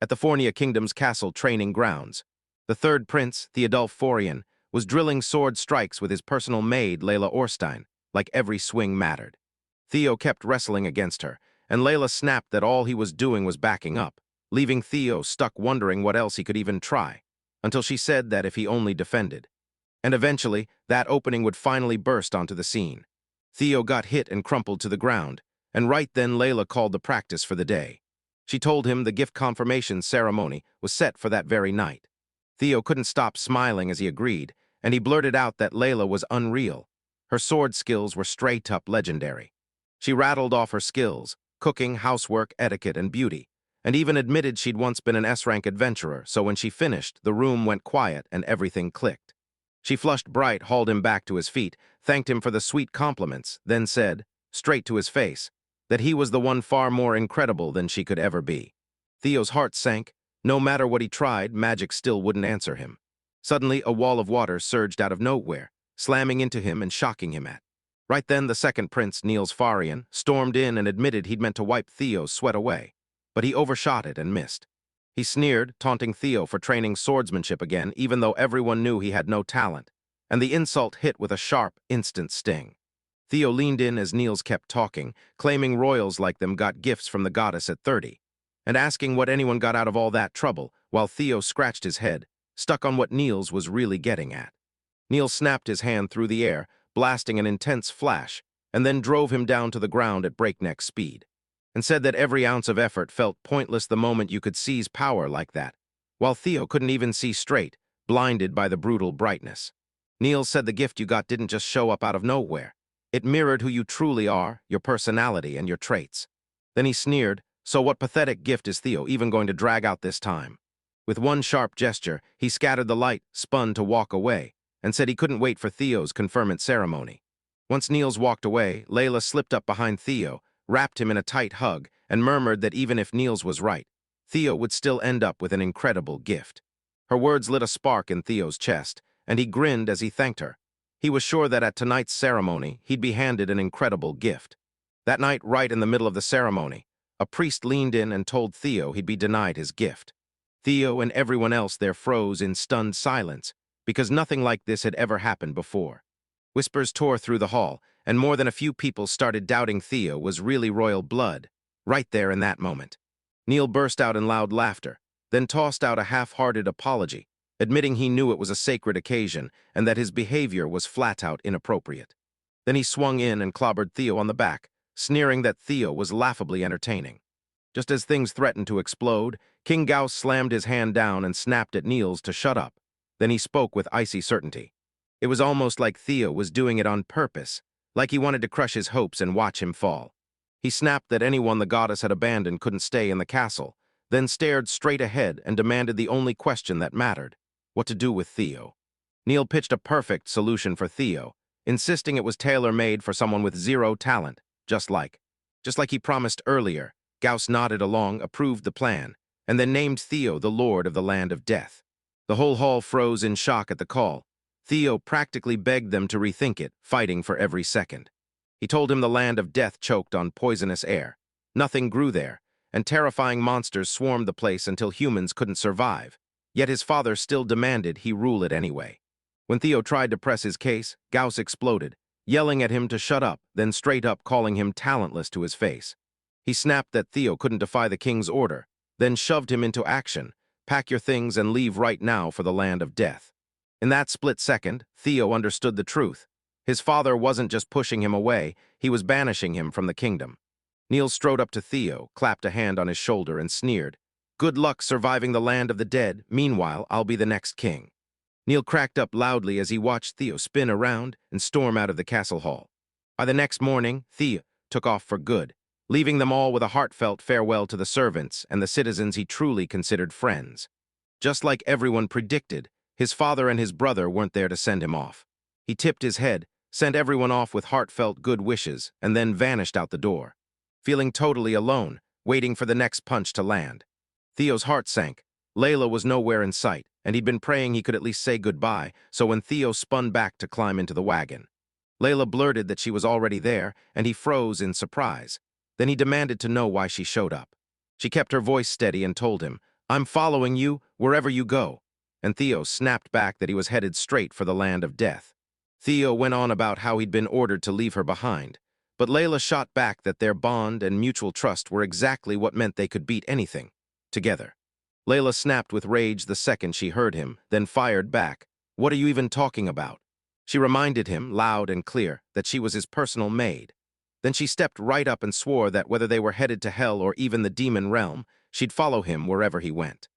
at the Fornia Kingdom's castle training grounds. The third prince, Theodulf, was drilling sword strikes with his personal maid, Layla Orstein, like every swing mattered. Theo kept wrestling against her, and Layla snapped that all he was doing was backing up, leaving Theo stuck wondering what else he could even try, until she said that if he only defended. And eventually, that opening would finally burst onto the scene. Theo got hit and crumpled to the ground, and right then Layla called the practice for the day. She told him the gift confirmation ceremony was set for that very night. Theo couldn't stop smiling as he agreed, and he blurted out that Layla was unreal. Her sword skills were straight-up legendary. She rattled off her skills, cooking, housework, etiquette, and beauty, and even admitted she'd once been an S-rank adventurer, so when she finished, the room went quiet and everything clicked. She flushed bright, hauled him back to his feet, thanked him for the sweet compliments, then said, straight to his face, that he was the one far more incredible than she could ever be. Theo's heart sank. No matter what he tried, magic still wouldn't answer him. Suddenly, a wall of water surged out of nowhere, slamming into him and shocking him at. Right then, the second prince, Niels Farian, stormed in and admitted he'd meant to wipe Theo's sweat away, but he overshot it and missed. He sneered, taunting Theo for training swordsmanship again, even though everyone knew he had no talent, and the insult hit with a sharp, instant sting. Theo leaned in as Niels kept talking, claiming royals like them got gifts from the goddess at 30, and asking what anyone got out of all that trouble, while Theo scratched his head, stuck on what Niels was really getting at. Niels snapped his hand through the air, blasting an intense flash, and then drove him down to the ground at breakneck speed, and said that every ounce of effort felt pointless the moment you could seize power like that, while Theo couldn't even see straight, blinded by the brutal brightness. Niels said the gift you got didn't just show up out of nowhere. It mirrored who you truly are, your personality, and your traits. Then he sneered, so what pathetic gift is Theo even going to drag out this time? With one sharp gesture, he scattered the light, spun to walk away, and said he couldn't wait for Theo's conferment ceremony. Once Niels walked away, Layla slipped up behind Theo, wrapped him in a tight hug, and murmured that even if Niels was right, Theo would still end up with an incredible gift. Her words lit a spark in Theo's chest, and he grinned as he thanked her. He was sure that at tonight's ceremony, he'd be handed an incredible gift. That night, right in the middle of the ceremony, a priest leaned in and told Theo he'd be denied his gift. Theo and everyone else there froze in stunned silence, because nothing like this had ever happened before. Whispers tore through the hall, and more than a few people started doubting Theo was really royal blood, right there in that moment. Neil burst out in loud laughter, then tossed out a half-hearted apology, admitting he knew it was a sacred occasion and that his behavior was flat-out inappropriate. Then he swung in and clobbered Theo on the back, sneering that Theo was laughably entertaining. Just as things threatened to explode, King Gauss slammed his hand down and snapped at Niels to shut up. Then he spoke with icy certainty. It was almost like Theo was doing it on purpose, like he wanted to crush his hopes and watch him fall. He snapped that anyone the goddess had abandoned couldn't stay in the castle, then stared straight ahead and demanded the only question that mattered: what to do with Theo. Neil pitched a perfect solution for Theo, insisting it was tailor-made for someone with zero talent, just like he promised earlier. Gauss nodded along, approved the plan, and then named Theo the Lord of the Land of Death. The whole hall froze in shock at the call. Theo practically begged them to rethink it, fighting for every second. He told him the Land of Death choked on poisonous air. Nothing grew there, and terrifying monsters swarmed the place until humans couldn't survive. Yet his father still demanded he rule it anyway. When Theo tried to press his case, Gauss exploded, yelling at him to shut up, then straight up calling him talentless to his face. He snapped that Theo couldn't defy the king's order, then shoved him into action. Pack your things and leave right now for the Land of Death. In that split second, Theo understood the truth. His father wasn't just pushing him away, he was banishing him from the kingdom. Neil strode up to Theo, clapped a hand on his shoulder, and sneered, "Good luck surviving the land of the dead. Meanwhile, I'll be the next king." Neil cracked up loudly as he watched Theo spin around and storm out of the castle hall. By the next morning, Theo took off for good, leaving them all with a heartfelt farewell to the servants and the citizens he truly considered friends. Just like everyone predicted, his father and his brother weren't there to send him off. He tipped his head, sent everyone off with heartfelt good wishes, and then vanished out the door, feeling totally alone, waiting for the next punch to land. Theo's heart sank. Layla was nowhere in sight, and he'd been praying he could at least say goodbye, so when Theo spun back to climb into the wagon, Layla blurted that she was already there, and he froze in surprise. Then he demanded to know why she showed up. She kept her voice steady and told him, I'm following you wherever you go. And Theo snapped back that he was headed straight for the land of death. Theo went on about how he'd been ordered to leave her behind, but Layla shot back that their bond and mutual trust were exactly what meant they could beat anything, together. Layla snapped with rage the second she heard him, then fired back. What are you even talking about? She reminded him, loud and clear, that she was his personal maid. Then she stepped right up and swore that whether they were headed to hell or even the demon realm, she'd follow him wherever he went.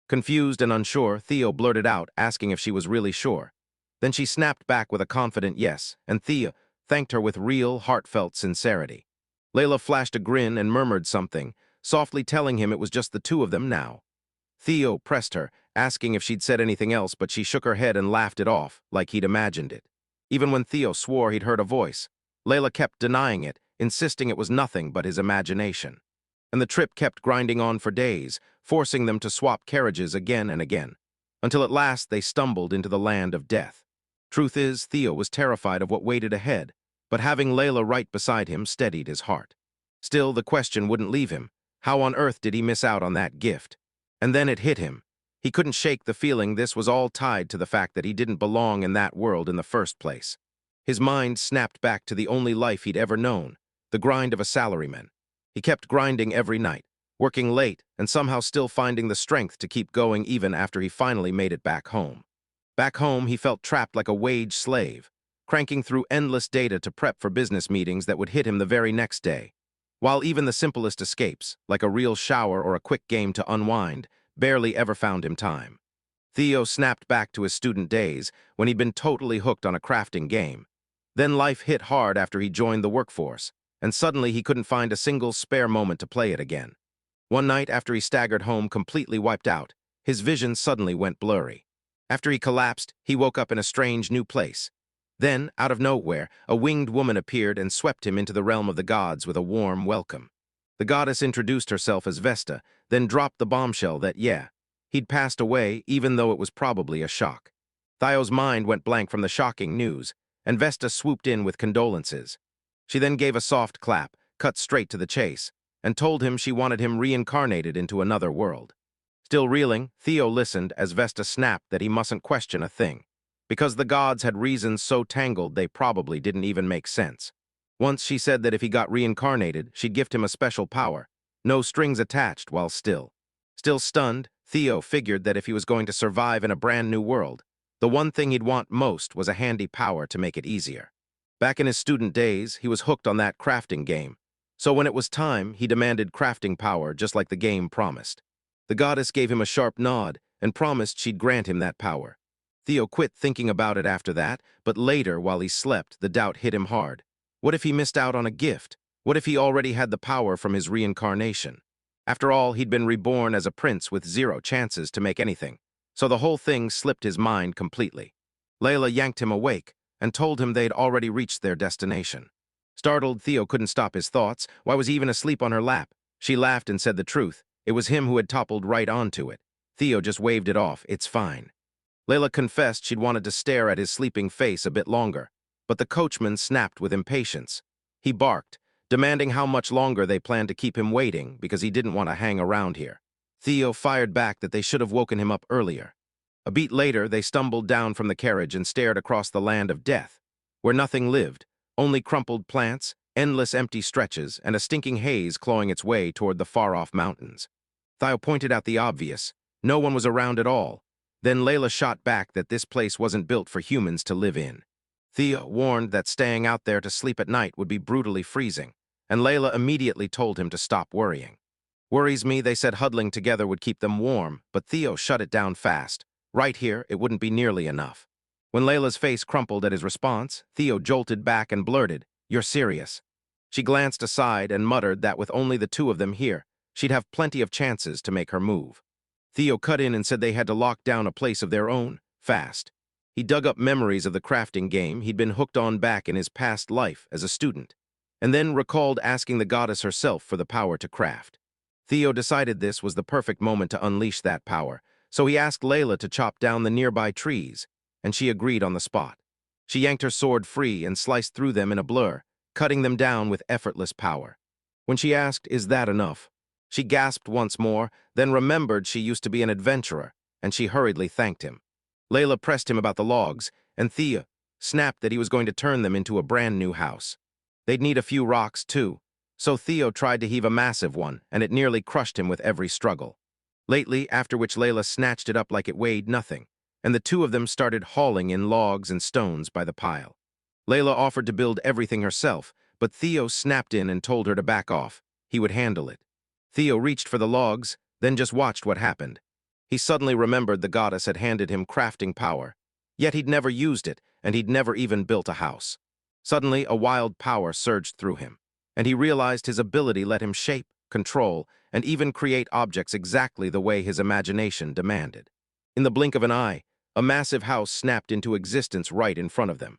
Confused and unsure, Theo blurted out, asking if she was really sure. Then she snapped back with a confident yes, and Theo thanked her with real, heartfelt sincerity. Layla flashed a grin and murmured something, softly telling him it was just the two of them now. Theo pressed her, asking if she'd said anything else, but she shook her head and laughed it off, like he'd imagined it. Even when Theo swore he'd heard a voice, Layla kept denying it, insisting it was nothing but his imagination. And the trip kept grinding on for days, forcing them to swap carriages again and again, until at last they stumbled into the land of death. Truth is, Theo was terrified of what waited ahead, but having Layla right beside him steadied his heart. Still, the question wouldn't leave him. How on earth did he miss out on that gift? And then it hit him. He couldn't shake the feeling this was all tied to the fact that he didn't belong in that world in the first place. His mind snapped back to the only life he'd ever known, the grind of a salaryman. He kept grinding every night, working late and somehow still finding the strength to keep going even after he finally made it back home. Back home, he felt trapped like a wage slave, cranking through endless data to prep for business meetings that would hit him the very next day. While even the simplest escapes, like a real shower or a quick game to unwind, barely ever found him time. Theo snapped back to his student days when he'd been totally hooked on a crafting game. Then life hit hard after he joined the workforce, and suddenly he couldn't find a single spare moment to play it again. One night after he staggered home completely wiped out, his vision suddenly went blurry. After he collapsed, he woke up in a strange new place. Then, out of nowhere, a winged woman appeared and swept him into the realm of the gods with a warm welcome. The goddess introduced herself as Vesta, then dropped the bombshell that, yeah, he'd passed away even though it was probably a shock. Theo's mind went blank from the shocking news, and Vesta swooped in with condolences. She then gave a soft clap, cut straight to the chase, and told him she wanted him reincarnated into another world. Still reeling, Theo listened as Vesta snapped that he mustn't question a thing, because the gods had reasons so tangled they probably didn't even make sense. Once she said that if he got reincarnated, she'd gift him a special power, no strings attached while still. Still stunned, Theo figured that if he was going to survive in a brand new world, the one thing he'd want most was a handy power to make it easier. Back in his student days, he was hooked on that crafting game, so when it was time, he demanded crafting power just like the game promised. The goddess gave him a sharp nod and promised she'd grant him that power. Theo quit thinking about it after that, but later, while he slept, the doubt hit him hard. What if he missed out on a gift? What if he already had the power from his reincarnation? After all, he'd been reborn as a prince with 0 chances to make anything, so the whole thing slipped his mind completely. Layla yanked him awake and told him they'd already reached their destination. Startled, Theo couldn't stop his thoughts. Why was he even asleep on her lap? She laughed and said the truth. It was him who had toppled right onto it. Theo just waved it off. It's fine. Layla confessed she'd wanted to stare at his sleeping face a bit longer, but the coachman snapped with impatience. He barked, demanding how much longer they planned to keep him waiting because he didn't want to hang around here. Theo fired back that they should have woken him up earlier. A beat later, they stumbled down from the carriage and stared across the land of death, where nothing lived, only crumpled plants, endless empty stretches, and a stinking haze clawing its way toward the far-off mountains. Theo pointed out the obvious. No one was around at all. Then Layla shot back that this place wasn't built for humans to live in. Theo warned that staying out there to sleep at night would be brutally freezing, and Layla immediately told him to stop worrying. Worries me, they said huddling together would keep them warm, but Theo shut it down fast. Right here, it wouldn't be nearly enough. When Layla's face crumpled at his response, Theo jolted back and blurted, "You're serious." She glanced aside and muttered that with only the two of them here, she'd have plenty of chances to make her move. Theo cut in and said they had to lock down a place of their own, fast. He dug up memories of the crafting game he'd been hooked on back in his past life as a student, and then recalled asking the goddess herself for the power to craft. Theo decided this was the perfect moment to unleash that power, so he asked Layla to chop down the nearby trees, and she agreed on the spot. She yanked her sword free and sliced through them in a blur, cutting them down with effortless power. When she asked, "Is that enough?" She gasped once more, then remembered she used to be an adventurer, and she hurriedly thanked him. Layla pressed him about the logs, and Thea snapped that he was going to turn them into a brand new house. They'd need a few rocks, too, so Theo tried to heave a massive one, and it nearly crushed him with every struggle. Lately, after which Layla snatched it up like it weighed nothing, and the two of them started hauling in logs and stones by the pile. Layla offered to build everything herself, but Theo snapped in and told her to back off. He would handle it. Theo reached for the logs, then just watched what happened. He suddenly remembered the goddess had handed him crafting power, yet he'd never used it, and he'd never even built a house. Suddenly, a wild power surged through him, and he realized his ability let him shape, control, and even create objects exactly the way his imagination demanded. In the blink of an eye, a massive house snapped into existence right in front of them.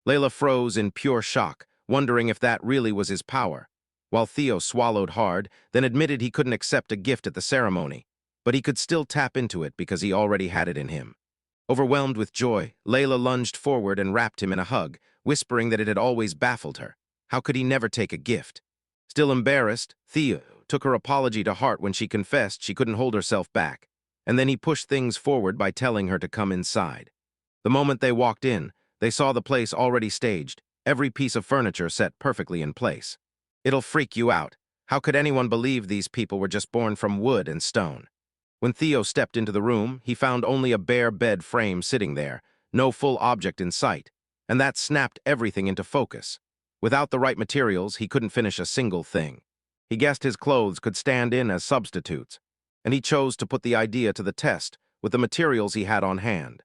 Layla froze in pure shock, wondering if that really was his power, while Theo swallowed hard, then admitted he couldn't accept a gift at the ceremony, but he could still tap into it because he already had it in him. Overwhelmed with joy, Layla lunged forward and wrapped him in a hug, whispering that it had always baffled her. How could he never take a gift? Still embarrassed, Theo took her apology to heart when she confessed she couldn't hold herself back, and then he pushed things forward by telling her to come inside. The moment they walked in, they saw the place already staged, every piece of furniture set perfectly in place. It'll freak you out. How could anyone believe these people were just born from wood and stone? When Theo stepped into the room, he found only a bare bed frame sitting there, no full object in sight, and that snapped everything into focus. Without the right materials, he couldn't finish a single thing. He guessed his clothes could stand in as substitutes, and he chose to put the idea to the test with the materials he had on hand.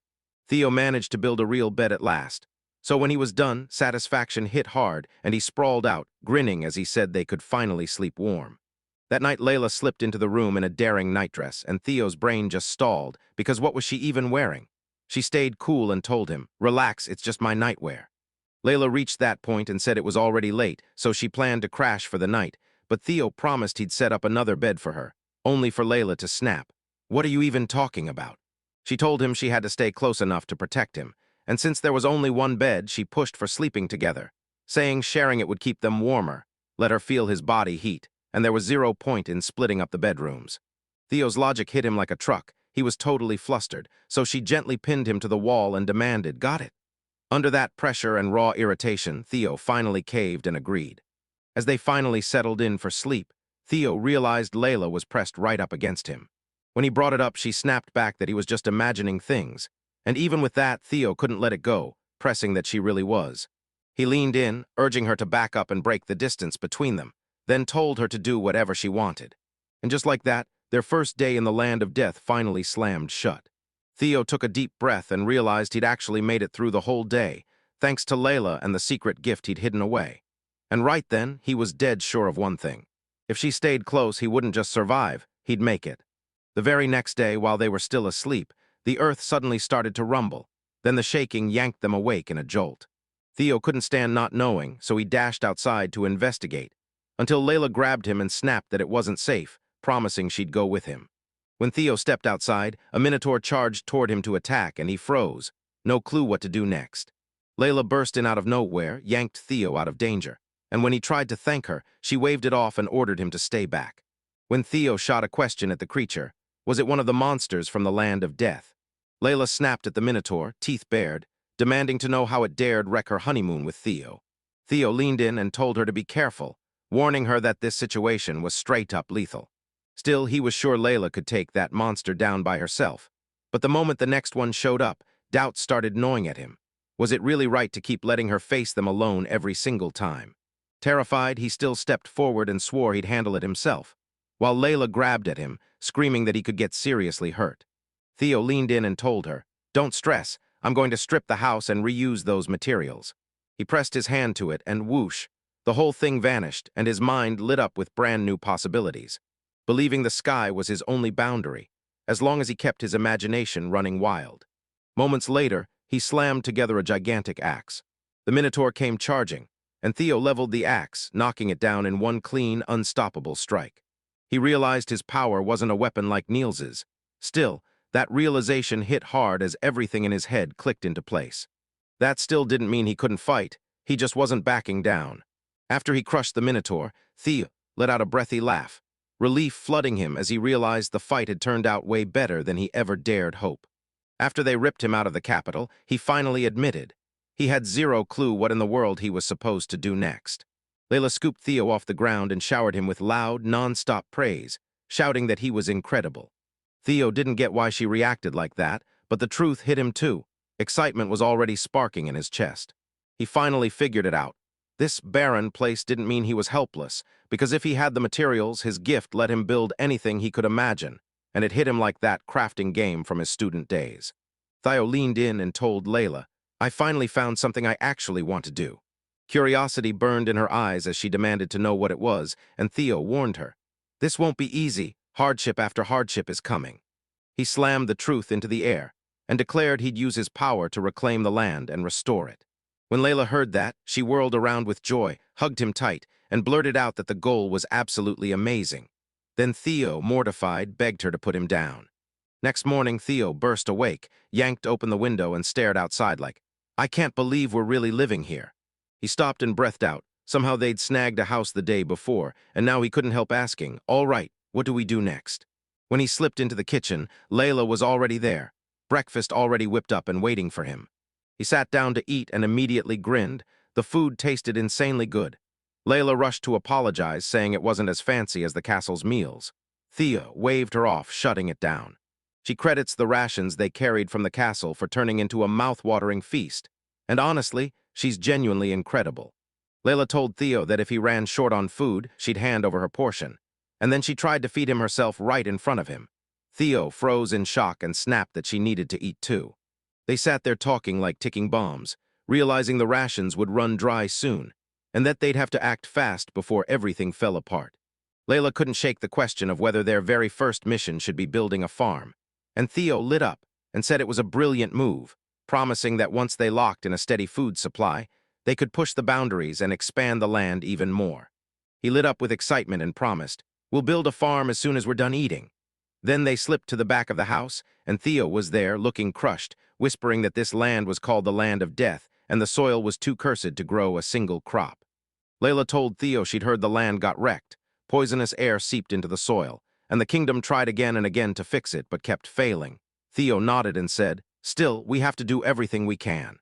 Theo managed to build a real bed at last, so when he was done, satisfaction hit hard, and he sprawled out, grinning as he said they could finally sleep warm. That night, Layla slipped into the room in a daring nightdress, and Theo's brain just stalled, because what was she even wearing? She stayed cool and told him, "Relax, it's just my nightwear." Layla reached that point and said it was already late, so she planned to crash for the night, but Theo promised he'd set up another bed for her, only for Layla to snap. "What are you even talking about?" She told him she had to stay close enough to protect him, and since there was only one bed, she pushed for sleeping together, saying sharing it would keep them warmer, let her feel his body heat, and there was 0 point in splitting up the bedrooms. Theo's logic hit him like a truck. He was totally flustered, so she gently pinned him to the wall and demanded, "Got it?" Under that pressure and raw irritation, Theo finally caved and agreed. As they finally settled in for sleep, Theo realized Layla was pressed right up against him. When he brought it up, she snapped back that he was just imagining things, and even with that, Theo couldn't let it go, pressing that she really was. He leaned in, urging her to back up and break the distance between them, then told her to do whatever she wanted. And just like that, their first day in the land of death finally slammed shut. Theo took a deep breath and realized he'd actually made it through the whole day, thanks to Layla and the secret gift he'd hidden away. And right then, he was dead sure of one thing. If she stayed close, he wouldn't just survive, he'd make it. The very next day, while they were still asleep, the earth suddenly started to rumble. Then the shaking yanked them awake in a jolt. Theo couldn't stand not knowing, so he dashed outside to investigate, until Layla grabbed him and snapped that it wasn't safe, promising she'd go with him. When Theo stepped outside, a minotaur charged toward him to attack, and he froze, no clue what to do next. Layla burst in out of nowhere, yanked Theo out of danger, and when he tried to thank her, she waved it off and ordered him to stay back. When Theo shot a question at the creature, was it one of the monsters from the land of death? Layla snapped at the minotaur, teeth bared, demanding to know how it dared wreck her honeymoon with Theo. Theo leaned in and told her to be careful, warning her that this situation was straight-up lethal. Still, he was sure Layla could take that monster down by herself. But the moment the next one showed up, doubts started gnawing at him. Was it really right to keep letting her face them alone every single time? Terrified, he still stepped forward and swore he'd handle it himself, while Layla grabbed at him, screaming that he could get seriously hurt. Theo leaned in and told her, "Don't stress, I'm going to strip the house and reuse those materials." He pressed his hand to it, and whoosh, the whole thing vanished, and his mind lit up with brand new possibilities, believing the sky was his only boundary, as long as he kept his imagination running wild. Moments later, he slammed together a gigantic axe. The Minotaur came charging, and Theo leveled the axe, knocking it down in one clean, unstoppable strike. He realized his power wasn't a weapon like Niels's. Still, that realization hit hard as everything in his head clicked into place. That still didn't mean he couldn't fight, he just wasn't backing down. After he crushed the Minotaur, Theo let out a breathy laugh. relief flooding him as he realized the fight had turned out way better than he ever dared hope. After they ripped him out of the capital, he finally admitted he had zero clue what in the world he was supposed to do next. Layla scooped Theo off the ground and showered him with loud, non-stop praise, shouting that he was incredible. Theo didn't get why she reacted like that, but the truth hit him too. Excitement was already sparking in his chest. He finally figured it out. This barren place didn't mean he was helpless, because if he had the materials, his gift let him build anything he could imagine, and it hit him like that crafting game from his student days. Theo leaned in and told Layla, "I finally found something I actually want to do." Curiosity burned in her eyes as she demanded to know what it was, and Theo warned her, "This won't be easy. Hardship after hardship is coming." He slammed the truth into the air and declared he'd use his power to reclaim the land and restore it. When Layla heard that, she whirled around with joy, hugged him tight, and blurted out that the goal was absolutely amazing. Then Theo, mortified, begged her to put him down. Next morning, Theo burst awake, yanked open the window, and stared outside like, "I can't believe we're really living here." He stopped and breathed out. Somehow they'd snagged a house the day before, and now he couldn't help asking, "All right, what do we do next?" When he slipped into the kitchen, Layla was already there, breakfast already whipped up and waiting for him. He sat down to eat and immediately grinned. The food tasted insanely good. Layla rushed to apologize, saying it wasn't as fancy as the castle's meals. Theo waved her off, shutting it down. She credits the rations they carried from the castle for turning into a mouth-watering feast. And honestly, she's genuinely incredible. Layla told Theo that if he ran short on food, she'd hand over her portion. And then she tried to feed him herself right in front of him. Theo froze in shock and snapped that she needed to eat too. They sat there talking like ticking bombs, realizing the rations would run dry soon, and that they'd have to act fast before everything fell apart. Layla couldn't shake the question of whether their very first mission should be building a farm, and Theo lit up and said it was a brilliant move, promising that once they locked in a steady food supply, they could push the boundaries and expand the land even more. He lit up with excitement and promised, "We'll build a farm as soon as we're done eating." Then they slipped to the back of the house, and Theo was there, looking crushed, whispering that this land was called the Land of Death, and the soil was too cursed to grow a single crop. Layla told Theo she'd heard the land got wrecked. Poisonous air seeped into the soil, and the kingdom tried again and again to fix it, but kept failing. Theo nodded and said, "Still, we have to do everything we can."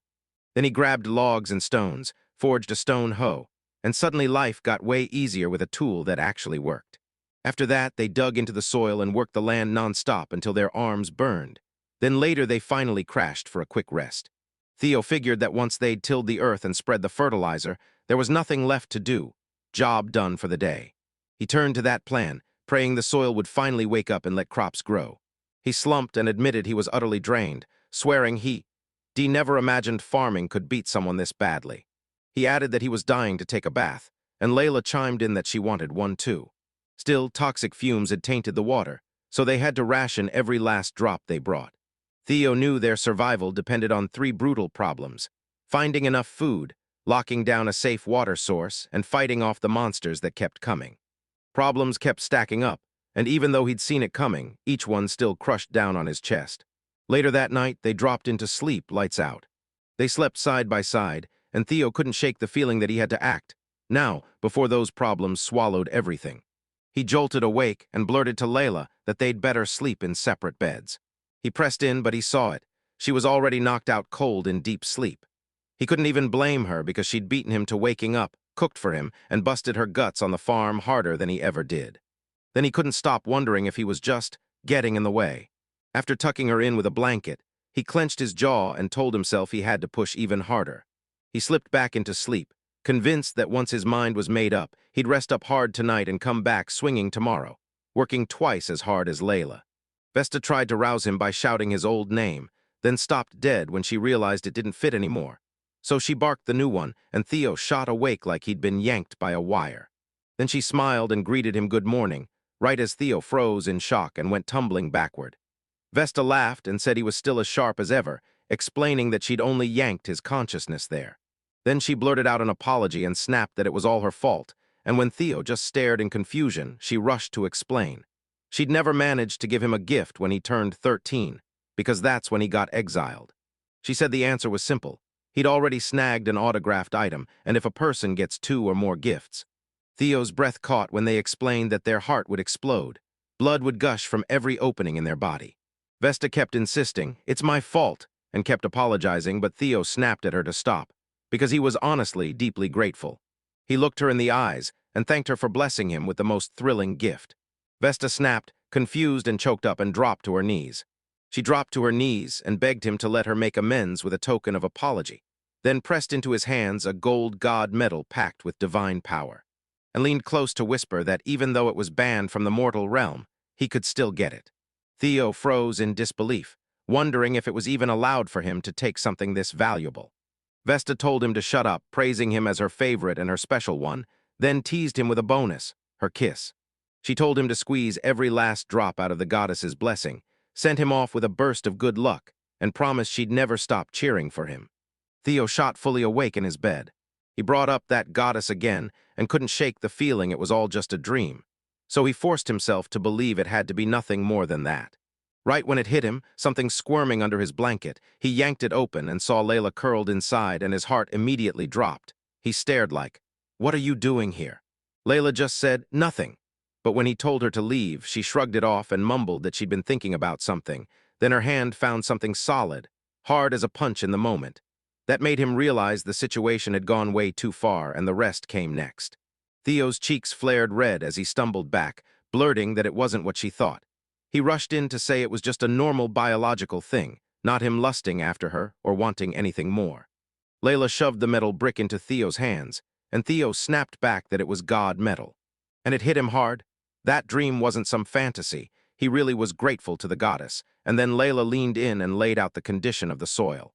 Then he grabbed logs and stones, forged a stone hoe, and suddenly life got way easier with a tool that actually worked. After that, they dug into the soil and worked the land non-stop until their arms burned. Then later they finally crashed for a quick rest. Theo figured that once they'd tilled the earth and spread the fertilizer, there was nothing left to do. Job done for the day. He turned to that plan, praying the soil would finally wake up and let crops grow. He slumped and admitted he was utterly drained, swearing he never imagined farming could beat someone this badly. He added that he was dying to take a bath, and Layla chimed in that she wanted one too. Still, toxic fumes had tainted the water, so they had to ration every last drop they brought. Theo knew their survival depended on three brutal problems: finding enough food, locking down a safe water source, and fighting off the monsters that kept coming. Problems kept stacking up, and even though he'd seen it coming, each one still crushed down on his chest. Later that night, they dropped into sleep, lights out. They slept side by side, and Theo couldn't shake the feeling that he had to act, now, before those problems swallowed everything. He jolted awake and blurted to Layla that they'd better sleep in separate beds. He pressed in, but he saw it. She was already knocked out cold in deep sleep. He couldn't even blame her because she'd beaten him to waking up, cooked for him, and busted her guts on the farm harder than he ever did. Then he couldn't stop wondering if he was just getting in the way. After tucking her in with a blanket, he clenched his jaw and told himself he had to push even harder. He slipped back into sleep, convinced that once his mind was made up, he'd rest up hard tonight and come back swinging tomorrow, working twice as hard as Layla. Vesta tried to rouse him by shouting his old name, then stopped dead when she realized it didn't fit anymore. So she barked the new one, and Theo shot awake like he'd been yanked by a wire. Then she smiled and greeted him good morning, right as Theo froze in shock and went tumbling backward. Vesta laughed and said he was still as sharp as ever, explaining that she'd only yanked his consciousness there. Then she blurted out an apology and snapped that it was all her fault, and when Theo just stared in confusion, she rushed to explain. She'd never managed to give him a gift when he turned 13, because that's when he got exiled. She said the answer was simple. He'd already snagged an autographed item, and if a person gets 2 or more gifts, Theo's breath caught when they explained that their heart would explode. Blood would gush from every opening in their body. Vesta kept insisting, "It's my fault," and kept apologizing, but Theo snapped at her to stop, because he was honestly deeply grateful. He looked her in the eyes and thanked her for blessing him with the most thrilling gift. Vesta snapped, confused and choked up, and dropped to her knees. She dropped to her knees and begged him to let her make amends with a token of apology, then pressed into his hands a gold god medal packed with divine power, and leaned close to whisper that even though it was banned from the mortal realm, he could still get it. Theo froze in disbelief, wondering if it was even allowed for him to take something this valuable. Vesta told him to shut up, praising him as her favorite and her special one, then teased him with a bonus, her kiss. She told him to squeeze every last drop out of the goddess's blessing, sent him off with a burst of good luck, and promised she'd never stop cheering for him. Theo shot fully awake in his bed. He brought up that goddess again and couldn't shake the feeling it was all just a dream. So he forced himself to believe it had to be nothing more than that. Right when it hit him, something squirming under his blanket, he yanked it open and saw Layla curled inside, and his heart immediately dropped. He stared like, "What are you doing here?" Layla just said, "Nothing." But when he told her to leave, she shrugged it off and mumbled that she'd been thinking about something. Then her hand found something solid, hard as a punch in the moment. That made him realize the situation had gone way too far, and the rest came next. Theo's cheeks flared red as he stumbled back, blurting that it wasn't what she thought. He rushed in to say it was just a normal biological thing, not him lusting after her or wanting anything more. Layla shoved the metal brick into Theo's hands, and Theo snapped back that it was god metal. And it hit him hard. That dream wasn't some fantasy. He really was grateful to the goddess, and then Layla leaned in and laid out the condition of the soil.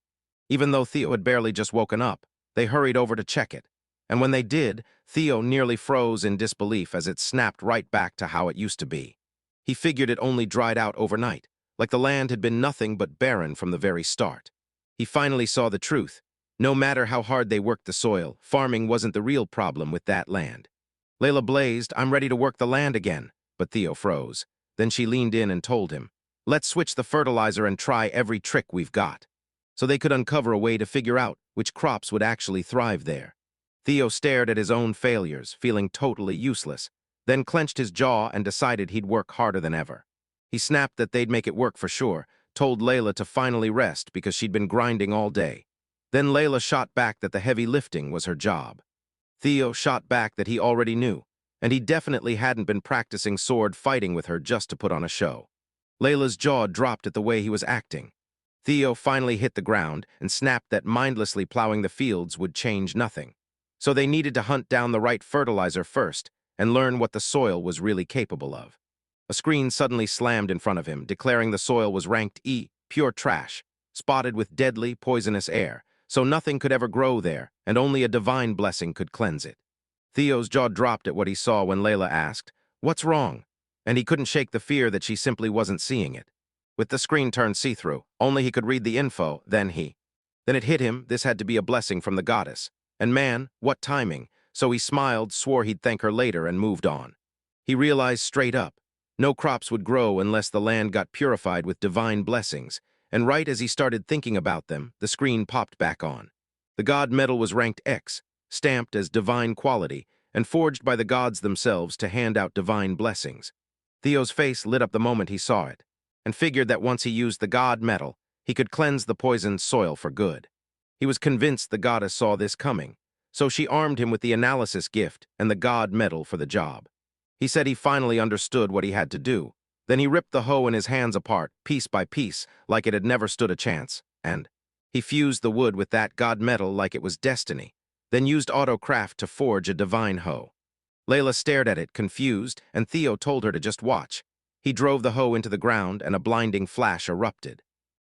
Even though Theo had barely just woken up, they hurried over to check it. And when they did, Theo nearly froze in disbelief as it snapped right back to how it used to be. He figured it only dried out overnight, like the land had been nothing but barren from the very start. He finally saw the truth. No matter how hard they worked the soil, farming wasn't the real problem with that land. Layla blazed, "I'm ready to work the land again," but Theo froze. Then she leaned in and told him, "Let's switch the fertilizer and try every trick we've got," so they could uncover a way to figure out which crops would actually thrive there. Theo stared at his own failures, feeling totally useless, then clenched his jaw and decided he'd work harder than ever. He snapped that they'd make it work for sure, told Layla to finally rest because she'd been grinding all day. Then Layla shot back that the heavy lifting was her job. Theo shot back that he already knew, and he definitely hadn't been practicing sword fighting with her just to put on a show. Layla's jaw dropped at the way he was acting. Theo finally hit the ground and snapped that mindlessly plowing the fields would change nothing. So they needed to hunt down the right fertilizer first and learn what the soil was really capable of. A screen suddenly slammed in front of him, declaring the soil was ranked E, pure trash, spotted with deadly, poisonous air, so nothing could ever grow there, and only a divine blessing could cleanse it. Theo's jaw dropped at what he saw when Layla asked, "What's wrong?" And he couldn't shake the fear that she simply wasn't seeing it. With the screen turned see-through, only he could read the info, then it hit him, this had to be a blessing from the goddess. And man, what timing. So he smiled, swore he'd thank her later, and moved on. He realized straight up, no crops would grow unless the land got purified with divine blessings, and right as he started thinking about them, the screen popped back on. The god medal was ranked X, stamped as divine quality, and forged by the gods themselves to hand out divine blessings. Theo's face lit up the moment he saw it, and figured that once he used the god medal, he could cleanse the poisoned soil for good. He was convinced the goddess saw this coming, so she armed him with the analysis gift and the god medal for the job. He said he finally understood what he had to do. Then he ripped the hoe in his hands apart, piece by piece, like it had never stood a chance, and he fused the wood with that god metal like it was destiny, then used autocraft to forge a divine hoe. Layla stared at it, confused, and Theo told her to just watch. He drove the hoe into the ground, and a blinding flash erupted.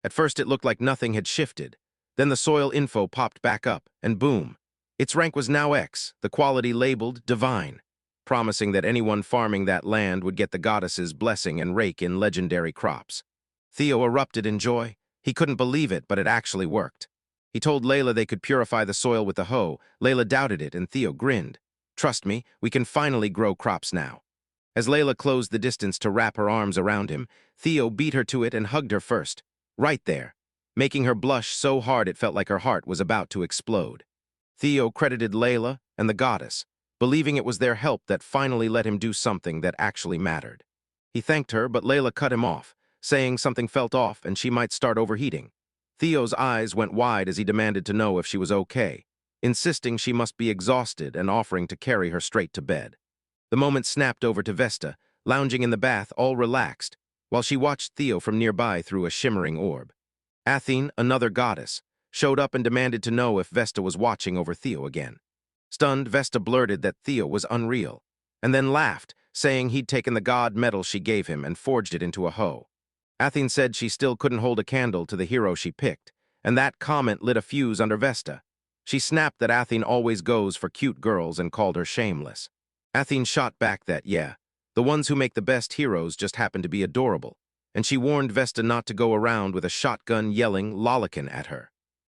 At first it looked like nothing had shifted. Then the soil info popped back up, and boom. Its rank was now X, the quality labeled divine, promising that anyone farming that land would get the goddess's blessing and rake in legendary crops. Theo erupted in joy. He couldn't believe it, but it actually worked. He told Layla they could purify the soil with the hoe. Layla doubted it, and Theo grinned. "Trust me, we can finally grow crops now." As Layla closed the distance to wrap her arms around him, Theo beat her to it and hugged her first, right there, making her blush so hard it felt like her heart was about to explode. Theo credited Layla and the goddess, believing it was their help that finally let him do something that actually mattered. He thanked her, but Layla cut him off, saying something felt off and she might start overheating. Theo's eyes went wide as he demanded to know if she was okay, insisting she must be exhausted and offering to carry her straight to bed. The moment snapped over to Vesta, lounging in the bath all relaxed, while she watched Theo from nearby through a shimmering orb. Athene, another goddess, showed up and demanded to know if Vesta was watching over Theo again. Stunned, Vesta blurted that Theo was unreal, and then laughed, saying he'd taken the god medal she gave him and forged it into a hoe. Athene said she still couldn't hold a candle to the hero she picked, and that comment lit a fuse under Vesta. She snapped that Athene always goes for cute girls and called her shameless. Athene shot back that, yeah, the ones who make the best heroes just happen to be adorable, and she warned Vesta not to go around with a shotgun yelling lollikin at her.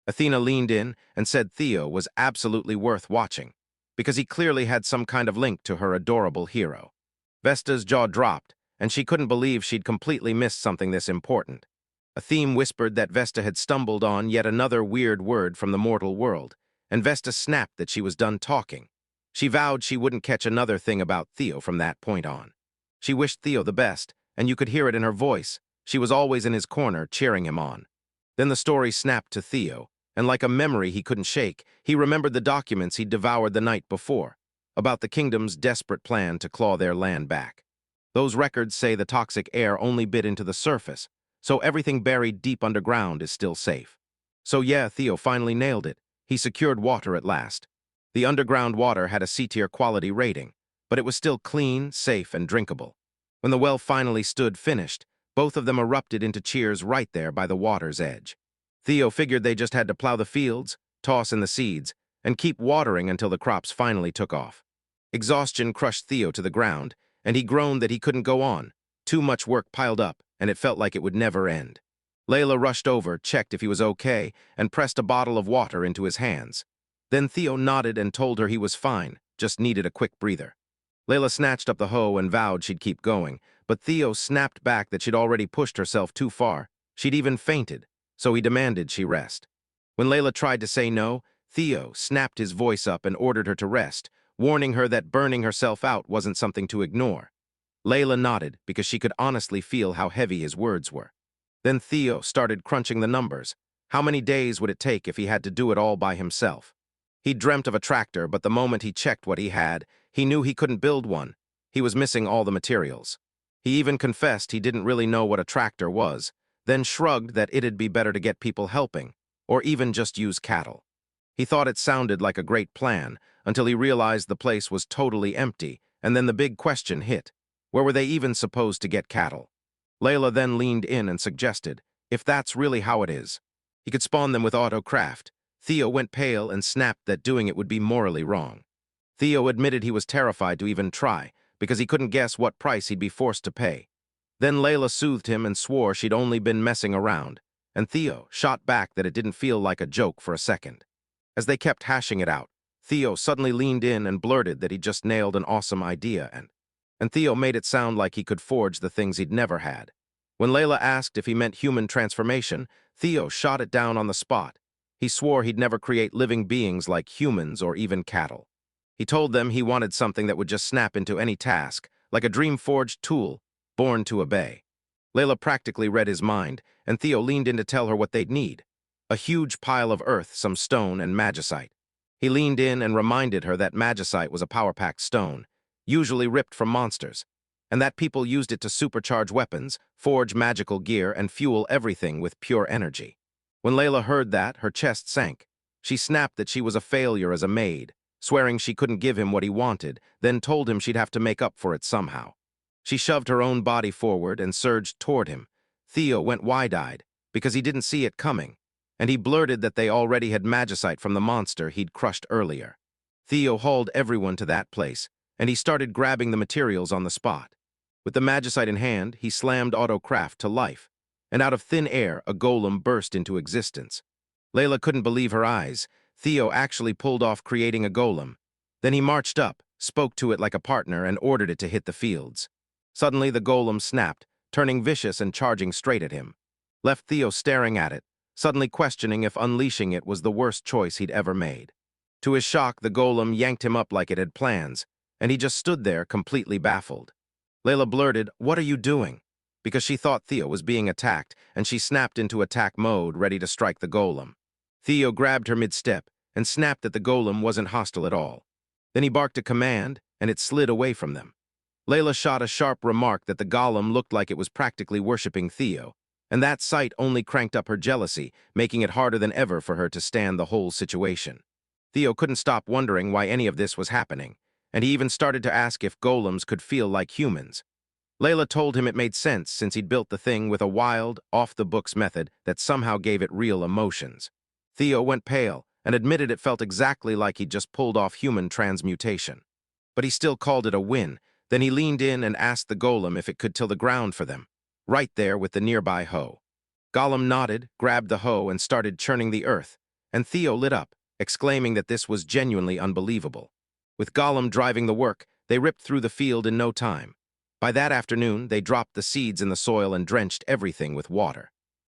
Athena leaned in and said Theo was absolutely worth watching, because he clearly had some kind of link to her adorable hero. Vesta's jaw dropped, and she couldn't believe she'd completely missed something this important. Athene whispered that Vesta had stumbled on yet another weird word from the mortal world, and Vesta snapped that she was done talking. She vowed she wouldn't catch another thing about Theo from that point on. She wished Theo the best, and you could hear it in her voice. She was always in his corner, cheering him on. Then the story snapped to Theo, and like a memory he couldn't shake, he remembered the documents he'd devoured the night before, about the kingdom's desperate plan to claw their land back. Those records say the toxic air only bit into the surface, so everything buried deep underground is still safe. So yeah, Theo finally nailed it. He secured water at last. The underground water had a C-tier quality rating, but it was still clean, safe, and drinkable. When the well finally stood finished, both of them erupted into cheers right there by the water's edge. Theo figured they just had to plow the fields, toss in the seeds, and keep watering until the crops finally took off. Exhaustion crushed Theo to the ground, and he groaned that he couldn't go on. Too much work piled up, and it felt like it would never end. Layla rushed over, checked if he was okay, and pressed a bottle of water into his hands. Then Theo nodded and told her he was fine, just needed a quick breather. Layla snatched up the hoe and vowed she'd keep going, but Theo snapped back that she'd already pushed herself too far. She'd even fainted, so he demanded she rest. When Layla tried to say no, Theo snapped his voice up and ordered her to rest, warning her that burning herself out wasn't something to ignore. Layla nodded because she could honestly feel how heavy his words were. Then Theo started crunching the numbers. How many days would it take if he had to do it all by himself? He dreamt of a tractor, but the moment he checked what he had, he knew he couldn't build one. He was missing all the materials. He even confessed he didn't really know what a tractor was, then shrugged that it'd be better to get people helping, or even just use cattle. He thought it sounded like a great plan, until he realized the place was totally empty, and then the big question hit. Where were they even supposed to get cattle? Layla then leaned in and suggested, if that's really how it is, he could spawn them with autocraft. Theo went pale and snapped that doing it would be morally wrong. Theo admitted he was terrified to even try, because he couldn't guess what price he'd be forced to pay. Then Layla soothed him and swore she'd only been messing around, and Theo shot back that it didn't feel like a joke for a second. As they kept hashing it out, Theo suddenly leaned in and blurted that he'd just nailed an awesome idea, and Theo made it sound like he could forge the things he'd never had. When Layla asked if he meant human transformation, Theo shot it down on the spot. He swore he'd never create living beings like humans or even cattle. He told them he wanted something that would just snap into any task, like a dream-forged tool, born to obey. Layla practically read his mind, and Theo leaned in to tell her what they'd need. A huge pile of earth, some stone, and magicite. He leaned in and reminded her that magicite was a power-packed stone, usually ripped from monsters, and that people used it to supercharge weapons, forge magical gear, and fuel everything with pure energy. When Layla heard that, her chest sank. She snapped that she was a failure as a maid, swearing she couldn't give him what he wanted, then told him she'd have to make up for it somehow. She shoved her own body forward and surged toward him. Theo went wide-eyed, because he didn't see it coming, and he blurted that they already had magicite from the monster he'd crushed earlier. Theo hauled everyone to that place, and he started grabbing the materials on the spot. With the magicite in hand, he slammed autocraft to life, and out of thin air, a golem burst into existence. Layla couldn't believe her eyes. Theo actually pulled off creating a golem. Then he marched up, spoke to it like a partner, and ordered it to hit the fields. Suddenly, the golem snapped, turning vicious and charging straight at him. Left Theo staring at it, suddenly questioning if unleashing it was the worst choice he'd ever made. To his shock, the golem yanked him up like it had plans, and he just stood there completely baffled. Layla blurted, "What are you doing?" Because she thought Theo was being attacked, and she snapped into attack mode, ready to strike the golem. Theo grabbed her mid-step and snapped that the golem wasn't hostile at all. Then he barked a command, and it slid away from them. Layla shot a sharp remark that the golem looked like it was practically worshipping Theo, and that sight only cranked up her jealousy, making it harder than ever for her to stand the whole situation. Theo couldn't stop wondering why any of this was happening, and he even started to ask if golems could feel like humans. Layla told him it made sense since he'd built the thing with a wild, off-the-books method that somehow gave it real emotions. Theo went pale and admitted it felt exactly like he'd just pulled off human transmutation. But he still called it a win. Then he leaned in and asked the golem if it could till the ground for them, right there with the nearby hoe. Golem nodded, grabbed the hoe, and started churning the earth, and Theo lit up, exclaiming that this was genuinely unbelievable. With Golem driving the work, they ripped through the field in no time. By that afternoon, they dropped the seeds in the soil and drenched everything with water.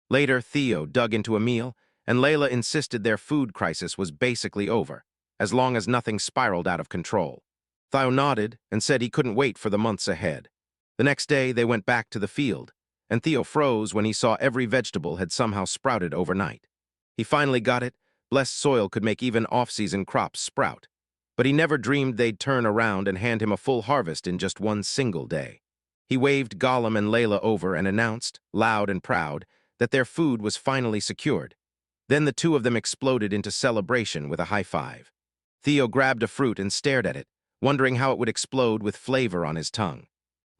Later, Theo dug into a meal, and Layla insisted their food crisis was basically over, as long as nothing spiraled out of control. Theo nodded and said he couldn't wait for the months ahead. The next day, they went back to the field, and Theo froze when he saw every vegetable had somehow sprouted overnight. He finally got it. Blessed soil could make even off-season crops sprout. But he never dreamed they'd turn around and hand him a full harvest in just one single day. He waved Golem and Layla over and announced, loud and proud, that their food was finally secured. Then the two of them exploded into celebration with a high five. Theo grabbed a fruit and stared at it, wondering how it would explode with flavor on his tongue.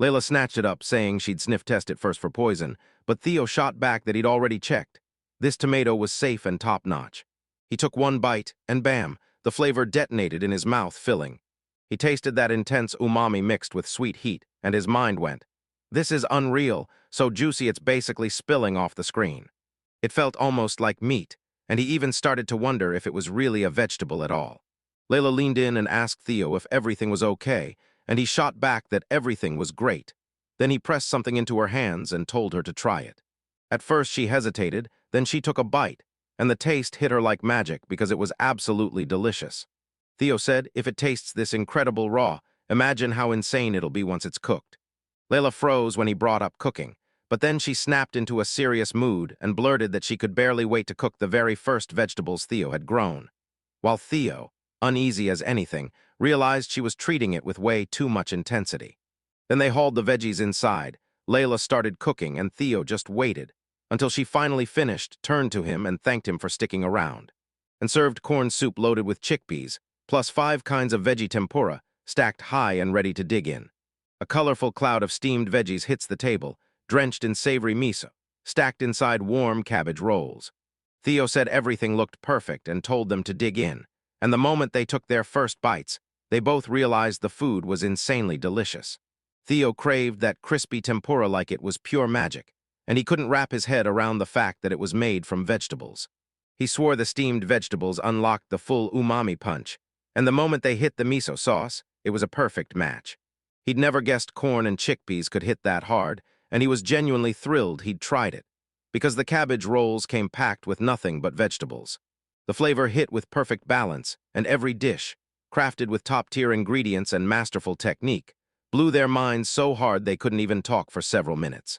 Layla snatched it up, saying she'd sniff test it first for poison, but Theo shot back that he'd already checked. This tomato was safe and top-notch. He took one bite, and bam, the flavor detonated in his mouth, filling. He tasted that intense umami mixed with sweet heat, and his mind went, "This is unreal, so juicy it's basically spilling off the screen." It felt almost like meat, and he even started to wonder if it was really a vegetable at all. Layla leaned in and asked Theo if everything was okay, and he shot back that everything was great. Then he pressed something into her hands and told her to try it. At first she hesitated, then she took a bite, and the taste hit her like magic because it was absolutely delicious. Theo said, "If it tastes this incredible raw, imagine how insane it'll be once it's cooked." Layla froze when he brought up cooking, but then she snapped into a serious mood and blurted that she could barely wait to cook the very first vegetables Theo had grown. While Theo, uneasy as anything, realized she was treating it with way too much intensity. Then they hauled the veggies inside. Layla started cooking, and Theo just waited until she finally finished, turned to him, and thanked him for sticking around, and served corn soup loaded with chickpeas, plus 5 kinds of veggie tempura, stacked high and ready to dig in. A colorful cloud of steamed veggies hits the table, drenched in savory miso, stacked inside warm cabbage rolls. Theo said everything looked perfect and told them to dig in, and the moment they took their first bites, they both realized the food was insanely delicious. Theo craved that crispy tempura like it was pure magic, and he couldn't wrap his head around the fact that it was made from vegetables. He swore the steamed vegetables unlocked the full umami punch, and the moment they hit the miso sauce, it was a perfect match. He'd never guessed corn and chickpeas could hit that hard, and he was genuinely thrilled he'd tried it, because the cabbage rolls came packed with nothing but vegetables. The flavor hit with perfect balance, and every dish, crafted with top-tier ingredients and masterful technique, blew their minds so hard they couldn't even talk for several minutes.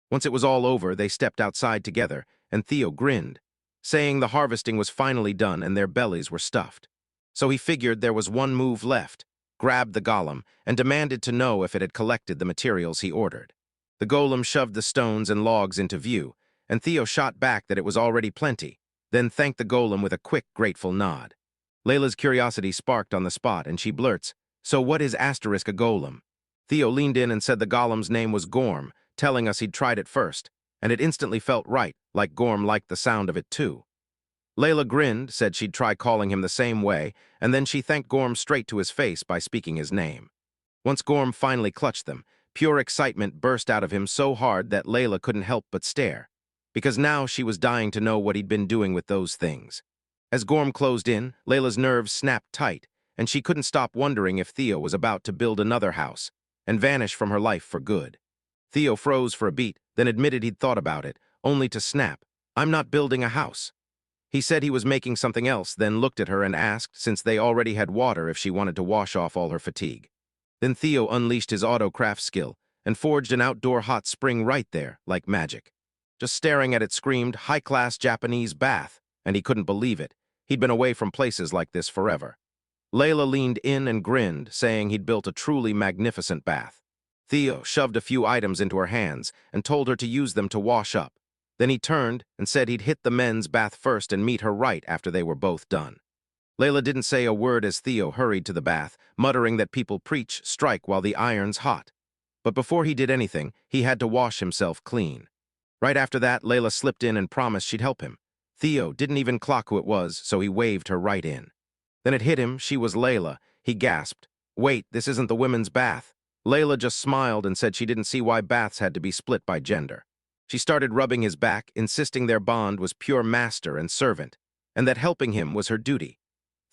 Once it was all over, they stepped outside together, and Theo grinned, saying the harvesting was finally done and their bellies were stuffed. So he figured there was one move left, grabbed the golem, and demanded to know if it had collected the materials he ordered. The golem shoved the stones and logs into view, and Theo shot back that it was already plenty, then thanked the golem with a quick, grateful nod. Layla's curiosity sparked on the spot, and she blurts, "So what is *a golem?" Theo leaned in and said the golem's name was Gorm, telling us he'd tried it first, and it instantly felt right, like Gorm liked the sound of it too. Layla grinned, said she'd try calling him the same way, and then she thanked Gorm straight to his face by speaking his name. Once Gorm finally clutched them, pure excitement burst out of him so hard that Layla couldn't help but stare, because now she was dying to know what he'd been doing with those things. As Gorm closed in, Layla's nerves snapped tight, and she couldn't stop wondering if Theo was about to build another house and vanish from her life for good. Theo froze for a beat, then admitted he'd thought about it, only to snap, "I'm not building a house." He said he was making something else, then looked at her and asked, since they already had water, if she wanted to wash off all her fatigue. Then Theo unleashed his auto-craft skill and forged an outdoor hot spring right there, like magic. Just staring at it screamed, high-class Japanese bath, and he couldn't believe it. He'd been away from places like this forever. Layla leaned in and grinned, saying he'd built a truly magnificent bath. Theo shoved a few items into her hands and told her to use them to wash up. Then he turned and said he'd hit the men's bath first and meet her right after they were both done. Layla didn't say a word as Theo hurried to the bath, muttering that people preach strike while the iron's hot. But before he did anything, he had to wash himself clean. Right after that, Layla slipped in and promised she'd help him. Theo didn't even clock who it was, so he waved her right in. Then it hit him, she was Layla. He gasped, "Wait, this isn't the women's bath." Layla just smiled and said she didn't see why baths had to be split by gender. She started rubbing his back, insisting their bond was pure master and servant, and that helping him was her duty.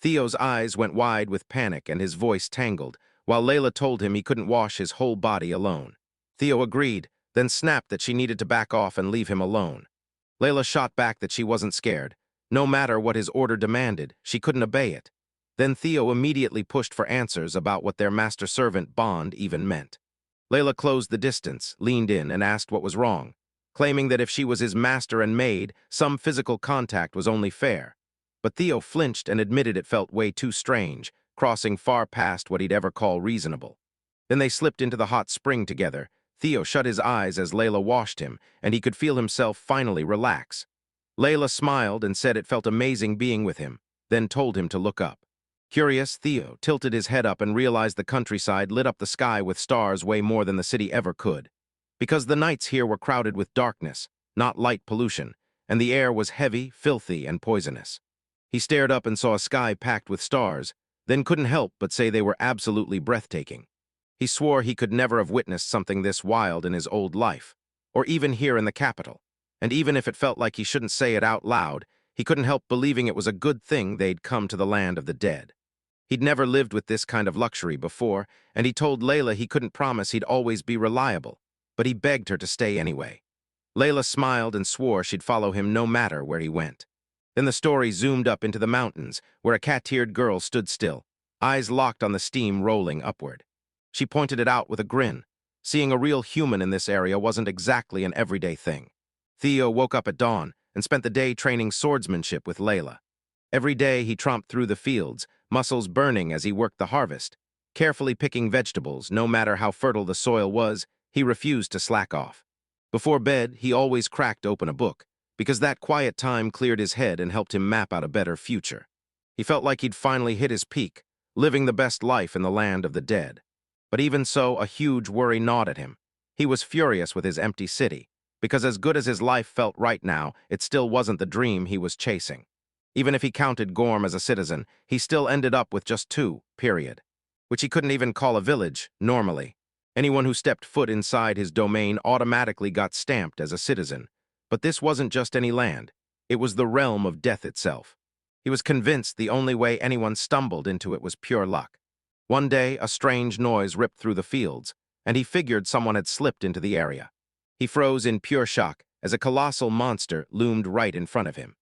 Theo's eyes went wide with panic and his voice tangled, while Layla told him he couldn't wash his whole body alone. Theo agreed, then snapped that she needed to back off and leave him alone. Layla shot back that she wasn't scared. No matter what his order demanded, she couldn't obey it. Then Theo immediately pushed for answers about what their master-servant bond even meant. Layla closed the distance, leaned in, and asked what was wrong, claiming that if she was his master and maid, some physical contact was only fair. But Theo flinched and admitted it felt way too strange, crossing far past what he'd ever call reasonable. Then they slipped into the hot spring together. Theo shut his eyes as Layla washed him, and he could feel himself finally relax. Layla smiled and said it felt amazing being with him, then told him to look up. Curious, Theo tilted his head up and realized the countryside lit up the sky with stars way more than the city ever could. Because the nights here were crowded with darkness, not light pollution, and the air was heavy, filthy, and poisonous. He stared up and saw a sky packed with stars, then couldn't help but say they were absolutely breathtaking. He swore he could never have witnessed something this wild in his old life, or even here in the capital, and even if it felt like he shouldn't say it out loud, he couldn't help believing it was a good thing they'd come to the land of the dead. He'd never lived with this kind of luxury before, and he told Layla he couldn't promise he'd always be reliable, but he begged her to stay anyway. Layla smiled and swore she'd follow him no matter where he went. Then the story zoomed up into the mountains, where a cat-eared girl stood still, eyes locked on the steam rolling upward. She pointed it out with a grin. Seeing a real human in this area wasn't exactly an everyday thing. Theo woke up at dawn and spent the day training swordsmanship with Layla. Every day he tromped through the fields, muscles burning as he worked the harvest. Carefully picking vegetables, no matter how fertile the soil was, he refused to slack off. Before bed, he always cracked open a book, because that quiet time cleared his head and helped him map out a better future. He felt like he'd finally hit his peak, living the best life in the land of the dead. But even so, a huge worry gnawed at him. He was furious with his empty city, because as good as his life felt right now, it still wasn't the dream he was chasing. Even if he counted Gorm as a citizen, he still ended up with just 2, period. Which he couldn't even call a village, normally. Anyone who stepped foot inside his domain automatically got stamped as a citizen. But this wasn't just any land. It was the realm of death itself. He was convinced the only way anyone stumbled into it was pure luck. One day, a strange noise ripped through the fields, and he figured someone had slipped into the area. He froze in pure shock as a colossal monster loomed right in front of him.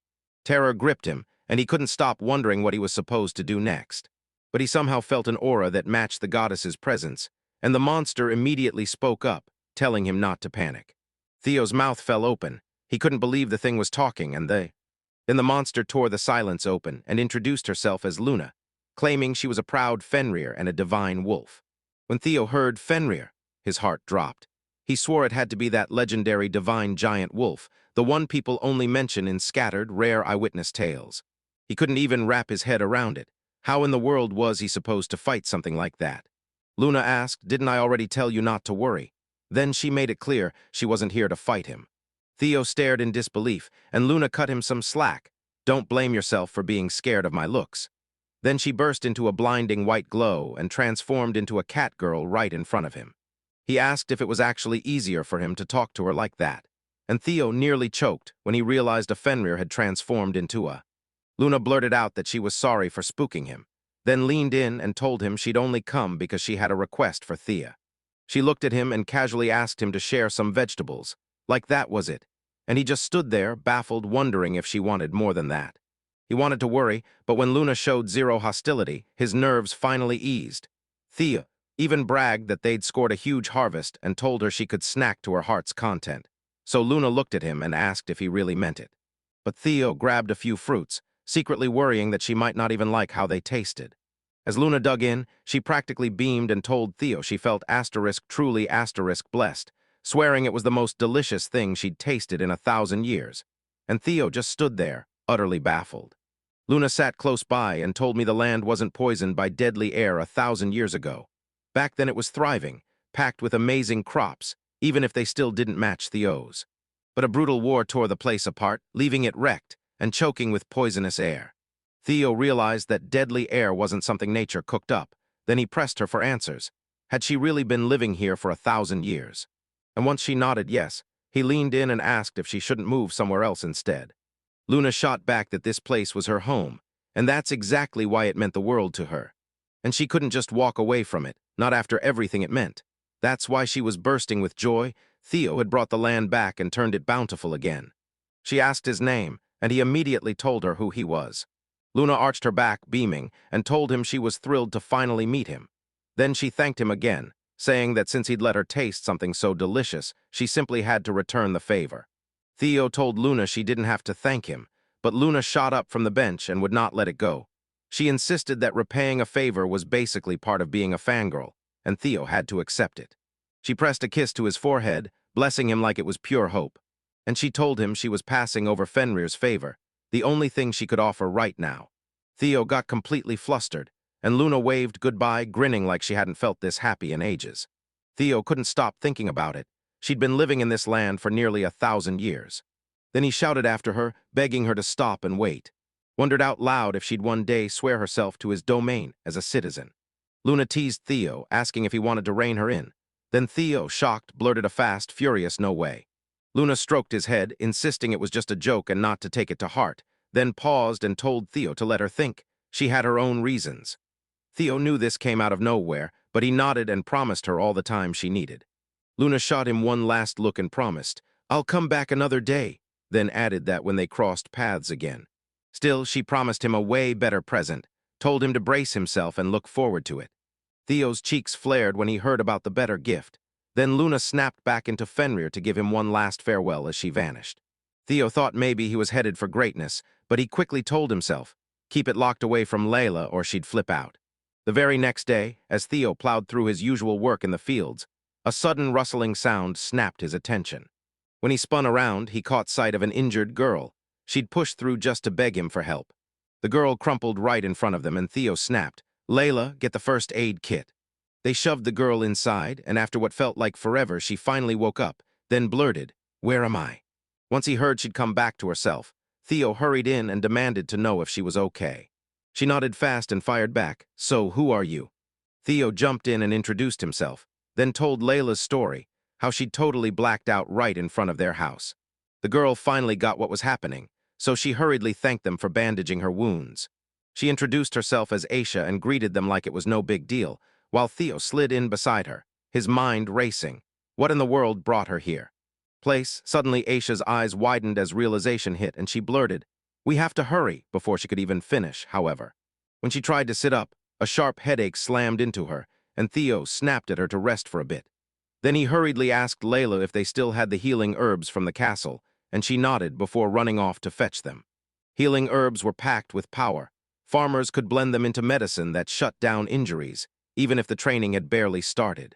Terror gripped him, and he couldn't stop wondering what he was supposed to do next. But he somehow felt an aura that matched the goddess's presence, and the monster immediately spoke up, telling him not to panic. Theo's mouth fell open. He couldn't believe the thing was talking, and then the monster tore the silence open and introduced herself as Luna, claiming she was a proud Fenrir and a divine wolf. When Theo heard Fenrir, his heart dropped. He swore it had to be that legendary divine giant wolf, the one people only mention in scattered, rare eyewitness tales. He couldn't even wrap his head around it. How in the world was he supposed to fight something like that? Luna asked, "Didn't I already tell you not to worry?" Then she made it clear she wasn't here to fight him. Theo stared in disbelief, and Luna cut him some slack. "Don't blame yourself for being scared of my looks." Then she burst into a blinding white glow and transformed into a cat girl right in front of him. He asked if it was actually easier for him to talk to her like that, and Theo nearly choked when he realized a Fenrir had transformed into a. Luna blurted out that she was sorry for spooking him, then leaned in and told him she'd only come because she had a request for Thea. She looked at him and casually asked him to share some vegetables, like that was it, and he just stood there, baffled, wondering if she wanted more than that. He wanted to worry, but when Luna showed zero hostility, his nerves finally eased. Theo even bragged that they'd scored a huge harvest and told her she could snack to her heart's content. So Luna looked at him and asked if he really meant it. But Theo grabbed a few fruits, secretly worrying that she might not even like how they tasted. As Luna dug in, she practically beamed and told Theo she felt truly blessed, swearing it was the most delicious thing she'd tasted in 1,000 years. And Theo just stood there, utterly baffled. Luna sat close by and told me the land wasn't poisoned by deadly air 1,000 years ago. Back then it was thriving, packed with amazing crops, even if they still didn't match Theo's. But a brutal war tore the place apart, leaving it wrecked and choking with poisonous air. Theo realized that deadly air wasn't something nature cooked up. Then he pressed her for answers. Had she really been living here for 1,000 years? And once she nodded yes, he leaned in and asked if she shouldn't move somewhere else instead. Luna shot back that this place was her home, and that's exactly why it meant the world to her. And she couldn't just walk away from it, not after everything it meant. That's why she was bursting with joy. Theo had brought the land back and turned it bountiful again. She asked his name, and he immediately told her who he was. Luna arched her back, beaming, and told him she was thrilled to finally meet him. Then she thanked him again, saying that since he'd let her taste something so delicious, she simply had to return the favor. Theo told Luna she didn't have to thank him, but Luna shot up from the bench and would not let it go. She insisted that repaying a favor was basically part of being a fangirl, and Theo had to accept it. She pressed a kiss to his forehead, blessing him like it was pure hope. And she told him she was passing over Fenrir's favor, the only thing she could offer right now. Theo got completely flustered, and Luna waved goodbye, grinning like she hadn't felt this happy in ages. Theo couldn't stop thinking about it. She'd been living in this land for nearly 1,000 years. Then he shouted after her, begging her to stop and wait. Wondered out loud if she'd one day swear herself to his domain as a citizen. Luna teased Theo, asking if he wanted to rein her in. Then Theo, shocked, blurted a fast, furious no way. Luna stroked his head, insisting it was just a joke and not to take it to heart, then paused and told Theo to let her think. She had her own reasons. Theo knew this came out of nowhere, but he nodded and promised her all the time she needed. Luna shot him one last look and promised, "I'll come back another day," then added that when they crossed paths again. Still, she promised him a way better present, told him to brace himself and look forward to it. Theo's cheeks flared when he heard about the better gift. Then Luna snapped back into Fenrir to give him one last farewell as she vanished. Theo thought maybe he was headed for greatness, but he quickly told himself, keep it locked away from Layla or she'd flip out. The very next day, as Theo plowed through his usual work in the fields, a sudden rustling sound snapped his attention. When he spun around, he caught sight of an injured girl. She'd pushed through just to beg him for help. The girl crumpled right in front of them, and Theo snapped, "Layla, get the first aid kit." They shoved the girl inside, and after what felt like forever, she finally woke up, then blurted, "Where am I?" Once he heard she'd come back to herself, Theo hurried in and demanded to know if she was okay. She nodded fast and fired back, "So who are you?" Theo jumped in and introduced himself, then told Layla's story, how she'd totally blacked out right in front of their house. The girl finally got what was happening, so she hurriedly thanked them for bandaging her wounds. She introduced herself as Aisha and greeted them like it was no big deal, while Theo slid in beside her, his mind racing. What in the world brought her here? Suddenly Aisha's eyes widened as realization hit, and she blurted, "We have to hurry," before she could even finish, however. When she tried to sit up, a sharp headache slammed into her, and Theo snapped at her to rest for a bit. Then he hurriedly asked Layla if they still had the healing herbs from the castle, and she nodded before running off to fetch them. Healing herbs were packed with power. Farmers could blend them into medicine that shut down injuries, even if the training had barely started.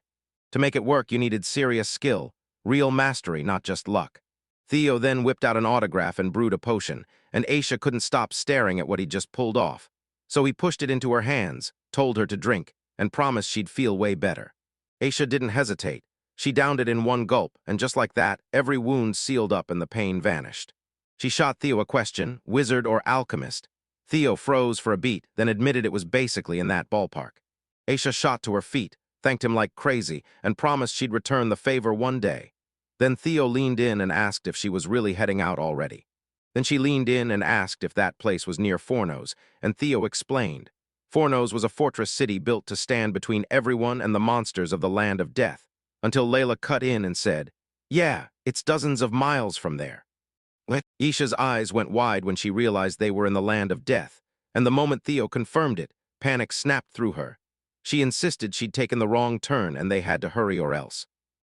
To make it work, you needed serious skill, real mastery, not just luck. Theo then whipped out an autograph and brewed a potion, and Aisha couldn't stop staring at what he'd just pulled off. So he pushed it into her hands, told her to drink, and promised she'd feel way better. Aisha didn't hesitate. She downed it in one gulp, and just like that, every wound sealed up and the pain vanished. She shot Theo a question, wizard or alchemist. Theo froze for a beat, then admitted it was basically in that ballpark. Aisha shot to her feet, thanked him like crazy, and promised she'd return the favor one day. Then Theo leaned in and asked if she was really heading out already. Then she leaned in and asked if that place was near Fornos, and Theo explained. Fornos was a fortress city built to stand between everyone and the monsters of the land of death, until Layla cut in and said, "Yeah, it's dozens of miles from there." What? Isha's eyes went wide when she realized they were in the land of death, and the moment Theo confirmed it, panic snapped through her. She insisted she'd taken the wrong turn and they had to hurry or else.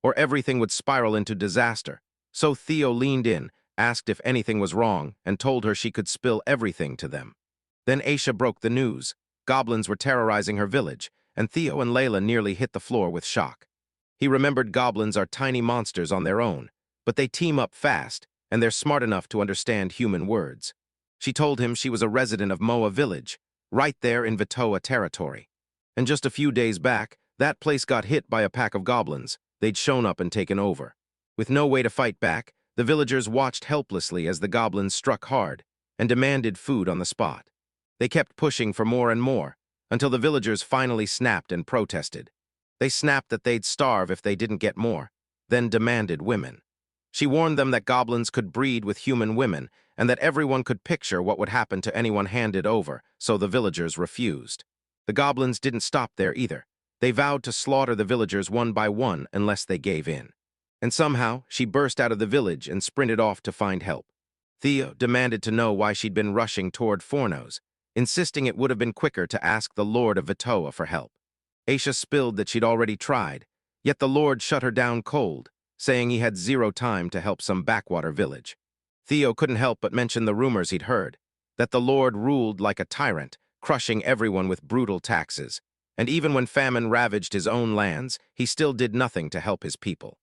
Or everything would spiral into disaster. So Theo leaned in, asked if anything was wrong, and told her she could spill everything to them. Then Aisha broke the news. Goblins were terrorizing her village, and Theo and Layla nearly hit the floor with shock. He remembered goblins are tiny monsters on their own, but they team up fast, and they're smart enough to understand human words. She told him she was a resident of Moa village, right there in Vitoa territory. And just a few days back, that place got hit by a pack of goblins. They'd shown up and taken over. With no way to fight back, the villagers watched helplessly as the goblins struck hard and demanded food on the spot. They kept pushing for more and more, until the villagers finally snapped and protested. They snapped that they'd starve if they didn't get more, then demanded women. She warned them that goblins could breed with human women and that everyone could picture what would happen to anyone handed over, so the villagers refused. The goblins didn't stop there either. They vowed to slaughter the villagers one by one unless they gave in. And somehow, she burst out of the village and sprinted off to find help. Theo demanded to know why she'd been rushing toward Fornos, insisting it would have been quicker to ask the Lord of Vitoa for help. Aisha spilled that she'd already tried, yet the Lord shut her down cold, saying he had zero time to help some backwater village. Theo couldn't help but mention the rumors he'd heard, that the Lord ruled like a tyrant, crushing everyone with brutal taxes, and even when famine ravaged his own lands, he still did nothing to help his people.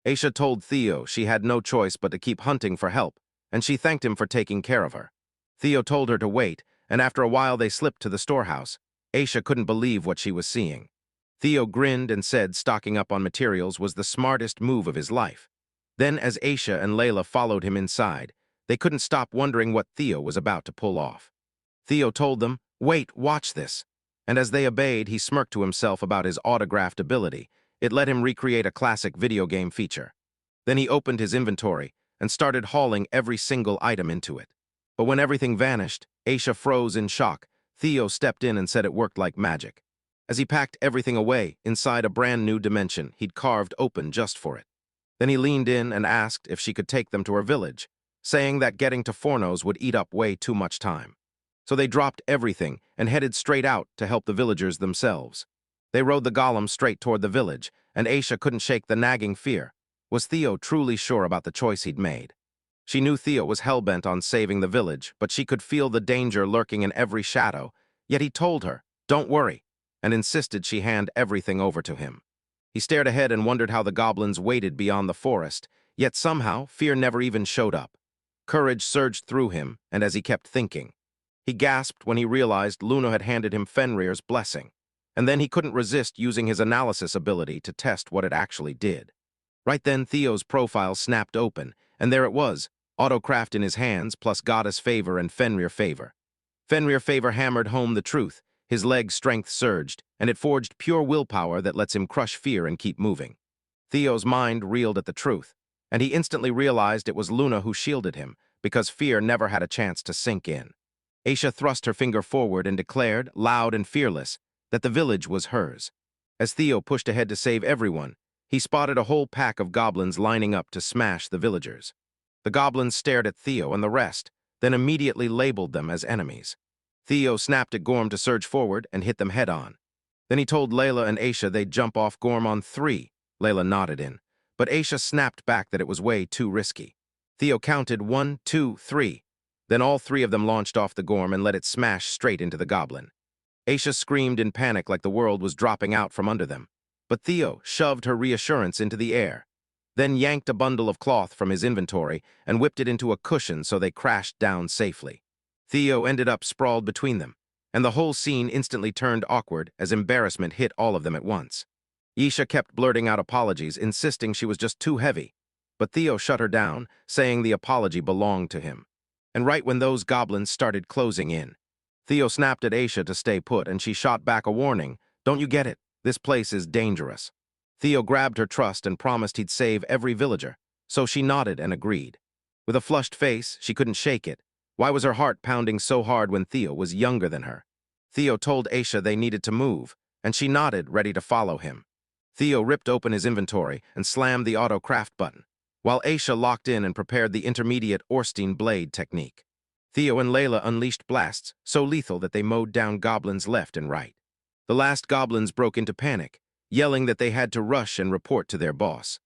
Aisha told Theo she had no choice but to keep hunting for help, and she thanked him for taking care of her. Theo told her to wait, and after a while they slipped to the storehouse. Aisha couldn't believe what she was seeing. Theo grinned and said stocking up on materials was the smartest move of his life. Then as Aisha and Layla followed him inside, they couldn't stop wondering what Theo was about to pull off. Theo told them, "Wait, watch this." And as they obeyed, he smirked to himself about his autographed ability. It let him recreate a classic video game feature. Then he opened his inventory and started hauling every single item into it. But when everything vanished, Aisha froze in shock. Theo stepped in and said it worked like magic. As he packed everything away inside a brand new dimension he'd carved open just for it. Then he leaned in and asked if she could take them to her village, saying that getting to Fornos would eat up way too much time. So they dropped everything and headed straight out to help the villagers themselves. They rode the golem straight toward the village, and Aisha couldn't shake the nagging fear. Was Theo truly sure about the choice he'd made? She knew Theo was hell-bent on saving the village, but she could feel the danger lurking in every shadow. Yet he told her, "Don't worry," and insisted she hand everything over to him. He stared ahead and wondered how the goblins waited beyond the forest, yet somehow fear never even showed up. Courage surged through him, and as he kept thinking, he gasped when he realized Luna had handed him Fenrir's blessing, and then he couldn't resist using his analysis ability to test what it actually did. Right then, Theo's profile snapped open, and there it was, autocraft in his hands plus goddess favor and Fenrir favor. Fenrir favor hammered home the truth, his leg strength surged, and it forged pure willpower that lets him crush fear and keep moving. Theo's mind reeled at the truth, and he instantly realized it was Luna who shielded him, because fear never had a chance to sink in. Aisha thrust her finger forward and declared, loud and fearless, that the village was hers. As Theo pushed ahead to save everyone, he spotted a whole pack of goblins lining up to smash the villagers. The goblins stared at Theo and the rest, then immediately labeled them as enemies. Theo snapped at Gorm to surge forward and hit them head-on. Then he told Layla and Aisha they'd jump off Gorm on 3. Layla nodded in, but Aisha snapped back that it was way too risky. Theo counted 1, 2, 3. Then all 3 of them launched off the Gorm and let it smash straight into the goblin. Aisha screamed in panic like the world was dropping out from under them. But Theo shoved her reassurance into the air, then yanked a bundle of cloth from his inventory and whipped it into a cushion so they crashed down safely. Theo ended up sprawled between them, and the whole scene instantly turned awkward as embarrassment hit all of them at once. Aisha kept blurting out apologies, insisting she was just too heavy, but Theo shut her down, saying the apology belonged to him. And right when those goblins started closing in, Theo snapped at Aisha to stay put, and she shot back a warning, "Don't you get it? This place is dangerous." Theo grabbed her trust and promised he'd save every villager, so she nodded and agreed. With a flushed face, she couldn't shake it. Why was her heart pounding so hard when Theo was younger than her? Theo told Aisha they needed to move, and she nodded, ready to follow him. Theo ripped open his inventory and slammed the auto-craft button. while Aisha locked in and prepared the intermediate Orstein blade technique. Theo and Layla unleashed blasts so lethal that they mowed down goblins left and right. The last goblins broke into panic, yelling that they had to rush and report to their boss.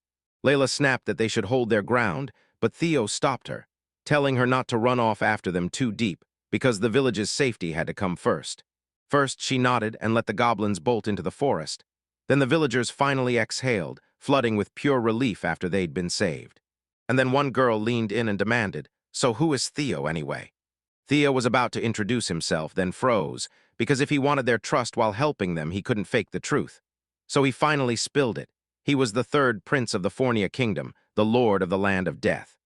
Layla snapped that they should hold their ground, but Theo stopped her, telling her not to run off after them too deep, because the village's safety had to come first. First, she nodded and let the goblins bolt into the forest. Then the villagers finally exhaled, flooding with pure relief after they'd been saved. And then one girl leaned in and demanded, "So who is Theo anyway?" Theo was about to introduce himself, then froze, because if he wanted their trust while helping them, he couldn't fake the truth. So he finally spilled it. He was the third prince of the Fornia kingdom, the lord of the land of death.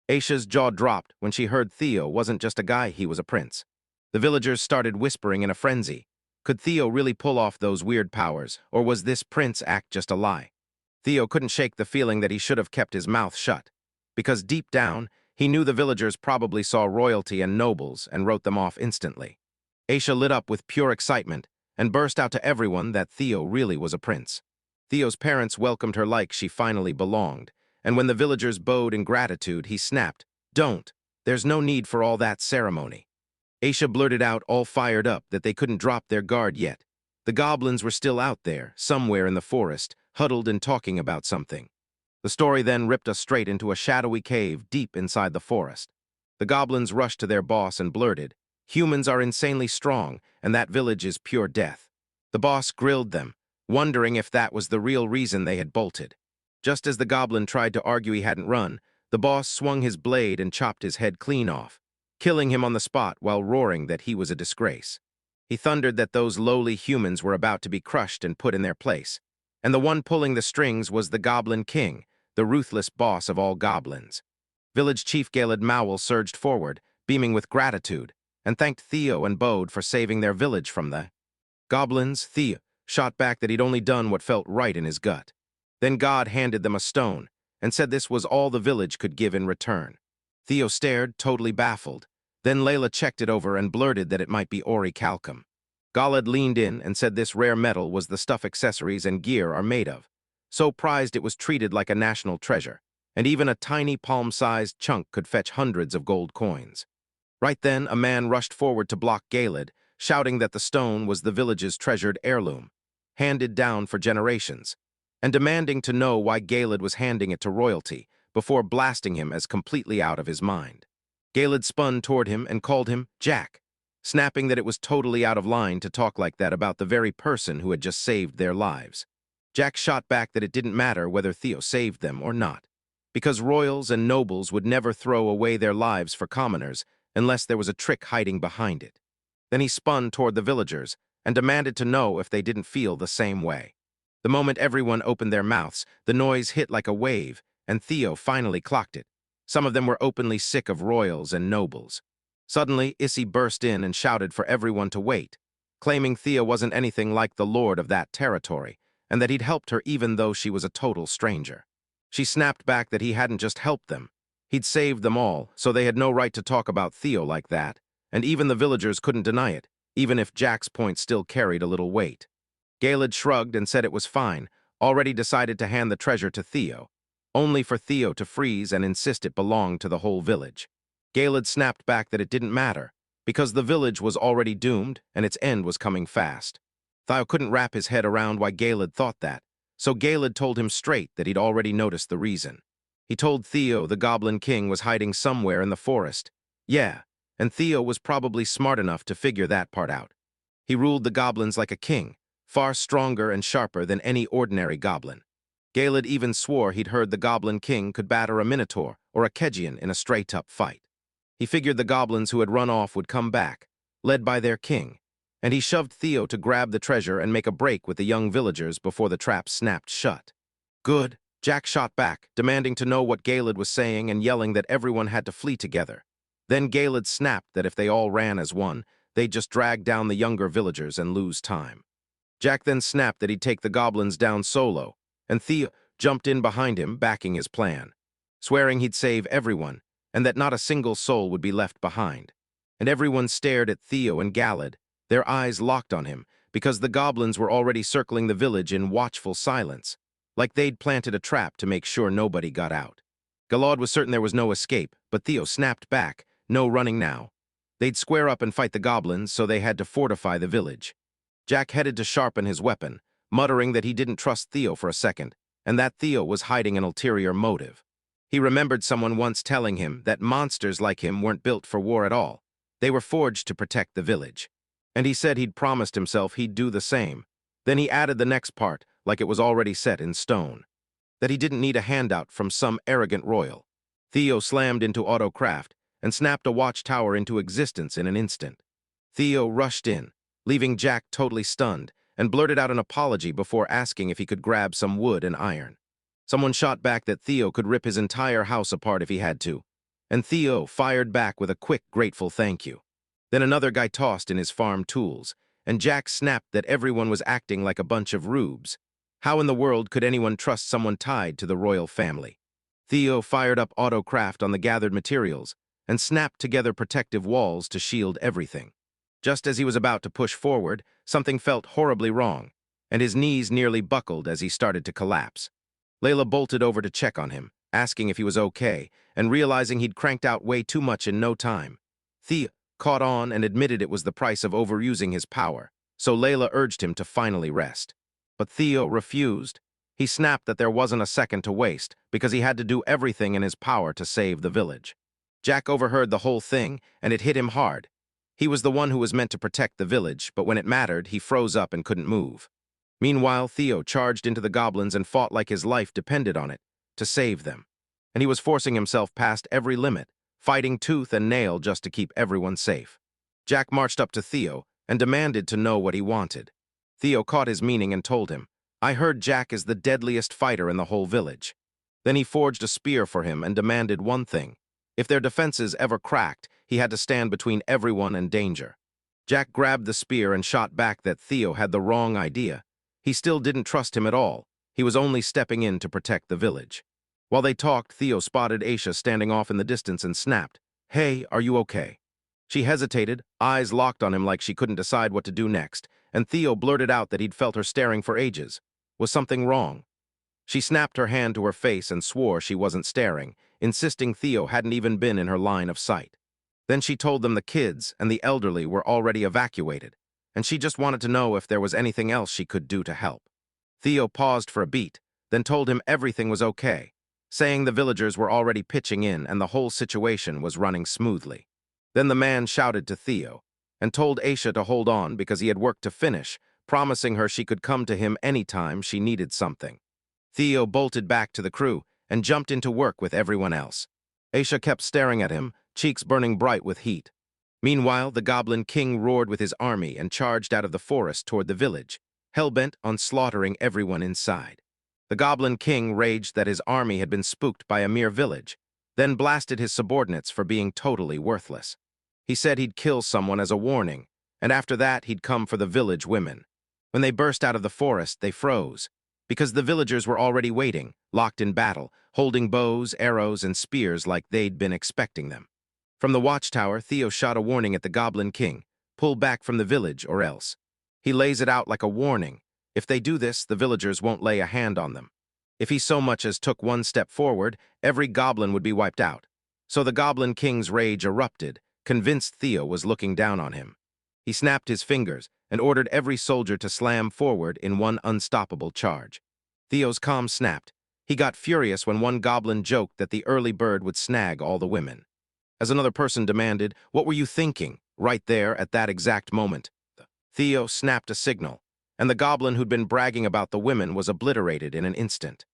Aisha's jaw dropped when she heard Theo wasn't just a guy, he was a prince. The villagers started whispering in a frenzy. Could Theo really pull off those weird powers, or was this prince act just a lie? Theo couldn't shake the feeling that he should have kept his mouth shut, because deep down, he knew the villagers probably saw royalty and nobles and wrote them off instantly. Aisha lit up with pure excitement and burst out to everyone that Theo really was a prince. Theo's parents welcomed her like she finally belonged, and when the villagers bowed in gratitude, he snapped, "Don't. There's no need for all that ceremony." Aisha blurted out, all fired up, that they couldn't drop their guard yet. The goblins were still out there, somewhere in the forest, huddled and talking about something. The story then ripped us straight into a shadowy cave deep inside the forest. The goblins rushed to their boss and blurted, "Humans are insanely strong, and that village is pure death." The boss grilled them, wondering if that was the real reason they had bolted. Just as the goblin tried to argue he hadn't run, the boss swung his blade and chopped his head clean off, killing him on the spot while roaring that he was a disgrace. He thundered that those lowly humans were about to be crushed and put in their place, and the one pulling the strings was the Goblin King, the ruthless boss of all goblins. Village Chief Exiled surged forward, beaming with gratitude, and thanked Theo and Bode for saving their village from the goblins. Theo shot back that he'd only done what felt right in his gut. Then God handed them a stone and said this was all the village could give in return. Theo stared, totally baffled. Then Layla checked it over and blurted that it might be orichalcum. Galad leaned in and said this rare metal was the stuff accessories and gear are made of. So prized it was treated like a national treasure, and even a tiny palm-sized chunk could fetch hundreds of gold coins. Right then, a man rushed forward to block Galad, shouting that the stone was the village's treasured heirloom, handed down for generations, and demanding to know why Galad was handing it to royalty before blasting him as completely out of his mind. Galad spun toward him and called him Jack, snapping that it was totally out of line to talk like that about the very person who had just saved their lives. Jack shot back that it didn't matter whether Theo saved them or not, because royals and nobles would never throw away their lives for commoners unless there was a trick hiding behind it. Then he spun toward the villagers and demanded to know if they didn't feel the same way. The moment everyone opened their mouths, the noise hit like a wave, and Theo finally clocked it. Some of them were openly sick of royals and nobles. Suddenly, Issy burst in and shouted for everyone to wait, claiming Theo wasn't anything like the lord of that territory, and that he'd helped her even though she was a total stranger. She snapped back that he hadn't just helped them. He'd saved them all, so they had no right to talk about Theo like that, and even the villagers couldn't deny it, even if Jack's point still carried a little weight. Galad shrugged and said it was fine, already decided to hand the treasure to Theo, only for Theo to freeze and insist it belonged to the whole village. Galad snapped back that it didn't matter, because the village was already doomed and its end was coming fast. Theo couldn't wrap his head around why Galad thought that, so Galad told him straight that he'd already noticed the reason. He told Theo the Goblin King was hiding somewhere in the forest. Yeah, and Theo was probably smart enough to figure that part out. He ruled the goblins like a king, far stronger and sharper than any ordinary goblin. Galad even swore he'd heard the Goblin King could batter a Minotaur or a Kegian in a straight-up fight. He figured the goblins who had run off would come back, led by their king, and he shoved Theo to grab the treasure and make a break with the young villagers before the trap snapped shut. Good, Jack shot back, demanding to know what Galad was saying and yelling that everyone had to flee together. Then Galad snapped that if they all ran as one, they'd just drag down the younger villagers and lose time. Jack then snapped that he'd take the goblins down solo, and Theo jumped in behind him, backing his plan, swearing he'd save everyone, and that not a single soul would be left behind. And everyone stared at Theo and Galad, their eyes locked on him, because the goblins were already circling the village in watchful silence, like they'd planted a trap to make sure nobody got out. Galad was certain there was no escape, but Theo snapped back. No running now. They'd square up and fight the goblins, so they had to fortify the village. Jack headed to sharpen his weapon, muttering that he didn't trust Theo for a second, and that Theo was hiding an ulterior motive. He remembered someone once telling him that monsters like him weren't built for war at all. They were forged to protect the village. And he said he'd promised himself he'd do the same. Then he added the next part, like it was already set in stone, that he didn't need a handout from some arrogant royal. Theo slammed into autocraft and snapped a watchtower into existence in an instant. Theo rushed in, leaving Jack totally stunned, and blurted out an apology before asking if he could grab some wood and iron. Someone shot back that Theo could rip his entire house apart if he had to, and Theo fired back with a quick, grateful thank you. Then another guy tossed in his farm tools, and Jack snapped that everyone was acting like a bunch of rubes. How in the world could anyone trust someone tied to the royal family? Theo fired up autocraft on the gathered materials and snapped together protective walls to shield everything. Just as he was about to push forward, something felt horribly wrong, and his knees nearly buckled as he started to collapse. Layla bolted over to check on him, asking if he was okay, and realizing he'd cranked out way too much in no time. Theo caught on and admitted it was the price of overusing his power, so Layla urged him to finally rest. But Theo refused. He snapped that there wasn't a second to waste, because he had to do everything in his power to save the village. Jack overheard the whole thing, and it hit him hard. He was the one who was meant to protect the village, but when it mattered, he froze up and couldn't move. Meanwhile, Theo charged into the goblins and fought like his life depended on it, to save them. And he was forcing himself past every limit, fighting tooth and nail just to keep everyone safe. Jack marched up to Theo and demanded to know what he wanted. Theo caught his meaning and told him, "I heard Jack is the deadliest fighter in the whole village." Then he forged a spear for him and demanded one thing. If their defenses ever cracked, he had to stand between everyone and danger. Jack grabbed the spear and shot back that Theo had the wrong idea. He still didn't trust him at all. He was only stepping in to protect the village. While they talked, Theo spotted Aisha standing off in the distance and snapped, "Hey, are you okay?" She hesitated, eyes locked on him like she couldn't decide what to do next, and Theo blurted out that he'd felt her staring for ages. Was something wrong? She snapped her hand to her face and swore she wasn't staring, insisting Theo hadn't even been in her line of sight. Then she told them the kids and the elderly were already evacuated, and she just wanted to know if there was anything else she could do to help. Theo paused for a beat, then told him everything was okay, saying the villagers were already pitching in and the whole situation was running smoothly. Then the man shouted to Theo and told Aisha to hold on because he had work to finish, promising her she could come to him anytime she needed something. Theo bolted back to the crew and jumped into work with everyone else. Aisha kept staring at him, cheeks burning bright with heat. Meanwhile, the Goblin King roared with his army and charged out of the forest toward the village, hell-bent on slaughtering everyone inside. The Goblin King raged that his army had been spooked by a mere village, then blasted his subordinates for being totally worthless. He said he'd kill someone as a warning, and after that he'd come for the village women. When they burst out of the forest, they froze, because the villagers were already waiting, locked in battle, holding bows, arrows, and spears like they'd been expecting them. From the watchtower, Theo shot a warning at the Goblin King, "Pull back from the village or else." He lays it out like a warning. If they do this, the villagers won't lay a hand on them. If he so much as took one step forward, every goblin would be wiped out. So the Goblin King's rage erupted, convinced Theo was looking down on him. He snapped his fingers and ordered every soldier to slam forward in one unstoppable charge. Theo's calm snapped. He got furious when one goblin joked that the early bird would snag all the women. As another person demanded, "What were you thinking?" right there at that exact moment. Theo snapped a signal, and the goblin who'd been bragging about the women was obliterated in an instant.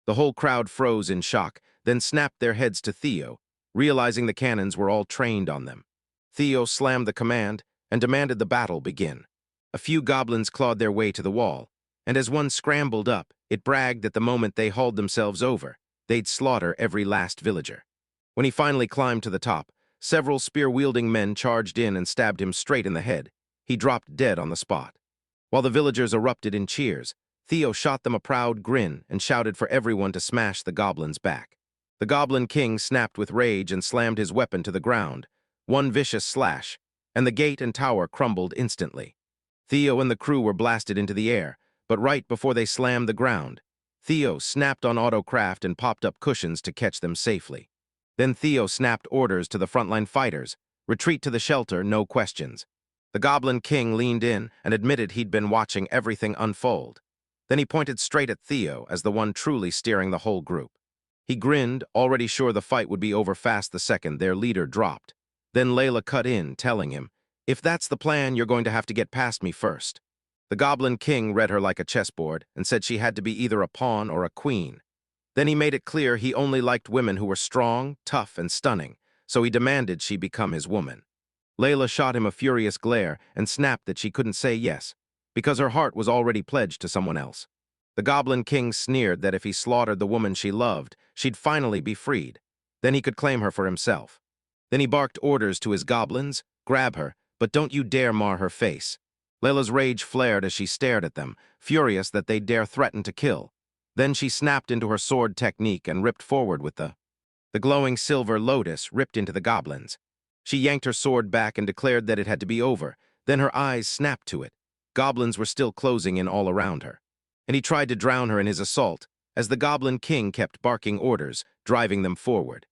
The whole crowd froze in shock, then snapped their heads to Theo, realizing the cannons were all trained on them. Theo slammed the command and demanded the battle begin. A few goblins clawed their way to the wall, and as one scrambled up, it bragged that the moment they hauled themselves over, they'd slaughter every last villager. When he finally climbed to the top, several spear-wielding men charged in and stabbed him straight in the head. He dropped dead on the spot. While the villagers erupted in cheers, Theo shot them a proud grin and shouted for everyone to smash the goblin's back. The Goblin King snapped with rage and slammed his weapon to the ground. One vicious slash, and the gate and tower crumbled instantly. Theo and the crew were blasted into the air, but right before they slammed the ground, Theo snapped on autocraft and popped up cushions to catch them safely. Then Theo snapped orders to the frontline fighters, retreat to the shelter, no questions. The Goblin King leaned in and admitted he'd been watching everything unfold. Then he pointed straight at Theo as the one truly steering the whole group. He grinned, already sure the fight would be over fast the second their leader dropped. Then Layla cut in, telling him, "If that's the plan, you're going to have to get past me first." The Goblin King read her like a chessboard and said she had to be either a pawn or a queen. Then he made it clear he only liked women who were strong, tough, and stunning, so he demanded she become his woman. Layla shot him a furious glare and snapped that she couldn't say yes, because her heart was already pledged to someone else. The Goblin King sneered that if he slaughtered the woman she loved, she'd finally be freed. Then he could claim her for himself. Then he barked orders to his goblins, "Grab her, but don't you dare mar her face." Layla's rage flared as she stared at them, furious that they dare threaten to kill. Then she snapped into her sword technique and ripped forward with the glowing silver lotus ripped into the goblins. She yanked her sword back and declared that it had to be over. Then her eyes snapped to it. Goblins were still closing in all around her. And he tried to drown her in his assault, as the Goblin King kept barking orders, driving them forward.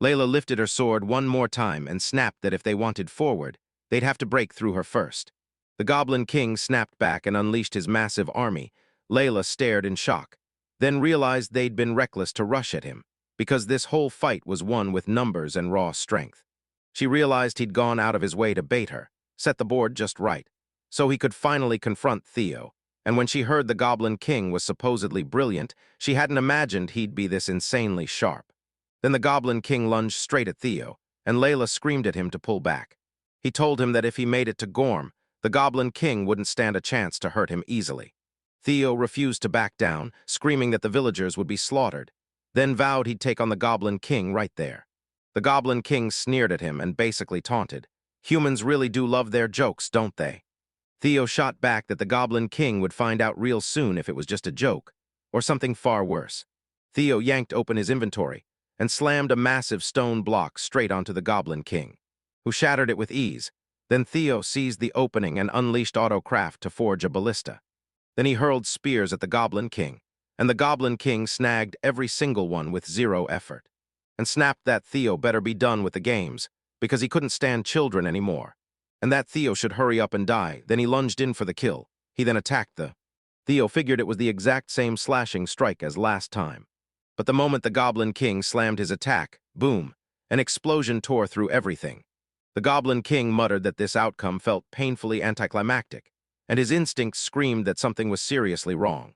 Layla lifted her sword one more time and snapped that if they wanted forward, they'd have to break through her first. The Goblin King snapped back and unleashed his massive army. Layla stared in shock, then realized they'd been reckless to rush at him, because this whole fight was won with numbers and raw strength. She realized he'd gone out of his way to bait her, set the board just right, so he could finally confront Theo. And when she heard the Goblin King was supposedly brilliant, she hadn't imagined he'd be this insanely sharp. Then the Goblin King lunged straight at Theo, and Layla screamed at him to pull back. He told him that if he made it to Gorm, the Goblin King wouldn't stand a chance to hurt him easily. Theo refused to back down, screaming that the villagers would be slaughtered, then vowed he'd take on the Goblin King right there. The Goblin King sneered at him and basically taunted, "Humans really do love their jokes, don't they?" Theo shot back that the Goblin King would find out real soon if it was just a joke, or something far worse. Theo yanked open his inventory and slammed a massive stone block straight onto the Goblin King, who shattered it with ease. Then Theo seized the opening and unleashed autocraft to forge a ballista. Then he hurled spears at the Goblin King, and the Goblin King snagged every single one with zero effort, and snapped that Theo better be done with the games, because he couldn't stand children anymore, and that Theo should hurry up and die. Then he lunged in for the kill. He then attacked Theo figured it was the exact same slashing strike as last time. But the moment the Goblin King slammed his attack, boom, an explosion tore through everything. The Goblin King muttered that this outcome felt painfully anticlimactic, and his instincts screamed that something was seriously wrong,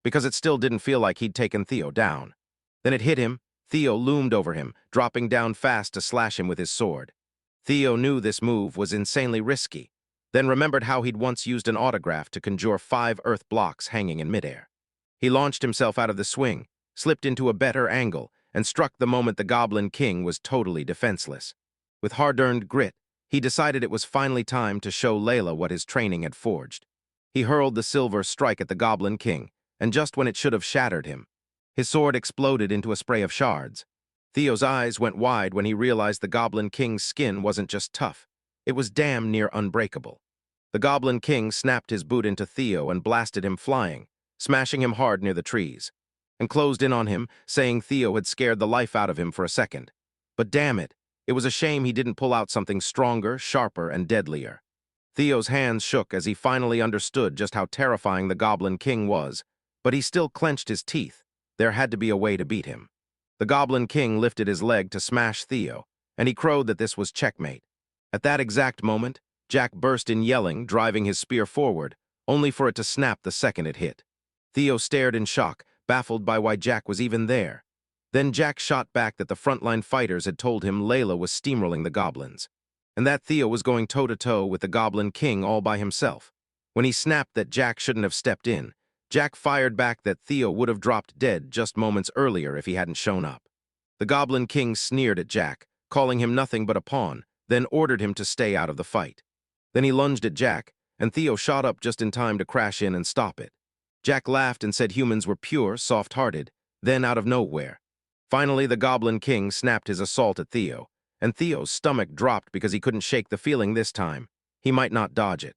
because it still didn't feel like he'd taken Theo down. Then it hit him. Theo loomed over him, dropping down fast to slash him with his sword. Theo knew this move was insanely risky, then remembered how he'd once used an autograph to conjure 5 earth blocks hanging in midair. He launched himself out of the swing, slipped into a better angle, and struck the moment the Goblin King was totally defenseless. With hard-earned grit, he decided it was finally time to show Layla what his training had forged. He hurled the silver strike at the Goblin King, and just when it should have shattered him, his sword exploded into a spray of shards. Theo's eyes went wide when he realized the Goblin King's skin wasn't just tough, it was damn near unbreakable. The Goblin King snapped his boot into Theo and blasted him flying, smashing him hard near the trees, and closed in on him, saying Theo had scared the life out of him for a second. But damn it, it was a shame he didn't pull out something stronger, sharper, and deadlier. Theo's hands shook as he finally understood just how terrifying the Goblin King was, but he still clenched his teeth. There had to be a way to beat him. The Goblin King lifted his leg to smash Theo, and he crowed that this was checkmate. At that exact moment, Jack burst in yelling, driving his spear forward, only for it to snap the second it hit. Theo stared in shock, baffled by why Jack was even there. Then Jack shot back that the frontline fighters had told him Layla was steamrolling the goblins, and that Theo was going toe-to-toe with the Goblin King all by himself. When he snapped that Jack shouldn't have stepped in, Jack fired back that Theo would have dropped dead just moments earlier if he hadn't shown up. The Goblin King sneered at Jack, calling him nothing but a pawn, then ordered him to stay out of the fight. Then he lunged at Jack, and Theo shot up just in time to crash in and stop it. Jack laughed and said humans were pure, soft-hearted, then out of nowhere. Finally, the Goblin King snapped his assault at Theo, and Theo's stomach dropped because he couldn't shake the feeling this time. He might not dodge it.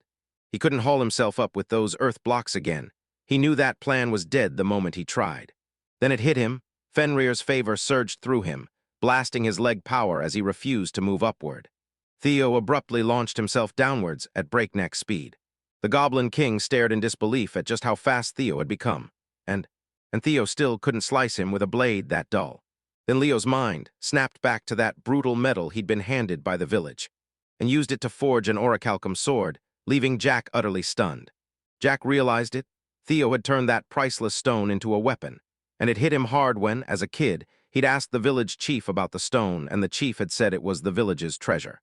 He couldn't haul himself up with those earth blocks again. He knew that plan was dead the moment he tried. Then it hit him. Fenrir's favor surged through him, blasting his leg power as he refused to move upward. Theo abruptly launched himself downwards at breakneck speed. The Goblin King stared in disbelief at just how fast Theo had become, and Theo still couldn't slice him with a blade that dull. Then Leo's mind snapped back to that brutal metal he'd been handed by the village, and used it to forge an orichalcum sword, leaving Jack utterly stunned. Jack realized it. Theo had turned that priceless stone into a weapon, and it hit him hard when, as a kid, he'd asked the village chief about the stone, and the chief had said it was the village's treasure.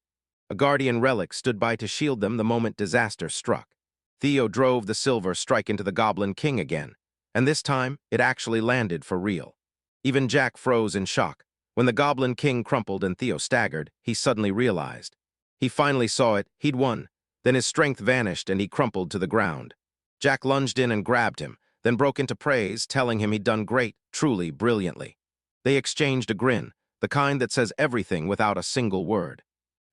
A guardian relic stood by to shield them the moment disaster struck. Theo drove the silver strike into the Goblin King again, and this time it actually landed for real. Even Jack froze in shock. When the Goblin King crumpled and Theo staggered, he suddenly realized. He finally saw it. He'd won. Then his strength vanished and he crumpled to the ground. Jack lunged in and grabbed him, then broke into praise, telling him he'd done great, truly brilliantly. They exchanged a grin, the kind that says everything without a single word.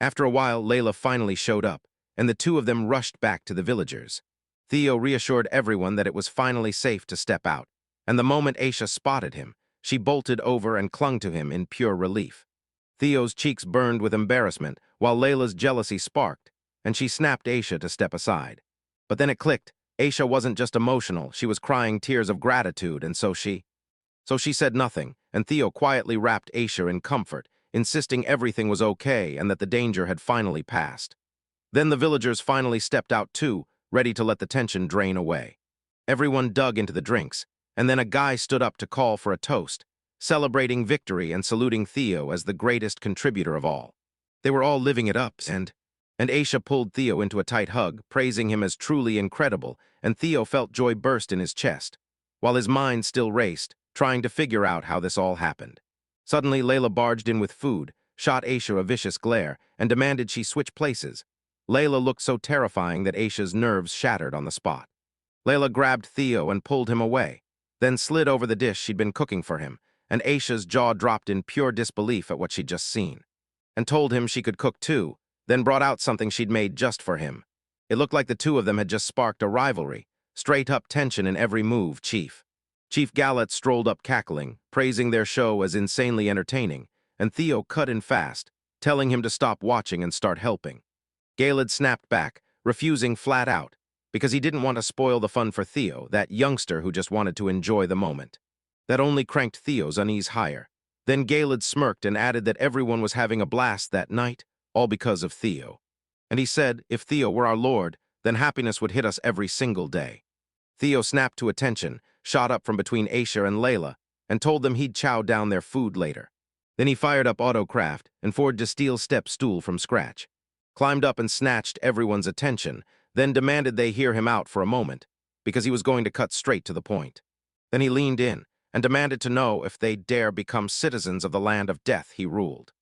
After a while, Layla finally showed up, and the two of them rushed back to the villagers. Theo reassured everyone that it was finally safe to step out, and the moment Aisha spotted him, she bolted over and clung to him in pure relief. Theo's cheeks burned with embarrassment, while Layla's jealousy sparked, and she snapped Aisha to step aside. But then it clicked. Aisha wasn't just emotional, she was crying tears of gratitude, and so she said nothing, and Theo quietly wrapped Aisha in comfort, insisting everything was okay and that the danger had finally passed. Then the villagers finally stepped out too, ready to let the tension drain away. Everyone dug into the drinks, and then a guy stood up to call for a toast, celebrating victory and saluting Theo as the greatest contributor of all. They were all living it up, and Aisha pulled Theo into a tight hug, praising him as truly incredible, and Theo felt joy burst in his chest, while his mind still raced, trying to figure out how this all happened. Suddenly, Layla barged in with food, shot Aisha a vicious glare, and demanded she switch places. Layla looked so terrifying that Aisha's nerves shattered on the spot. Layla grabbed Theo and pulled him away, then slid over the dish she'd been cooking for him, and Aisha's jaw dropped in pure disbelief at what she'd just seen, and told him she could cook too, then brought out something she'd made just for him. It looked like the two of them had just sparked a rivalry, straight-up tension in every move, Chief. Chief Gallet strolled up cackling, praising their show as insanely entertaining, and Theo cut in fast, telling him to stop watching and start helping. Galed snapped back, refusing flat out, because he didn't want to spoil the fun for Theo, that youngster who just wanted to enjoy the moment. That only cranked Theo's unease higher. Then Galed smirked and added that everyone was having a blast that night, all because of Theo. And he said, if Theo were our lord, then happiness would hit us every single day. Theo snapped to attention, shot up from between Aisha and Layla, and told them he'd chow down their food later. Then he fired up Autocraft and forged a steel step stool from scratch, climbed up and snatched everyone's attention, then demanded they hear him out for a moment, because he was going to cut straight to the point. Then he leaned in and demanded to know if they'd dare become citizens of the land of death he ruled.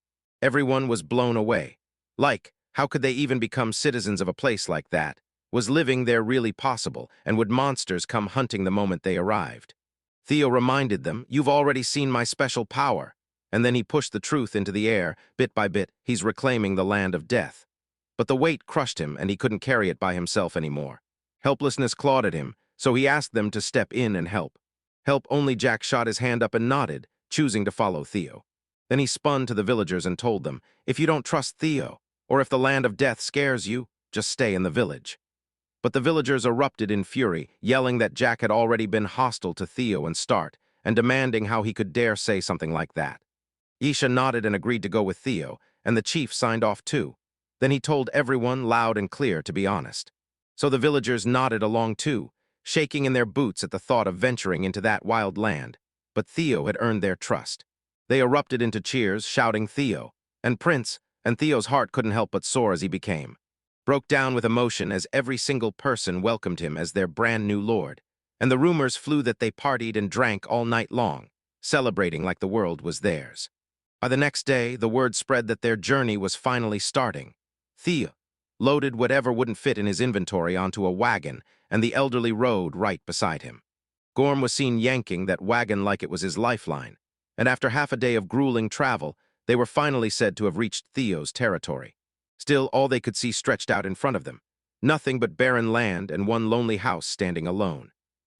Everyone was blown away. Like, how could they even become citizens of a place like that? Was living there really possible, and would monsters come hunting the moment they arrived? Theo reminded them, you've already seen my special power, and then he pushed the truth into the air. Bit by bit, he's reclaiming the land of death. But the weight crushed him, and he couldn't carry it by himself anymore. Helplessness clawed at him, so he asked them to step in and help. Only Jack shot his hand up and nodded, choosing to follow Theo. Then he spun to the villagers and told them, if you don't trust Theo, or if the land of death scares you, just stay in the village. But the villagers erupted in fury, yelling that Jack had already been hostile to Theo and Start, and demanding how he could dare say something like that. Aisha nodded and agreed to go with Theo, and the chief signed off too. Then he told everyone loud and clear to be honest. So the villagers nodded along too, shaking in their boots at the thought of venturing into that wild land. But Theo had earned their trust. They erupted into cheers, shouting Theo, and Prince, and Theo's heart couldn't help but soar as he became. Broke down with emotion as every single person welcomed him as their brand new lord, and the rumors flew that they partied and drank all night long, celebrating like the world was theirs. By the next day, the word spread that their journey was finally starting. Theo loaded whatever wouldn't fit in his inventory onto a wagon, and the elderly rode right beside him. Gorm was seen yanking that wagon like it was his lifeline, and after half a day of grueling travel, they were finally said to have reached Theo's territory. Still, all they could see stretched out in front of them. Nothing but barren land and one lonely house standing alone.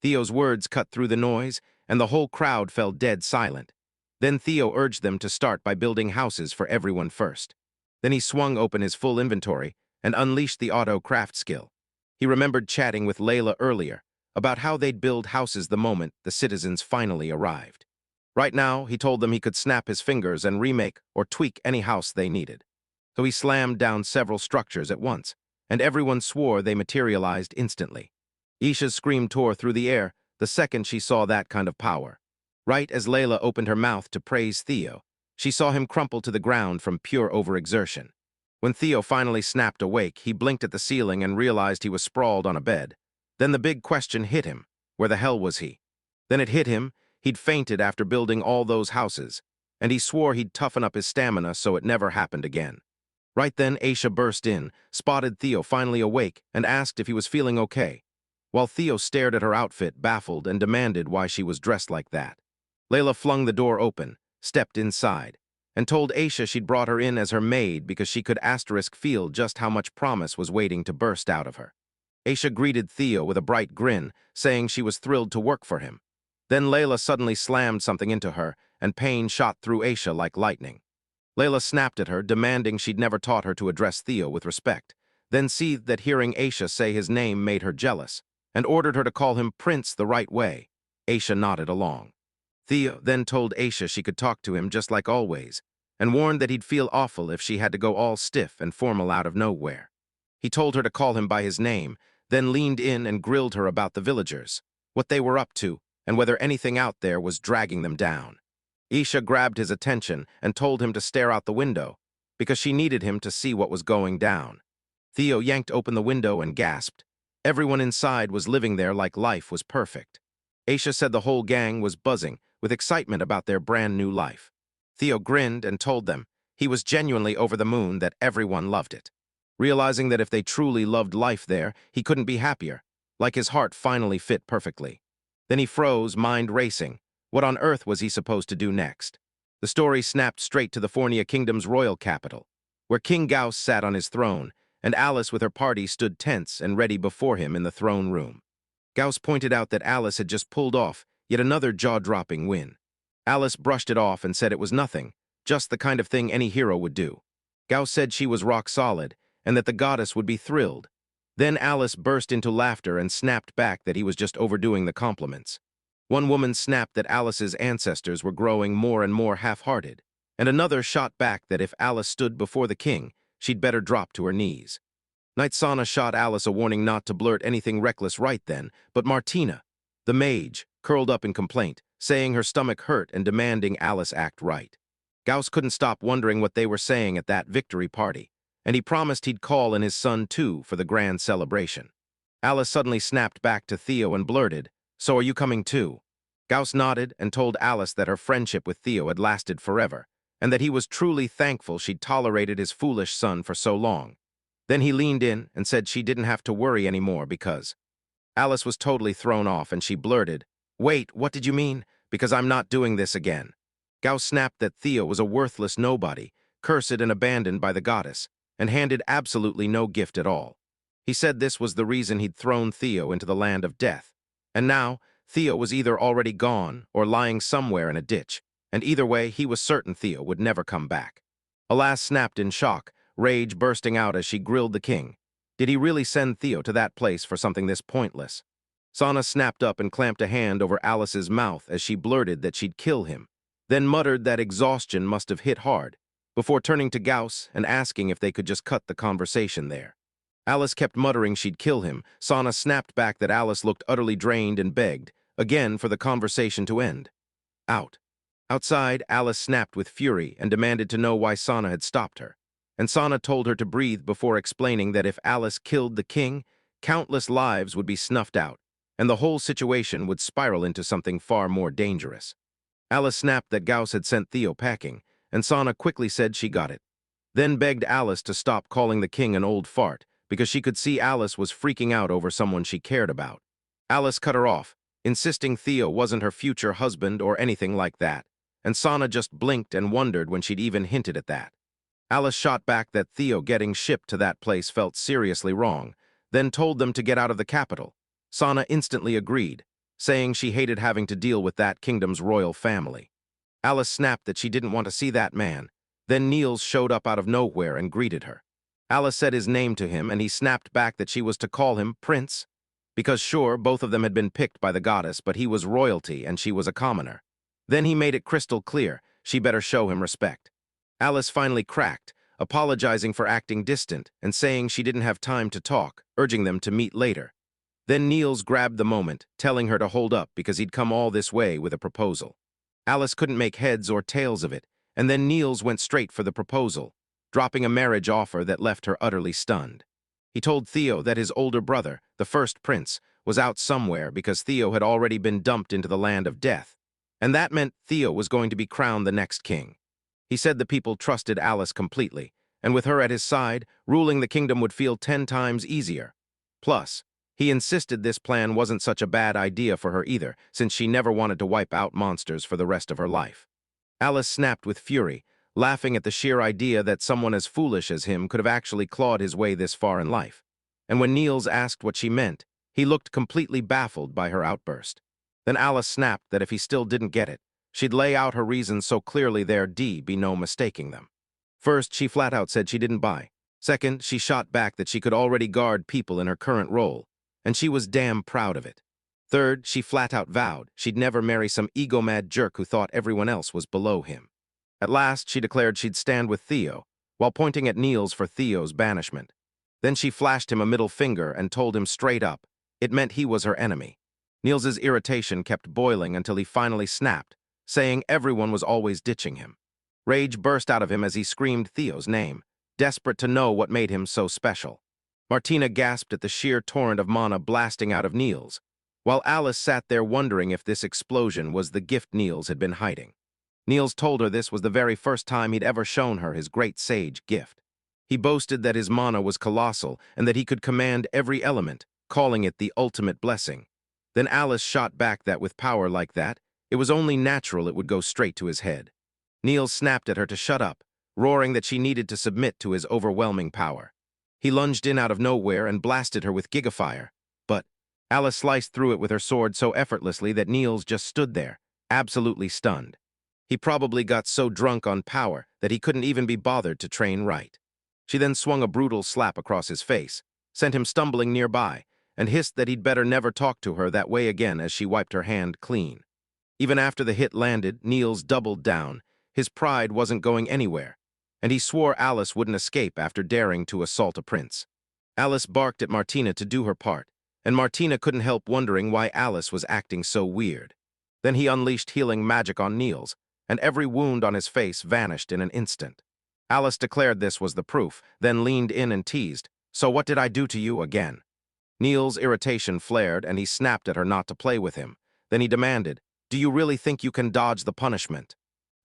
Theo's words cut through the noise, and the whole crowd fell dead silent. Then Theo urged them to start by building houses for everyone first. Then he swung open his full inventory and unleashed the auto craft skill. He remembered chatting with Layla earlier about how they'd build houses the moment the citizens finally arrived. Right now, he told them he could snap his fingers and remake or tweak any house they needed. So he slammed down several structures at once, and everyone swore they materialized instantly. Isha's scream tore through the air the second she saw that kind of power. Right as Layla opened her mouth to praise Theo, she saw him crumple to the ground from pure overexertion. When Theo finally snapped awake, he blinked at the ceiling and realized he was sprawled on a bed. Then the big question hit him. Where the hell was he? Then it hit him. He'd fainted after building all those houses, and he swore he'd toughen up his stamina so it never happened again. Right then, Aisha burst in, spotted Theo finally awake, and asked if he was feeling okay, while Theo stared at her outfit, baffled, and demanded why she was dressed like that. Layla flung the door open, stepped inside, and told Aisha she'd brought her in as her maid because she could feel just how much promise was waiting to burst out of her. Aisha greeted Theo with a bright grin, saying she was thrilled to work for him. Then Layla suddenly slammed something into her, and pain shot through Aisha like lightning. Layla snapped at her, demanding she'd never taught her to address Theo with respect, then seethed that hearing Aisha say his name made her jealous, and ordered her to call him Prince the right way. Aisha nodded along. Theo then told Aisha she could talk to him just like always, and warned that he'd feel awful if she had to go all stiff and formal out of nowhere. He told her to call him by his name, then leaned in and grilled her about the villagers, what they were up to, and whether anything out there was dragging them down. Aisha grabbed his attention and told him to stare out the window, because she needed him to see what was going down. Theo yanked open the window and gasped. Everyone inside was living there like life was perfect. Aisha said the whole gang was buzzing with excitement about their brand new life. Theo grinned and told them he was genuinely over the moon that everyone loved it. Realizing that if they truly loved life there, he couldn't be happier, like his heart finally fit perfectly. Then he froze, mind racing. What on earth was he supposed to do next? The story snapped straight to the Fornia Kingdom's royal capital, where King Gauss sat on his throne, and Alice with her party stood tense and ready before him in the throne room. Gauss pointed out that Alice had just pulled off yet another jaw-dropping win. Alice brushed it off and said it was nothing, just the kind of thing any hero would do. Gauss said she was rock solid, and that the goddess would be thrilled. Then Alice burst into laughter and snapped back that he was just overdoing the compliments. One woman snapped that Alice's ancestors were growing more and more half-hearted, and another shot back that if Alice stood before the king, she'd better drop to her knees. Knight Sana shot Alice a warning not to blurt anything reckless right then, but Martina, the mage, curled up in complaint, saying her stomach hurt and demanding Alice act right. Gauss couldn't stop wondering what they were saying at that victory party, and he promised he'd call in his son too for the grand celebration. Alice suddenly snapped back to Theo and blurted, "So are you coming too?" Gauss nodded and told Alice that her friendship with Theo had lasted forever, and that he was truly thankful she'd tolerated his foolish son for so long. Then he leaned in and said she didn't have to worry anymore because... Alice was totally thrown off and she blurted, "Wait, what did you mean? Because I'm not doing this again." Gauss snapped that Theo was a worthless nobody, cursed and abandoned by the goddess, and handed absolutely no gift at all. He said this was the reason he'd thrown Theo into the land of death. And now, Theo was either already gone or lying somewhere in a ditch, and either way, he was certain Theo would never come back. Alas snapped in shock, rage bursting out as she grilled the king. Did he really send Theo to that place for something this pointless? Sana snapped up and clamped a hand over Alice's mouth as she blurted that she'd kill him, then muttered that exhaustion must have hit hard, before turning to Gauss and asking if they could just cut the conversation there. Alice kept muttering she'd kill him. Sana snapped back that Alice looked utterly drained and begged, again for the conversation to end. Out. Outside, Alice snapped with fury and demanded to know why Sana had stopped her. And Sana told her to breathe before explaining that if Alice killed the king, countless lives would be snuffed out, and the whole situation would spiral into something far more dangerous. Alice snapped that Gauss had sent Theo packing, and Sana quickly said she got it. Then begged Alice to stop calling the king an old fart, because she could see Alice was freaking out over someone she cared about. Alice cut her off, insisting Theo wasn't her future husband or anything like that, and Sana just blinked and wondered when she'd even hinted at that. Alice shot back that Theo getting shipped to that place felt seriously wrong, then told them to get out of the capital. Sana instantly agreed, saying she hated having to deal with that kingdom's royal family. Alice snapped that she didn't want to see that man. Then Niels showed up out of nowhere and greeted her. Alice said his name to him, and he snapped back that she was to call him Prince. Because sure, both of them had been picked by the goddess, but he was royalty and she was a commoner. Then he made it crystal clear she better show him respect. Alice finally cracked, apologizing for acting distant and saying she didn't have time to talk, urging them to meet later. Then Niels grabbed the moment, telling her to hold up because he'd come all this way with a proposal. Alice couldn't make heads or tails of it, and then Niels went straight for the proposal, dropping a marriage offer that left her utterly stunned. He told Theo that his older brother, the first prince, was out somewhere because Theo had already been dumped into the land of death, and that meant Theo was going to be crowned the next king. He said the people trusted Alice completely, and with her at his side, ruling the kingdom would feel 10 times easier. Plus, he insisted this plan wasn't such a bad idea for her either, since she never wanted to wipe out monsters for the rest of her life. Alice snapped with fury, laughing at the sheer idea that someone as foolish as him could have actually clawed his way this far in life. And when Niels asked what she meant, he looked completely baffled by her outburst. Then Alice snapped that if he still didn't get it, she'd lay out her reasons so clearly there'd be no mistaking them. First, she flat out said she didn't buy. Second, she shot back that she could already guard people in her current role, and she was damn proud of it. Third, she flat out vowed she'd never marry some ego-mad jerk who thought everyone else was below him. At last, she declared she'd stand with Theo, while pointing at Niels for Theo's banishment. Then she flashed him a middle finger and told him straight up it meant he was her enemy. Niels's irritation kept boiling until he finally snapped, saying everyone was always ditching him. Rage burst out of him as he screamed Theo's name, desperate to know what made him so special. Martina gasped at the sheer torrent of mana blasting out of Niels, while Alice sat there wondering if this explosion was the gift Niels had been hiding. Niels told her this was the very first time he'd ever shown her his great sage gift. He boasted that his mana was colossal and that he could command every element, calling it the ultimate blessing. Then Alice shot back that with power like that, it was only natural it would go straight to his head. Niels snapped at her to shut up, roaring that she needed to submit to his overwhelming power. He lunged in out of nowhere and blasted her with gigafire, but Alice sliced through it with her sword so effortlessly that Niels just stood there, absolutely stunned. He probably got so drunk on power that he couldn't even be bothered to train right. She then swung a brutal slap across his face, sent him stumbling nearby, and hissed that he'd better never talk to her that way again as she wiped her hand clean. Even after the hit landed, Niels doubled down. His pride wasn't going anywhere, and he swore Alice wouldn't escape after daring to assault a prince. Alice barked at Martina to do her part, and Martina couldn't help wondering why Alice was acting so weird. Then he unleashed healing magic on Niels, and every wound on his face vanished in an instant. Alice declared this was the proof, then leaned in and teased, "So what did I do to you again?" Niels' irritation flared, and he snapped at her not to play with him. Then he demanded, "Do you really think you can dodge the punishment?"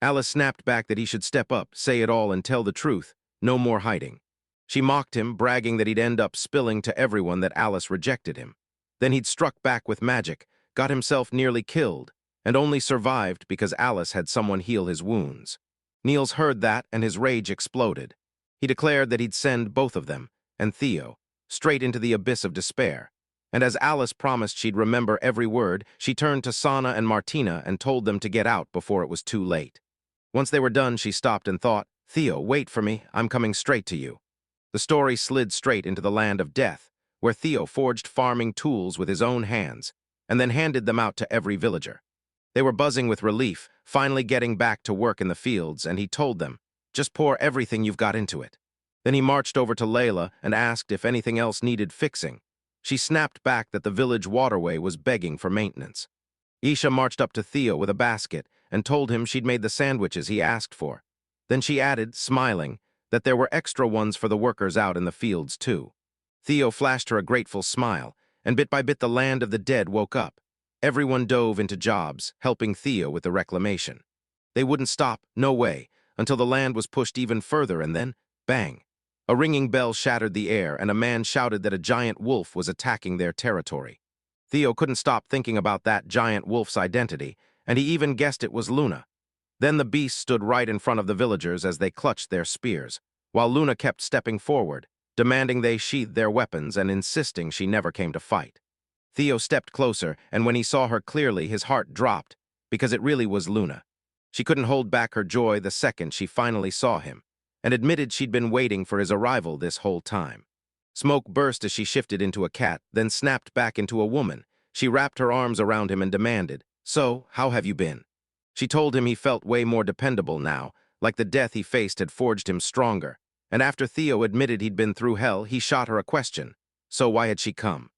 Alice snapped back that he should step up, say it all, and tell the truth, no more hiding. She mocked him, bragging that he'd end up spilling to everyone that Alice rejected him. Then he'd struck back with magic, got himself nearly killed, and only survived because Alice had someone heal his wounds. Niels heard that, and his rage exploded. He declared that he'd send both of them, and Theo, straight into the abyss of despair. And as Alice promised she'd remember every word, she turned to Sana and Martina and told them to get out before it was too late. Once they were done, she stopped and thought, "Theo, wait for me, I'm coming straight to you." The story slid straight into the land of death, where Theo forged farming tools with his own hands, and then handed them out to every villager. They were buzzing with relief, finally getting back to work in the fields, and he told them, "Just pour everything you've got into it." Then he marched over to Layla and asked if anything else needed fixing. She snapped back that the village waterway was begging for maintenance. Isha marched up to Theo with a basket and told him she'd made the sandwiches he asked for. Then she added, smiling, that there were extra ones for the workers out in the fields too. Theo flashed her a grateful smile, and bit by bit the land of the dead woke up. Everyone dove into jobs, helping Theo with the reclamation. They wouldn't stop, no way, until the land was pushed even further, and then, bang! A ringing bell shattered the air, and a man shouted that a giant wolf was attacking their territory. Theo couldn't stop thinking about that giant wolf's identity, and he even guessed it was Luna. Then the beast stood right in front of the villagers as they clutched their spears, while Luna kept stepping forward, demanding they sheathe their weapons and insisting she never came to fight. Theo stepped closer, and when he saw her clearly, his heart dropped, because it really was Luna. She couldn't hold back her joy the second she finally saw him, and admitted she'd been waiting for his arrival this whole time. Smoke burst as she shifted into a cat, then snapped back into a woman. She wrapped her arms around him and demanded, "So, how have you been?" She told him he felt way more dependable now, like the death he faced had forged him stronger. And after Theo admitted he'd been through hell, he shot her a question. So why had she come?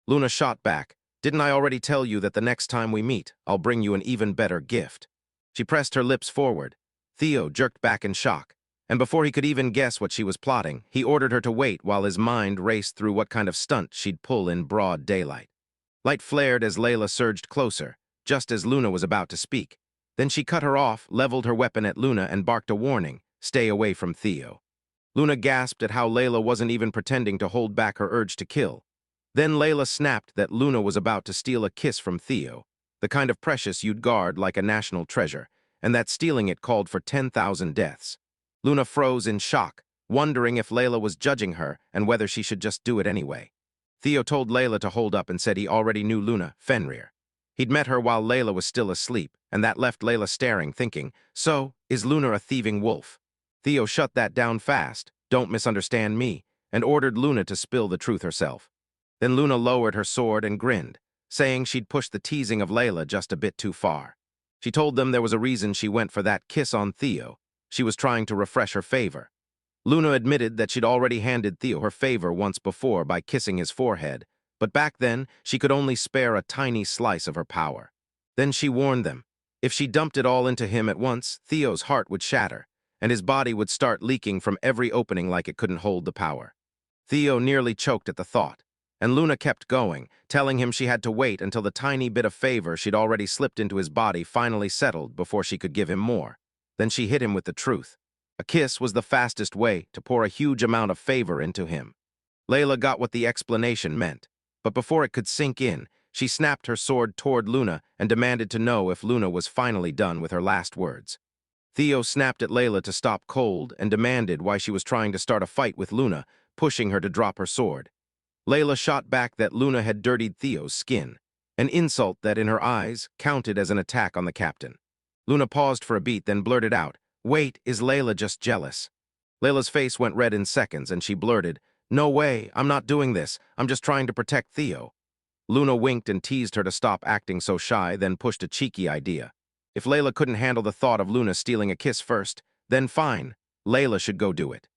Luna shot back, "Didn't I already tell you that the next time we meet, I'll bring you an even better gift?" She pressed her lips forward. Theo jerked back in shock, and before he could even guess what she was plotting, he ordered her to wait while his mind raced through what kind of stunt she'd pull in broad daylight. Light flared as Layla surged closer, just as Luna was about to speak. Then she cut her off, leveled her weapon at Luna, and barked a warning, "Stay away from Theo." Luna gasped at how Layla wasn't even pretending to hold back her urge to kill. Then Layla snapped that Luna was about to steal a kiss from Theo, the kind of precious you'd guard like a national treasure, and that stealing it called for 10,000 deaths. Luna froze in shock, wondering if Layla was judging her and whether she should just do it anyway. Theo told Layla to hold up and said he already knew Luna, Fenrir. He'd met her while Layla was still asleep, and that left Layla staring, thinking, "So, is Luna a thieving wolf?" Theo shut that down fast, "Don't misunderstand me," and ordered Luna to spill the truth herself. Then Luna lowered her sword and grinned, saying she'd pushed the teasing of Layla just a bit too far. She told them there was a reason she went for that kiss on Theo. She was trying to refresh her favor. Luna admitted that she'd already handed Theo her favor once before by kissing his forehead, but back then she could only spare a tiny slice of her power. Then she warned them, if she dumped it all into him at once, Theo's heart would shatter, and his body would start leaking from every opening like it couldn't hold the power. Theo nearly choked at the thought, and Luna kept going, telling him she had to wait until the tiny bit of favor she'd already slipped into his body finally settled before she could give him more. Then she hit him with the truth. A kiss was the fastest way to pour a huge amount of favor into him. Layla got what the explanation meant, but before it could sink in, she snapped her sword toward Luna and demanded to know if Luna was finally done with her last words. Theo snapped at Layla to stop cold and demanded why she was trying to start a fight with Luna, pushing her to drop her sword. Layla shot back that Luna had dirtied Theo's skin, an insult that, in her eyes, counted as an attack on the captain. Luna paused for a beat, then blurted out, "Wait, is Layla just jealous?" Layla's face went red in seconds, and she blurted, "No way, I'm not doing this. I'm just trying to protect Theo." Luna winked and teased her to stop acting so shy, then pushed a cheeky idea. If Layla couldn't handle the thought of Luna stealing a kiss first, then fine, Layla should go do it.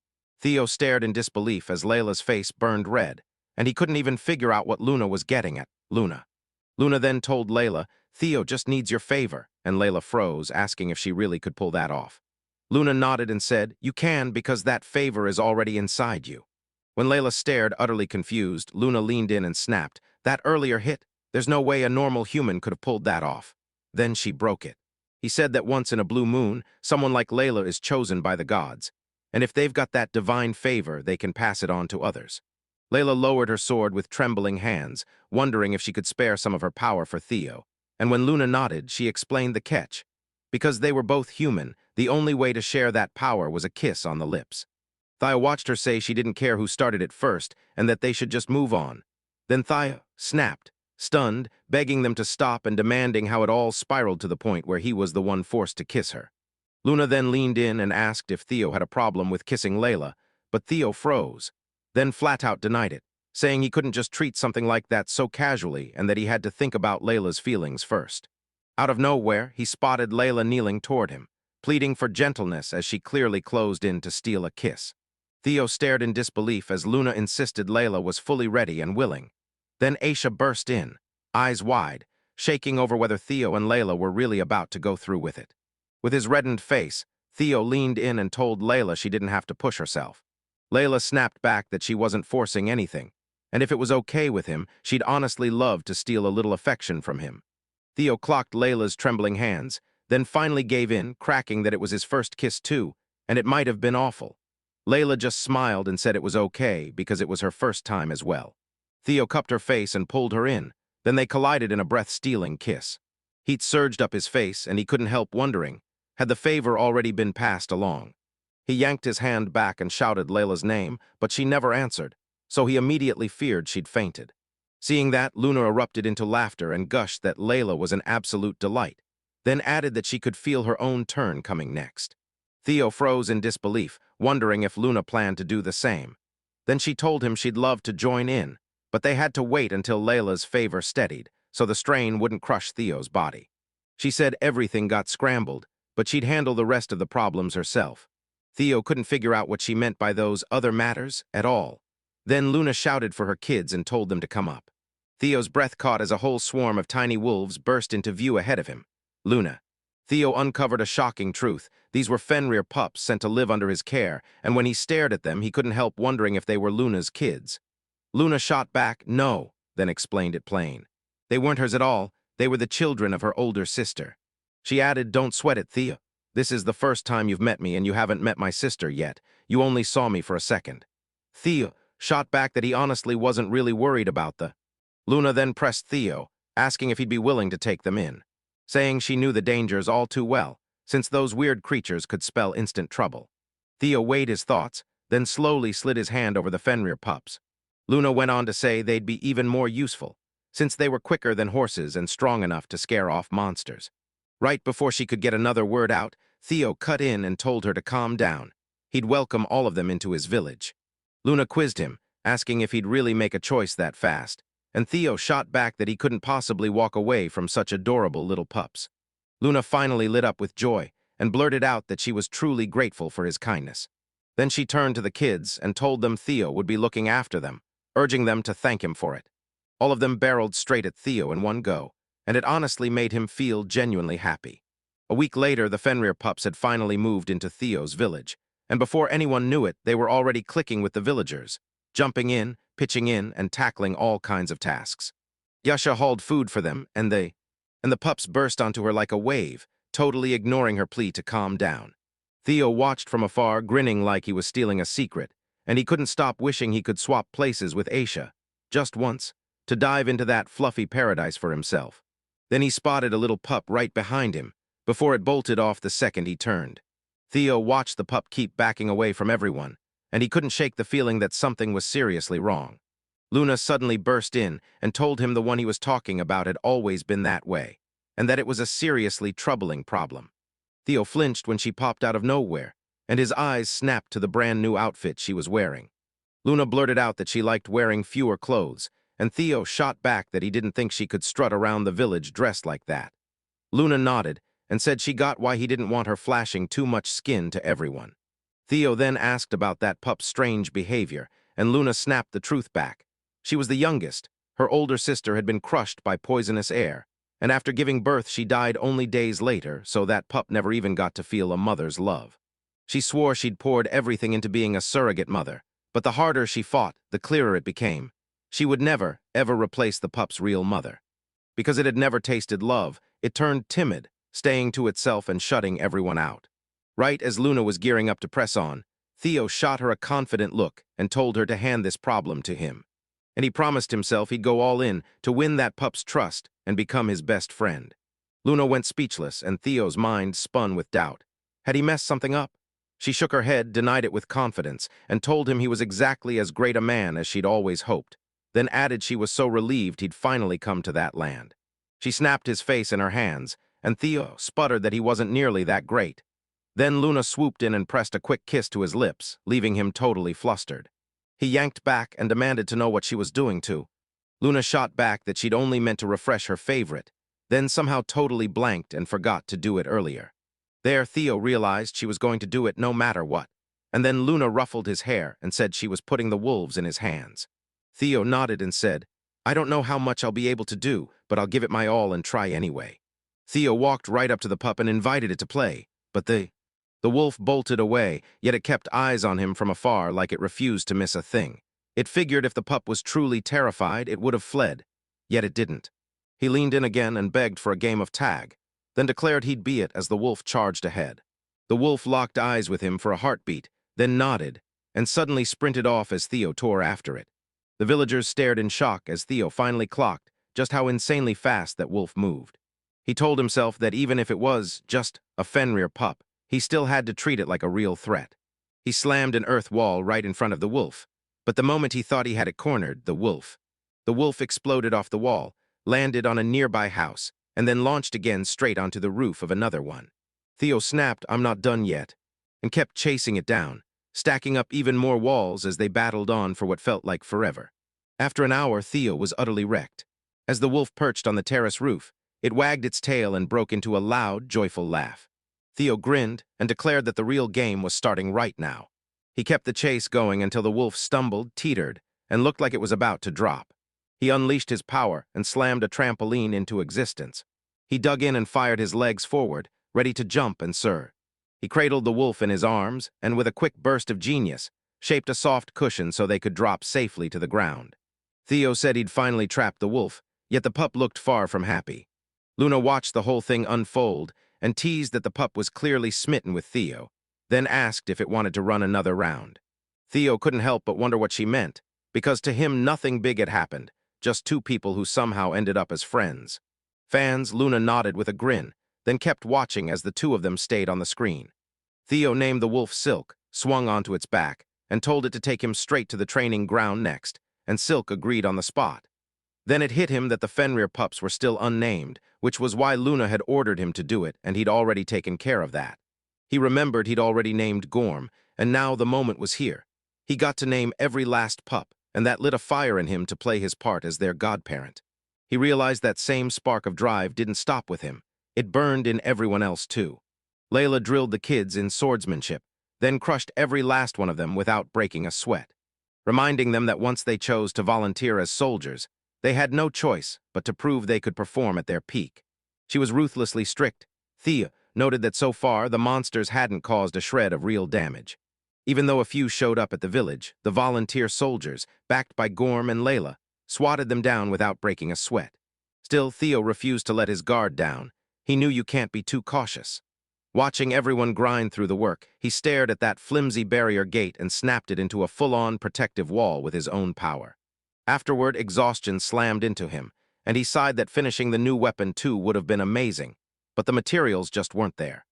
Theo stared in disbelief as Layla's face burned red, and he couldn't even figure out what Luna was getting at. Luna. Luna then told Layla, "Theo just needs your favor," and Layla froze, asking if she really could pull that off. Luna nodded and said, "You can because that favor is already inside you." When Layla stared, utterly confused, Luna leaned in and snapped, "That earlier hit, there's no way a normal human could have pulled that off." Then she broke it. He said that once in a blue moon, someone like Layla is chosen by the gods, and if they've got that divine favor, they can pass it on to others. Layla lowered her sword with trembling hands, wondering if she could spare some of her power for Theo, and when Luna nodded, she explained the catch. Because they were both human, the only way to share that power was a kiss on the lips. Thea watched her say she didn't care who started it first, and that they should just move on. Then Thea snapped, stunned, begging them to stop and demanding how it all spiraled to the point where he was the one forced to kiss her. Luna then leaned in and asked if Theo had a problem with kissing Layla, but Theo froze, then flat out denied it, saying he couldn't just treat something like that so casually and that he had to think about Layla's feelings first. Out of nowhere, he spotted Layla kneeling toward him, pleading for gentleness as she clearly closed in to steal a kiss. Theo stared in disbelief as Luna insisted Layla was fully ready and willing. Then Aisha burst in, eyes wide, shaking over whether Theo and Layla were really about to go through with it. With his reddened face, Theo leaned in and told Layla she didn't have to push herself. Layla snapped back that she wasn't forcing anything, and if it was okay with him, she'd honestly love to steal a little affection from him. Theo clocked Layla's trembling hands, then finally gave in, cracking that it was his first kiss too, and it might have been awful. Layla just smiled and said it was okay because it was her first time as well. Theo cupped her face and pulled her in, then they collided in a breath-stealing kiss. Heat surged up his face, and he couldn't help wondering, had the favor already been passed along? He yanked his hand back and shouted Layla's name, but she never answered, so he immediately feared she'd fainted. Seeing that, Luna erupted into laughter and gushed that Layla was an absolute delight, then added that she could feel her own turn coming next. Theo froze in disbelief, wondering if Luna planned to do the same. Then she told him she'd love to join in, but they had to wait until Layla's favor steadied, so the strain wouldn't crush Theo's body. She said everything got scrambled, but she'd handle the rest of the problems herself. Theo couldn't figure out what she meant by those other matters at all. Then Luna shouted for her kids and told them to come up. Theo's breath caught as a whole swarm of tiny wolves burst into view ahead of him. Luna. Theo uncovered a shocking truth. These were Fenrir pups sent to live under his care, and when he stared at them, he couldn't help wondering if they were Luna's kids. Luna shot back, "No," then explained it plain. They weren't hers at all. They were the children of her older sister. She added, "Don't sweat it, Theo. This is the first time you've met me, and you haven't met my sister yet. You only saw me for a second." Theo shot back that he honestly wasn't really worried about the. Luna then pressed Theo, asking if he'd be willing to take them in, saying she knew the dangers all too well, since those weird creatures could spell instant trouble. Theo weighed his thoughts, then slowly slid his hand over the Fenrir pups. Luna went on to say they'd be even more useful, since they were quicker than horses and strong enough to scare off monsters. Right before she could get another word out, Theo cut in and told her to calm down. He'd welcome all of them into his village. Luna quizzed him, asking if he'd really make a choice that fast, and Theo shot back that he couldn't possibly walk away from such adorable little pups. Luna finally lit up with joy and blurted out that she was truly grateful for his kindness. Then she turned to the kids and told them Theo would be looking after them, urging them to thank him for it. All of them barreled straight at Theo in one go, and it honestly made him feel genuinely happy. A week later, the Fenrir pups had finally moved into Theo's village, and before anyone knew it, they were already clicking with the villagers, jumping in, pitching in, and tackling all kinds of tasks. Yasha hauled food for them, and the pups burst onto her like a wave, totally ignoring her plea to calm down. Theo watched from afar, grinning like he was stealing a secret, and he couldn't stop wishing he could swap places with Aisha, just once, to dive into that fluffy paradise for himself. Then he spotted a little pup right behind him, before it bolted off the second he turned. Theo watched the pup keep backing away from everyone, and he couldn't shake the feeling that something was seriously wrong. Luna suddenly burst in and told him the one he was talking about had always been that way, and that it was a seriously troubling problem. Theo flinched when she popped out of nowhere, and his eyes snapped to the brand new outfit she was wearing. Luna blurted out that she liked wearing fewer clothes, and Theo shot back that he didn't think she could strut around the village dressed like that. Luna nodded and said she got why he didn't want her flashing too much skin to everyone. Theo then asked about that pup's strange behavior, and Luna snapped the truth back. She was the youngest. Her older sister had been crushed by poisonous air, and after giving birth she died only days later, so that pup never even got to feel a mother's love. She swore she'd poured everything into being a surrogate mother, but the harder she fought, the clearer it became. She would never, ever replace the pup's real mother. Because it had never tasted love, it turned timid, staying to itself and shutting everyone out. Right as Luna was gearing up to press on, Theo shot her a confident look and told her to hand this problem to him. And he promised himself he'd go all in to win that pup's trust and become his best friend. Luna went speechless, and Theo's mind spun with doubt. Had he messed something up? She shook her head, denied it with confidence, and told him he was exactly as great a man as she'd always hoped, then added she was so relieved he'd finally come to that land. She snapped his face in her hands, and Theo sputtered that he wasn't nearly that great. Then Luna swooped in and pressed a quick kiss to his lips, leaving him totally flustered. He yanked back and demanded to know what she was doing to. Luna shot back that she'd only meant to refresh her favorite, then somehow totally blanked and forgot to do it earlier. There, Theo realized she was going to do it no matter what, and then Luna ruffled his hair and said she was putting the wolves in his hands. Theo nodded and said, "I don't know how much I'll be able to do, but I'll give it my all and try anyway." Theo walked right up to the pup and invited it to play, but the wolf bolted away, yet it kept eyes on him from afar like it refused to miss a thing. It figured if the pup was truly terrified, it would have fled, yet it didn't. He leaned in again and begged for a game of tag, then declared he'd be it as the wolf charged ahead. The wolf locked eyes with him for a heartbeat, then nodded, and suddenly sprinted off as Theo tore after it. The villagers stared in shock as Theo finally clocked just how insanely fast that wolf moved. He told himself that even if it was just a Fenrir pup, he still had to treat it like a real threat. He slammed an earth wall right in front of the wolf, but the moment he thought he had it cornered, the wolf The wolf exploded off the wall, landed on a nearby house, and then launched again straight onto the roof of another one. Theo snapped, "I'm not done yet," and kept chasing it down, stacking up even more walls as they battled on for what felt like forever. After an hour, Theo was utterly wrecked. As the wolf perched on the terrace roof, it wagged its tail and broke into a loud, joyful laugh. Theo grinned and declared that the real game was starting right now. He kept the chase going until the wolf stumbled, teetered, and looked like it was about to drop. He unleashed his power and slammed a trampoline into existence. He dug in and fired his legs forward, ready to jump and soar. He cradled the wolf in his arms and, with a quick burst of genius, shaped a soft cushion so they could drop safely to the ground. Theo said he'd finally trapped the wolf, yet the pup looked far from happy. Luna watched the whole thing unfold and teased that the pup was clearly smitten with Theo, then asked if it wanted to run another round. Theo couldn't help but wonder what she meant, because to him nothing big had happened, just two people who somehow ended up as friends. Fans, Luna nodded with a grin, then kept watching as the two of them stayed on the screen. Theo named the wolf Silk, swung onto its back, and told it to take him straight to the training ground next, and Silk agreed on the spot. Then it hit him that the Fenrir pups were still unnamed, which was why Luna had ordered him to do it, and he'd already taken care of that. He remembered he'd already named Gorm, and now the moment was here. He got to name every last pup, and that lit a fire in him to play his part as their godparent. He realized that same spark of drive didn't stop with him. It burned in everyone else too. Layla drilled the kids in swordsmanship, then crushed every last one of them without breaking a sweat, reminding them that once they chose to volunteer as soldiers, they had no choice but to prove they could perform at their peak. She was ruthlessly strict. Thea noted that so far the monsters hadn't caused a shred of real damage. Even though a few showed up at the village, the volunteer soldiers, backed by Gorm and Layla, swatted them down without breaking a sweat. Still, Theo refused to let his guard down. He knew you can't be too cautious. Watching everyone grind through the work, he stared at that flimsy barrier gate and snapped it into a full-on protective wall with his own power. Afterward, exhaustion slammed into him, and he sighed that finishing the new weapon too would have been amazing, but the materials just weren't there.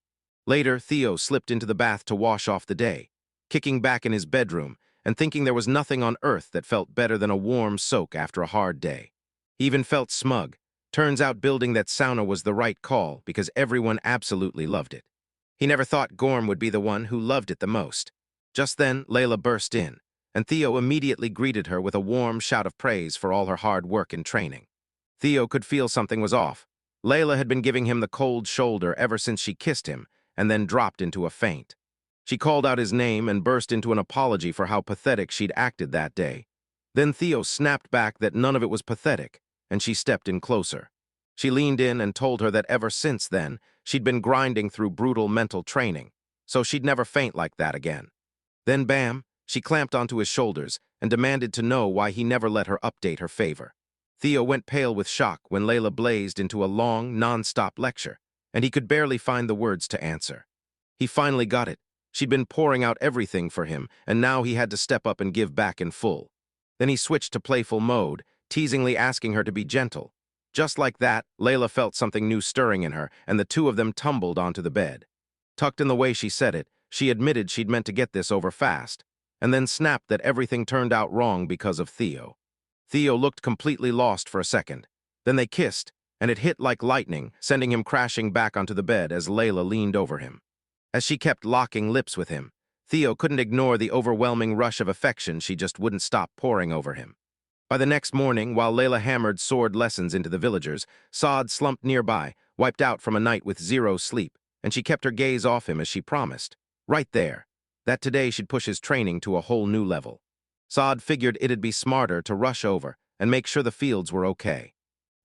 Later, Theo slipped into the bath to wash off the day, kicking back in his bedroom and thinking there was nothing on earth that felt better than a warm soak after a hard day. He even felt smug. Turns out building that sauna was the right call because everyone absolutely loved it. He never thought Gorm would be the one who loved it the most. Just then, Layla burst in, and Theo immediately greeted her with a warm shout of praise for all her hard work and training. Theo could feel something was off. Layla had been giving him the cold shoulder ever since she kissed him, and then dropped into a faint. She called out his name and burst into an apology for how pathetic she'd acted that day. Then Theo snapped back that none of it was pathetic, and she stepped in closer. She leaned in and told her that ever since then, she'd been grinding through brutal mental training, so she'd never faint like that again. Then bam, she clamped onto his shoulders and demanded to know why he never let her update her favor. Theo went pale with shock when Layla blazed into a long, non-stop lecture, and he could barely find the words to answer. He finally got it. She'd been pouring out everything for him, and now he had to step up and give back in full. Then he switched to playful mode, teasingly asking her to be gentle. Just like that, Layla felt something new stirring in her, and the two of them tumbled onto the bed. Tucked in the way she said it, she admitted she'd meant to get this over fast, and then snapped that everything turned out wrong because of Theo. Theo looked completely lost for a second. Then they kissed, and it hit like lightning, sending him crashing back onto the bed as Layla leaned over him. As she kept locking lips with him, Theo couldn't ignore the overwhelming rush of affection she just wouldn't stop pouring over him. By the next morning, while Layla hammered sword lessons into the villagers, Saad slumped nearby, wiped out from a night with zero sleep, and she kept her gaze off him as she promised, right there, that today she'd push his training to a whole new level. Saad figured it'd be smarter to rush over and make sure the fields were okay.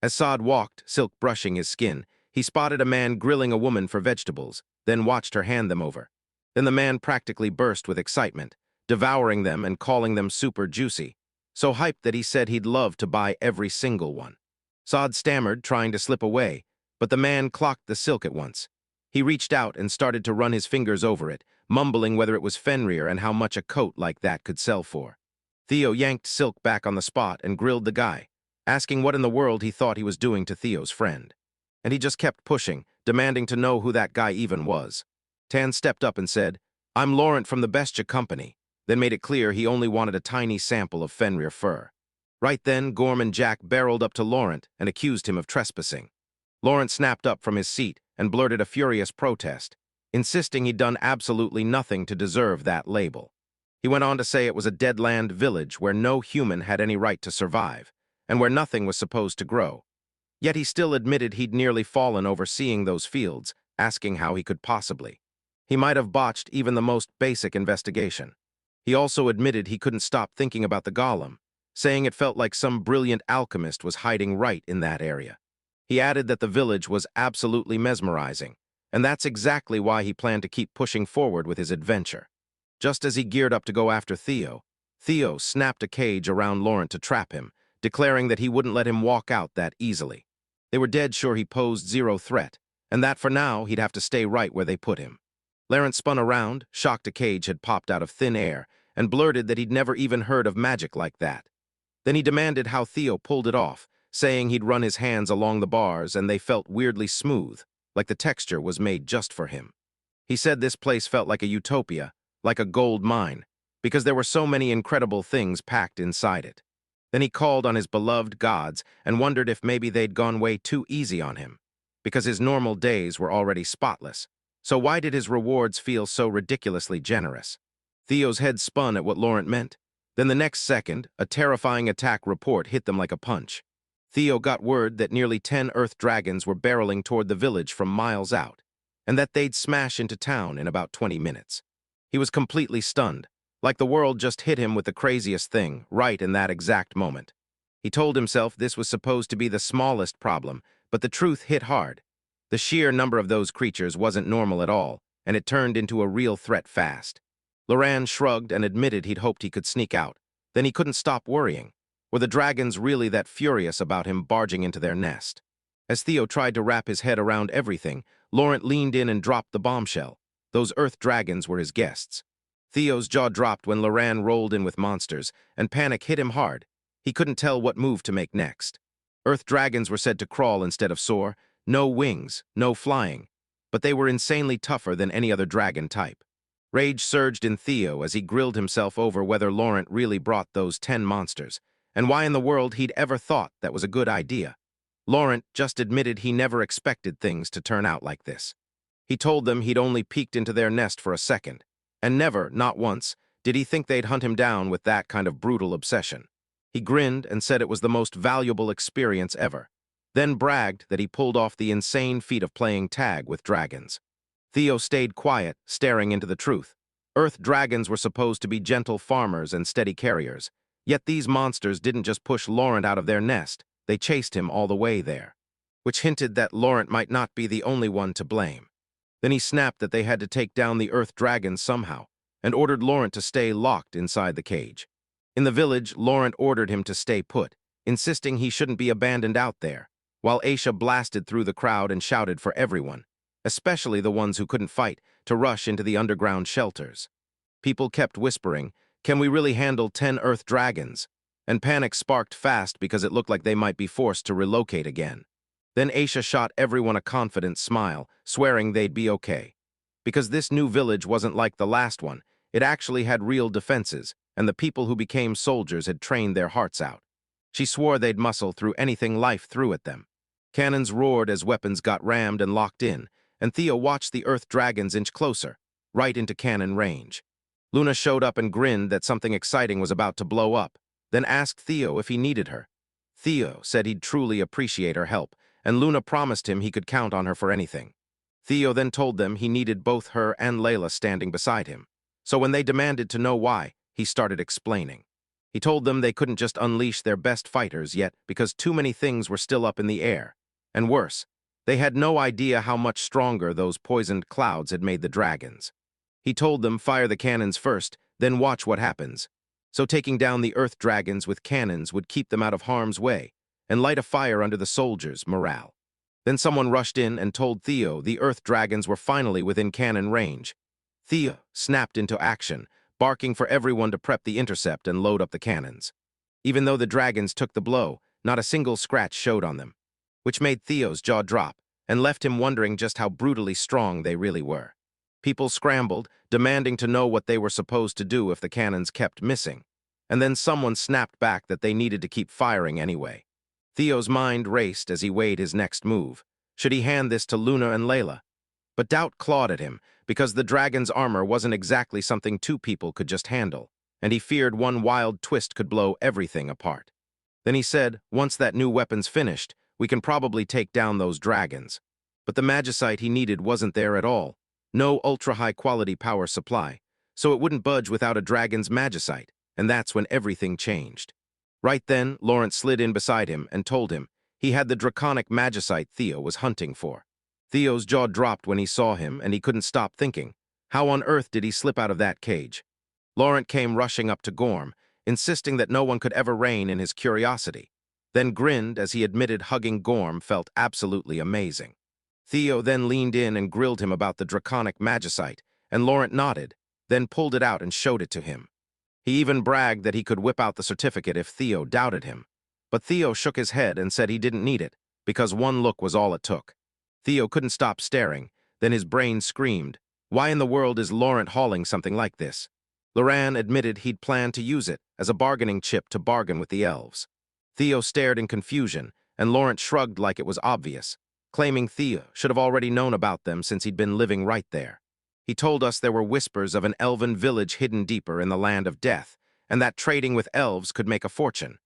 As Saad walked, Silk brushing his skin, he spotted a man grilling a woman for vegetables, then watched her hand them over. Then the man practically burst with excitement, devouring them and calling them super juicy, so hyped that he said he'd love to buy every single one. Saad stammered, trying to slip away, but the man clocked the Silk at once. He reached out and started to run his fingers over it, mumbling whether it was Fenrir and how much a coat like that could sell for. Theo yanked Silk back on the spot and grilled the guy, asking what in the world he thought he was doing to Theo's friend. And he just kept pushing, demanding to know who that guy even was. Tan stepped up and said, "I'm Laurent from the Bestia Company," then made it clear he only wanted a tiny sample of Fenrir fur. Right then, Gorm and Jack barreled up to Laurent and accused him of trespassing. Laurent snapped up from his seat and blurted a furious protest, insisting he'd done absolutely nothing to deserve that label. He went on to say it was a deadland village where no human had any right to survive, and where nothing was supposed to grow. Yet he still admitted he'd nearly fallen over seeing those fields, asking how he could possibly. He might have botched even the most basic investigation. He also admitted he couldn't stop thinking about the golem, saying it felt like some brilliant alchemist was hiding right in that area. He added that the village was absolutely mesmerizing, and that's exactly why he planned to keep pushing forward with his adventure. Just as he geared up to go after Theo, Theo snapped a cage around Laurent to trap him, declaring that he wouldn't let him walk out that easily. They were dead sure he posed zero threat, and that for now he'd have to stay right where they put him. Laurent spun around, shocked a cage had popped out of thin air, and blurted that he'd never even heard of magic like that. Then he demanded how Theo pulled it off, saying he'd run his hands along the bars and they felt weirdly smooth, like the texture was made just for him. He said this place felt like a utopia, like a gold mine, because there were so many incredible things packed inside it. Then he called on his beloved gods and wondered if maybe they'd gone way too easy on him, because his normal days were already spotless. So why did his rewards feel so ridiculously generous? Theo's head spun at what Laurent meant. Then the next second, a terrifying attack report hit them like a punch. Theo got word that nearly 10 earth dragons were barreling toward the village from miles out, and that they'd smash into town in about 20 minutes. He was completely stunned, like the world just hit him with the craziest thing, right in that exact moment. He told himself this was supposed to be the smallest problem, but the truth hit hard. The sheer number of those creatures wasn't normal at all, and it turned into a real threat fast. Laurent shrugged and admitted he'd hoped he could sneak out. Then he couldn't stop worrying. Were the dragons really that furious about him barging into their nest? As Theo tried to wrap his head around everything, Laurent leaned in and dropped the bombshell. Those earth dragons were his guests. Theo's jaw dropped when Laurent rolled in with monsters, and panic hit him hard. He couldn't tell what move to make next. Earth dragons were said to crawl instead of soar, no wings, no flying, but they were insanely tougher than any other dragon type. Rage surged in Theo as he grilled himself over whether Laurent really brought those 10 monsters, and why in the world he'd ever thought that was a good idea. Laurent just admitted he never expected things to turn out like this. He told them he'd only peeked into their nest for a second, and never, not once, did he think they'd hunt him down with that kind of brutal obsession. He grinned and said it was the most valuable experience ever, then bragged that he pulled off the insane feat of playing tag with dragons. Theo stayed quiet, staring into the truth. Earth dragons were supposed to be gentle farmers and steady carriers, yet these monsters didn't just push Laurent out of their nest, they chased him all the way there, which hinted that Laurent might not be the only one to blame. Then he snapped that they had to take down the earth dragons somehow, and ordered Laurent to stay locked inside the cage. In the village, Laurent ordered him to stay put, insisting he shouldn't be abandoned out there, while Aisha blasted through the crowd and shouted for everyone, especially the ones who couldn't fight, to rush into the underground shelters. People kept whispering, "Can we really handle 10 earth dragons?" And panic sparked fast because it looked like they might be forced to relocate again. Then Aisha shot everyone a confident smile, swearing they'd be okay. Because this new village wasn't like the last one, it actually had real defenses, and the people who became soldiers had trained their hearts out. She swore they'd muscle through anything life threw at them. Cannons roared as weapons got rammed and locked in, and Theo watched the earth dragons inch closer, right into cannon range. Luna showed up and grinned that something exciting was about to blow up, then asked Theo if he needed her. Theo said he'd truly appreciate her help, and Luna promised him he could count on her for anything. Theo then told them he needed both her and Layla standing beside him, so when they demanded to know why, he started explaining. He told them they couldn't just unleash their best fighters yet because too many things were still up in the air, and worse, they had no idea how much stronger those poisoned clouds had made the dragons. He told them fire the cannons first, then watch what happens. So taking down the earth dragons with cannons would keep them out of harm's way, and light a fire under the soldiers' morale. Then someone rushed in and told Theo the earth dragons were finally within cannon range. Theo snapped into action, barking for everyone to prep the intercept and load up the cannons. Even though the dragons took the blow, not a single scratch showed on them, which made Theo's jaw drop and left him wondering just how brutally strong they really were. People scrambled, demanding to know what they were supposed to do if the cannons kept missing. and then someone snapped back that they needed to keep firing anyway. Theo's mind raced as he weighed his next move. Should he hand this to Luna and Layla? But doubt clawed at him, because the dragon's armor wasn't exactly something two people could just handle, and he feared one wild twist could blow everything apart. Then he said, once that new weapon's finished, we can probably take down those dragons. But the magicite he needed wasn't there at all. No ultra-high-quality power supply, so it wouldn't budge without a dragon's magicite, and that's when everything changed. Right then, Lawrence slid in beside him and told him he had the draconic magicite Theo was hunting for. Theo's jaw dropped when he saw him, and he couldn't stop thinking, how on earth did he slip out of that cage? Laurent came rushing up to Gorm, insisting that no one could ever rein in his curiosity, then grinned as he admitted hugging Gorm felt absolutely amazing. Theo then leaned in and grilled him about the draconic magicite, and Laurent nodded, then pulled it out and showed it to him. He even bragged that he could whip out the certificate if Theo doubted him. But Theo shook his head and said he didn't need it, because one look was all it took. Theo couldn't stop staring, then his brain screamed, why in the world is Laurent hauling something like this? Laurent admitted he'd planned to use it as a bargaining chip to bargain with the elves. Theo stared in confusion, and Laurent shrugged like it was obvious, claiming Theo should have already known about them since he'd been living right there. He told us there were whispers of an elven village hidden deeper in the land of death, and that trading with elves could make a fortune.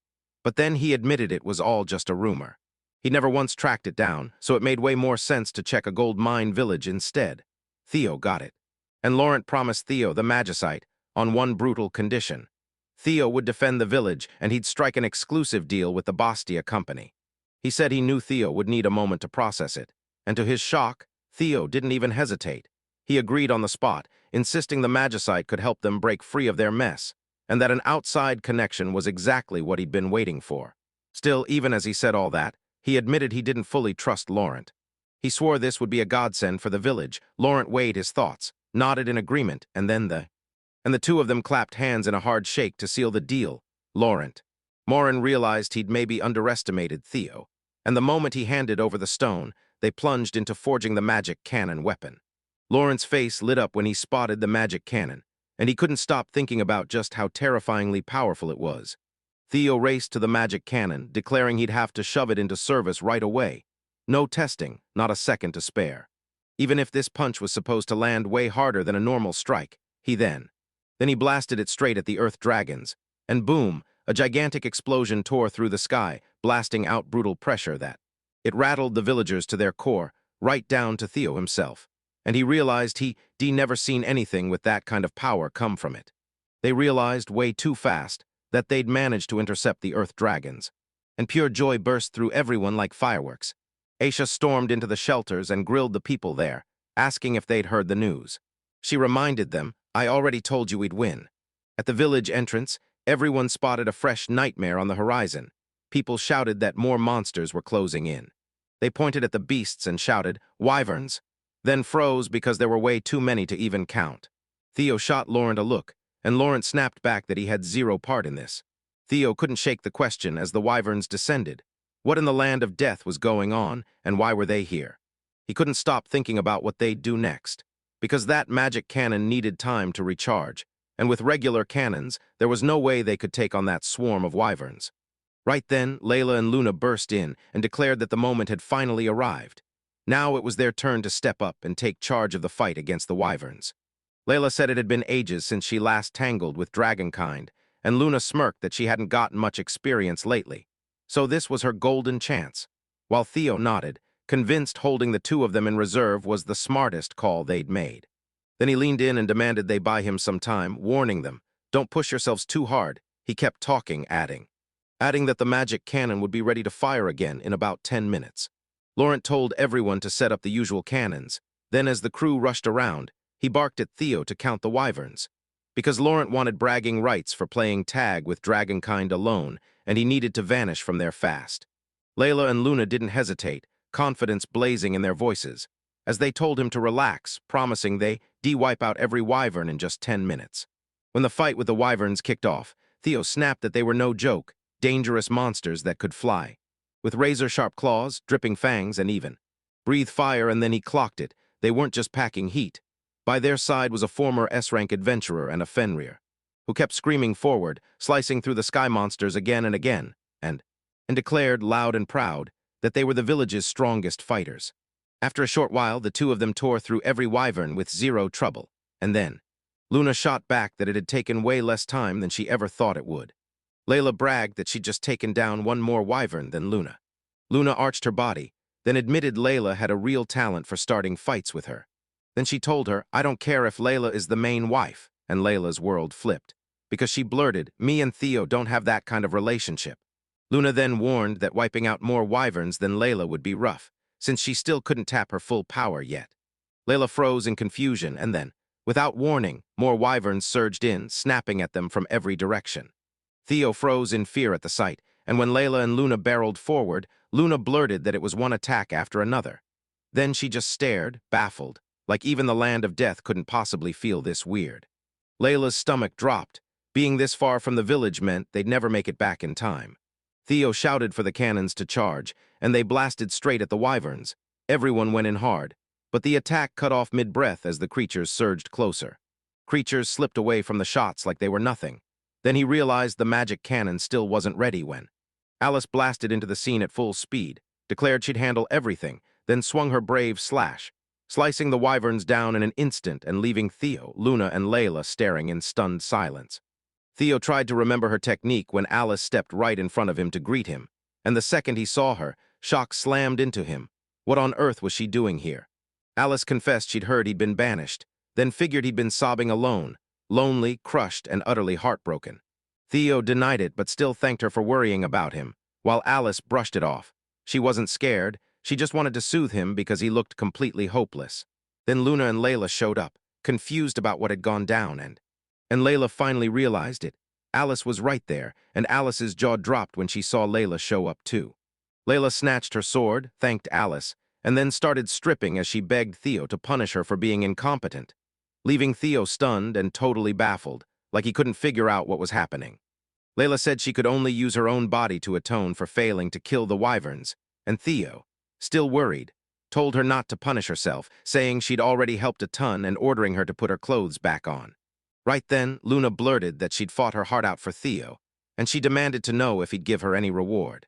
But then he admitted it was all just a rumor. He never once tracked it down, so it made way more sense to check a gold mine village instead. Theo got it. And Laurent promised Theo the magicite on one brutal condition. Theo would defend the village, and he'd strike an exclusive deal with the Bastia company. He said he knew Theo would need a moment to process it, and to his shock, Theo didn't even hesitate. He agreed on the spot, insisting the magicite could help them break free of their mess, and that an outside connection was exactly what he'd been waiting for. Still, even as he said all that, he admitted he didn't fully trust Laurent. He swore this would be a godsend for the village. Laurent weighed his thoughts, nodded in agreement, and the two of them clapped hands in a hard shake to seal the deal. Laurent. Morin realized he'd maybe underestimated Theo, and the moment he handed over the stone, they plunged into forging the magic cannon weapon. Laurent's face lit up when he spotted the magic cannon, and he couldn't stop thinking about just how terrifyingly powerful it was. Theo raced to the magic cannon, declaring he'd have to shove it into service right away. No testing, not a second to spare. Even if this punch was supposed to land way harder than a normal strike, then he blasted it straight at the earth dragons, and boom, a gigantic explosion tore through the sky, blasting out brutal pressure that it rattled the villagers to their core, right down to Theo himself, and he realized he'd never seen anything with that kind of power come from it. They realized way too fast that they'd managed to intercept the earth dragons, and pure joy burst through everyone like fireworks. Aisha stormed into the shelters and grilled the people there, asking if they'd heard the news. She reminded them, I already told you we'd win. At the village entrance, everyone spotted a fresh nightmare on the horizon. People shouted that more monsters were closing in. They pointed at the beasts and shouted, wyverns, then froze because there were way too many to even count. Theo shot Laurent a look, and Laurent snapped back that he had zero part in this. Theo couldn't shake the question as the wyverns descended. What in the land of death was going on, and why were they here? He couldn't stop thinking about what they'd do next, because that magic cannon needed time to recharge, and with regular cannons, there was no way they could take on that swarm of wyverns. Right then, Layla and Luna burst in and declared that the moment had finally arrived. Now it was their turn to step up and take charge of the fight against the wyverns. Layla said it had been ages since she last tangled with dragonkind, and Luna smirked that she hadn't gotten much experience lately. So this was her golden chance, while Theo nodded, convinced holding the two of them in reserve was the smartest call they'd made. Then he leaned in and demanded they buy him some time, warning them, don't push yourselves too hard. He kept talking, adding that the magic cannon would be ready to fire again in about 10 minutes. Laurent told everyone to set up the usual cannons. Then as the crew rushed around, he barked at Theo to count the wyverns. Because Laurent wanted bragging rights for playing tag with dragonkind alone, and he needed to vanish from there fast. Layla and Luna didn't hesitate, confidence blazing in their voices, as they told him to relax, promising they'd wipe out every wyvern in just 10 minutes. When the fight with the wyverns kicked off, Theo snapped that they were no joke, dangerous monsters that could fly, with razor-sharp claws, dripping fangs, and even breathe fire, and then he clocked it. They weren't just packing heat. By their side was a former S-rank adventurer and a Fenrir. who kept screaming forward, slicing through the sky monsters again and again, and declared, loud and proud, that they were the village's strongest fighters. After a short while, the two of them tore through every wyvern with zero trouble, and then Luna shot back that it had taken way less time than she ever thought it would. Layla bragged that she'd just taken down one more wyvern than Luna. Luna arched her body, then admitted Layla had a real talent for starting fights with her. Then she told her, "I don't care if Layla is the main wife," and Layla's world flipped, because she blurted, "Me and Theo don't have that kind of relationship." Luna then warned that wiping out more wyverns than Layla would be rough, since she still couldn't tap her full power yet. Layla froze in confusion, and then, without warning, more wyverns surged in, snapping at them from every direction. Theo froze in fear at the sight, and when Layla and Luna barreled forward, Luna blurted that it was one attack after another. Then she just stared, baffled, like even the land of death couldn't possibly feel this weird. Layla's stomach dropped. Being this far from the village meant they'd never make it back in time. Theo shouted for the cannons to charge, and they blasted straight at the wyverns. Everyone went in hard, but the attack cut off mid-breath as the creatures surged closer. Creatures slipped away from the shots like they were nothing. Then he realized the magic cannon still wasn't ready when Alice blasted into the scene at full speed, declared she'd handle everything, then swung her brave slash, slicing the wyverns down in an instant and leaving Theo, Luna, and Layla staring in stunned silence. Theo tried to remember her technique when Alice stepped right in front of him to greet him, and the second he saw her, shock slammed into him. What on earth was she doing here? Alice confessed she'd heard he'd been banished, then figured he'd been sobbing alone, lonely, crushed, and utterly heartbroken. Theo denied it but still thanked her for worrying about him, while Alice brushed it off. She wasn't scared, she just wanted to soothe him because he looked completely hopeless. Then Luna and Layla showed up, confused about what had gone down, and Layla finally realized it. Alice was right there, and Alice's jaw dropped when she saw Layla show up too. Layla snatched her sword, thanked Alice, and then started stripping as she begged Theo to punish her for being incompetent, leaving Theo stunned and totally baffled, like he couldn't figure out what was happening. Layla said she could only use her own body to atone for failing to kill the wyverns, and Theo, still worried, told her not to punish herself, saying she'd already helped a ton and ordering her to put her clothes back on. Right then, Luna blurted that she'd fought her heart out for Theo, and she demanded to know if he'd give her any reward.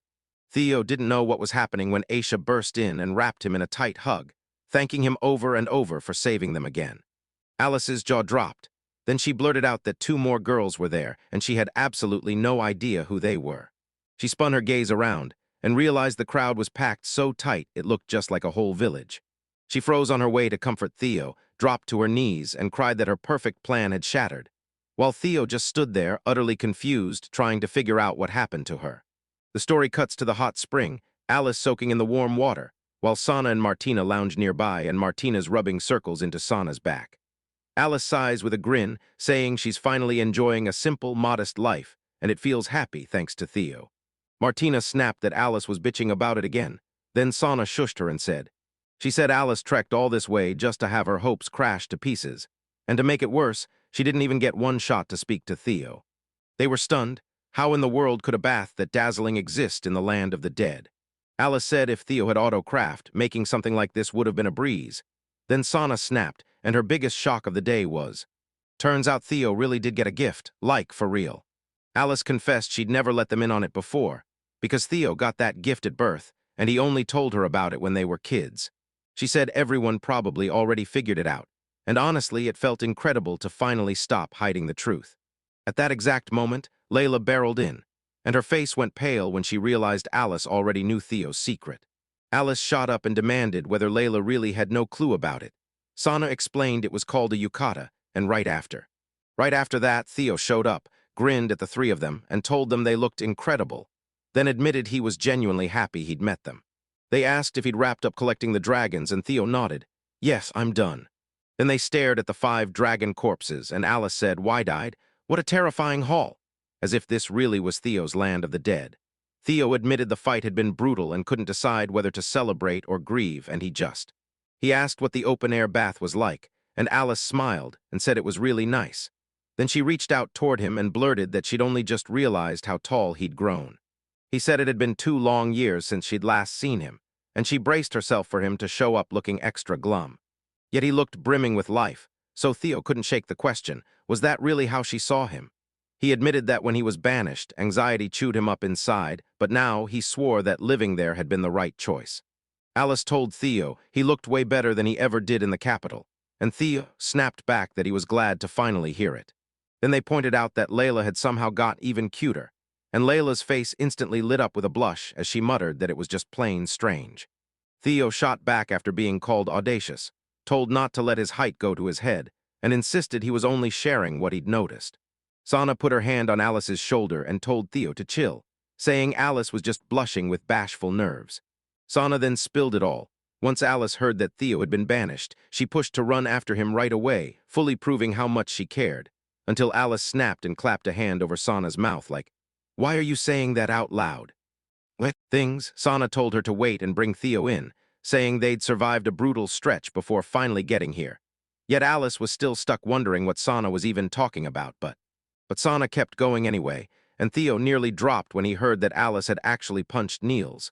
Theo didn't know what was happening when Aisha burst in and wrapped him in a tight hug, thanking him over and over for saving them again. Alice's jaw dropped. Then she blurted out that two more girls were there, and she had absolutely no idea who they were. She spun her gaze around, and realized the crowd was packed so tight it looked just like a whole village. She froze on her way to comfort Theo, dropped to her knees, and cried that her perfect plan had shattered, while Theo just stood there, utterly confused, trying to figure out what happened to her. The story cuts to the hot spring, Alice soaking in the warm water, while Sana and Martina lounge nearby and Martina's rubbing circles into Sana's back. Alice sighs with a grin, saying she's finally enjoying a simple, modest life, and it feels happy thanks to Theo. Martina snapped that Alice was bitching about it again. Then Sana shushed her and said, she said Alice trekked all this way just to have her hopes crashed to pieces, and to make it worse, she didn't even get one shot to speak to Theo. They were stunned. How in the world could a bath that dazzling exist in the land of the dead? Alice said if Theo had auto-craft, making something like this would have been a breeze. Then Sana snapped, and her biggest shock of the day was, turns out Theo really did get a gift, like for real. Alice confessed she'd never let them in on it before, because Theo got that gift at birth, and he only told her about it when they were kids. She said everyone probably already figured it out, and honestly it felt incredible to finally stop hiding the truth. At that exact moment, Layla barreled in, and her face went pale when she realized Alice already knew Theo's secret. Alice shot up and demanded whether Layla really had no clue about it. Sana explained it was called a yukata, and right after that, Theo showed up, grinned at the three of them, and told them they looked incredible, then admitted he was genuinely happy he'd met them. They asked if he'd wrapped up collecting the dragons, and Theo nodded. Yes, I'm done. Then they stared at the 5 dragon corpses, and Alice said, wide-eyed, what a terrifying haul, as if this really was Theo's land of the dead. Theo admitted the fight had been brutal and couldn't decide whether to celebrate or grieve, and he asked what the open-air bath was like, and Alice smiled and said it was really nice. Then she reached out toward him and blurted that she'd only just realized how tall he'd grown. He said it had been 2 long years since she'd last seen him, and she braced herself for him to show up looking extra glum. Yet he looked brimming with life, so Theo couldn't shake the question, was that really how she saw him? He admitted that when he was banished, anxiety chewed him up inside, but now he swore that living there had been the right choice. Alice told Theo he looked way better than he ever did in the capital, and Theo snapped back that he was glad to finally hear it. Then they pointed out that Layla had somehow got even cuter, and Layla's face instantly lit up with a blush as she muttered that it was just plain strange. Theo shot back after being called audacious, told not to let his height go to his head, and insisted he was only sharing what he'd noticed. Sana put her hand on Alice's shoulder and told Theo to chill, saying Alice was just blushing with bashful nerves. Sana then spilled it all. Once Alice heard that Theo had been banished, she pushed to run after him right away, fully proving how much she cared, until Alice snapped and clapped a hand over Sana's mouth like, "Why are you saying that out loud?" "What things?" Sana told her to wait and bring Theo in, saying they'd survived a brutal stretch before finally getting here. Yet Alice was still stuck wondering what Sana was even talking about, but Sana kept going anyway, and Theo nearly dropped when he heard that Alice had actually punched Niels.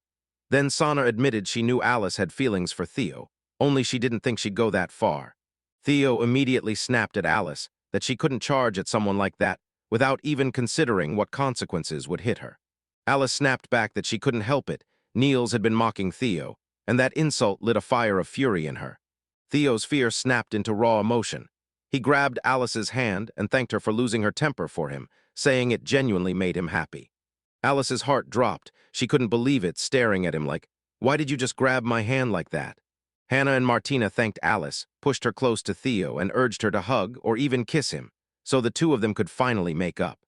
Then Sana admitted she knew Alice had feelings for Theo, only she didn't think she'd go that far. Theo immediately snapped at Alice that she couldn't charge at someone like that without even considering what consequences would hit her. Alice snapped back that she couldn't help it. Niels had been mocking Theo, and that insult lit a fire of fury in her. Theo's fear snapped into raw emotion. He grabbed Alice's hand and thanked her for losing her temper for him, saying it genuinely made him happy. Alice's heart dropped. She couldn't believe it, staring at him like, "Why did you just grab my hand like that?" Hannah and Martina thanked Alice, pushed her close to Theo, and urged her to hug or even kiss him, so the two of them could finally make up.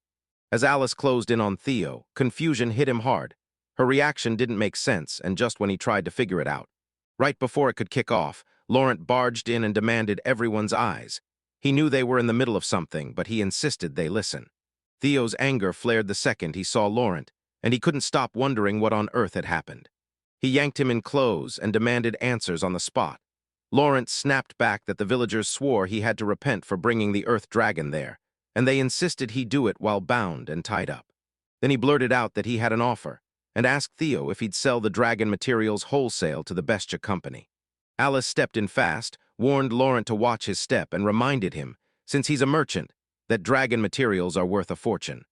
As Alice closed in on Theo, confusion hit him hard. Her reaction didn't make sense, and just when he tried to figure it out. Right before it could kick off, Laurent barged in and demanded everyone's eyes. He knew they were in the middle of something, but he insisted they listen. Theo's anger flared the second he saw Laurent, and he couldn't stop wondering what on earth had happened. He yanked him in close and demanded answers on the spot. Laurent snapped back that the villagers swore he had to repent for bringing the earth dragon there, and they insisted he do it while bound and tied up. Then he blurted out that he had an offer, and asked Theo if he'd sell the dragon materials wholesale to the Bestia company. Alice stepped in fast, warned Laurent to watch his step, and reminded him, since he's a merchant, that dragon materials are worth a fortune.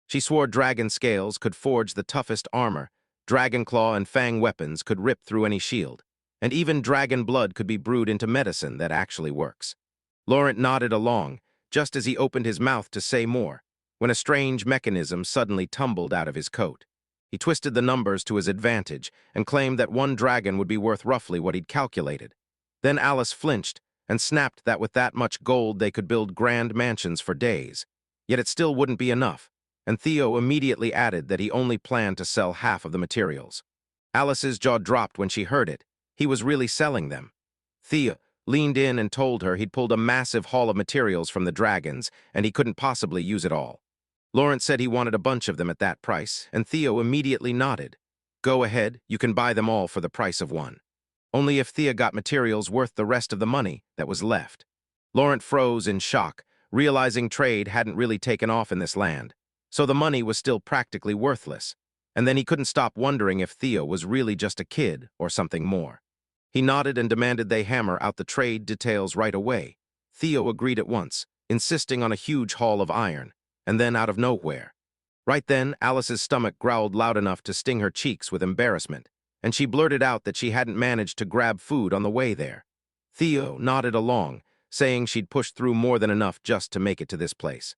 She swore dragon scales could forge the toughest armor, dragon claw and fang weapons could rip through any shield, and even dragon blood could be brewed into medicine that actually works. Laurent nodded along, just as he opened his mouth to say more, when a strange mechanism suddenly tumbled out of his coat. He twisted the numbers to his advantage and claimed that one dragon would be worth roughly what he'd calculated. Then Alice flinched and snapped that with that much gold they could build grand mansions for days. Yet it still wouldn't be enough, and Theo immediately added that he only planned to sell half of the materials. Alice's jaw dropped when she heard it. He was really selling them. Theo leaned in and told her he'd pulled a massive haul of materials from the dragons, and he couldn't possibly use it all. Laurent said he wanted a bunch of them at that price, and Theo immediately nodded. "Go ahead, you can buy them all for the price of one." Only if Thea got materials worth the rest of the money that was left. Laurent froze in shock, realizing trade hadn't really taken off in this land, so the money was still practically worthless. And then he couldn't stop wondering if Theo was really just a kid or something more. He nodded and demanded they hammer out the trade details right away. Theo agreed at once, insisting on a huge haul of iron, and then out of nowhere. Right then, Alice's stomach growled loud enough to sting her cheeks with embarrassment, and she blurted out that she hadn't managed to grab food on the way there. Theo nodded along, saying she'd pushed through more than enough just to make it to this place.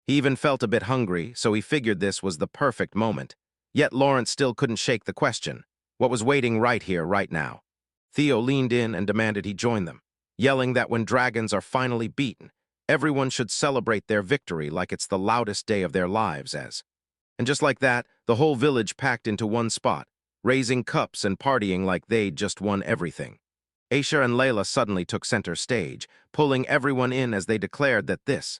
He even felt a bit hungry, so he figured this was the perfect moment. Yet Laurent still couldn't shake the question. What was waiting right here, right now? Theo leaned in and demanded he join them, yelling that when dragons are finally beaten, everyone should celebrate their victory like it's the loudest day of their lives as. And just like that, the whole village packed into one spot, raising cups and partying like they'd just won everything. Aisha and Layla suddenly took center stage, pulling everyone in as they declared that this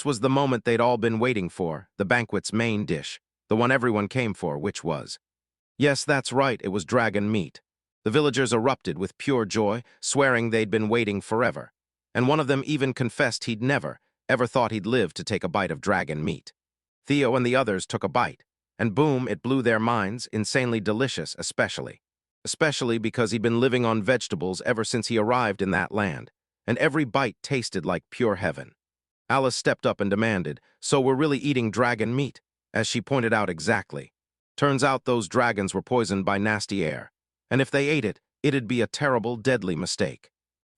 was the moment they'd all been waiting for, the banquet's main dish, the one everyone came for, which was. Yes, that's right, it was dragon meat. The villagers erupted with pure joy, swearing they'd been waiting forever. And one of them even confessed he'd never, ever thought he'd live to take a bite of dragon meat. Theo and the others took a bite, and boom, it blew their minds, insanely delicious especially because he'd been living on vegetables ever since he arrived in that land, and every bite tasted like pure heaven. Alice stepped up and demanded, "So we're really eating dragon meat?" As she pointed out exactly. Turns out those dragons were poisoned by nasty air. And if they ate it, it'd be a terrible, deadly mistake.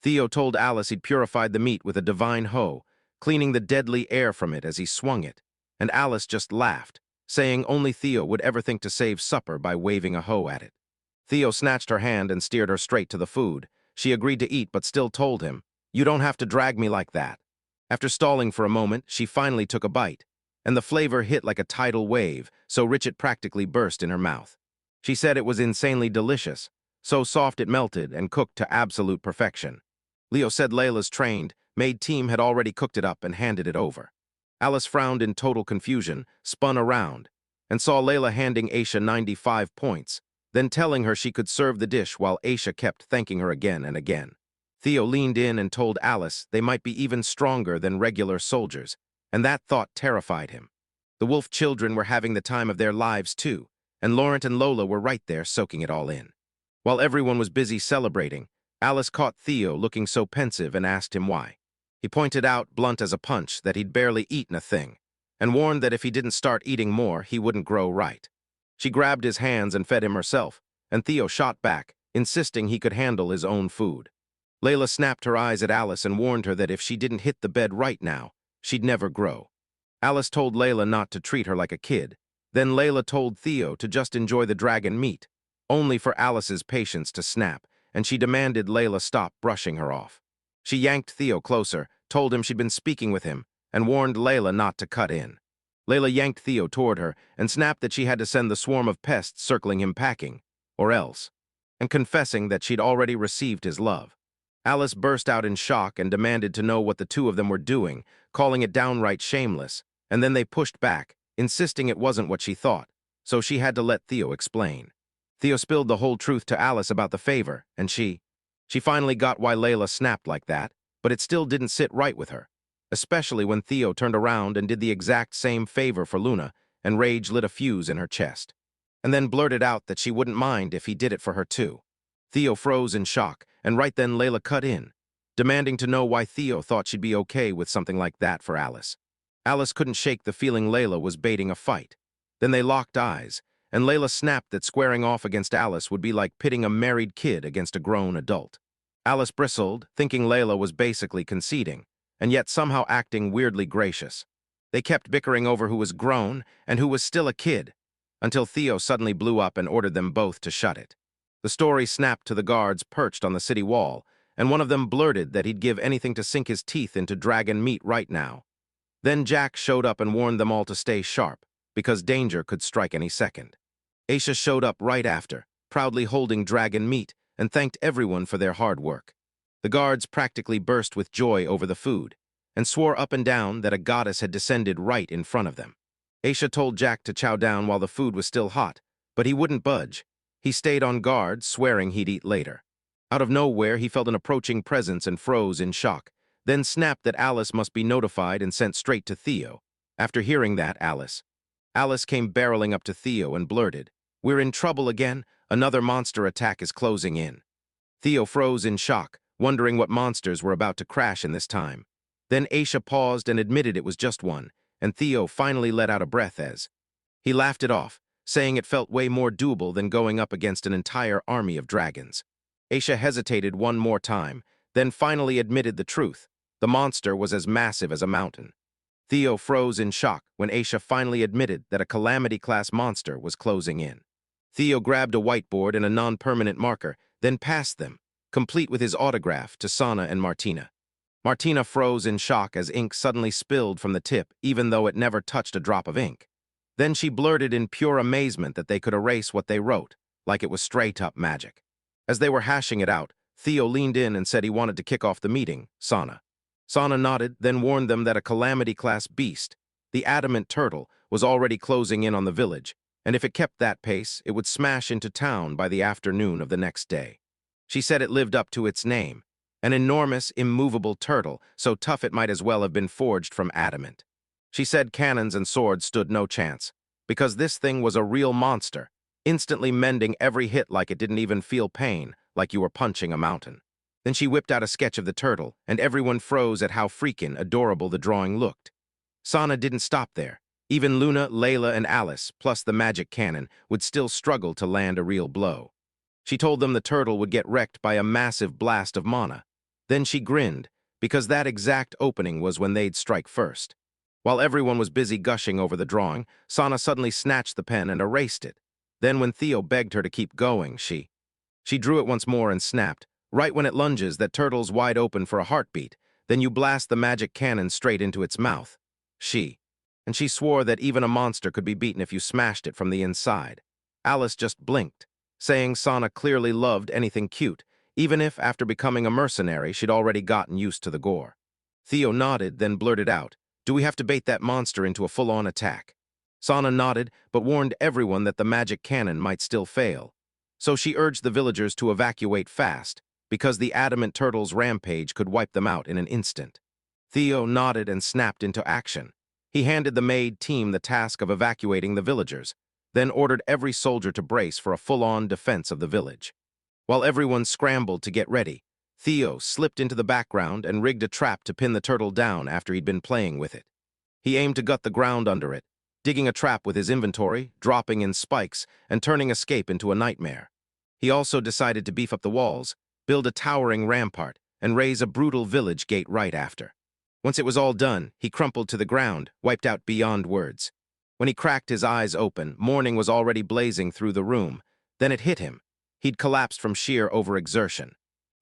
Theo told Alice he'd purified the meat with a divine hoe, cleaning the deadly air from it as he swung it. And Alice just laughed, saying only Theo would ever think to save supper by waving a hoe at it. Theo snatched her hand and steered her straight to the food. She agreed to eat but still told him, "You don't have to drag me like that." After stalling for a moment, she finally took a bite, and the flavor hit like a tidal wave, so rich it practically burst in her mouth. She said it was insanely delicious, so soft it melted and cooked to absolute perfection. Leo said Layla's trained, maid team had already cooked it up and handed it over. Alice frowned in total confusion, spun around, and saw Layla handing Aisha 95 points, then telling her she could serve the dish while Aisha kept thanking her again and again. Theo leaned in and told Alice they might be even stronger than regular soldiers, and that thought terrified him. The wolf children were having the time of their lives too, and Laurent and Lola were right there soaking it all in. While everyone was busy celebrating, Alice caught Theo looking so pensive and asked him why. He pointed out, blunt as a punch, that he'd barely eaten a thing, and warned that if he didn't start eating more, he wouldn't grow right. She grabbed his hands and fed him herself, and Theo shot back, insisting he could handle his own food. Layla snapped her eyes at Alice and warned her that if she didn't hit the bed right now, she'd never grow. Alice told Layla not to treat her like a kid. Then Layla told Theo to just enjoy the dragon meat, only for Alice's patience to snap, and she demanded Layla stop brushing her off. She yanked Theo closer, told him she'd been speaking with him, and warned Layla not to cut in. Layla yanked Theo toward her and snapped that she had to send the swarm of pests circling him packing, or else, and confessing that she'd already received his love. Alice burst out in shock and demanded to know what the two of them were doing, calling it downright shameless, and then they pushed back, insisting it wasn't what she thought, so she had to let Theo explain. Theo spilled the whole truth to Alice about the favor, and she finally got why Layla snapped like that, but it still didn't sit right with her, especially when Theo turned around and did the exact same favor for Luna, and rage lit a fuse in her chest, and then blurted out that she wouldn't mind if he did it for her too. Theo froze in shock, and right then Layla cut in, demanding to know why Theo thought she'd be okay with something like that for Alice. Alice couldn't shake the feeling Layla was baiting a fight. Then they locked eyes, and Layla snapped that squaring off against Alice would be like pitting a married kid against a grown adult. Alice bristled, thinking Layla was basically conceding, and yet somehow acting weirdly gracious. They kept bickering over who was grown and who was still a kid, until Theo suddenly blew up and ordered them both to shut it. The story snapped to the guards perched on the city wall, and one of them blurted that he'd give anything to sink his teeth into dragon meat right now. Then Jack showed up and warned them all to stay sharp, because danger could strike any second. Aisha showed up right after, proudly holding dragon meat, and thanked everyone for their hard work. The guards practically burst with joy over the food, and swore up and down that a goddess had descended right in front of them. Aisha told Jack to chow down while the food was still hot, but he wouldn't budge. He stayed on guard, swearing he'd eat later. Out of nowhere, he felt an approaching presence and froze in shock, then snapped that Alice must be notified and sent straight to Theo. After hearing that, Alice came barreling up to Theo and blurted, "We're in trouble again. Another monster attack is closing in." Theo froze in shock, wondering what monsters were about to crash in this time. Then Aisha paused and admitted it was just one, and Theo finally let out a breath as he laughed it off, saying it felt way more doable than going up against an entire army of dragons. Aisha hesitated one more time, then finally admitted the truth. The monster was as massive as a mountain. Theo froze in shock when Aisha finally admitted that a calamity-class monster was closing in. Theo grabbed a whiteboard and a non-permanent marker, then passed them, complete with his autograph, to Sana and Martina. Martina froze in shock as ink suddenly spilled from the tip, even though it never touched a drop of ink. Then she blurted in pure amazement that they could erase what they wrote, like it was straight-up magic. As they were hashing it out, Theo leaned in and said he wanted to kick off the meeting, Sana. Sana nodded, then warned them that a calamity-class beast, the adamant turtle, was already closing in on the village, and if it kept that pace, it would smash into town by the afternoon of the next day. She said it lived up to its name, an enormous, immovable turtle, so tough it might as well have been forged from adamant. She said cannons and swords stood no chance, because this thing was a real monster, instantly mending every hit like it didn't even feel pain, like you were punching a mountain. Then she whipped out a sketch of the turtle, and everyone froze at how freaking adorable the drawing looked. Sana didn't stop there. Even Luna, Layla, and Alice, plus the magic cannon, would still struggle to land a real blow. She told them the turtle would get wrecked by a massive blast of mana. Then she grinned, because that exact opening was when they'd strike first. While everyone was busy gushing over the drawing, Sana suddenly snatched the pen and erased it. Then when Theo begged her to keep going, she drew it once more and snapped. Right when it lunges, that turtle's wide open for a heartbeat. Then you blast the magic cannon straight into its mouth. And she swore that even a monster could be beaten if you smashed it from the inside. Alice just blinked, saying Sana clearly loved anything cute, even if, after becoming a mercenary, she'd already gotten used to the gore. Theo nodded, then blurted out, "Do we have to bait that monster into a full-on attack?" Sana nodded, but warned everyone that the magic cannon might still fail. So she urged the villagers to evacuate fast, because the adamant turtle's rampage could wipe them out in an instant. Theo nodded and snapped into action. He handed the maid team the task of evacuating the villagers, then ordered every soldier to brace for a full-on defense of the village. While everyone scrambled to get ready, Theo slipped into the background and rigged a trap to pin the turtle down after he'd been playing with it. He aimed to gut the ground under it, digging a trap with his inventory, dropping in spikes, and turning escape into a nightmare. He also decided to beef up the walls, build a towering rampart, and raise a brutal village gate right after. Once it was all done, he crumpled to the ground, wiped out beyond words. When he cracked his eyes open, morning was already blazing through the room. Then it hit him. He'd collapsed from sheer overexertion.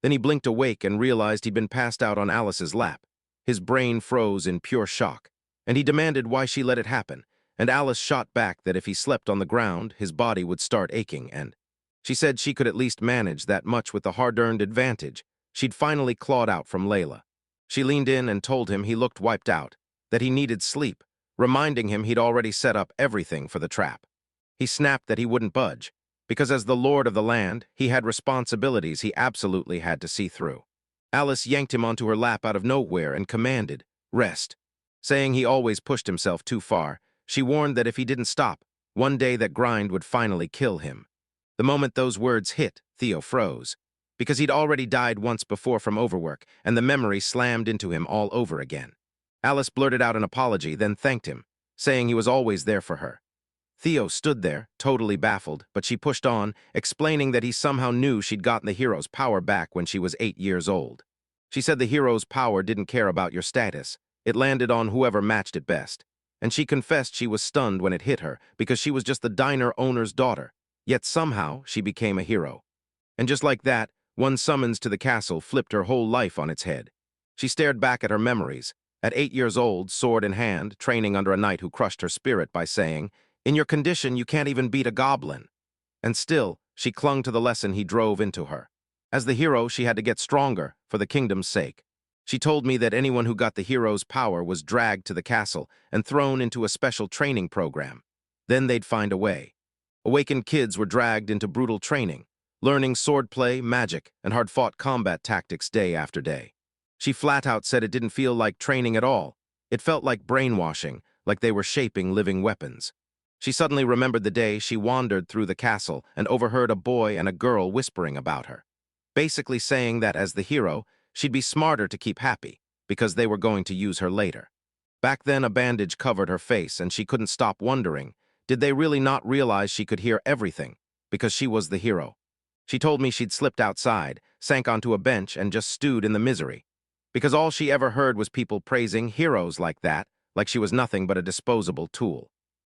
Then he blinked awake and realized he'd been passed out on Alice's lap. His brain froze in pure shock, and he demanded why she let it happen, and Alice shot back that if he slept on the ground, his body would start aching, and she said she could at least manage that much with the hard-earned advantage she'd finally clawed out from Layla. She leaned in and told him he looked wiped out, that he needed sleep, reminding him he'd already set up everything for the trap. He snapped that he wouldn't budge, because as the lord of the land, he had responsibilities he absolutely had to see through. Alice yanked him onto her lap out of nowhere and commanded, "Rest." Saying he always pushed himself too far, she warned that if he didn't stop, one day that grind would finally kill him. The moment those words hit, Theo froze, because he'd already died once before from overwork, and the memory slammed into him all over again. Alice blurted out an apology, then thanked him, saying he was always there for her. Theo stood there, totally baffled, but she pushed on, explaining that he somehow knew she'd gotten the hero's power back when she was 8 years old. She said the hero's power didn't care about your status. It landed on whoever matched it best. And she confessed she was stunned when it hit her, because she was just the diner owner's daughter. Yet somehow, she became a hero. And just like that, one summons to the castle flipped her whole life on its head. She stared back at her memories. At 8 years old, sword in hand, training under a knight who crushed her spirit by saying, "In your condition, you can't even beat a goblin." And still, she clung to the lesson he drove into her. As the hero, she had to get stronger, for the kingdom's sake. She told me that anyone who got the hero's power was dragged to the castle and thrown into a special training program. Then they'd find a way. Awakened kids were dragged into brutal training, learning swordplay, magic, and hard-fought combat tactics day after day. She flat out said it didn't feel like training at all. It felt like brainwashing, like they were shaping living weapons. She suddenly remembered the day she wandered through the castle and overheard a boy and a girl whispering about her, basically saying that as the hero, she'd be smarter to keep happy, because they were going to use her later. Back then, a bandage covered her face, and she couldn't stop wondering, did they really not realize she could hear everything, because she was the hero? She told me she'd slipped outside, sank onto a bench, and just stewed in the misery, because all she ever heard was people praising heroes like that, like she was nothing but a disposable tool.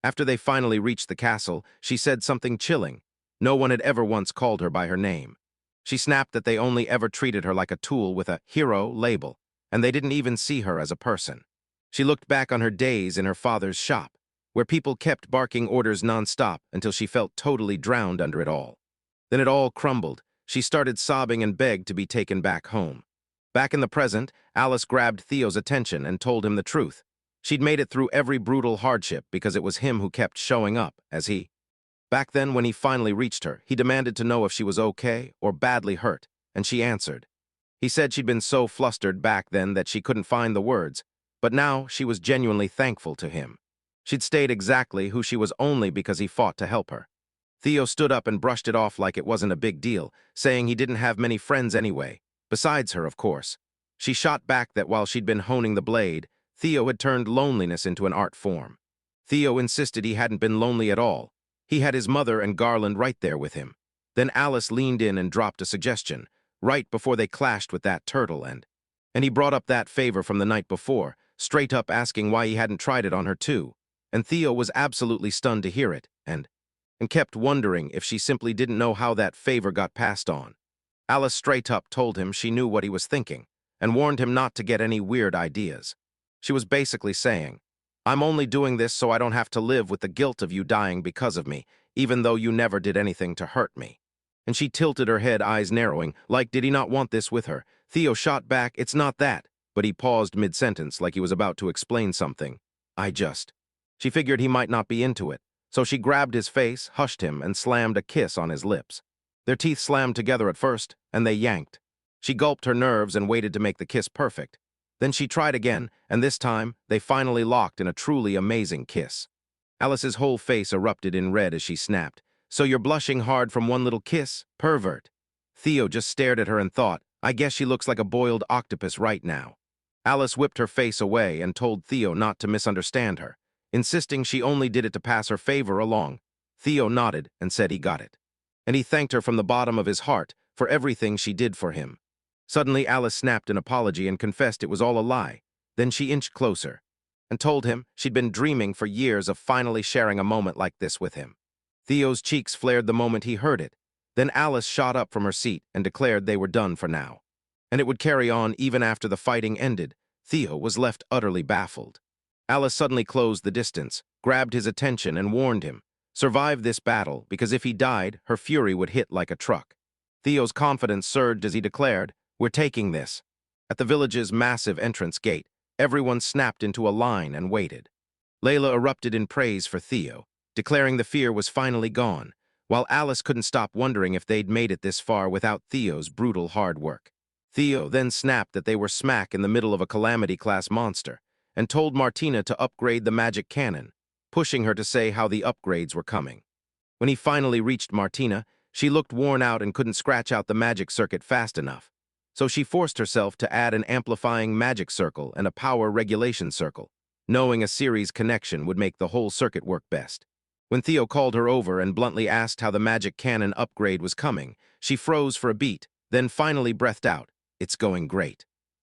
After they finally reached the castle, she said something chilling. No one had ever once called her by her name. She snapped that they only ever treated her like a tool with a hero label, and they didn't even see her as a person. She looked back on her days in her father's shop, where people kept barking orders nonstop until she felt totally drowned under it all. Then it all crumbled. She started sobbing and begged to be taken back home. Back in the present, Alice grabbed Theo's attention and told him the truth. She'd made it through every brutal hardship because it was him who kept showing up, as he. Back then, when he finally reached her, he demanded to know if she was okay or badly hurt, and she answered. He said she'd been so flustered back then that she couldn't find the words, but now she was genuinely thankful to him. She'd stayed exactly who she was only because he fought to help her. Theo stood up and brushed it off like it wasn't a big deal, saying he didn't have many friends anyway. Besides her, of course. She shot back that while she'd been honing the blade, Theo had turned loneliness into an art form. Theo insisted he hadn't been lonely at all. He had his mother and Garland right there with him. Then Alice leaned in and dropped a suggestion, right before they clashed with that turtle, and he brought up that favor from the night before, straight up asking why he hadn't tried it on her too. And Theo was absolutely stunned to hear it, and kept wondering if she simply didn't know how that favor got passed on. Alice straight up told him she knew what he was thinking, and warned him not to get any weird ideas. She was basically saying, I'm only doing this so I don't have to live with the guilt of you dying because of me, even though you never did anything to hurt me. And she tilted her head, eyes narrowing, like did he not want this with her? Theo shot back, it's not that, but he paused mid-sentence like he was about to explain something. She figured he might not be into it, so she grabbed his face, hushed him, and slammed a kiss on his lips. Their teeth slammed together at first, and they yanked. She gulped her nerves and waited to make the kiss perfect. Then she tried again, and this time, they finally locked in a truly amazing kiss. Alice's whole face erupted in red as she snapped. So you're blushing hard from one little kiss? Pervert. Theo just stared at her and thought, I guess she looks like a boiled octopus right now. Alice whipped her face away and told Theo not to misunderstand her, insisting she only did it to pass her favor along. Theo nodded and said he got it. And he thanked her from the bottom of his heart for everything she did for him. Suddenly, Alice snapped an apology and confessed it was all a lie. Then she inched closer and told him she'd been dreaming for years of finally sharing a moment like this with him. Theo's cheeks flared the moment he heard it. Then Alice shot up from her seat and declared they were done for now. And it would carry on even after the fighting ended. Theo was left utterly baffled. Alice suddenly closed the distance, grabbed his attention, and warned him, survive this battle, because if he died, her fury would hit like a truck. Theo's confidence surged as he declared, we're taking this. At the village's massive entrance gate, everyone snapped into a line and waited. Layla erupted in praise for Theo, declaring the fear was finally gone, while Alice couldn't stop wondering if they'd made it this far without Theo's brutal hard work. Theo then snapped that they were smack in the middle of a calamity-class monster, and told Martina to upgrade the magic cannon, pushing her to say how the upgrades were coming. When he finally reached Martina, she looked worn out and couldn't scratch out the magic circuit fast enough, so she forced herself to add an amplifying magic circle and a power regulation circle, knowing a series connection would make the whole circuit work best. When Theo called her over and bluntly asked how the magic cannon upgrade was coming, she froze for a beat, then finally breathed out, it's going great.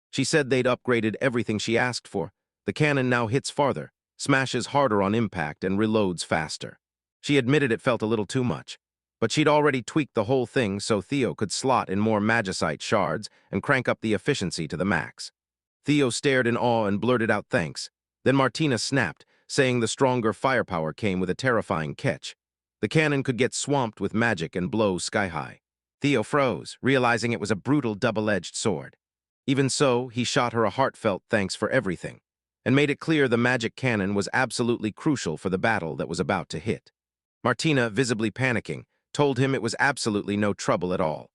She said they'd upgraded everything she asked for. The cannon now hits farther, smashes harder on impact, and reloads faster. She admitted it felt a little too much, but she'd already tweaked the whole thing so Theo could slot in more magicite shards and crank up the efficiency to the max. Theo stared in awe and blurted out thanks. Then Martina snapped, saying the stronger firepower came with a terrifying catch. The cannon could get swamped with magic and blow sky-high. Theo froze, realizing it was a brutal double-edged sword. Even so, he shot her a heartfelt thanks for everything, and made it clear the magic cannon was absolutely crucial for the battle that was about to hit. Martina, visibly panicking, told him it was absolutely no trouble at all.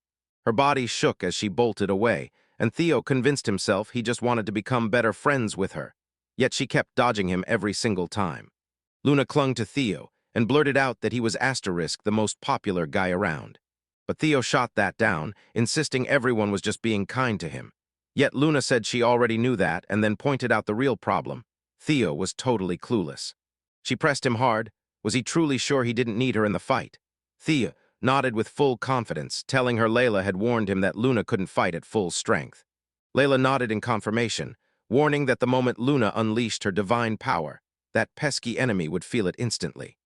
Her body shook as she bolted away, and Theo convinced himself he just wanted to become better friends with her. Yet she kept dodging him every single time. Luna clung to Theo and blurted out that he was the most popular guy around. But Theo shot that down, insisting everyone was just being kind to him. Yet Luna said she already knew that and then pointed out the real problem. Theo was totally clueless. She pressed him hard. Was he truly sure he didn't need her in the fight? Theo nodded with full confidence, telling her Layla had warned him that Luna couldn't fight at full strength. Layla nodded in confirmation, warning that the moment Luna unleashed her divine power, that pesky enemy would feel it instantly.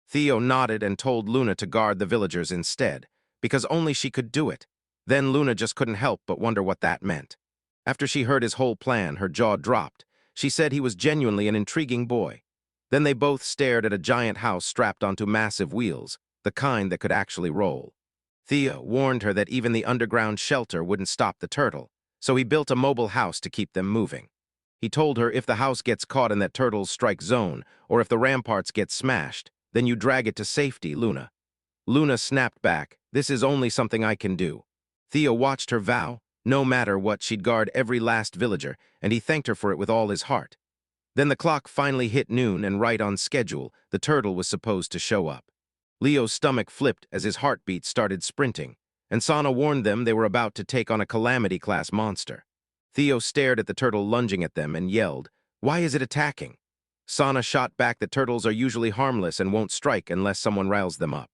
Theo nodded and told Luna to guard the villagers instead, because only she could do it. Then Luna just couldn't help but wonder what that meant. After she heard his whole plan, her jaw dropped. She said he was genuinely an intriguing boy. Then they both stared at a giant house strapped onto massive wheels, the kind that could actually roll. Theo warned her that even the underground shelter wouldn't stop the turtle, so he built a mobile house to keep them moving. He told her if the house gets caught in that turtle's strike zone, or if the ramparts get smashed, then you drag it to safety, Luna. Luna snapped back, this is only something I can do. Theo watched her vow, no matter what, she'd guard every last villager, and he thanked her for it with all his heart. Then the clock finally hit noon, and right on schedule, the turtle was supposed to show up. Leo's stomach flipped as his heartbeat started sprinting, and Sana warned them they were about to take on a calamity-class monster. Theo stared at the turtle lunging at them and yelled, "Why is it attacking?" Sana shot back that turtles are usually harmless and won't strike unless someone riles them up.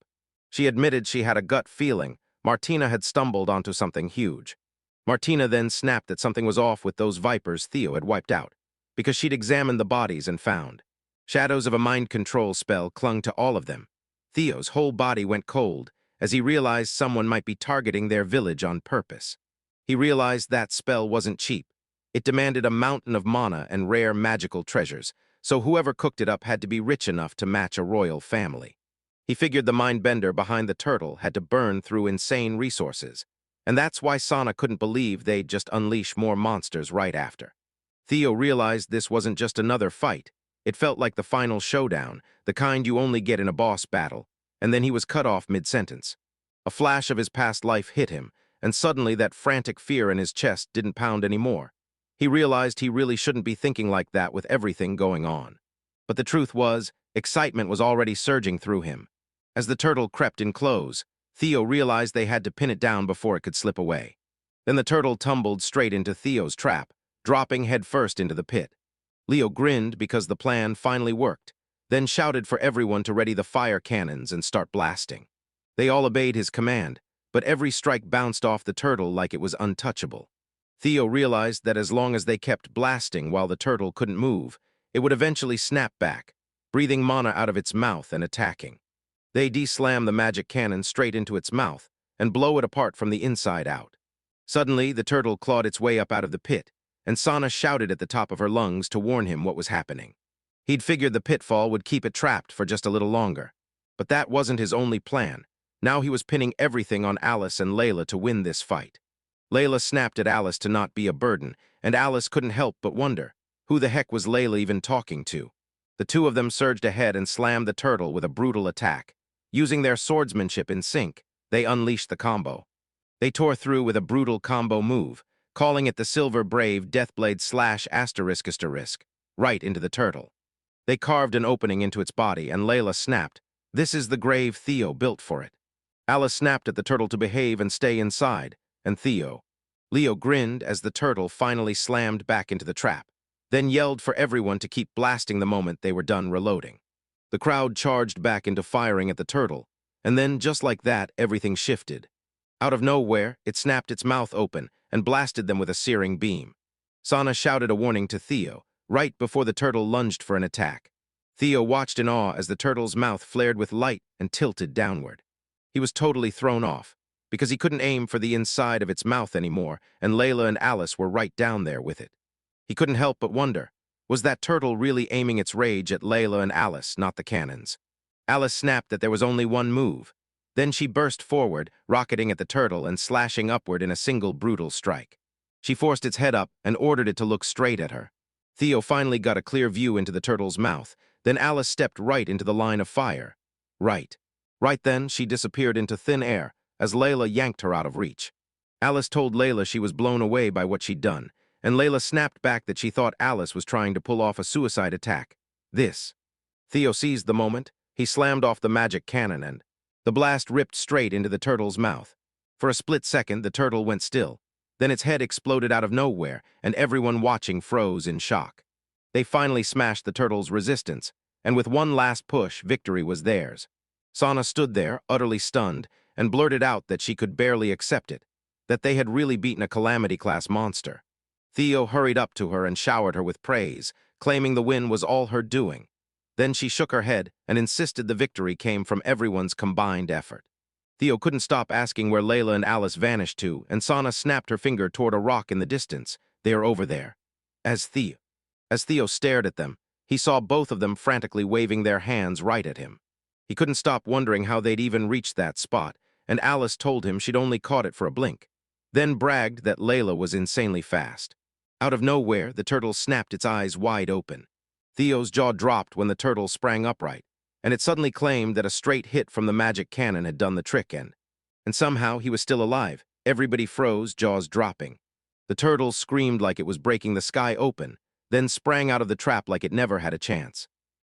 She admitted she had a gut feeling Martina had stumbled onto something huge. Martina then snapped that something was off with those vipers Theo had wiped out, because she'd examined the bodies and found shadows of a mind control spell clung to all of them. Theo's whole body went cold as he realized someone might be targeting their village on purpose. He realized that spell wasn't cheap. It demanded a mountain of mana and rare magical treasures, so whoever cooked it up had to be rich enough to match a royal family. He figured the mindbender behind the turtle had to burn through insane resources, and that's why Sana couldn't believe they'd just unleash more monsters right after. Theo realized this wasn't just another fight. It felt like the final showdown, the kind you only get in a boss battle, and then he was cut off mid-sentence. A flash of his past life hit him, and suddenly that frantic fear in his chest didn't pound anymore. He realized he really shouldn't be thinking like that with everything going on. But the truth was, excitement was already surging through him. As the turtle crept in close, Theo realized they had to pin it down before it could slip away. Then the turtle tumbled straight into Theo's trap, dropping headfirst into the pit. Leo grinned because the plan finally worked, then shouted for everyone to ready the fire cannons and start blasting. They all obeyed his command, but every strike bounced off the turtle like it was untouchable. Theo realized that as long as they kept blasting while the turtle couldn't move, it would eventually snap back, breathing mana out of its mouth and attacking. They de-slam the magic cannon straight into its mouth and blow it apart from the inside out. Suddenly, the turtle clawed its way up out of the pit, and Sana shouted at the top of her lungs to warn him what was happening. He'd figured the pitfall would keep it trapped for just a little longer. But that wasn't his only plan. Now he was pinning everything on Alice and Layla to win this fight. Layla snapped at Alice to not be a burden, and Alice couldn't help but wonder, who the heck was Layla even talking to? The two of them surged ahead and slammed the turtle with a brutal attack. Using their swordsmanship in sync, they unleashed the combo. They tore through with a brutal combo move, calling it the Silver Brave Deathblade /**, right into the turtle. They carved an opening into its body, and Layla snapped, "This is the grave Theo built for it." Alice snapped at the turtle to behave and stay inside, and Leo grinned as the turtle finally slammed back into the trap, then yelled for everyone to keep blasting the moment they were done reloading. The crowd charged back into firing at the turtle, and then, just like that, everything shifted. Out of nowhere, it snapped its mouth open and blasted them with a searing beam. Sana shouted a warning to Theo, right before the turtle lunged for an attack. Theo watched in awe as the turtle's mouth flared with light and tilted downward. He was totally thrown off, because he couldn't aim for the inside of its mouth anymore, and Layla and Alice were right down there with it. He couldn't help but wonder, was that turtle really aiming its rage at Layla and Alice, not the cannons? Alice snapped that there was only one move. Then she burst forward, rocketing at the turtle and slashing upward in a single brutal strike. She forced its head up and ordered it to look straight at her. Theo finally got a clear view into the turtle's mouth. Then Alice stepped right into the line of fire. Right then, she disappeared into thin air as Layla yanked her out of reach. Alice told Layla she was blown away by what she'd done, and Layla snapped back that she thought Alice was trying to pull off a suicide attack. Theo seized the moment. He slammed off the magic cannon and the blast ripped straight into the turtle's mouth. For a split second, the turtle went still. Then its head exploded out of nowhere, and everyone watching froze in shock. They finally smashed the turtle's resistance, and with one last push, victory was theirs. Sana stood there, utterly stunned, and blurted out that she could barely accept it, that they had really beaten a calamity-class monster. Theo hurried up to her and showered her with praise, claiming the win was all her doing. Then she shook her head and insisted the victory came from everyone's combined effort. Theo couldn't stop asking where Layla and Alice vanished to, and Sana snapped her finger toward a rock in the distance. "They are over there." As Theo stared at them, he saw both of them frantically waving their hands right at him. He couldn't stop wondering how they'd even reached that spot, and Alice told him she'd only caught it for a blink, then bragged that Layla was insanely fast. Out of nowhere, the turtle snapped its eyes wide open. Theo's jaw dropped when the turtle sprang upright, and it suddenly claimed that a straight hit from the magic cannon had done the trick, and somehow he was still alive. Everybody froze, jaws dropping. The turtle screamed like it was breaking the sky open, then sprang out of the trap like it never had a chance.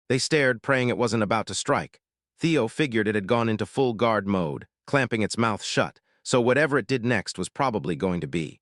They stared, praying it wasn't about to strike. Theo figured it had gone into full guard mode, clamping its mouth shut, so whatever it did next was probably going to be.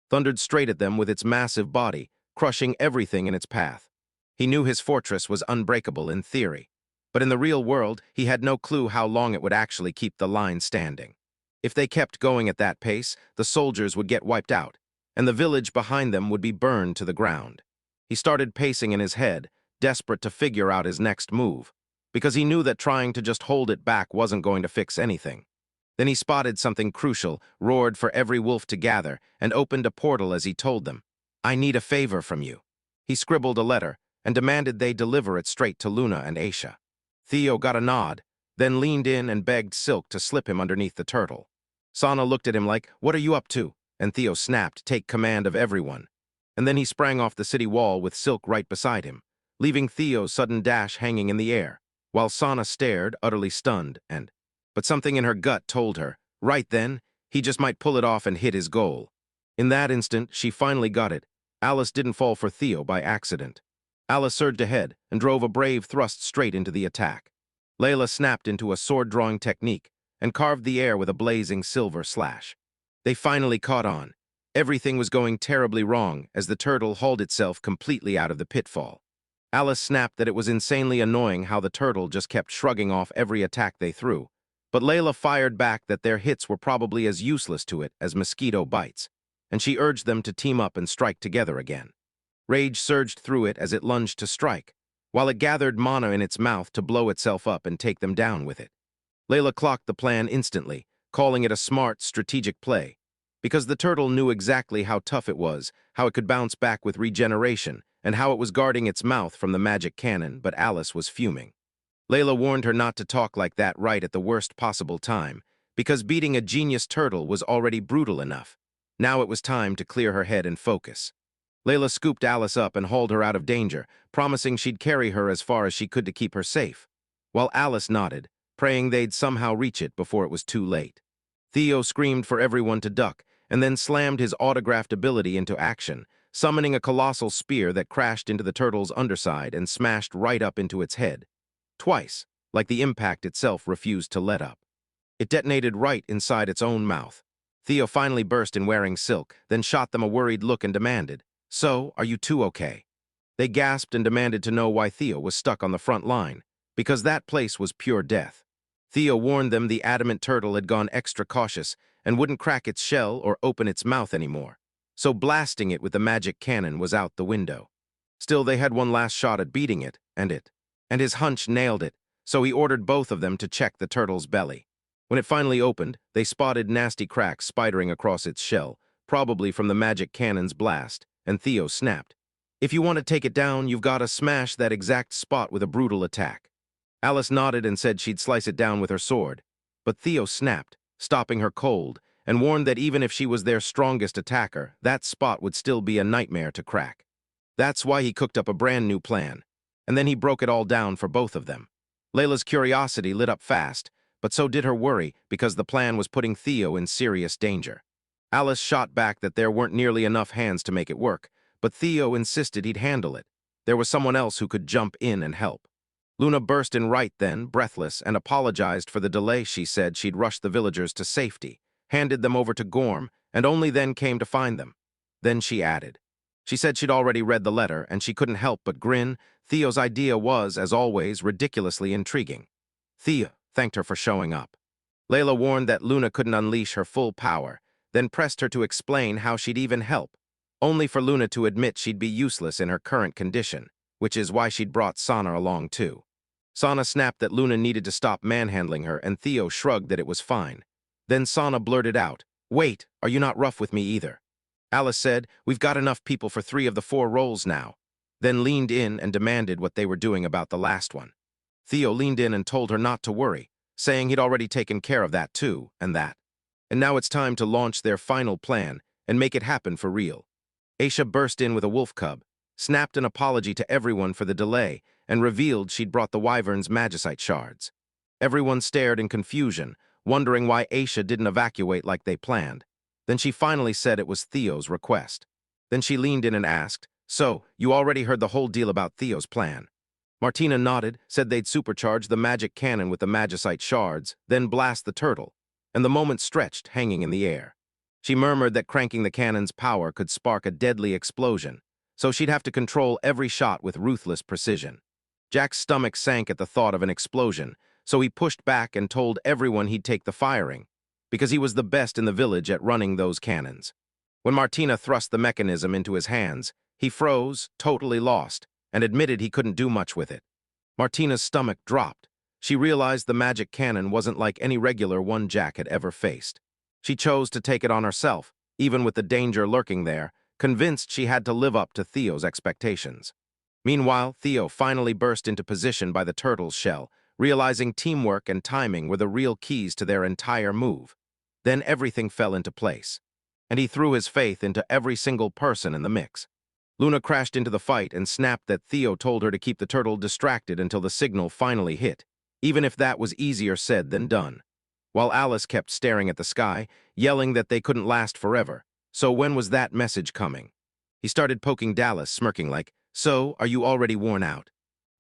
Thundered straight at them with its massive body, crushing everything in its path. He knew his fortress was unbreakable in theory, but in the real world, he had no clue how long it would actually keep the line standing. If they kept going at that pace, the soldiers would get wiped out, and the village behind them would be burned to the ground. He started pacing in his head, desperate to figure out his next move, because he knew that trying to just hold it back wasn't going to fix anything. Then he spotted something crucial, roared for every wolf to gather, and opened a portal as he told them, "I need a favor from you." He scribbled a letter and demanded they deliver it straight to Luna and Aisha. Theo got a nod, then leaned in and begged Silk to slip him underneath the turtle. Sana looked at him like, "What are you up to?" And Theo snapped, "Take command of everyone." And then he sprang off the city wall with Silk right beside him, leaving Theo's sudden dash hanging in the air, while Sana stared, utterly stunned, but something in her gut told her, right then, he just might pull it off and hit his goal. In that instant, she finally got it. Alice didn't fall for Theo by accident. Alice surged ahead and drove a brave thrust straight into the attack. Layla snapped into a sword-drawing technique and carved the air with a blazing silver slash. They finally caught on. Everything was going terribly wrong as the turtle hauled itself completely out of the pitfall. Alice snapped that it was insanely annoying how the turtle just kept shrugging off every attack they threw, but Layla fired back that their hits were probably as useless to it as mosquito bites, and she urged them to team up and strike together again. Rage surged through it as it lunged to strike, while it gathered mana in its mouth to blow itself up and take them down with it. Layla clocked the plan instantly, calling it a smart, strategic play, because the turtle knew exactly how tough it was, how it could bounce back with regeneration, and how it was guarding its mouth from the magic cannon, but Alice was fuming. Layla warned her not to talk like that right at the worst possible time, because beating a genius turtle was already brutal enough. Now it was time to clear her head and focus. Layla scooped Alice up and hauled her out of danger, promising she'd carry her as far as she could to keep her safe, while Alice nodded, praying they'd somehow reach it before it was too late. Theo screamed for everyone to duck, and then slammed his autographed ability into action, summoning a colossal spear that crashed into the turtle's underside and smashed right up into its head. Twice, like the impact itself refused to let up. It detonated right inside its own mouth. Theo finally burst in wearing silk, then shot them a worried look and demanded, "So, are you two okay?" They gasped and demanded to know why Theo was stuck on the front line, because that place was pure death. Theo warned them the adamant turtle had gone extra cautious and wouldn't crack its shell or open its mouth anymore, so blasting it with the magic cannon was out the window. Still, they had one last shot at beating it, and his hunch nailed it, so he ordered both of them to check the turtle's belly. When it finally opened, they spotted nasty cracks spidering across its shell, probably from the magic cannon's blast, and Theo snapped, "If you want to take it down, you've got to smash that exact spot with a brutal attack." Alice nodded and said she'd slice it down with her sword, but Theo snapped, stopping her cold, and warned that even if she was their strongest attacker, that spot would still be a nightmare to crack. That's why he cooked up a brand new plan, and then he broke it all down for both of them. Layla's curiosity lit up fast, but so did her worry because the plan was putting Theo in serious danger. Alice shot back that there weren't nearly enough hands to make it work, but Theo insisted he'd handle it. There was someone else who could jump in and help. Luna burst in right then, breathless, and apologized for the delay. She said she'd rushed the villagers to safety, handed them over to Gorm, and only then came to find them. Then she added. She said she'd already read the letter, and she couldn't help but grin. Theo's idea was, as always, ridiculously intriguing. Theo thanked her for showing up. Layla warned that Luna couldn't unleash her full power, then pressed her to explain how she'd even help, only for Luna to admit she'd be useless in her current condition, which is why she'd brought Sana along too. Sana snapped that Luna needed to stop manhandling her, and Theo shrugged that it was fine. Then Sana blurted out, "Wait, are you not rough with me either?" Alice said, "We've got enough people for 3 of the 4 roles now," then leaned in and demanded what they were doing about the last one. Theo leaned in and told her not to worry, saying he'd already taken care of that too, and that. And now it's time to launch their final plan and make it happen for real. Aisha burst in with a wolf cub, snapped an apology to everyone for the delay, and revealed she'd brought the wyvern's magicite shards. Everyone stared in confusion, wondering why Aisha didn't evacuate like they planned. Then she finally said it was Theo's request. Then she leaned in and asked, "So, you already heard the whole deal about Theo's plan?" Martina nodded, said they'd supercharge the magic cannon with the magicite shards, then blast the turtle, and the moment stretched, hanging in the air. She murmured that cranking the cannon's power could spark a deadly explosion, so she'd have to control every shot with ruthless precision. Jack's stomach sank at the thought of an explosion, so he pushed back and told everyone he'd take the firing, because he was the best in the village at running those cannons. When Martina thrust the mechanism into his hands, he froze, totally lost, and admitted he couldn't do much with it. Martina's stomach dropped. She realized the magic cannon wasn't like any regular one Jack had ever faced. She chose to take it on herself, even with the danger lurking there, convinced she had to live up to Theo's expectations. Meanwhile, Theo finally burst into position by the turtle's shell, realizing teamwork and timing were the real keys to their entire move. Then everything fell into place, and he threw his faith into every single person in the mix. Luna crashed into the fight and snapped that Theo told her to keep the turtle distracted until the signal finally hit, even if that was easier said than done. While Alice kept staring at the sky, yelling that they couldn't last forever. So when was that message coming? He started poking Dallas, smirking like, "So, are you already worn out?"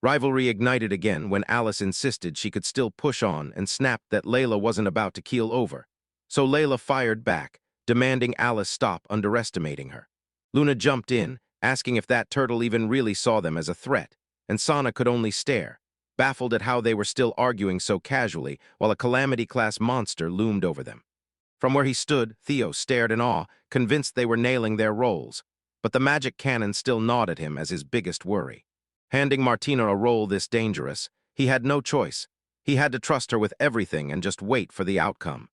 Rivalry ignited again when Alice insisted she could still push on and snapped that Layla wasn't about to keel over. So Layla fired back, demanding Alice stop underestimating her. Luna jumped in, asking if that turtle even really saw them as a threat, and Sana could only stare, baffled at how they were still arguing so casually while a Calamity-class monster loomed over them. From where he stood, Theo stared in awe, convinced they were nailing their roles, but the magic cannon still gnawed at him as his biggest worry. Handing Martina a role this dangerous, he had no choice. He had to trust her with everything and just wait for the outcome.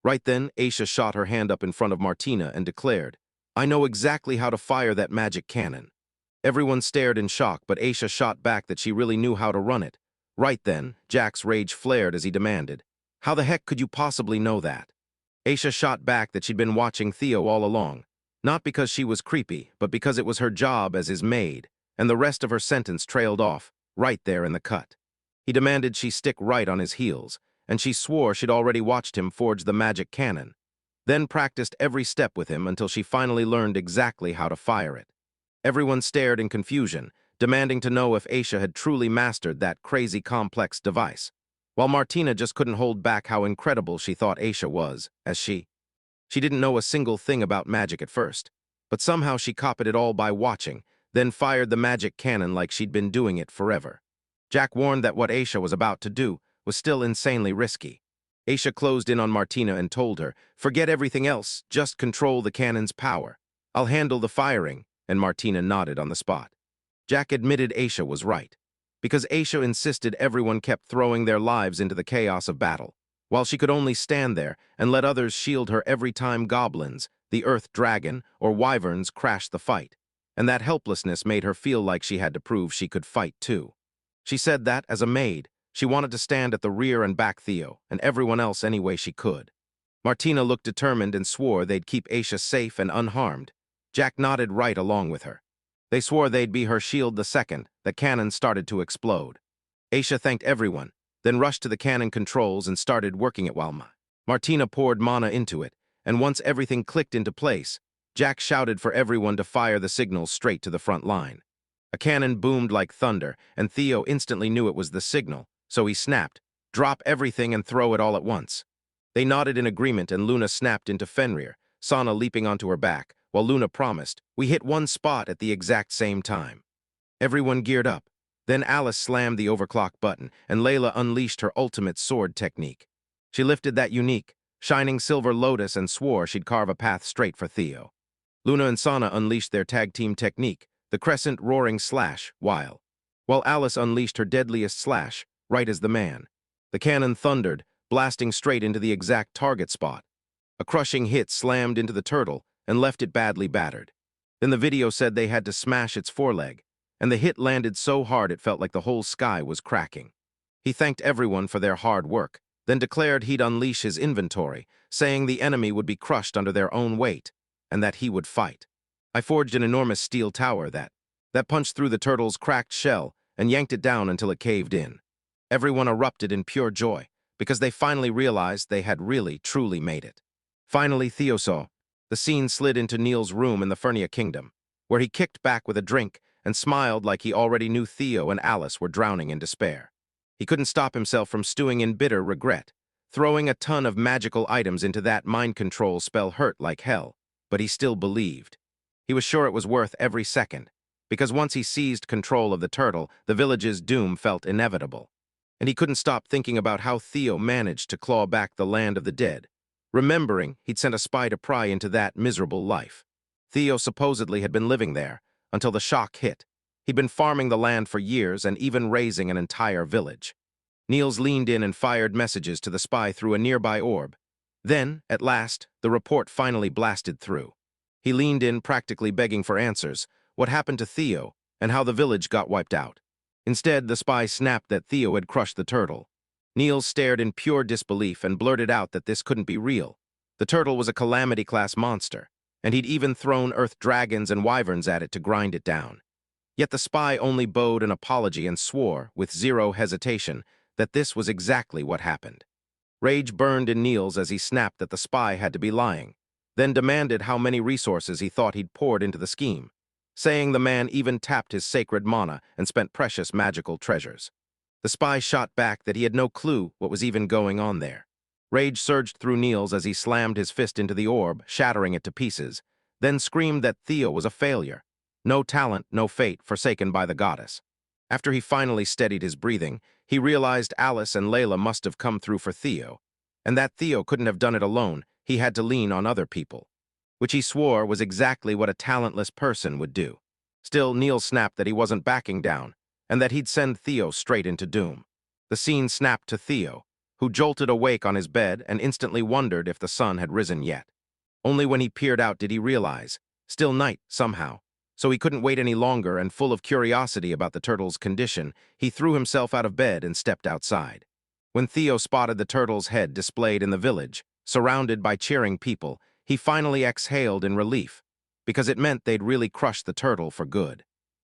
Right then, Aisha shot her hand up in front of Martina and declared, "I know exactly how to fire that magic cannon." Everyone stared in shock, but Aisha shot back that she really knew how to run it. Right then, Jack's rage flared as he demanded, "How the heck could you possibly know that?" Aisha shot back that she'd been watching Theo all along, not because she was creepy, but because it was her job as his maid, and the rest of her sentence trailed off, right there in the cut. He demanded she stick right on his heels, and she swore she'd already watched him forge the magic cannon, then practiced every step with him until she finally learned exactly how to fire it. Everyone stared in confusion, demanding to know if Aisha had truly mastered that crazy complex device, while Martina just couldn't hold back how incredible she thought Aisha was, as she didn't know a single thing about magic at first, but somehow she copied it all by watching, then fired the magic cannon like she'd been doing it forever. Jack warned that what Aisha was about to do was still insanely risky. Aisha closed in on Martina and told her, "Forget everything else, just control the cannon's power. I'll handle the firing," and Martina nodded on the spot. Jack admitted Aisha was right, because Aisha insisted everyone kept throwing their lives into the chaos of battle, while she could only stand there and let others shield her every time goblins, the earth dragon, or wyverns crashed the fight, and that helplessness made her feel like she had to prove she could fight too. She said that, as a maid, she wanted to stand at the rear and back Theo, and everyone else any way she could. Martina looked determined and swore they'd keep Aisha safe and unharmed. Jack nodded right along with her. They swore they'd be her shield the second the cannon started to explode. Aisha thanked everyone, then rushed to the cannon controls and started working it while Martina poured mana into it, and once everything clicked into place, Jack shouted for everyone to fire the signals straight to the front line. A cannon boomed like thunder, and Theo instantly knew it was the signal, so he snapped, "Drop everything and throw it all at once." They nodded in agreement and Luna snapped into Fenrir, Sana leaping onto her back, while Luna promised, "We hit one spot at the exact same time." Everyone geared up. Then Alice slammed the overclock button, and Layla unleashed her ultimate sword technique. She lifted that unique, shining silver lotus and swore she'd carve a path straight for Theo. Luna and Sana unleashed their tag team technique, the crescent roaring slash, while Alice unleashed her deadliest slash, right as the man. The cannon thundered, blasting straight into the exact target spot. A crushing hit slammed into the turtle and left it badly battered. Then the video said they had to smash its foreleg, and the hit landed so hard it felt like the whole sky was cracking. He thanked everyone for their hard work, then declared he'd unleash his inventory, saying the enemy would be crushed under their own weight, and that he would fight. I forged an enormous steel tower that punched through the turtle's cracked shell and yanked it down until it caved in. Everyone erupted in pure joy, because they finally realized they had really, truly made it. Finally, Theo saw. The scene slid into Neil's room in the Fernia Kingdom, where he kicked back with a drink and smiled like he already knew Theo and Alice were drowning in despair. He couldn't stop himself from stewing in bitter regret, Throwing a ton of magical items into that mind control spell hurt like hell, but he still believed. He was sure it was worth every second, because once he seized control of the turtle, the village's doom felt inevitable. And he couldn't stop thinking about how Theo managed to claw back the land of the dead, remembering he'd sent a spy to pry into that miserable life. Theo supposedly had been living there until the shock hit. He'd been farming the land for years and even raising an entire village. Niels leaned in and fired messages to the spy through a nearby orb. Then, at last, the report finally blasted through. He leaned in, practically begging for answers, what happened to Theo, and how the village got wiped out. Instead, the spy snapped that Theo had crushed the turtle. Niels stared in pure disbelief and blurted out that this couldn't be real. The turtle was a calamity-class monster, and he'd even thrown earth dragons and wyverns at it to grind it down. Yet the spy only bowed an apology and swore, with zero hesitation, that this was exactly what happened. Rage burned in Niels as he snapped that the spy had to be lying, then demanded how many resources he thought he'd poured into the scheme, saying the man even tapped his sacred mana and spent precious magical treasures. The spy shot back that he had no clue what was even going on there. Rage surged through Niels as he slammed his fist into the orb, shattering it to pieces, then screamed that Theo was a failure. No talent, no fate, forsaken by the goddess. After he finally steadied his breathing, he realized Alice and Layla must have come through for Theo, and that Theo couldn't have done it alone. He had to lean on other people, which he swore was exactly what a talentless person would do. Still, Niels snapped that he wasn't backing down, and that he'd send Theo straight into doom. The scene snapped to Theo, who jolted awake on his bed and instantly wondered if the sun had risen yet. Only when he peered out did he realize, still night somehow. So he couldn't wait any longer, and full of curiosity about the turtle's condition, he threw himself out of bed and stepped outside. When Theo spotted the turtle's head displayed in the village, surrounded by cheering people, he finally exhaled in relief, because it meant they'd really crushed the turtle for good.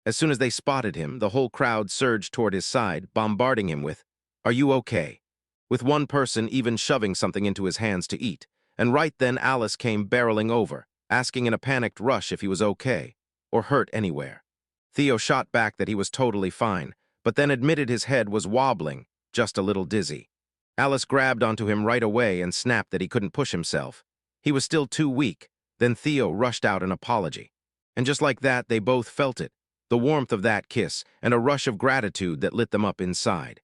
As soon as they spotted him, the whole crowd surged toward his side, bombarding him with, "Are you okay?" With one person even shoving something into his hands to eat, and right then Alice came barreling over, asking in a panicked rush if he was okay, or hurt anywhere. Theo shot back that he was totally fine, but then admitted his head was wobbling, just a little dizzy. Alice grabbed onto him right away and snapped that he couldn't push himself. He was still too weak. Then Theo rushed out an apology. And just like that, they both felt it, the warmth of that kiss, and a rush of gratitude that lit them up inside.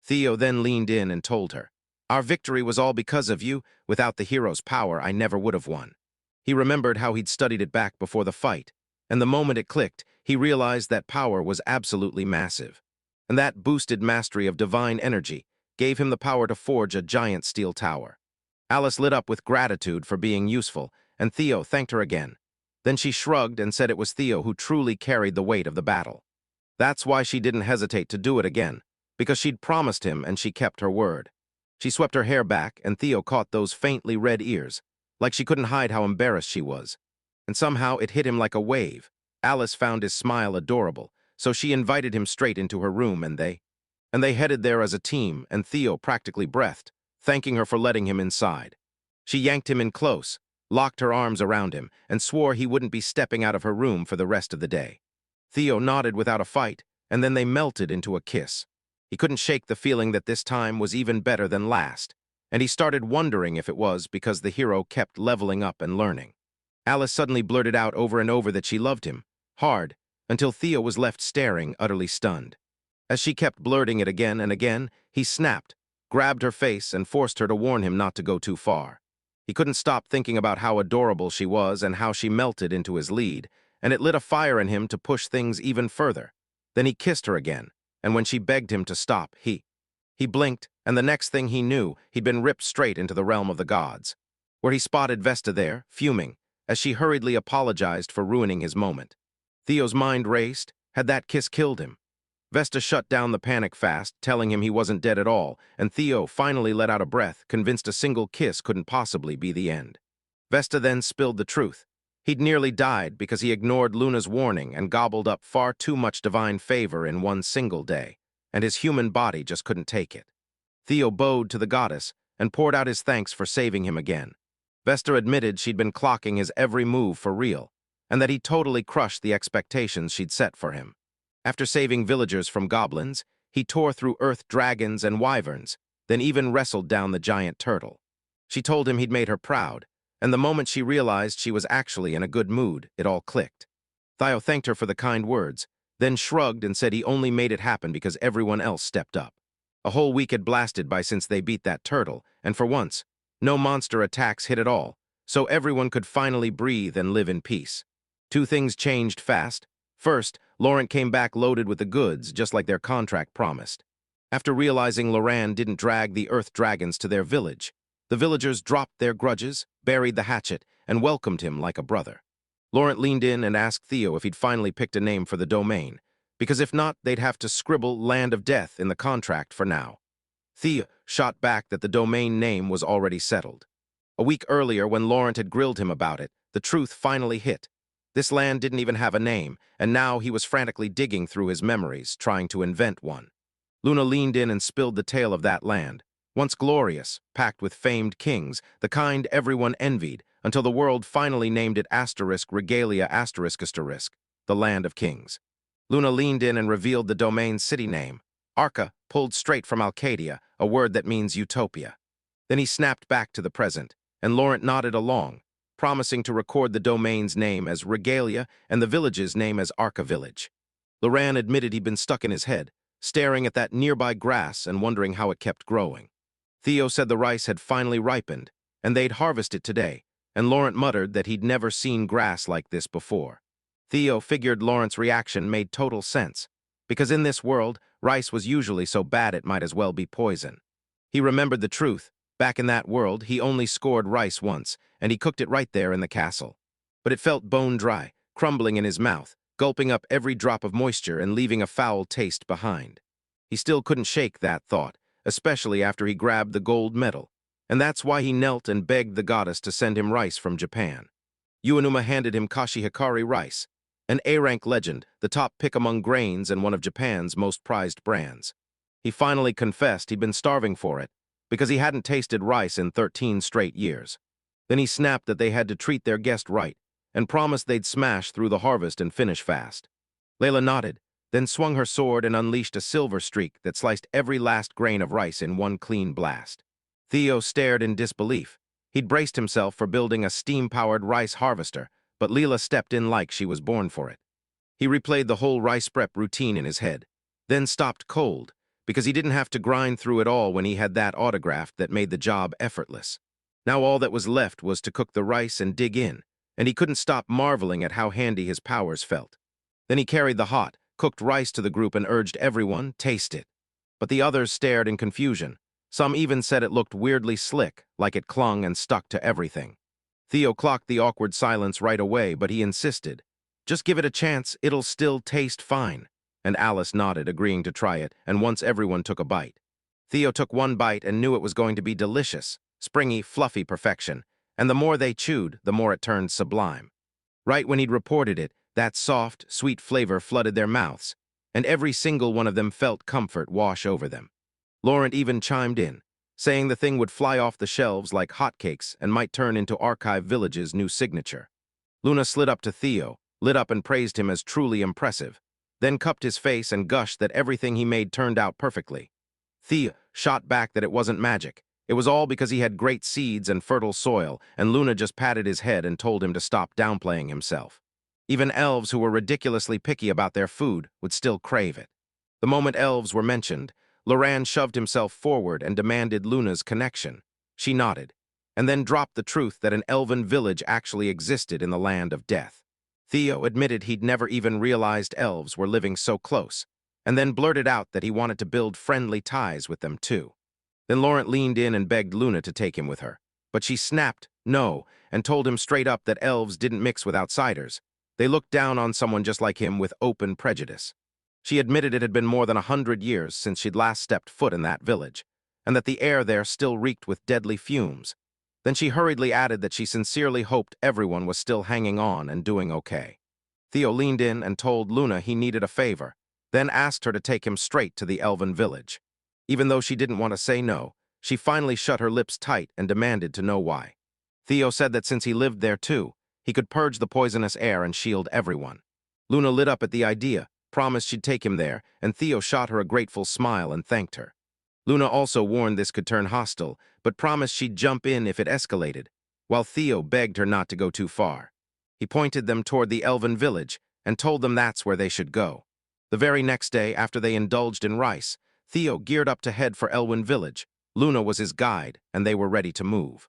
Theo then leaned in and told her, "Our victory was all because of you. Without the hero's power, I never would have won." He remembered how he'd studied it back before the fight, and the moment it clicked, he realized that power was absolutely massive. And that boosted mastery of divine energy gave him the power to forge a giant steel tower. Alice lit up with gratitude for being useful, and Theo thanked her again. Then she shrugged and said it was Theo who truly carried the weight of the battle. That's why she didn't hesitate to do it again, because she'd promised him and she kept her word. She swept her hair back, and Theo caught those faintly red ears, like she couldn't hide how embarrassed she was. And somehow it hit him like a wave. Alice found his smile adorable, so she invited him straight into her room, and they headed there as a team, and Theo practically breathed, thanking her for letting him inside. She yanked him in close, locked her arms around him, and swore he wouldn't be stepping out of her room for the rest of the day. Theo nodded without a fight, and then they melted into a kiss. He couldn't shake the feeling that this time was even better than last, and he started wondering if it was because the hero kept leveling up and learning. Alice suddenly blurted out over and over that she loved him, hard, until Theo was left staring, utterly stunned. As she kept blurting it again and again, he snapped, grabbed her face, and forced her to warn him not to go too far. He couldn't stop thinking about how adorable she was and how she melted into his lead, and it lit a fire in him to push things even further. Then he kissed her again, and when she begged him to stop, he blinked, and the next thing he knew, he'd been ripped straight into the realm of the gods, where he spotted Vesta there, fuming, as she hurriedly apologized for ruining his moment. Theo's mind raced. Had that kiss killed him? Vesta shut down the panic fast, telling him he wasn't dead at all, and Theo finally let out a breath, convinced a single kiss couldn't possibly be the end. Vesta then spilled the truth. He'd nearly died because he ignored Luna's warning and gobbled up far too much divine favor in one single day, and his human body just couldn't take it. Theo bowed to the goddess and poured out his thanks for saving him again. Vesta admitted she'd been clocking his every move for real, and that he'd totally crushed the expectations she'd set for him. After saving villagers from goblins, he tore through earth dragons and wyverns, then even wrestled down the giant turtle. She told him he'd made her proud, and the moment she realized she was actually in a good mood, it all clicked. Theo thanked her for the kind words, then shrugged and said he only made it happen because everyone else stepped up. A whole week had blasted by since they beat that turtle, and for once, no monster attacks hit at all, so everyone could finally breathe and live in peace. Two things changed fast. First, Laurent came back loaded with the goods, just like their contract promised. After realizing Laurent didn't drag the earth dragons to their village, the villagers dropped their grudges, buried the hatchet, and welcomed him like a brother. Laurent leaned in and asked Theo if he'd finally picked a name for the domain, because if not, they'd have to scribble Land of Death in the contract for now. Theo shot back that the domain name was already settled. A week earlier, when Laurent had grilled him about it, the truth finally hit. This land didn't even have a name, and now he was frantically digging through his memories, trying to invent one. Luna leaned in and spilled the tale of that land, once glorious, packed with famed kings, the kind everyone envied, until the world finally named it *regalia***, the Land of Kings. Luna leaned in and revealed the domain's city name, Arca, pulled straight from Alcadia, a word that means utopia. Then he snapped back to the present, and Laurent nodded along, promising to record the domain's name as Regalia and the village's name as Arca Village. Laurent admitted he'd been stuck in his head, staring at that nearby grass and wondering how it kept growing. Theo said the rice had finally ripened, and they'd harvest it today, and Laurent muttered that he'd never seen grass like this before. Theo figured Laurent's reaction made total sense, because in this world, rice was usually so bad it might as well be poison. He remembered the truth. Back in that world, he only scored rice once, and he cooked it right there in the castle. But it felt bone-dry, crumbling in his mouth, gulping up every drop of moisture and leaving a foul taste behind. He still couldn't shake that thought, especially after he grabbed the gold medal, and that's why he knelt and begged the goddess to send him rice from Japan. Uenuma handed him Kashi Hikari rice, an A-rank legend, the top pick among grains and one of Japan's most prized brands. He finally confessed he'd been starving for it, because he hadn't tasted rice in 13 straight years. Then he snapped that they had to treat their guest right, and promised they'd smash through the harvest and finish fast. Layla nodded, then swung her sword and unleashed a silver streak that sliced every last grain of rice in one clean blast. Theo stared in disbelief. He'd braced himself for building a steam-powered rice harvester, but Leela stepped in like she was born for it. He replayed the whole rice prep routine in his head, then stopped cold, because he didn't have to grind through it all when he had that autograph that made the job effortless. Now all that was left was to cook the rice and dig in, and he couldn't stop marveling at how handy his powers felt. Then he carried the hot, cooked rice to the group and urged everyone, taste it. But the others stared in confusion. Some even said it looked weirdly slick, like it clung and stuck to everything. Theo clocked the awkward silence right away, but he insisted, "Just give it a chance, it'll still taste fine." And Alice nodded, agreeing to try it, and once everyone took a bite. Theo took one bite and knew it was going to be delicious, springy, fluffy perfection, and the more they chewed, the more it turned sublime. Right when he'd reported it, that soft, sweet flavor flooded their mouths, and every single one of them felt comfort wash over them. Laurent even chimed in, saying the thing would fly off the shelves like hotcakes and might turn into Archive Village's new signature. Luna slid up to Theo, lit up and praised him as truly impressive, then cupped his face and gushed that everything he made turned out perfectly. Theo shot back that it wasn't magic. It was all because he had great seeds and fertile soil, and Luna just patted his head and told him to stop downplaying himself. Even elves who were ridiculously picky about their food would still crave it. The moment elves were mentioned, Laurent shoved himself forward and demanded Luna's connection. She nodded, and then dropped the truth that an elven village actually existed in the Land of Death. Theo admitted he'd never even realized elves were living so close, and then blurted out that he wanted to build friendly ties with them too. Then Laurent leaned in and begged Luna to take him with her, but she snapped no and told him straight up that elves didn't mix with outsiders. They looked down on someone just like him with open prejudice. She admitted it had been more than 100 years since she'd last stepped foot in that village, and that the air there still reeked with deadly fumes. Then she hurriedly added that she sincerely hoped everyone was still hanging on and doing okay. Theo leaned in and told Luna he needed a favor, then asked her to take him straight to the elven village. Even though she didn't want to say no, she finally shut her lips tight and demanded to know why. Theo said that since he lived there too, he could purge the poisonous air and shield everyone. Luna lit up at the idea, promised she'd take him there, and Theo shot her a grateful smile and thanked her. Luna also warned this could turn hostile, but promised she'd jump in if it escalated, while Theo begged her not to go too far. He pointed them toward the elven village and told them that's where they should go. The very next day, after they indulged in rice, Theo geared up to head for Elwyn village. Luna was his guide, and they were ready to move.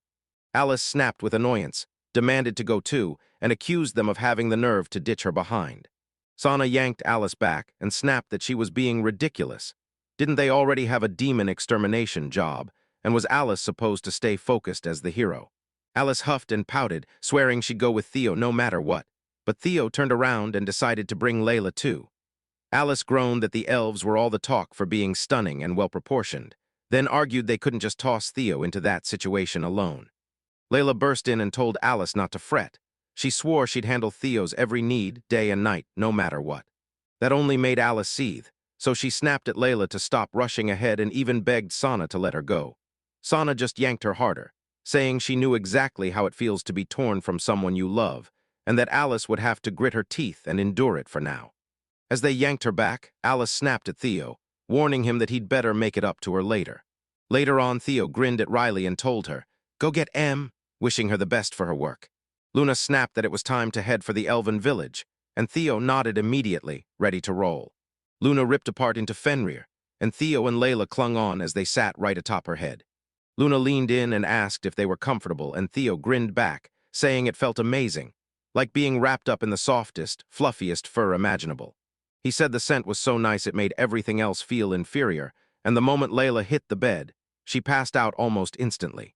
Alice snapped with annoyance, demanded to go too, and accused them of having the nerve to ditch her behind. Sana yanked Alice back and snapped that she was being ridiculous. Didn't they already have a demon extermination job, and was Alice supposed to stay focused as the hero? Alice huffed and pouted, swearing she'd go with Theo no matter what, but Theo turned around and decided to bring Layla too. Alice groaned that the elves were all the talk for being stunning and well-proportioned, then argued they couldn't just toss Theo into that situation alone. Layla burst in and told Alice not to fret. She swore she'd handle Theo's every need, day and night, no matter what. That only made Alice seethe, so she snapped at Layla to stop rushing ahead and even begged Sana to let her go. Sana just yanked her harder, saying she knew exactly how it feels to be torn from someone you love, and that Alice would have to grit her teeth and endure it for now. As they yanked her back, Alice snapped at Theo, warning him that he'd better make it up to her later. Later on, Theo grinned at Riley and told her, "Go get M," wishing her the best for her work. Luna snapped that it was time to head for the elven village, and Theo nodded immediately, ready to roll. Luna ripped apart into Fenrir, and Theo and Layla clung on as they sat right atop her head. Luna leaned in and asked if they were comfortable, and Theo grinned back, saying it felt amazing, like being wrapped up in the softest, fluffiest fur imaginable. He said the scent was so nice it made everything else feel inferior, and the moment Layla hit the bed, she passed out almost instantly.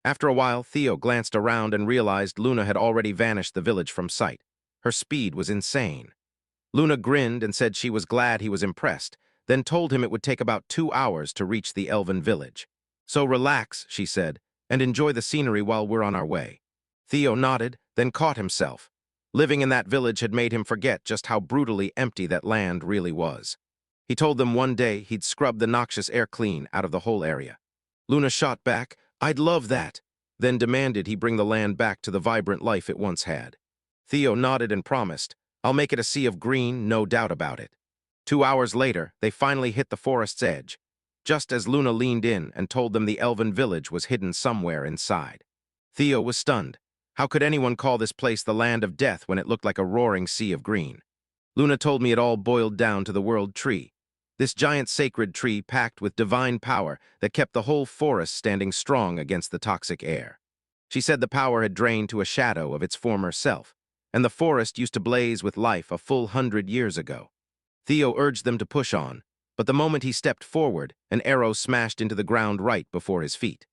After a while, Theo glanced around and realized Luna had already vanished the village from sight. Her speed was insane. Luna grinned and said she was glad he was impressed, then told him it would take about 2 hours to reach the elven village. "So relax," she said, "and enjoy the scenery while we're on our way." Theo nodded, then caught himself. Living in that village had made him forget just how brutally empty that land really was. He told them one day he'd scrub the noxious air clean out of the whole area. Luna shot back, "I'd love that," then demanded he bring the land back to the vibrant life it once had. Theo nodded and promised, "I'll make it a sea of green, no doubt about it." 2 hours later, they finally hit the forest's edge, just as Luna leaned in and told them the elven village was hidden somewhere inside. Theo was stunned. How could anyone call this place the land of death when it looked like a roaring sea of green? Luna told me it all boiled down to the world tree. This giant sacred tree packed with divine power that kept the whole forest standing strong against the toxic air. She said the power had drained to a shadow of its former self, and the forest used to blaze with life a full 100 years ago. Theo urged them to push on, but the moment he stepped forward, an arrow smashed into the ground right before his feet.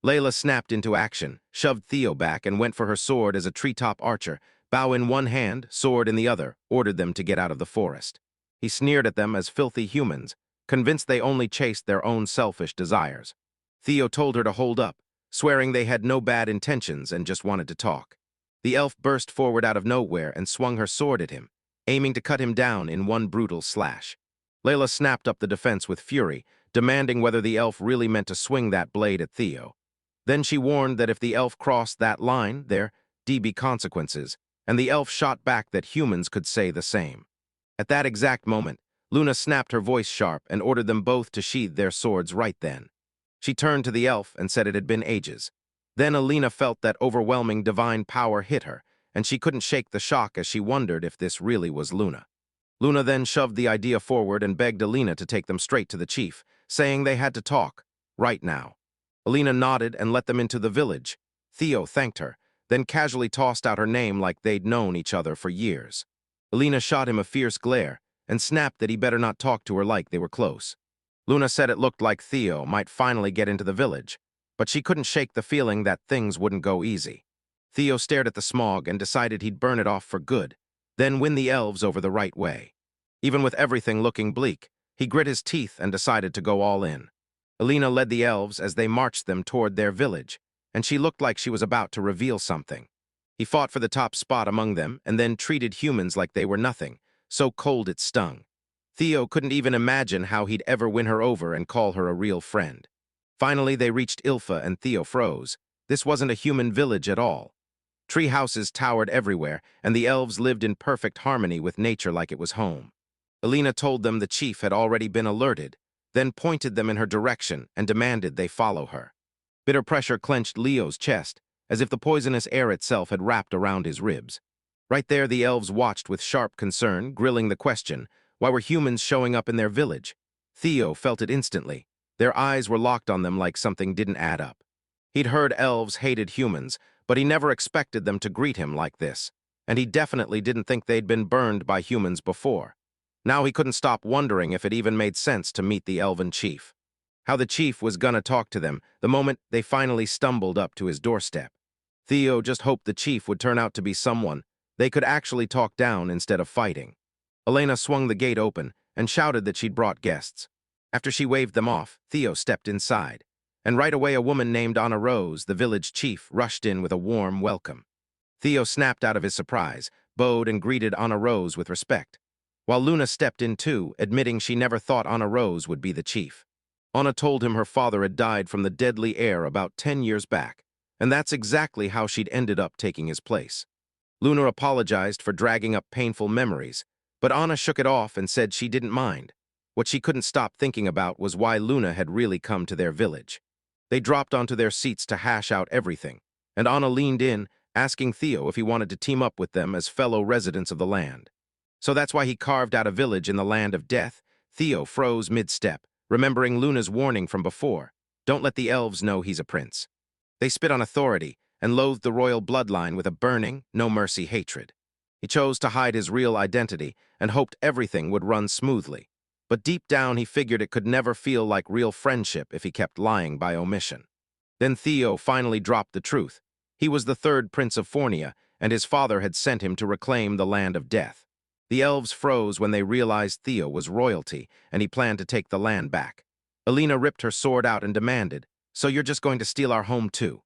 Layla snapped into action, shoved Theo back, and went for her sword as a treetop archer, bow in one hand, sword in the other, ordered them to get out of the forest. He sneered at them as filthy humans, convinced they only chased their own selfish desires. Theo told her to hold up, swearing they had no bad intentions and just wanted to talk. The elf burst forward out of nowhere and swung her sword at him, aiming to cut him down in one brutal slash. Layla snapped up the defense with fury, demanding whether the elf really meant to swing that blade at Theo. Then she warned that if the elf crossed that line, there'd be consequences, and the elf shot back that humans could say the same. At that exact moment, Luna snapped her voice sharp and ordered them both to sheathe their swords right then. She turned to the elf and said it had been ages. Then Alina felt that overwhelming divine power hit her, and she couldn't shake the shock as she wondered if this really was Luna. Luna then shoved the idea forward and begged Alina to take them straight to the chief, saying they had to talk, right now. Alina nodded and let them into the village. Theo thanked her, then casually tossed out her name like they'd known each other for years. Alina shot him a fierce glare and snapped that he better not talk to her like they were close. Luna said it looked like Theo might finally get into the village, but she couldn't shake the feeling that things wouldn't go easy. Theo stared at the smog and decided he'd burn it off for good, then win the elves over the right way. Even with everything looking bleak, he grit his teeth and decided to go all in. Alina led the elves as they marched them toward their village, and she looked like she was about to reveal something. He fought for the top spot among them and then treated humans like they were nothing, so cold it stung. Theo couldn't even imagine how he'd ever win her over and call her a real friend. Finally, they reached Ilfa and Theo froze. This wasn't a human village at all. Tree houses towered everywhere, and the elves lived in perfect harmony with nature like it was home. Alina told them the chief had already been alerted, then pointed them in her direction and demanded they follow her. Bitter pressure clenched Leo's chest, as if the poisonous air itself had wrapped around his ribs. Right there, the elves watched with sharp concern, grilling the question, why were humans showing up in their village? Theo felt it instantly. Their eyes were locked on them like something didn't add up. He'd heard elves hated humans, but he never expected them to greet him like this, and he definitely didn't think they'd been burned by humans before. Now he couldn't stop wondering if it even made sense to meet the elven chief. How the chief was gonna talk to them the moment they finally stumbled up to his doorstep. Theo just hoped the chief would turn out to be someone they could actually talk down instead of fighting. Elena swung the gate open and shouted that she'd brought guests. After she waved them off, Theo stepped inside, and right away a woman named Anna Rose, the village chief, rushed in with a warm welcome. Theo snapped out of his surprise, bowed and greeted Anna Rose with respect, while Luna stepped in too, admitting she never thought Anna Rose would be the chief. Anna told him her father had died from the deadly air about 10 years back, and that's exactly how she'd ended up taking his place. Luna apologized for dragging up painful memories, but Anna shook it off and said she didn't mind. What she couldn't stop thinking about was why Luna had really come to their village. They dropped onto their seats to hash out everything, and Anna leaned in, asking Theo if he wanted to team up with them as fellow residents of the land. So that's why he carved out a village in the land of death. Theo froze mid-step, remembering Luna's warning from before. Don't let the elves know he's a prince. They spit on authority and loathed the royal bloodline with a burning, no-mercy hatred. He chose to hide his real identity and hoped everything would run smoothly. But deep down he figured it could never feel like real friendship if he kept lying by omission. Then Theo finally dropped the truth. He was the third prince of Fornia, and his father had sent him to reclaim the land of death. The elves froze when they realized Theo was royalty, and he planned to take the land back. Elena ripped her sword out and demanded, "So you're just going to steal our home too?"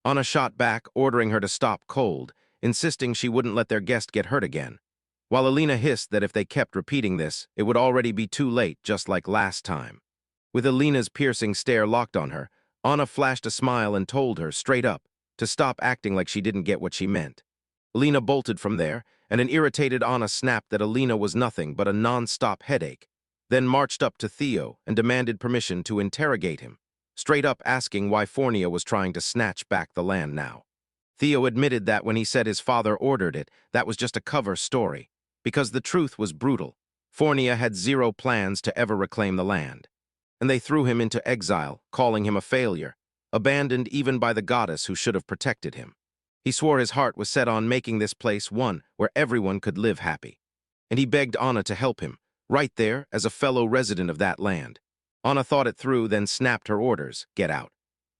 Anna shot back, ordering her to stop cold, insisting she wouldn't let their guest get hurt again. While Elena hissed that if they kept repeating this, it would already be too late, just like last time. With Elena's piercing stare locked on her, Anna flashed a smile and told her, straight up, to stop acting like she didn't get what she meant. Elena bolted from there, and an irritated Anna snapped that Elena was nothing but a non-stop headache, then marched up to Theo and demanded permission to interrogate him, straight up asking why Fornia was trying to snatch back the land now. Theo admitted that when he said his father ordered it, that was just a cover story, because the truth was brutal. Fornia had zero plans to ever reclaim the land, and they threw him into exile, calling him a failure, abandoned even by the goddess who should have protected him. He swore his heart was set on making this place one where everyone could live happy, and he begged Anna to help him, right there as a fellow resident of that land. Anna thought it through, then snapped her orders, "Get out."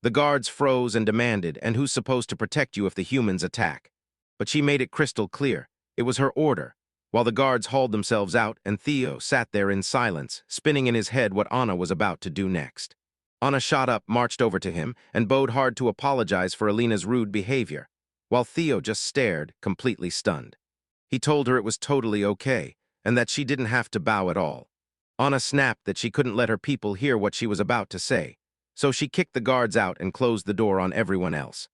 The guards froze and demanded, "And who's supposed to protect you if the humans attack?" But she made it crystal clear. It was her order. While the guards hauled themselves out, and Theo sat there in silence, spinning in his head what Anna was about to do next. Anna shot up, marched over to him, and bowed hard to apologize for Elena's rude behavior, while Theo just stared, completely stunned. He told her it was totally okay, and that she didn't have to bow at all. Anna snapped that she couldn't let her people hear what she was about to say, so she kicked the guards out and closed the door on everyone else.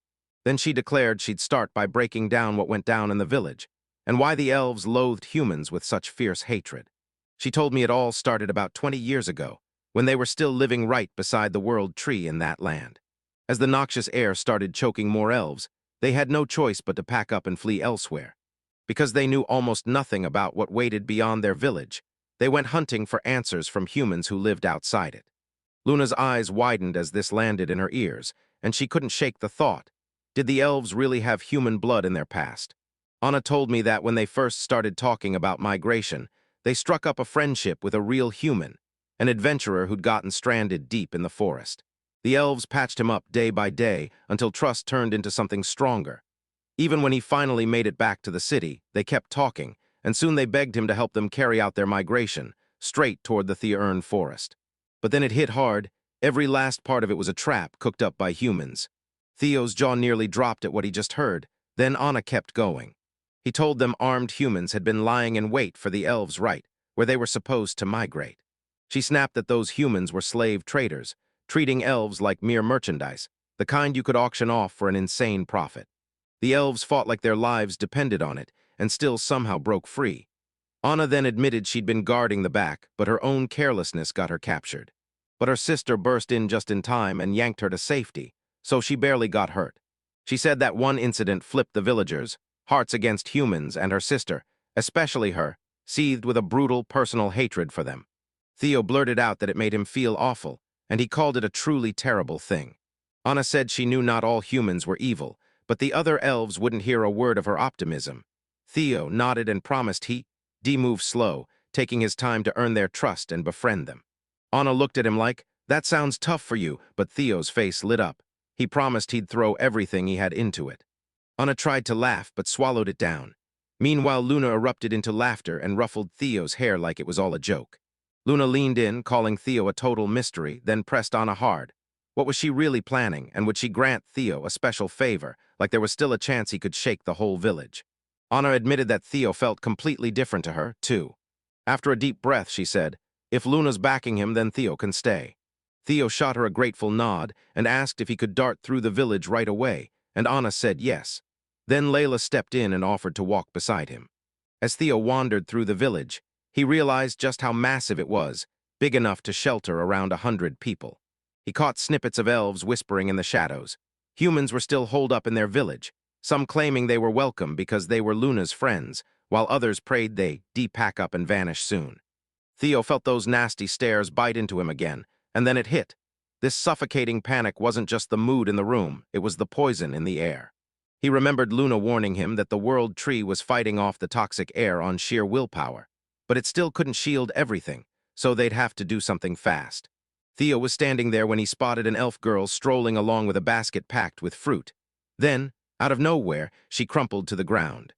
Then she declared she'd start by breaking down what went down in the village, and why the elves loathed humans with such fierce hatred. She told me it all started about 20 years ago, when they were still living right beside the world tree in that land. As the noxious air started choking more elves, they had no choice but to pack up and flee elsewhere. Because they knew almost nothing about what waited beyond their village, they went hunting for answers from humans who lived outside it. Luna's eyes widened as this landed in her ears, and she couldn't shake the thought. Did the elves really have human blood in their past? Anna told me that when they first started talking about migration, they struck up a friendship with a real human, an adventurer who'd gotten stranded deep in the forest. The elves patched him up day by day until trust turned into something stronger. Even when he finally made it back to the city, they kept talking, and soon they begged him to help them carry out their migration, straight toward the Theurn forest. But then it hit hard. Every last part of it was a trap cooked up by humans. Theo's jaw nearly dropped at what he just heard. Then Anna kept going. He told them armed humans had been lying in wait for the elves right where they were supposed to migrate. She snapped that those humans were slave traders, treating elves like mere merchandise, the kind you could auction off for an insane profit. The elves fought like their lives depended on it, and still somehow broke free. Anna then admitted she'd been guarding the back, but her own carelessness got her captured. But her sister burst in just in time and yanked her to safety, so she barely got hurt. She said that one incident flipped the villagers, hearts against humans, and her sister, especially her, seethed with a brutal personal hatred for them. Theo blurted out that it made him feel awful, and he called it a truly terrible thing. Anna said she knew not all humans were evil, but the other elves wouldn't hear a word of her optimism. Theo nodded and promised he'd move slow, taking his time to earn their trust and befriend them. Anna looked at him like, "That sounds tough for you," but Theo's face lit up. He promised he'd throw everything he had into it. Anna tried to laugh, but swallowed it down. Meanwhile, Luna erupted into laughter and ruffled Theo's hair like it was all a joke. Luna leaned in, calling Theo a total mystery, then pressed Anna hard. What was she really planning, and would she grant Theo a special favor, like there was still a chance he could shake the whole village? Anna admitted that Theo felt completely different to her, too. After a deep breath, she said, "If Luna's backing him, then Theo can stay." Theo shot her a grateful nod and asked if he could dart through the village right away, and Anna said yes. Then Layla stepped in and offered to walk beside him. As Theo wandered through the village, he realized just how massive it was, big enough to shelter around 100 people. He caught snippets of elves whispering in the shadows. Humans were still holed up in their village, some claiming they were welcome because they were Luna's friends, while others prayed they'd pack up and vanish soon. Theo felt those nasty stares bite into him again, and then it hit. This suffocating panic wasn't just the mood in the room, it was the poison in the air. He remembered Luna warning him that the world tree was fighting off the toxic air on sheer willpower, but it still couldn't shield everything, so they'd have to do something fast. Theo was standing there when he spotted an elf girl strolling along with a basket packed with fruit. Then, out of nowhere, she crumpled to the ground.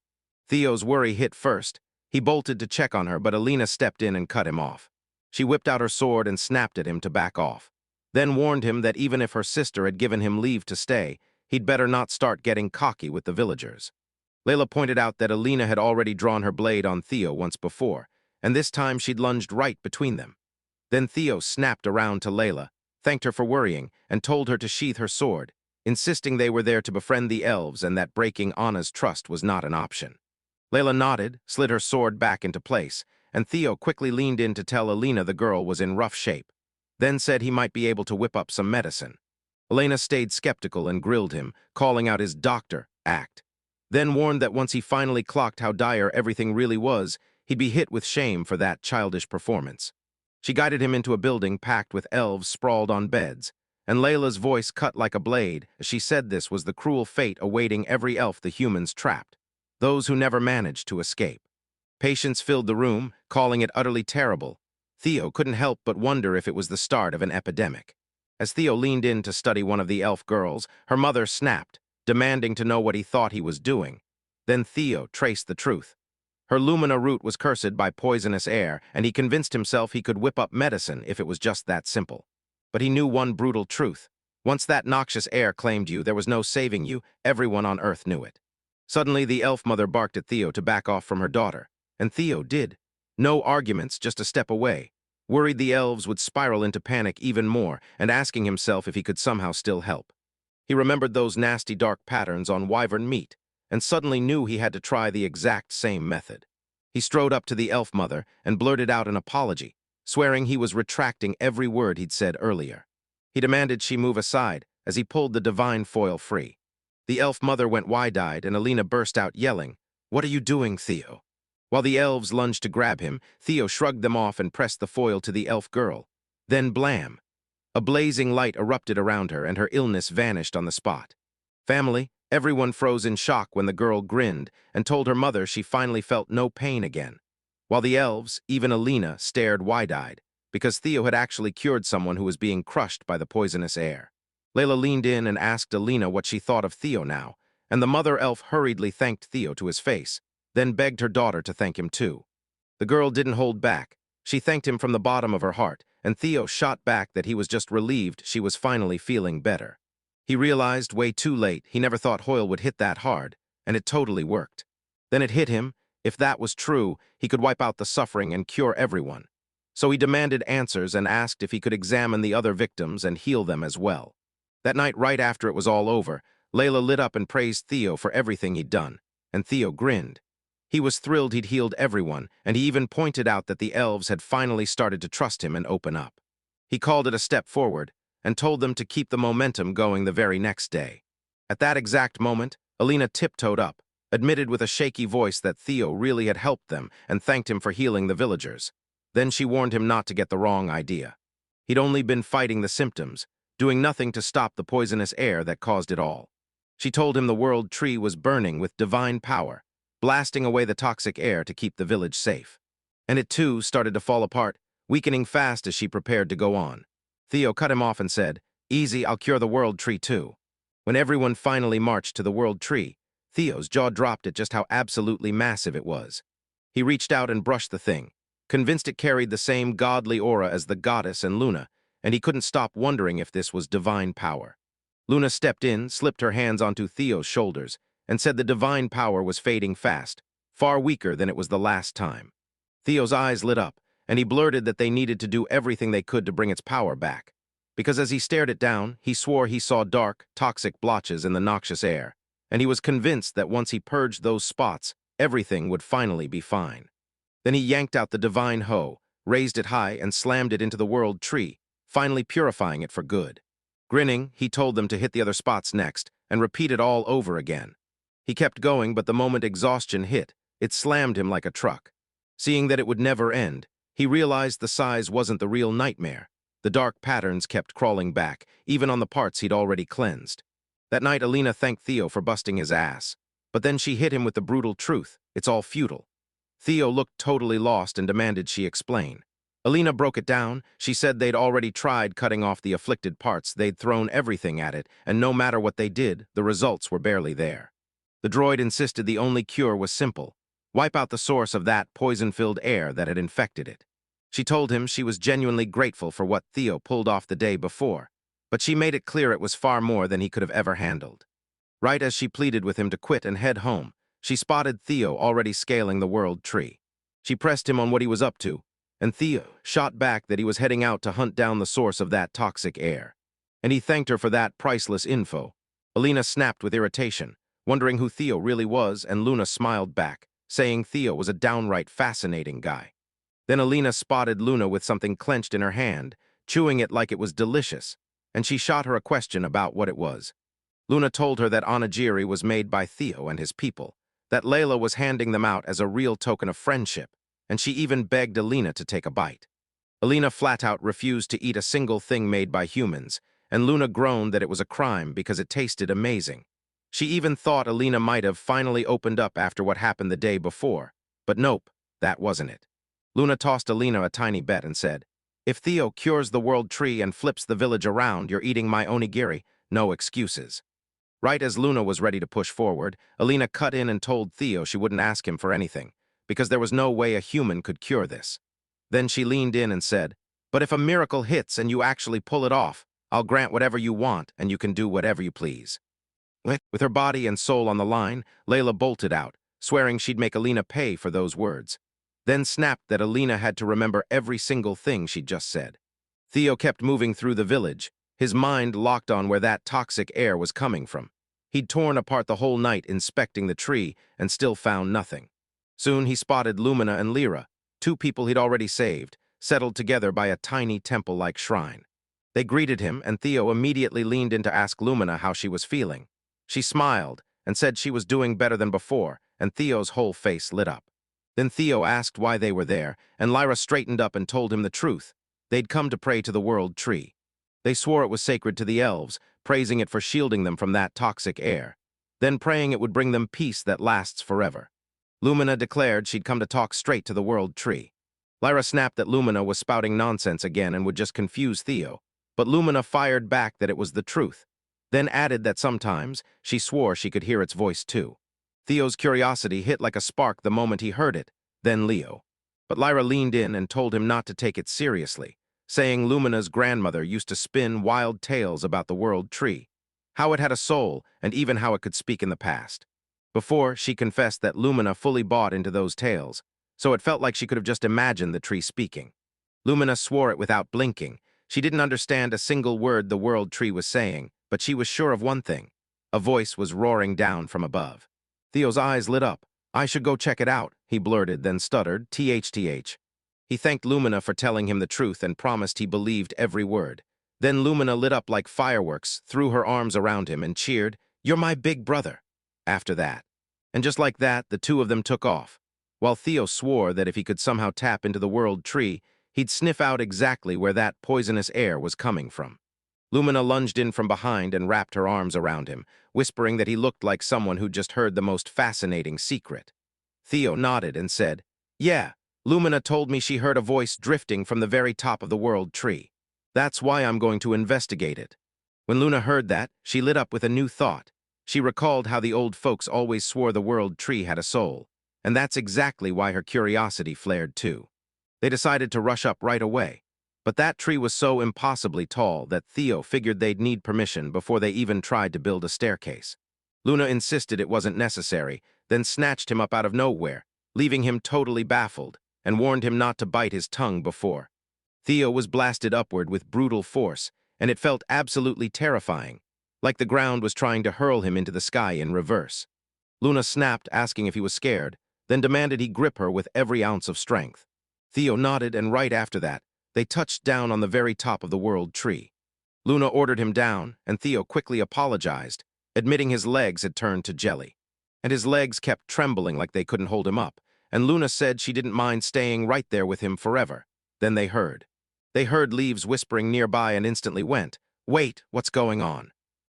Theo's worry hit first. He bolted to check on her, but Alina stepped in and cut him off. She whipped out her sword and snapped at him to back off, then warned him that even if her sister had given him leave to stay, he'd better not start getting cocky with the villagers. Layla pointed out that Alina had already drawn her blade on Theo once before, and this time she'd lunged right between them. Then Theo snapped around to Layla, thanked her for worrying, and told her to sheath her sword, insisting they were there to befriend the elves and that breaking Anna's trust was not an option. Layla nodded, slid her sword back into place, and Theo quickly leaned in to tell Alina the girl was in rough shape, then said he might be able to whip up some medicine. Elena stayed skeptical and grilled him, calling out his doctor act, then warned that once he finally clocked how dire everything really was, he'd be hit with shame for that childish performance. She guided him into a building packed with elves sprawled on beds, and Layla's voice cut like a blade as she said this was the cruel fate awaiting every elf the humans trapped, those who never managed to escape. Patients filled the room, calling it utterly terrible. Theo couldn't help but wonder if it was the start of an epidemic. As Theo leaned in to study one of the elf girls, her mother snapped, demanding to know what he thought he was doing. Then Theo traced the truth. Her Lumina root was cursed by poisonous air, and he convinced himself he could whip up medicine if it was just that simple. But he knew one brutal truth. Once that noxious air claimed you, there was no saving you. Everyone on Earth knew it. Suddenly, the elf mother barked at Theo to back off from her daughter, and Theo did. No arguments, just a step away. Worried the elves would spiral into panic even more, and asking himself if he could somehow still help. He remembered those nasty dark patterns on wyvern meat, and suddenly knew he had to try the exact same method. He strode up to the elf mother and blurted out an apology, swearing he was retracting every word he'd said earlier. He demanded she move aside as he pulled the divine foil free. The elf mother went wide-eyed, and Alina burst out yelling, "What are you doing, Theo?" While the elves lunged to grab him, Theo shrugged them off and pressed the foil to the elf girl. Then blam! A blazing light erupted around her, and her illness vanished on the spot. Family, everyone froze in shock when the girl grinned and told her mother she finally felt no pain again, while the elves, even Alina, stared wide-eyed, because Theo had actually cured someone who was being crushed by the poisonous air. Layla leaned in and asked Alina what she thought of Theo now, and the mother elf hurriedly thanked Theo to his face, then begged her daughter to thank him too. The girl didn't hold back. She thanked him from the bottom of her heart, and Theo shot back that he was just relieved she was finally feeling better. He realized way too late he never thought Hoyle would hit that hard, and it totally worked. Then it hit him. If that was true, he could wipe out the suffering and cure everyone. So he demanded answers and asked if he could examine the other victims and heal them as well. That night, right after it was all over, Layla lit up and praised Theo for everything he'd done, and Theo grinned. He was thrilled he'd healed everyone, and he even pointed out that the elves had finally started to trust him and open up. He called it a step forward and told them to keep the momentum going the very next day. At that exact moment, Alina tiptoed up, admitted with a shaky voice that Theo really had helped them and thanked him for healing the villagers. Then she warned him not to get the wrong idea. He'd only been fighting the symptoms, doing nothing to stop the poisonous air that caused it all. She told him the world tree was burning with divine power, blasting away the toxic air to keep the village safe. And it too started to fall apart, weakening fast as she prepared to go on. Theo cut him off and said, "Easy, I'll cure the world tree too." When everyone finally marched to the world tree, Theo's jaw dropped at just how absolutely massive it was. He reached out and brushed the thing, convinced it carried the same godly aura as the goddess and Luna, and he couldn't stop wondering if this was divine power. Luna stepped in, slipped her hands onto Theo's shoulders, and said the divine power was fading fast, far weaker than it was the last time. Theo's eyes lit up, and he blurted that they needed to do everything they could to bring its power back. Because as he stared it down, he swore he saw dark, toxic blotches in the noxious air, and he was convinced that once he purged those spots, everything would finally be fine. Then he yanked out the divine hoe, raised it high, and slammed it into the world tree, finally purifying it for good. Grinning, he told them to hit the other spots next, and repeat it all over again. He kept going, but the moment exhaustion hit, it slammed him like a truck. Seeing that it would never end, he realized the size wasn't the real nightmare. The dark patterns kept crawling back, even on the parts he'd already cleansed. That night, Alina thanked Theo for busting his ass. But then she hit him with the brutal truth: it's all futile. Theo looked totally lost and demanded she explain. Alina broke it down. She said they'd already tried cutting off the afflicted parts, they'd thrown everything at it, and no matter what they did, the results were barely there. The droid insisted the only cure was simple: wipe out the source of that poison-filled air that had infected it. She told him she was genuinely grateful for what Theo pulled off the day before, but she made it clear it was far more than he could have ever handled. Right as she pleaded with him to quit and head home, she spotted Theo already scaling the world tree. She pressed him on what he was up to, and Theo shot back that he was heading out to hunt down the source of that toxic air. And he thanked her for that priceless info. Alina snapped with irritation, wondering who Theo really was, and Luna smiled back, saying Theo was a downright fascinating guy. Then Alina spotted Luna with something clenched in her hand, chewing it like it was delicious, and she shot her a question about what it was. Luna told her that onigiri was made by Theo and his people, that Layla was handing them out as a real token of friendship, and she even begged Alina to take a bite. Alina flat-out refused to eat a single thing made by humans, and Luna groaned that it was a crime because it tasted amazing. She even thought Alina might have finally opened up after what happened the day before, but nope, that wasn't it. Luna tossed Alina a tiny bet and said, "If Theo cures the world tree and flips the village around, you're eating my onigiri, no excuses." Right as Luna was ready to push forward, Alina cut in and told Theo she wouldn't ask him for anything, because there was no way a human could cure this. Then she leaned in and said, "But if a miracle hits and you actually pull it off, I'll grant whatever you want and you can do whatever you please." With her body and soul on the line, Layla bolted out, swearing she'd make Alina pay for those words. Then snapped that Alina had to remember every single thing she'd just said. Theo kept moving through the village, his mind locked on where that toxic air was coming from. He'd torn apart the whole night inspecting the tree and still found nothing. Soon he spotted Lumina and Lyra, two people he'd already saved, settled together by a tiny temple-like shrine. They greeted him, and Theo immediately leaned in to ask Lumina how she was feeling. She smiled and said she was doing better than before, and Theo's whole face lit up. Then Theo asked why they were there, and Lyra straightened up and told him the truth. They'd come to pray to the world tree. They swore it was sacred to the elves, praising it for shielding them from that toxic air, then praying it would bring them peace that lasts forever. Lumina declared she'd come to talk straight to the world tree. Lyra snapped that Lumina was spouting nonsense again and would just confuse Theo, but Lumina fired back that it was the truth, then added that sometimes she swore she could hear its voice too. Theo's curiosity hit like a spark the moment he heard it, then Leo. But Lyra leaned in and told him not to take it seriously, saying Lumina's grandmother used to spin wild tales about the world tree, how it had a soul, and even how it could speak in the past. Before, she confessed that Lumina fully bought into those tales, so it felt like she could have just imagined the tree speaking. Lumina swore it without blinking. She didn't understand a single word the world tree was saying, but she was sure of one thing: a voice was roaring down from above. Theo's eyes lit up. "I should go check it out," he blurted, then stuttered, "THTH." He thanked Lumina for telling him the truth and promised he believed every word. Then Lumina lit up like fireworks, threw her arms around him, and cheered, "You're my big brother," after that. And just like that, the two of them took off, while Theo swore that if he could somehow tap into the world tree, he'd sniff out exactly where that poisonous air was coming from. Lumina lunged in from behind and wrapped her arms around him, whispering that he looked like someone who'd just heard the most fascinating secret. Theo nodded and said, "Yeah, Lumina told me she heard a voice drifting from the very top of the world tree. That's why I'm going to investigate it." When Luna heard that, she lit up with a new thought. She recalled how the old folks always swore the world tree had a soul, and that's exactly why her curiosity flared too. They decided to rush up right away, but that tree was so impossibly tall that Theo figured they'd need permission before they even tried to build a staircase. Luna insisted it wasn't necessary, then snatched him up out of nowhere, leaving him totally baffled, and warned him not to bite his tongue before. Theo was blasted upward with brutal force, and it felt absolutely terrifying, like the ground was trying to hurl him into the sky in reverse. Luna snapped, asking if he was scared, then demanded he grip her with every ounce of strength. Theo nodded, and right after that, they touched down on the very top of the world tree. Luna ordered him down, and Theo quickly apologized, admitting his legs had turned to jelly. And his legs kept trembling like they couldn't hold him up, and Luna said she didn't mind staying right there with him forever. Then they heard. They heard leaves whispering nearby and instantly went, "Wait, what's going on?"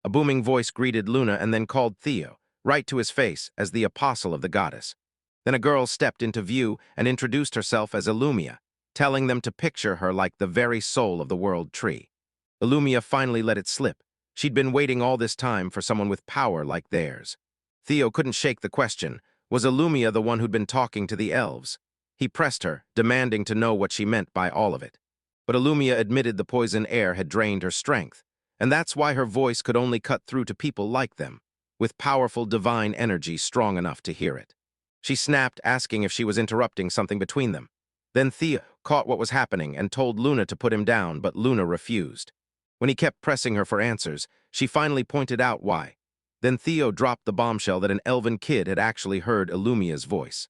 A booming voice greeted Luna and then called Theo, right to his face, as the apostle of the goddess. Then a girl stepped into view and introduced herself as Illumia, telling them to picture her like the very soul of the world tree. Illumia finally let it slip. She'd been waiting all this time for someone with power like theirs. Theo couldn't shake the question. Was Illumia the one who'd been talking to the elves? He pressed her, demanding to know what she meant by all of it. But Illumia admitted the poison air had drained her strength, and that's why her voice could only cut through to people like them, with powerful divine energy strong enough to hear it. She snapped, asking if she was interrupting something between them. Then Theo caught what was happening and told Luna to put him down, but Luna refused. When he kept pressing her for answers, she finally pointed out why. Then Theo dropped the bombshell that an elven kid had actually heard Illumia's voice.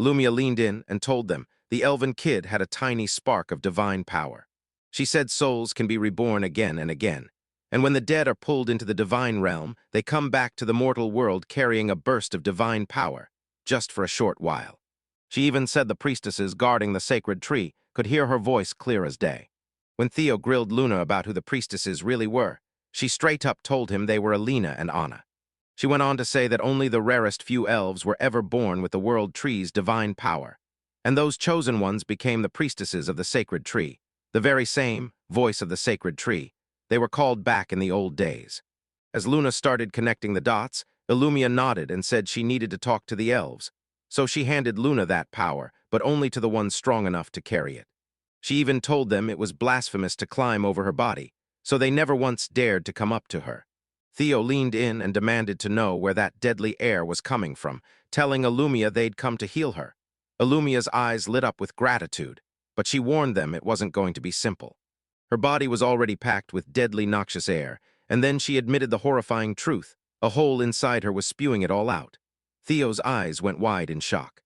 Illumia leaned in and told them the elven kid had a tiny spark of divine power. She said souls can be reborn again and again, and when the dead are pulled into the divine realm, they come back to the mortal world carrying a burst of divine power, just for a short while. She even said the priestesses guarding the sacred tree could hear her voice clear as day. When Theo grilled Luna about who the priestesses really were, she straight up told him they were Alina and Anna. She went on to say that only the rarest few elves were ever born with the world tree's divine power, and those chosen ones became the priestesses of the sacred tree, the very same voice of the sacred tree. They were called back in the old days. As Luna started connecting the dots, Illumia nodded and said she needed to talk to the elves, so she handed Luna that power, but only to the ones strong enough to carry it. She even told them it was blasphemous to climb over her body, so they never once dared to come up to her. Theo leaned in and demanded to know where that deadly air was coming from, telling Illumia they'd come to heal her. Illumia's eyes lit up with gratitude, but she warned them it wasn't going to be simple. Her body was already packed with deadly noxious air, and then she admitted the horrifying truth. A hole inside her was spewing it all out. Theo's eyes went wide in shock.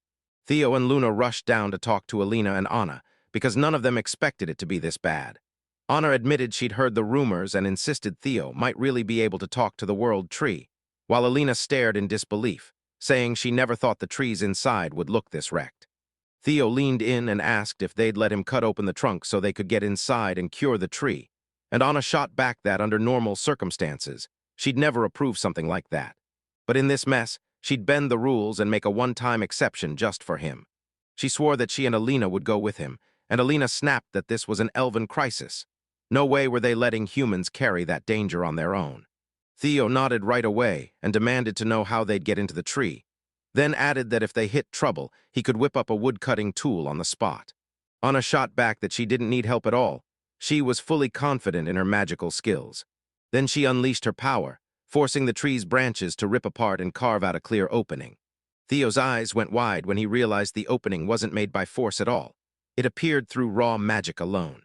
Theo and Luna rushed down to talk to Alina and Anna, because none of them expected it to be this bad. Anna admitted she'd heard the rumors and insisted Theo might really be able to talk to the world tree, while Alina stared in disbelief, saying she never thought the trees inside would look this wrecked. Theo leaned in and asked if they'd let him cut open the trunk so they could get inside and cure the tree, and Anna shot back that under normal circumstances, she'd never approve something like that. But in this mess, she'd bend the rules and make a one-time exception just for him. She swore that she and Alina would go with him, and Alina snapped that this was an elven crisis. No way were they letting humans carry that danger on their own. Theo nodded right away and demanded to know how they'd get into the tree, then added that if they hit trouble, he could whip up a wood-cutting tool on the spot. Anna shot back that she didn't need help at all. She was fully confident in her magical skills. Then she unleashed her power, forcing the tree's branches to rip apart and carve out a clear opening. Theo's eyes went wide when he realized the opening wasn't made by force at all. It appeared through raw magic alone.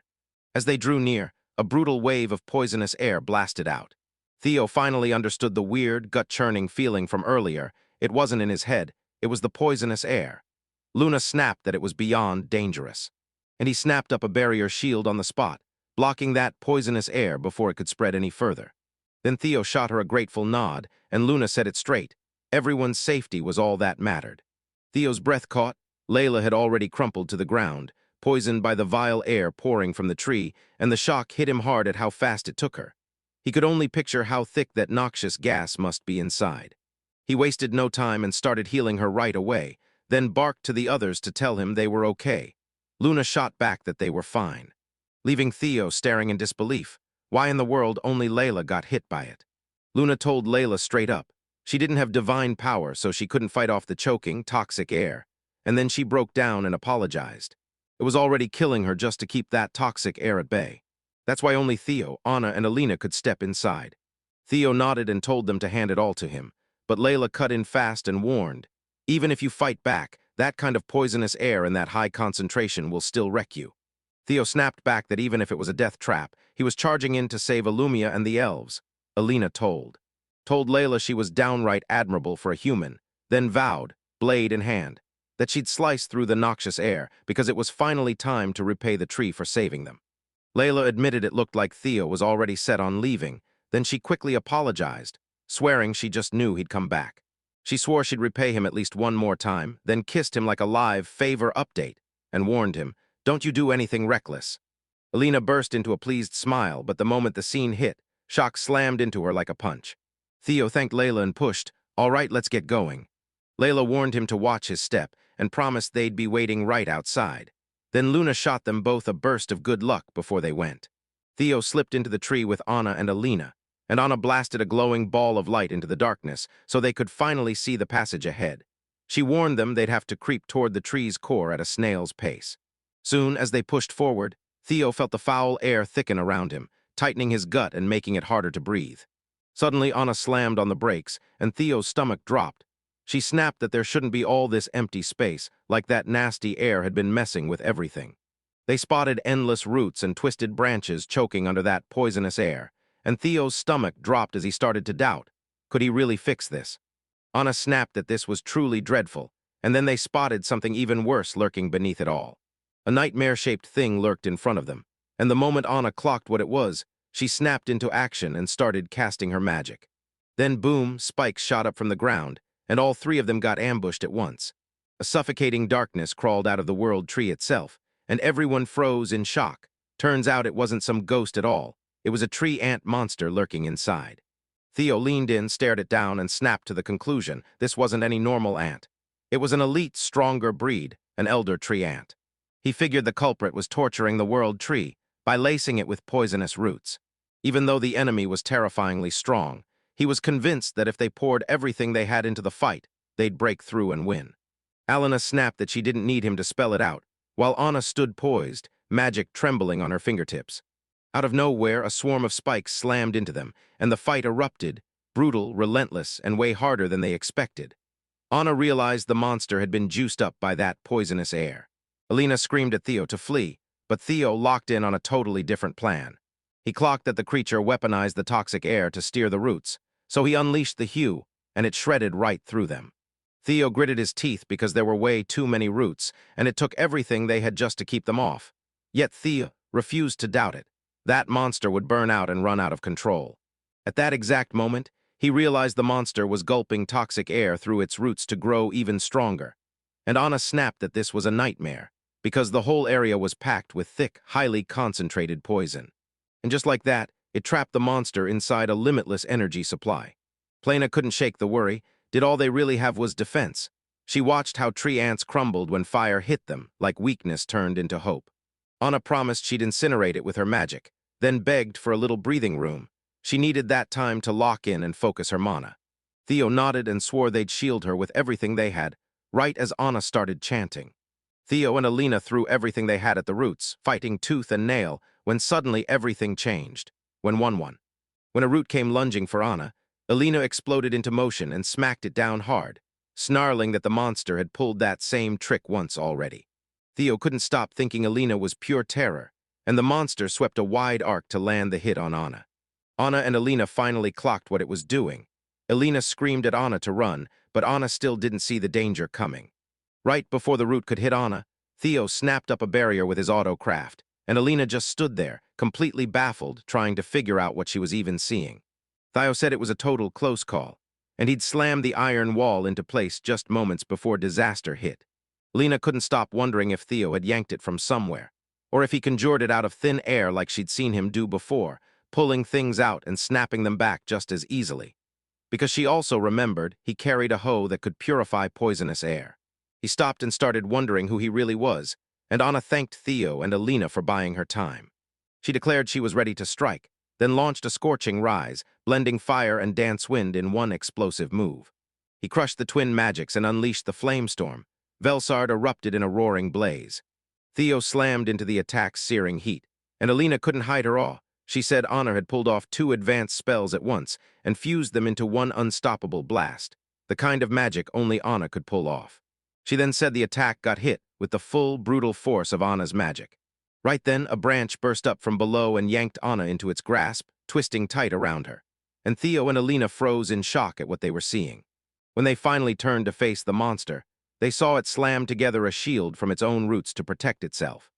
As they drew near, a brutal wave of poisonous air blasted out. Theo finally understood the weird, gut-churning feeling from earlier. It wasn't in his head, it was the poisonous air. Luna snapped that it was beyond dangerous. and he snapped up a barrier shield on the spot, blocking that poisonous air before it could spread any further. Then Theo shot her a grateful nod, and Luna set it straight. Everyone's safety was all that mattered. Theo's breath caught. Layla had already crumpled to the ground, poisoned by the vile air pouring from the tree, and the shock hit him hard at how fast it took her. He could only picture how thick that noxious gas must be inside. He wasted no time and started healing her right away, then barked to the others to tell him they were okay. Luna shot back that they were fine, leaving Theo staring in disbelief. Why in the world only Layla got hit by it? Luna told Layla straight up. She didn't have divine power, so she couldn't fight off the choking, toxic air. And then she broke down and apologized. It was already killing her just to keep that toxic air at bay. That's why only Theo, Anna, and Alina could step inside. Theo nodded and told them to hand it all to him, but Layla cut in fast and warned, even if you fight back, that kind of poisonous air and that high concentration will still wreck you. Theo snapped back that even if it was a death trap, he was charging in to save Illumia and the elves. Alina told Layla she was downright admirable for a human, then vowed, blade in hand, that she'd slice through the noxious air because it was finally time to repay the tree for saving them. Layla admitted it looked like Theo was already set on leaving, then she quickly apologized, swearing she just knew he'd come back. She swore she'd repay him at least one more time, then kissed him like a live favor update, and warned him, "Don't you do anything reckless." Alina burst into a pleased smile, but the moment the scene hit, shock slammed into her like a punch. Theo thanked Layla and pushed, "All right, let's get going." Layla warned him to watch his step and promised they'd be waiting right outside. Then Luna shot them both a burst of good luck before they went. Theo slipped into the tree with Anna and Alina, and Anna blasted a glowing ball of light into the darkness so they could finally see the passage ahead. She warned them they'd have to creep toward the tree's core at a snail's pace. Soon, as they pushed forward, Theo felt the foul air thicken around him, tightening his gut and making it harder to breathe. Suddenly, Anna slammed on the brakes, and Theo's stomach dropped. She snapped that there shouldn't be all this empty space, like that nasty air had been messing with everything. They spotted endless roots and twisted branches choking under that poisonous air, and Theo's stomach dropped as he started to doubt. Could he really fix this? Anna snapped that this was truly dreadful, and then they spotted something even worse lurking beneath it all. A nightmare-shaped thing lurked in front of them, and the moment Anna clocked what it was, she snapped into action and started casting her magic. Then boom, spikes shot up from the ground, and all three of them got ambushed at once. A suffocating darkness crawled out of the world tree itself, and everyone froze in shock. Turns out it wasn't some ghost at all. It was a tree ant monster lurking inside. Theo leaned in, stared it down, and snapped to the conclusion this wasn't any normal ant. It was an elite, stronger breed, an elder tree ant. He figured the culprit was torturing the world tree by lacing it with poisonous roots. Even though the enemy was terrifyingly strong, he was convinced that if they poured everything they had into the fight, they'd break through and win. Alina snapped that she didn't need him to spell it out, while Anna stood poised, magic trembling on her fingertips. Out of nowhere, a swarm of spikes slammed into them, and the fight erupted, brutal, relentless, and way harder than they expected. Anna realized the monster had been juiced up by that poisonous air. Alina screamed at Theo to flee, but Theo locked in on a totally different plan. He clocked that the creature weaponized the toxic air to steer the roots, so he unleashed the hue, and it shredded right through them. Theo gritted his teeth because there were way too many roots, and it took everything they had just to keep them off. Yet Theo refused to doubt it. That monster would burn out and run out of control. At that exact moment, he realized the monster was gulping toxic air through its roots to grow even stronger. And Anna snapped that this was a nightmare, because the whole area was packed with thick, highly concentrated poison. And just like that, it trapped the monster inside a limitless energy supply. Plana couldn't shake the worry. Did all they really have was defense? She watched how tree ants crumbled when fire hit them, like weakness turned into hope. Anna promised she'd incinerate it with her magic, then begged for a little breathing room. She needed that time to lock in and focus her mana. Theo nodded and swore they'd shield her with everything they had, right as Anna started chanting. Theo and Alina threw everything they had at the roots, fighting tooth and nail, when suddenly everything changed. When a root came lunging for Anna, Alina exploded into motion and smacked it down hard, snarling that the monster had pulled that same trick once already. Theo couldn't stop thinking Alina was pure terror, and the monster swept a wide arc to land the hit on Anna. Anna and Alina finally clocked what it was doing. Alina screamed at Anna to run, but Anna still didn't see the danger coming. Right before the root could hit Anna, Theo snapped up a barrier with his auto-craft, and Alina just stood there, completely baffled, trying to figure out what she was even seeing. Theo said it was a total close call, and he'd slammed the iron wall into place just moments before disaster hit. Alina couldn't stop wondering if Theo had yanked it from somewhere, or if he conjured it out of thin air like she'd seen him do before, pulling things out and snapping them back just as easily. Because she also remembered he carried a hoe that could purify poisonous air. He stopped and started wondering who he really was, and Anna thanked Theo and Alina for buying her time. She declared she was ready to strike, then launched a scorching rise, blending fire and dance wind in one explosive move. He crushed the twin magics and unleashed the flamestorm. Velsard erupted in a roaring blaze. Theo slammed into the attack's searing heat, and Alina couldn't hide her awe. She said Anna had pulled off 2 advanced spells at once and fused them into one unstoppable blast, the kind of magic only Anna could pull off. She then said the attack got hit with the full, brutal force of Anna's magic. Right then, a branch burst up from below and yanked Anna into its grasp, twisting tight around her. And Theo and Alina froze in shock at what they were seeing. When they finally turned to face the monster, they saw it slam together a shield from its own roots to protect itself.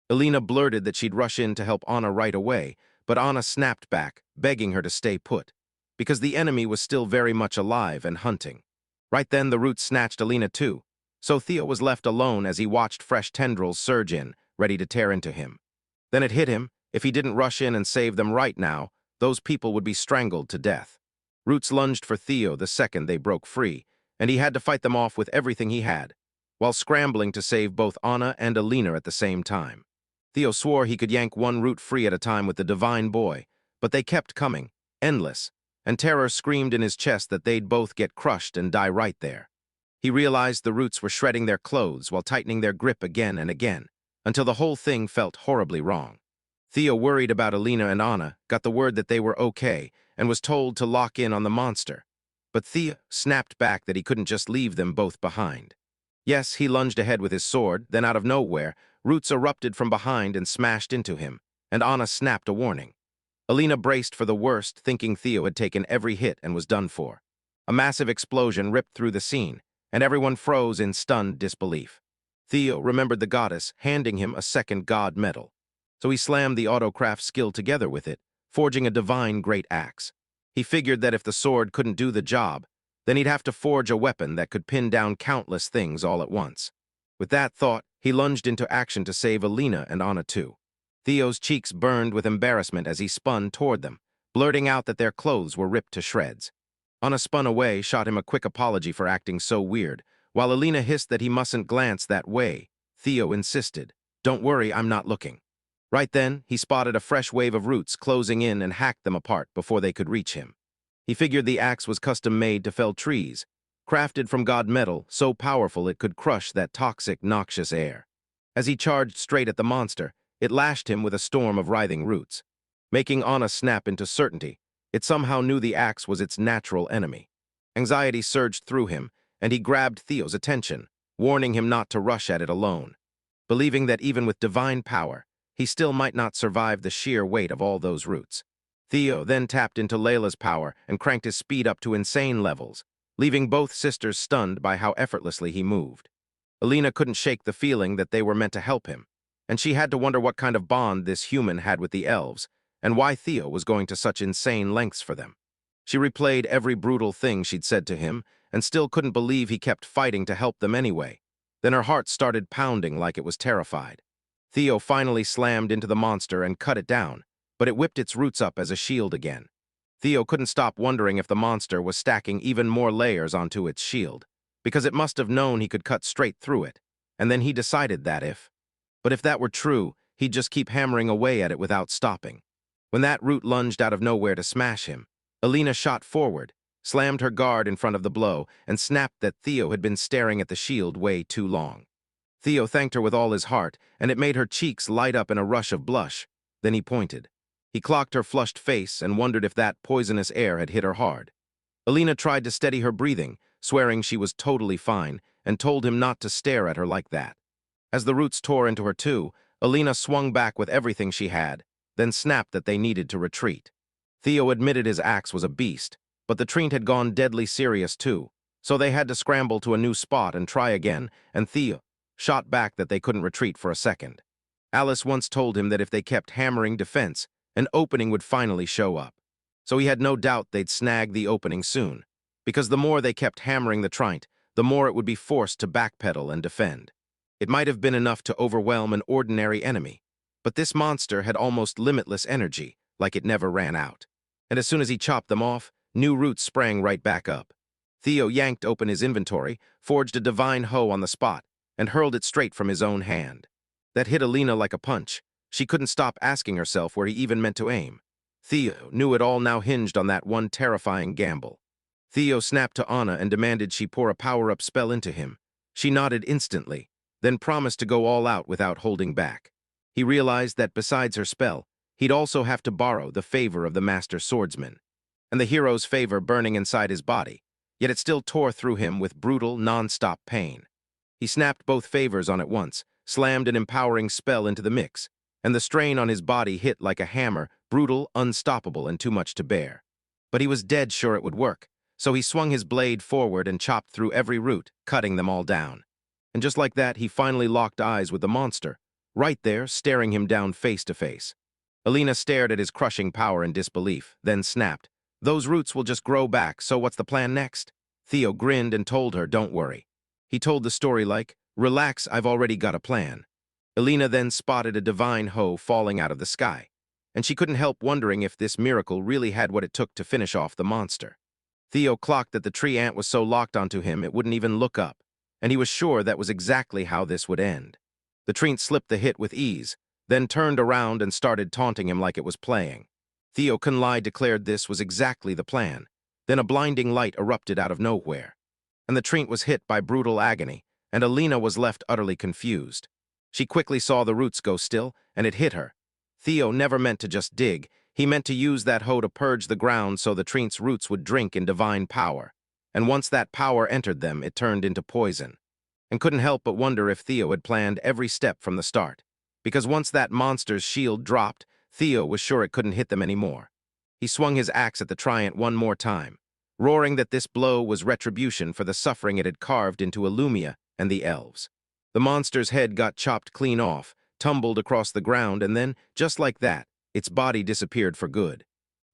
Alina blurted that she'd rush in to help Anna right away, but Anna snapped back, begging her to stay put, because the enemy was still very much alive and hunting. Right then, the roots snatched Alina too, so Theo was left alone as he watched fresh tendrils surge in, ready to tear into him. Then it hit him. If he didn't rush in and save them right now, those people would be strangled to death. Roots lunged for Theo the second they broke free, and he had to fight them off with everything he had, while scrambling to save both Anna and Alina at the same time. Theo swore he could yank one root free at a time with the divine boy, but they kept coming, endless, and terror screamed in his chest that they'd both get crushed and die right there. He realized the roots were shredding their clothes while tightening their grip again and again, until the whole thing felt horribly wrong. Theo, worried about Alina and Anna, got the word that they were okay and was told to lock in on the monster. But Theo snapped back that he couldn't just leave them both behind. Yes, he lunged ahead with his sword, then out of nowhere, roots erupted from behind and smashed into him, and Anna snapped a warning. Alina braced for the worst, thinking Theo had taken every hit and was done for. A massive explosion ripped through the scene, and everyone froze in stunned disbelief. Theo remembered the goddess handing him a second god medal, so he slammed the autocraft skill together with it, forging a divine great axe. He figured that if the sword couldn't do the job, then he'd have to forge a weapon that could pin down countless things all at once. With that thought, he lunged into action to save Alina and Anna too. Theo's cheeks burned with embarrassment as he spun toward them, blurting out that their clothes were ripped to shreds. Anna spun away, shot him a quick apology for acting so weird, while Alina hissed that he mustn't glance that way. Theo insisted, "Don't worry, I'm not looking." Right then, he spotted a fresh wave of roots closing in and hacked them apart before they could reach him. He figured the axe was custom-made to fell trees, crafted from god metal so powerful it could crush that toxic, noxious air. As he charged straight at the monster, it lashed him with a storm of writhing roots. Making Anna snap into certainty, it somehow knew the axe was its natural enemy. Anxiety surged through him, and he grabbed Theo's attention, warning him not to rush at it alone, believing that even with divine power, he still might not survive the sheer weight of all those roots. Theo then tapped into Layla's power and cranked his speed up to insane levels, leaving both sisters stunned by how effortlessly he moved. Alina couldn't shake the feeling that they were meant to help him, and she had to wonder what kind of bond this human had with the elves, and why Theo was going to such insane lengths for them. She replayed every brutal thing she'd said to him, and still couldn't believe he kept fighting to help them anyway. Then her heart started pounding like it was terrified. Theo finally slammed into the monster and cut it down, but it whipped its roots up as a shield again. Theo couldn't stop wondering if the monster was stacking even more layers onto its shield, because it must have known he could cut straight through it, and then he decided that but if that were true, he'd just keep hammering away at it without stopping. When that root lunged out of nowhere to smash him, Alina shot forward, slammed her guard in front of the blow, and snapped that Theo had been staring at the shield way too long. Theo thanked her with all his heart, and it made her cheeks light up in a rush of blush. Then he pointed. He clocked her flushed face and wondered if that poisonous air had hit her hard. Alina tried to steady her breathing, swearing she was totally fine, and told him not to stare at her like that. As the roots tore into her too, Alina swung back with everything she had, then snapped that they needed to retreat. Theo admitted his axe was a beast, but the treant had gone deadly serious too, so they had to scramble to a new spot and try again, and Theo shot back that they couldn't retreat for a second. Alice once told him that if they kept hammering defense, an opening would finally show up. So he had no doubt they'd snag the opening soon, because the more they kept hammering the Trint, the more it would be forced to backpedal and defend. It might have been enough to overwhelm an ordinary enemy, but this monster had almost limitless energy, like it never ran out. And as soon as he chopped them off, new roots sprang right back up. Theo yanked open his inventory, forged a divine hoe on the spot, and hurled it straight from his own hand. That hit Alina like a punch. She couldn't stop asking herself where he even meant to aim. Theo knew it all now hinged on that one terrifying gamble. Theo snapped to Anna and demanded she pour a power-up spell into him. She nodded instantly, then promised to go all out without holding back. He realized that besides her spell, he'd also have to borrow the favor of the master swordsman. And the hero's favor burning inside his body, yet it still tore through him with brutal, non-stop pain. He snapped both favors on at once, slammed an empowering spell into the mix, and the strain on his body hit like a hammer, brutal, unstoppable, and too much to bear. But he was dead sure it would work, so he swung his blade forward and chopped through every root, cutting them all down. And just like that, he finally locked eyes with the monster, right there, staring him down face to face. Alina stared at his crushing power in disbelief, then snapped, "Those roots will just grow back, so what's the plan next?" Theo grinned and told her, "Don't worry." He told the story like, "Relax, I've already got a plan." Alina then spotted a divine hoe falling out of the sky, and she couldn't help wondering if this miracle really had what it took to finish off the monster. Theo clocked that the tree ant was so locked onto him it wouldn't even look up, and he was sure that was exactly how this would end. The tree slipped the hit with ease, then turned around and started taunting him like it was playing. Theo Kunlai declared this was exactly the plan. Then a blinding light erupted out of nowhere, and the tree was hit by brutal agony, and Alina was left utterly confused. She quickly saw the roots go still, and it hit her. Theo never meant to just dig. He meant to use that hoe to purge the ground so the tree's roots would drink in divine power. And once that power entered them, it turned into poison. And couldn't help but wonder if Theo had planned every step from the start. Because once that monster's shield dropped, Theo was sure it couldn't hit them anymore. He swung his axe at the Triant one more time, roaring that this blow was retribution for the suffering it had carved into Illumia and the elves. The monster's head got chopped clean off, tumbled across the ground, and then, just like that, its body disappeared for good.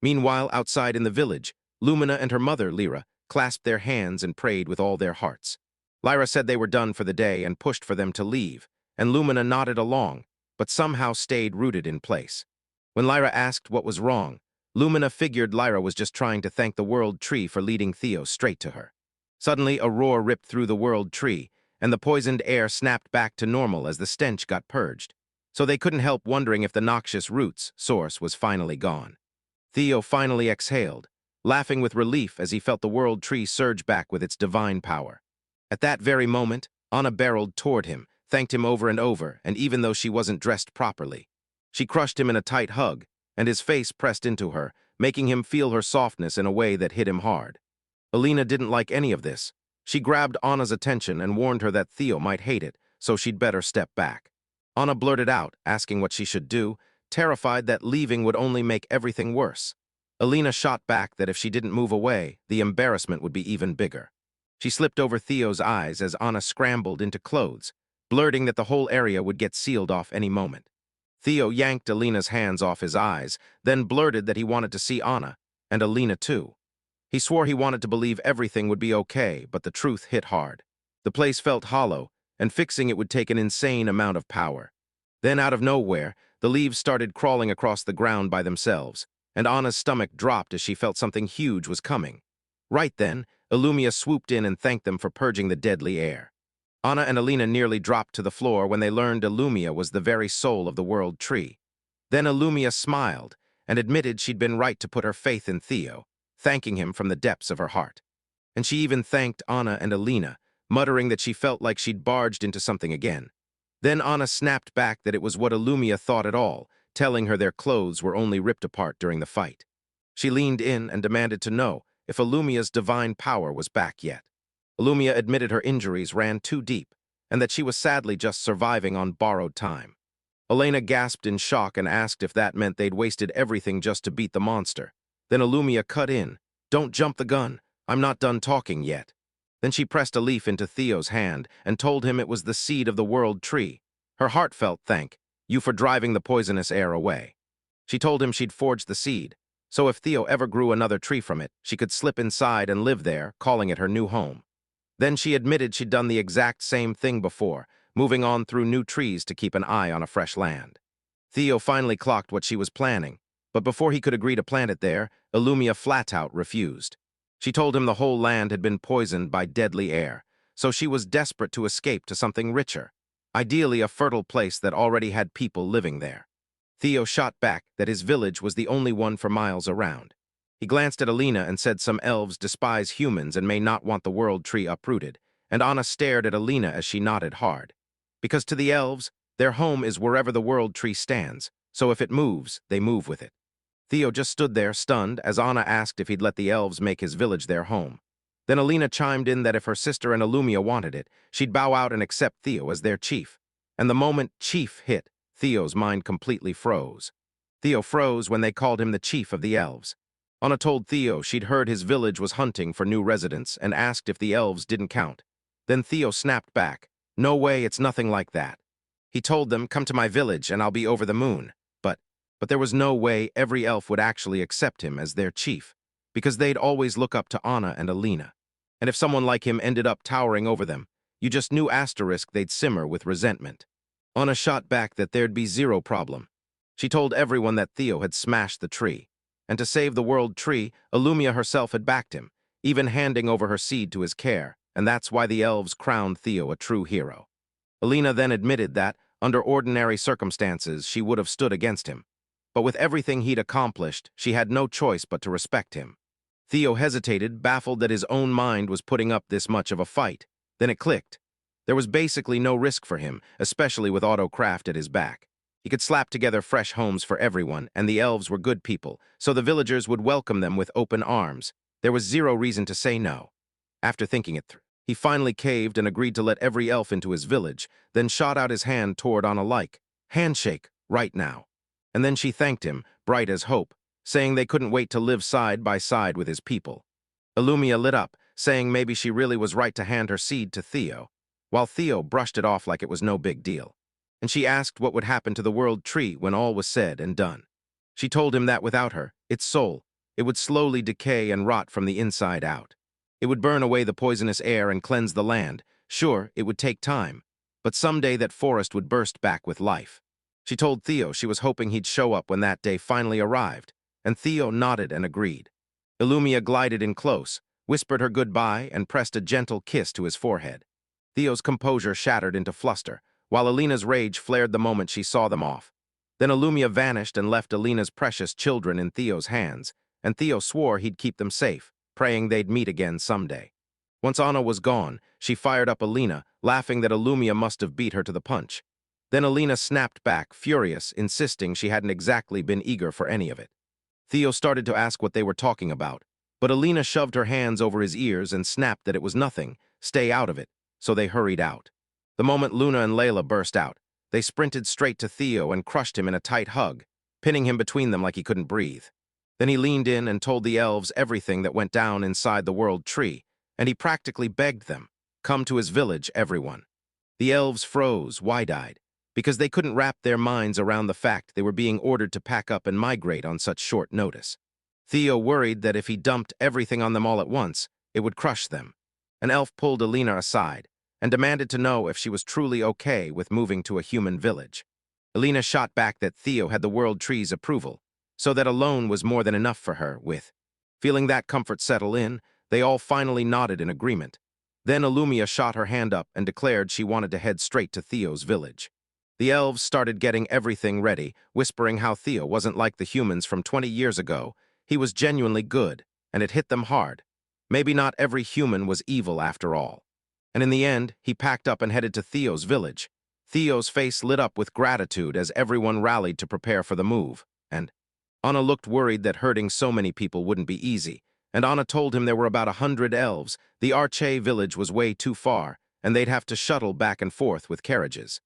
Meanwhile, outside in the village, Lumina and her mother, Lyra, clasped their hands and prayed with all their hearts. Lyra said they were done for the day and pushed for them to leave, and Lumina nodded along, but somehow stayed rooted in place. When Lyra asked what was wrong, Lumina figured Lyra was just trying to thank the World Tree for leading Theo straight to her. Suddenly, a roar ripped through the World Tree, and the poisoned air snapped back to normal as the stench got purged. So they couldn't help wondering if the noxious root's source was finally gone. Theo finally exhaled, laughing with relief as he felt the World Tree surge back with its divine power. At that very moment, Anna barreled toward him, thanked him over and over, and even though she wasn't dressed properly, she crushed him in a tight hug, and his face pressed into her, making him feel her softness in a way that hit him hard. Alina didn't like any of this. She grabbed Anna's attention and warned her that Theo might hate it, so she'd better step back. Anna blurted out, asking what she should do, terrified that leaving would only make everything worse. Alina shot back that if she didn't move away, the embarrassment would be even bigger. She slipped over Theo's eyes as Anna scrambled into clothes, blurting that the whole area would get sealed off any moment. Theo yanked Alina's hands off his eyes, then blurted that he wanted to see Anna, and Alina too. He swore he wanted to believe everything would be okay, but the truth hit hard. The place felt hollow, and fixing it would take an insane amount of power. Then out of nowhere, the leaves started crawling across the ground by themselves, and Anna's stomach dropped as she felt something huge was coming. Right then, Illumia swooped in and thanked them for purging the deadly air. Anna and Alina nearly dropped to the floor when they learned Illumia was the very soul of the World Tree. Then Illumia smiled and admitted she'd been right to put her faith in Theo, thanking him from the depths of her heart. And she even thanked Anna and Alina, muttering that she felt like she'd barged into something again. Then Anna snapped back that it was what Illumia thought at all, telling her their clothes were only ripped apart during the fight. She leaned in and demanded to know if Illumia's divine power was back yet. Illumia admitted her injuries ran too deep, and that she was sadly just surviving on borrowed time. Elena gasped in shock and asked if that meant they'd wasted everything just to beat the monster. Then Illumia cut in, "Don't jump the gun, I'm not done talking yet." Then she pressed a leaf into Theo's hand and told him it was the seed of the world tree. Her heartfelt thank you for driving the poisonous air away. She told him she'd forged the seed, so if Theo ever grew another tree from it, she could slip inside and live there, calling it her new home. Then she admitted she'd done the exact same thing before, moving on through new trees to keep an eye on a fresh land. Theo finally clocked what she was planning, but before he could agree to plant it there, Illumia flat-out refused. She told him the whole land had been poisoned by deadly air, so she was desperate to escape to something richer, ideally a fertile place that already had people living there. Theo shot back that his village was the only one for miles around. He glanced at Alina and said some elves despise humans and may not want the world tree uprooted, and Anna stared at Alina as she nodded hard. Because to the elves, their home is wherever the world tree stands, so if it moves, they move with it. Theo just stood there, stunned, as Anna asked if he'd let the elves make his village their home. Then Alina chimed in that if her sister and Illumia wanted it, she'd bow out and accept Theo as their chief. And the moment chief hit, Theo's mind completely froze. Theo froze when they called him the chief of the elves. Anna told Theo she'd heard his village was hunting for new residents and asked if the elves didn't count. Then Theo snapped back, "No way, it's nothing like that." He told them, "Come to my village and I'll be over the moon." But there was no way every elf would actually accept him as their chief, because they'd always look up to Anna and Alina. And if someone like him ended up towering over them, you just knew asterisk they'd simmer with resentment. Anna shot back that there'd be zero problem. She told everyone that Theo had smashed the tree. And to save the world tree, Illumia herself had backed him, even handing over her seed to his care, and that's why the elves crowned Theo a true hero. Alina then admitted that, under ordinary circumstances, she would have stood against him. But with everything he'd accomplished, she had no choice but to respect him. Theo hesitated, baffled that his own mind was putting up this much of a fight. Then it clicked. There was basically no risk for him, especially with Autocraft at his back. He could slap together fresh homes for everyone, and the elves were good people, so the villagers would welcome them with open arms. There was zero reason to say no. After thinking it through, he finally caved and agreed to let every elf into his village, then shot out his hand toward Anna like, "Handshake, right now." And then she thanked him, bright as hope, saying they couldn't wait to live side by side with his people. Illumia lit up, saying maybe she really was right to hand her seed to Theo, while Theo brushed it off like it was no big deal. And she asked what would happen to the world tree when all was said and done. She told him that without her, its soul, it would slowly decay and rot from the inside out. It would burn away the poisonous air and cleanse the land. Sure, it would take time, but someday that forest would burst back with life. She told Theo she was hoping he'd show up when that day finally arrived, and Theo nodded and agreed. Illumia glided in close, whispered her goodbye, and pressed a gentle kiss to his forehead. Theo's composure shattered into fluster, while Alina's rage flared the moment she saw them off. Then Illumia vanished and left Alina's precious children in Theo's hands, and Theo swore he'd keep them safe, praying they'd meet again someday. Once Anna was gone, she fired up Alina, laughing that Illumia must have beat her to the punch. Then Alina snapped back, furious, insisting she hadn't exactly been eager for any of it. Theo started to ask what they were talking about, but Alina shoved her hands over his ears and snapped that it was nothing, stay out of it, so they hurried out. The moment Luna and Layla burst out, they sprinted straight to Theo and crushed him in a tight hug, pinning him between them like he couldn't breathe. Then he leaned in and told the elves everything that went down inside the world tree, and he practically begged them, "Come to his village, everyone." The elves froze, wide-eyed, because they couldn't wrap their minds around the fact they were being ordered to pack up and migrate on such short notice. Theo worried that if he dumped everything on them all at once, it would crush them. An elf pulled Alina aside and demanded to know if she was truly okay with moving to a human village. Alina shot back that Theo had the world tree's approval, so that alone was more than enough for her with. Feeling that comfort settle in, they all finally nodded in agreement. Then Illumia shot her hand up and declared she wanted to head straight to Theo's village. The elves started getting everything ready, whispering how Theo wasn't like the humans from 20 years ago. He was genuinely good, and it hit them hard. Maybe not every human was evil after all. And in the end, he packed up and headed to Theo's village. Theo's face lit up with gratitude as everyone rallied to prepare for the move, and Anna looked worried that herding so many people wouldn't be easy, and Anna told him there were about 100 elves. The Arche village was way too far, and they'd have to shuttle back and forth with carriages.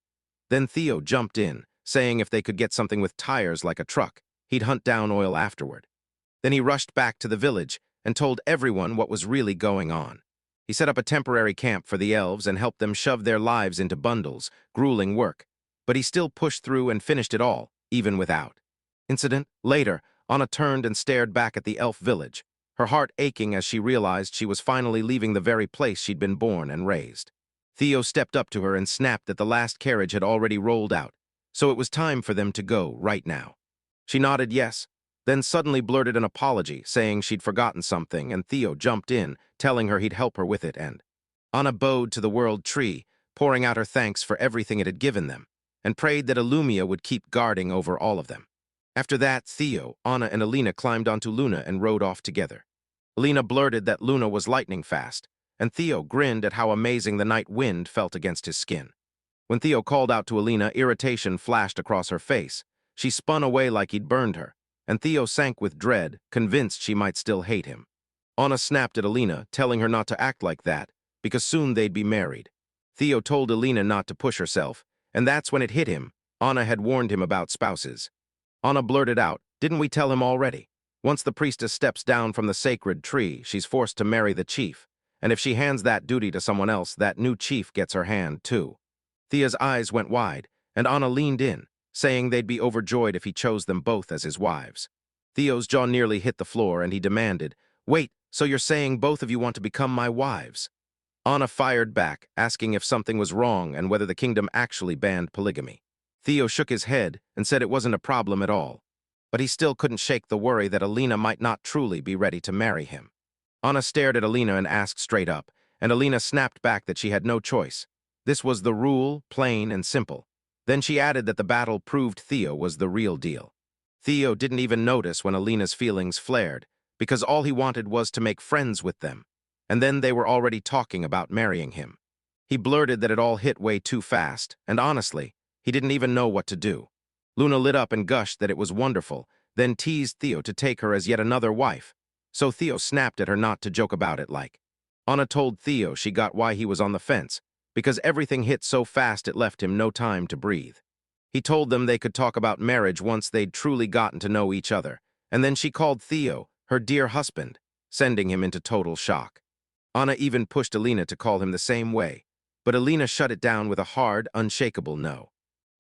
Then Theo jumped in, saying if they could get something with tires like a truck, he'd hunt down oil afterward. Then he rushed back to the village and told everyone what was really going on. He set up a temporary camp for the elves and helped them shove their lives into bundles, grueling work. But he still pushed through and finished it all, even without. Incident later, Anna turned and stared back at the elf village, her heart aching as she realized she was finally leaving the very place she'd been born and raised. Theo stepped up to her and snapped that the last carriage had already rolled out, so it was time for them to go right now. She nodded yes, then suddenly blurted an apology, saying she'd forgotten something, and Theo jumped in, telling her he'd help her with it, and Anna bowed to the world tree, pouring out her thanks for everything it had given them, and prayed that Illumia would keep guarding over all of them. After that, Theo, Anna, and Alina climbed onto Luna and rode off together. Alina blurted that Luna was lightning fast, and Theo grinned at how amazing the night wind felt against his skin. When Theo called out to Alina, irritation flashed across her face. She spun away like he'd burned her, and Theo sank with dread, convinced she might still hate him. Anna snapped at Alina, telling her not to act like that, because soon they'd be married. Theo told Alina not to push herself, and that's when it hit him. Anna had warned him about spouses. Anna blurted out, "Didn't we tell him already? Once the priestess steps down from the sacred tree, she's forced to marry the chief, and if she hands that duty to someone else, that new chief gets her hand, too." Thea's eyes went wide, and Anna leaned in, saying they'd be overjoyed if he chose them both as his wives. Theo's jaw nearly hit the floor, and he demanded, "Wait, so you're saying both of you want to become my wives?" Anna fired back, asking if something was wrong and whether the kingdom actually banned polygamy. Theo shook his head and said it wasn't a problem at all, but he still couldn't shake the worry that Alina might not truly be ready to marry him. Anna stared at Alina and asked straight up, and Alina snapped back that she had no choice. This was the rule, plain and simple. Then she added that the battle proved Theo was the real deal. Theo didn't even notice when Alina's feelings flared, because all he wanted was to make friends with them, and then they were already talking about marrying him. He blurted that it all hit way too fast, and honestly, he didn't even know what to do. Luna lit up and gushed that it was wonderful, then teased Theo to take her as yet another wife. So Theo snapped at her not to joke about it like. Anna told Theo she got why he was on the fence, because everything hit so fast it left him no time to breathe. He told them they could talk about marriage once they'd truly gotten to know each other, and then she called Theo her dear husband, sending him into total shock. Anna even pushed Alina to call him the same way, but Alina shut it down with a hard, unshakable no.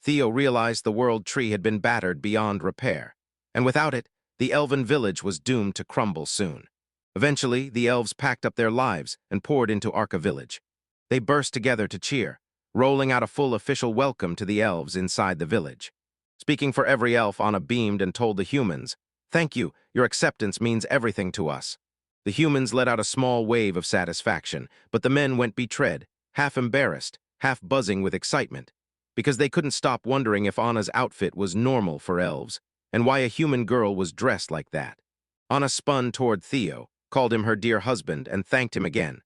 Theo realized the world tree had been battered beyond repair, and without it, the elven village was doomed to crumble soon. Eventually, the elves packed up their lives and poured into Arca village. They burst together to cheer, rolling out a full official welcome to the elves inside the village. Speaking for every elf, Anna beamed and told the humans, "Thank you, your acceptance means everything to us." The humans let out a small wave of satisfaction, but the men went betread, half embarrassed, half buzzing with excitement, because they couldn't stop wondering if Anna's outfit was normal for elves, and why a human girl was dressed like that. Anna spun toward Theo, called him her dear husband, and thanked him again.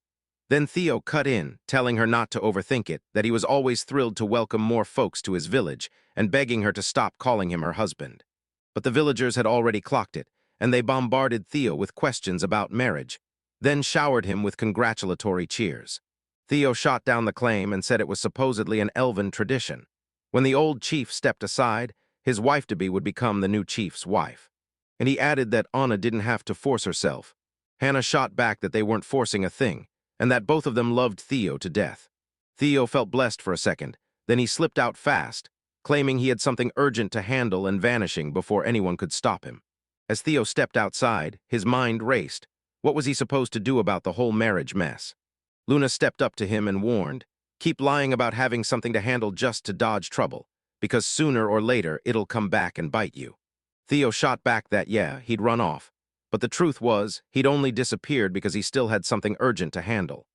Then Theo cut in, telling her not to overthink it, that he was always thrilled to welcome more folks to his village, and begging her to stop calling him her husband. But the villagers had already clocked it, and they bombarded Theo with questions about marriage, then showered him with congratulatory cheers. Theo shot down the claim and said it was supposedly an elven tradition. When the old chief stepped aside, his wife-to-be would become the new chief's wife. And he added that Anna didn't have to force herself. Hannah shot back that they weren't forcing a thing, and that both of them loved Theo to death. Theo felt blessed for a second, then he slipped out fast, claiming he had something urgent to handle and vanishing before anyone could stop him. As Theo stepped outside, his mind raced. What was he supposed to do about the whole marriage mess? Luna stepped up to him and warned, "Keep lying about having something to handle just to dodge trouble, because sooner or later it'll come back and bite you." Theo shot back that, yeah, he'd run off, but the truth was, he'd only disappeared because he still had something urgent to handle.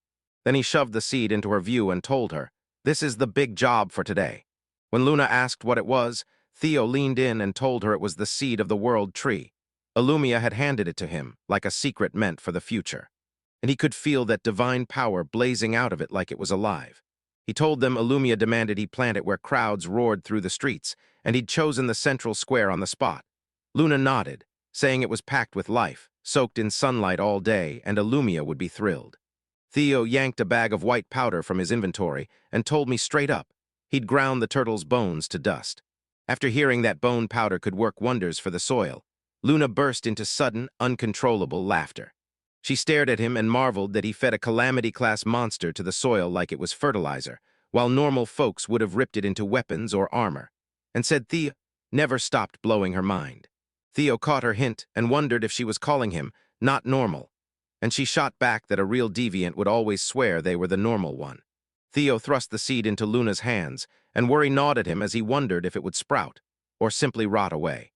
Then he shoved the seed into her view and told her, "This is the big job for today." When Luna asked what it was, Theo leaned in and told her it was the seed of the world tree. Illumia had handed it to him, like a secret meant for the future, and he could feel that divine power blazing out of it like it was alive. He told them Illumia demanded he plant it where crowds roared through the streets, and he'd chosen the central square on the spot. Luna nodded, saying it was packed with life, soaked in sunlight all day, and Illumia would be thrilled. Theo yanked a bag of white powder from his inventory and told me straight up he'd ground the turtle's bones to dust. After hearing that bone powder could work wonders for the soil, Luna burst into sudden, uncontrollable laughter. She stared at him and marveled that he fed a calamity-class monster to the soil like it was fertilizer, while normal folks would have ripped it into weapons or armor, and said Theo never stopped blowing her mind. Theo caught her hint and wondered if she was calling him not normal, and she shot back that a real deviant would always swear they were the normal one. Theo thrust the seed into Luna's hands, and Worry gnawed at him as he wondered if it would sprout, or simply rot away.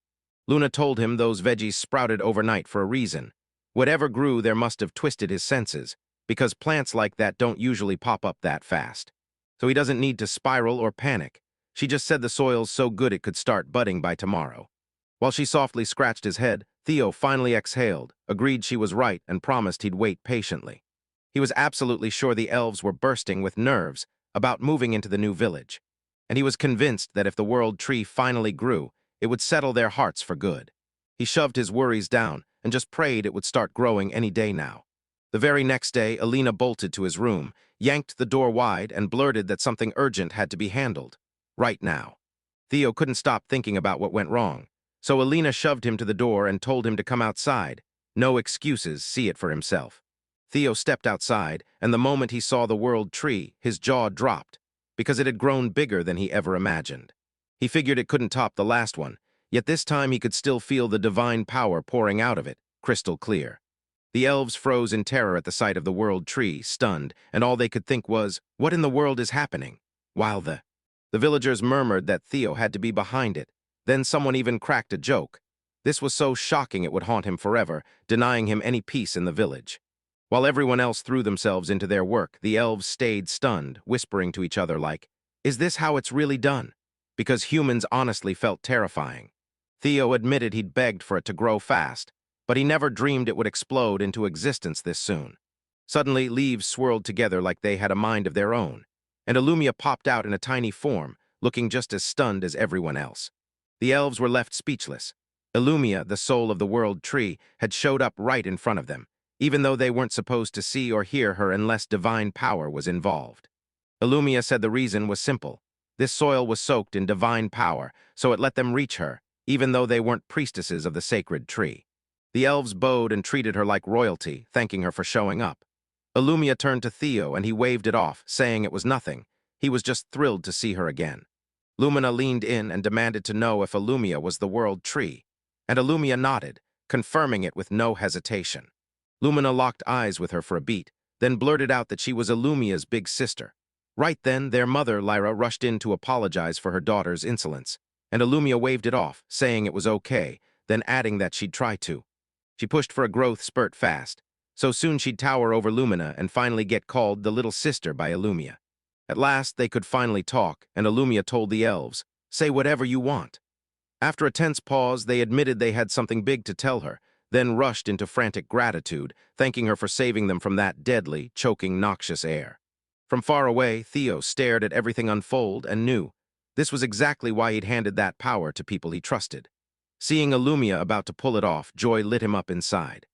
Luna told him those veggies sprouted overnight for a reason. Whatever grew there must have twisted his senses, because plants like that don't usually pop up that fast. So he doesn't need to spiral or panic. She just said the soil's so good it could start budding by tomorrow. While she softly scratched his head, Theo finally exhaled, agreed she was right, and promised he'd wait patiently. He was absolutely sure the elves were bursting with nerves about moving into the new village, and he was convinced that if the world tree finally grew, it would settle their hearts for good. He shoved his worries down and just prayed it would start growing any day now. The very next day, Alina bolted to his room, yanked the door wide, and blurted that something urgent had to be handled. Right now. Theo couldn't stop thinking about what went wrong, so Alina shoved him to the door and told him to come outside. No excuses, see it for himself. Theo stepped outside, and the moment he saw the world tree, his jaw dropped, because it had grown bigger than he ever imagined. He figured it couldn't top the last one, yet this time he could still feel the divine power pouring out of it, crystal clear. The elves froze in terror at the sight of the world tree, stunned, and all they could think was, what in the world is happening? While the villagers murmured that Theo had to be behind it. Then someone even cracked a joke. This was so shocking it would haunt him forever, denying him any peace in the village. While everyone else threw themselves into their work, the elves stayed stunned, whispering to each other like, is this how it's really done? Because humans honestly felt terrifying. Theo admitted he'd begged for it to grow fast, but he never dreamed it would explode into existence this soon. Suddenly, leaves swirled together like they had a mind of their own, and Illumia popped out in a tiny form, looking just as stunned as everyone else. The elves were left speechless. Illumia, the soul of the world tree, had showed up right in front of them, even though they weren't supposed to see or hear her unless divine power was involved. Illumia said the reason was simple. This soil was soaked in divine power, so it let them reach her, even though they weren't priestesses of the sacred tree. The elves bowed and treated her like royalty, thanking her for showing up. Illumia turned to Theo and he waved it off, saying it was nothing. He was just thrilled to see her again. Lumina leaned in and demanded to know if Illumia was the world tree, and Illumia nodded, confirming it with no hesitation. Lumina locked eyes with her for a beat, then blurted out that she was Illumia's big sister. Right then, their mother, Lyra, rushed in to apologize for her daughter's insolence, and Illumia waved it off, saying it was okay, then adding that she'd try to. She pushed for a growth spurt fast, so soon she'd tower over Lumina and finally get called the little sister by Illumia. At last, they could finally talk, and Illumia told the elves, say whatever you want. After a tense pause, they admitted they had something big to tell her, then rushed into frantic gratitude, thanking her for saving them from that deadly, choking, noxious air. From far away, Theo stared at everything unfold and knew this was exactly why he'd handed that power to people he trusted. Seeing Illumia about to pull it off, joy lit him up inside.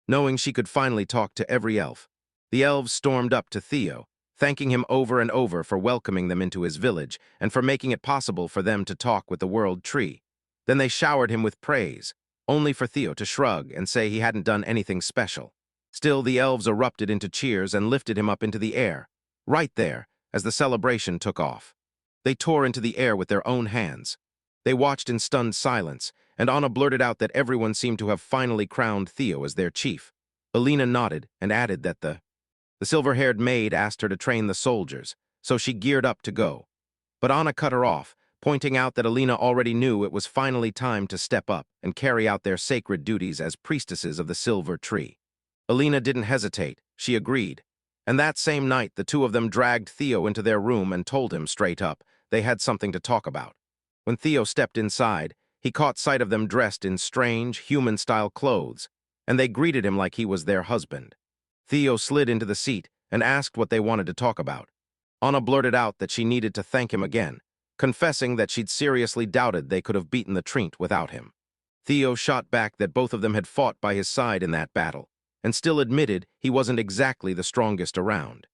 Knowing she could finally talk to every elf, the elves stormed up to Theo, thanking him over and over for welcoming them into his village and for making it possible for them to talk with the world tree. Then they showered him with praise, only for Theo to shrug and say he hadn't done anything special. Still, the elves erupted into cheers and lifted him up into the air, right there, as the celebration took off. They tore into the air with their own hands. They watched in stunned silence, and Anna blurted out that everyone seemed to have finally crowned Theo as their chief. Alina nodded and added that the silver-haired maid asked her to train the soldiers, so she geared up to go. But Anna cut her off, pointing out that Alina already knew it was finally time to step up and carry out their sacred duties as priestesses of the silver tree. Alina didn't hesitate, she agreed. And that same night, the two of them dragged Theo into their room and told him straight up they had something to talk about. When Theo stepped inside, he caught sight of them dressed in strange, human-style clothes, and they greeted him like he was their husband. Theo slid into the seat and asked what they wanted to talk about. Anna blurted out that she needed to thank him again, confessing that she'd seriously doubted they could have beaten the Trient without him. Theo shot back that both of them had fought by his side in that battle, and still admitted he wasn't exactly the strongest around.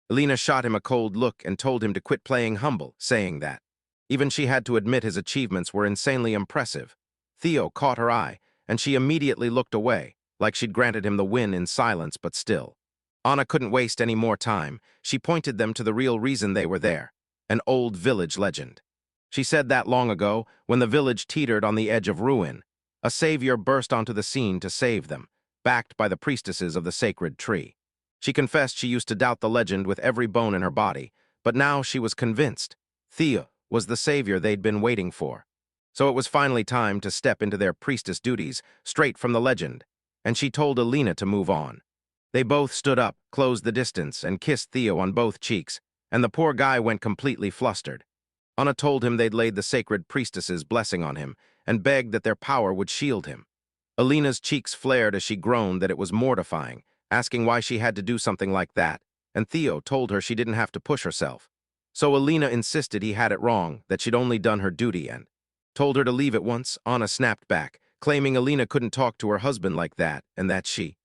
Alina shot him a cold look and told him to quit playing humble, saying that even she had to admit his achievements were insanely impressive. Theo caught her eye, and she immediately looked away, like she'd granted him the win in silence, but still. Anna couldn't waste any more time. She pointed them to the real reason they were there, an old village legend. She said that long ago, when the village teetered on the edge of ruin, a savior burst onto the scene to save them, backed by the priestesses of the sacred tree. She confessed she used to doubt the legend with every bone in her body, but now she was convinced. Theo was the savior they'd been waiting for. So it was finally time to step into their priestess duties, straight from the legend, and she told Alina to move on. They both stood up, closed the distance, and kissed Theo on both cheeks, and the poor guy went completely flustered. Anna told him they'd laid the sacred priestess's blessing on him, and begged that their power would shield him. Alina's cheeks flared as she groaned that it was mortifying, asking why she had to do something like that, and Theo told her she didn't have to push herself. So Alina insisted he had it wrong, that she'd only done her duty and told her to leave at once. Anna snapped back, claiming Alina couldn't talk to her husband like that, and that she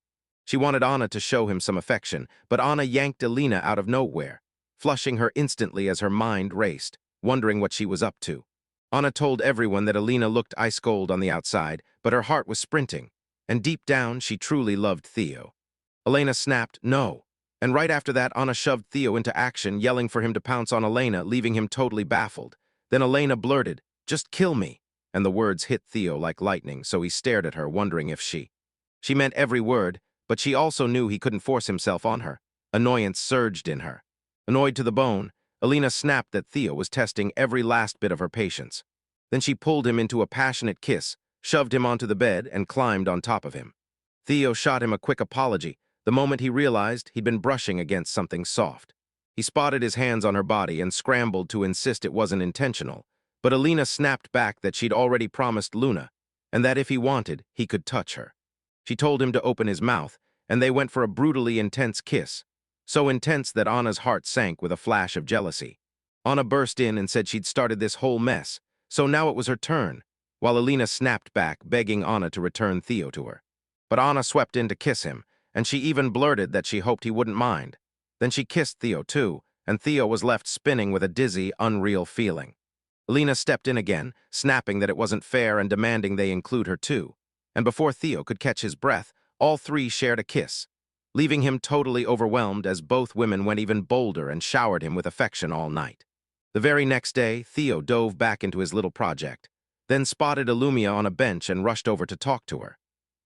wanted Anna to show him some affection, but Anna yanked Alina out of nowhere, flushing her instantly as her mind raced, wondering what she was up to. Anna told everyone that Alina looked ice cold on the outside, but her heart was sprinting, and deep down she truly loved Theo. Elena snapped, "No." And right after that, Anna shoved Theo into action, yelling for him to pounce on Elena, leaving him totally baffled. Then Elena blurted, "Just kill me." And the words hit Theo like lightning, so he stared at her, wondering if she meant every word, but she also knew he couldn't force himself on her. Annoyance surged in her. Annoyed to the bone, Elena snapped that Theo was testing every last bit of her patience. Then she pulled him into a passionate kiss, shoved him onto the bed, and climbed on top of him. Theo shot him a quick apology the moment he realized he'd been brushing against something soft. He spotted his hands on her body and scrambled to insist it wasn't intentional, but Elena snapped back that she'd already promised Luna, and that if he wanted, he could touch her. She told him to open his mouth, and they went for a brutally intense kiss, so intense that Anna's heart sank with a flash of jealousy. Anna burst in and said she'd started this whole mess, so now it was her turn, while Elena snapped back, begging Anna to return Theo to her. But Anna swept in to kiss him, and she even blurted that she hoped he wouldn't mind. Then she kissed Theo too, and Theo was left spinning with a dizzy, unreal feeling. Elena stepped in again, snapping that it wasn't fair and demanding they include her too. And before Theo could catch his breath, all three shared a kiss, leaving him totally overwhelmed as both women went even bolder and showered him with affection all night. The very next day, Theo dove back into his little project, then spotted Illumia on a bench and rushed over to talk to her.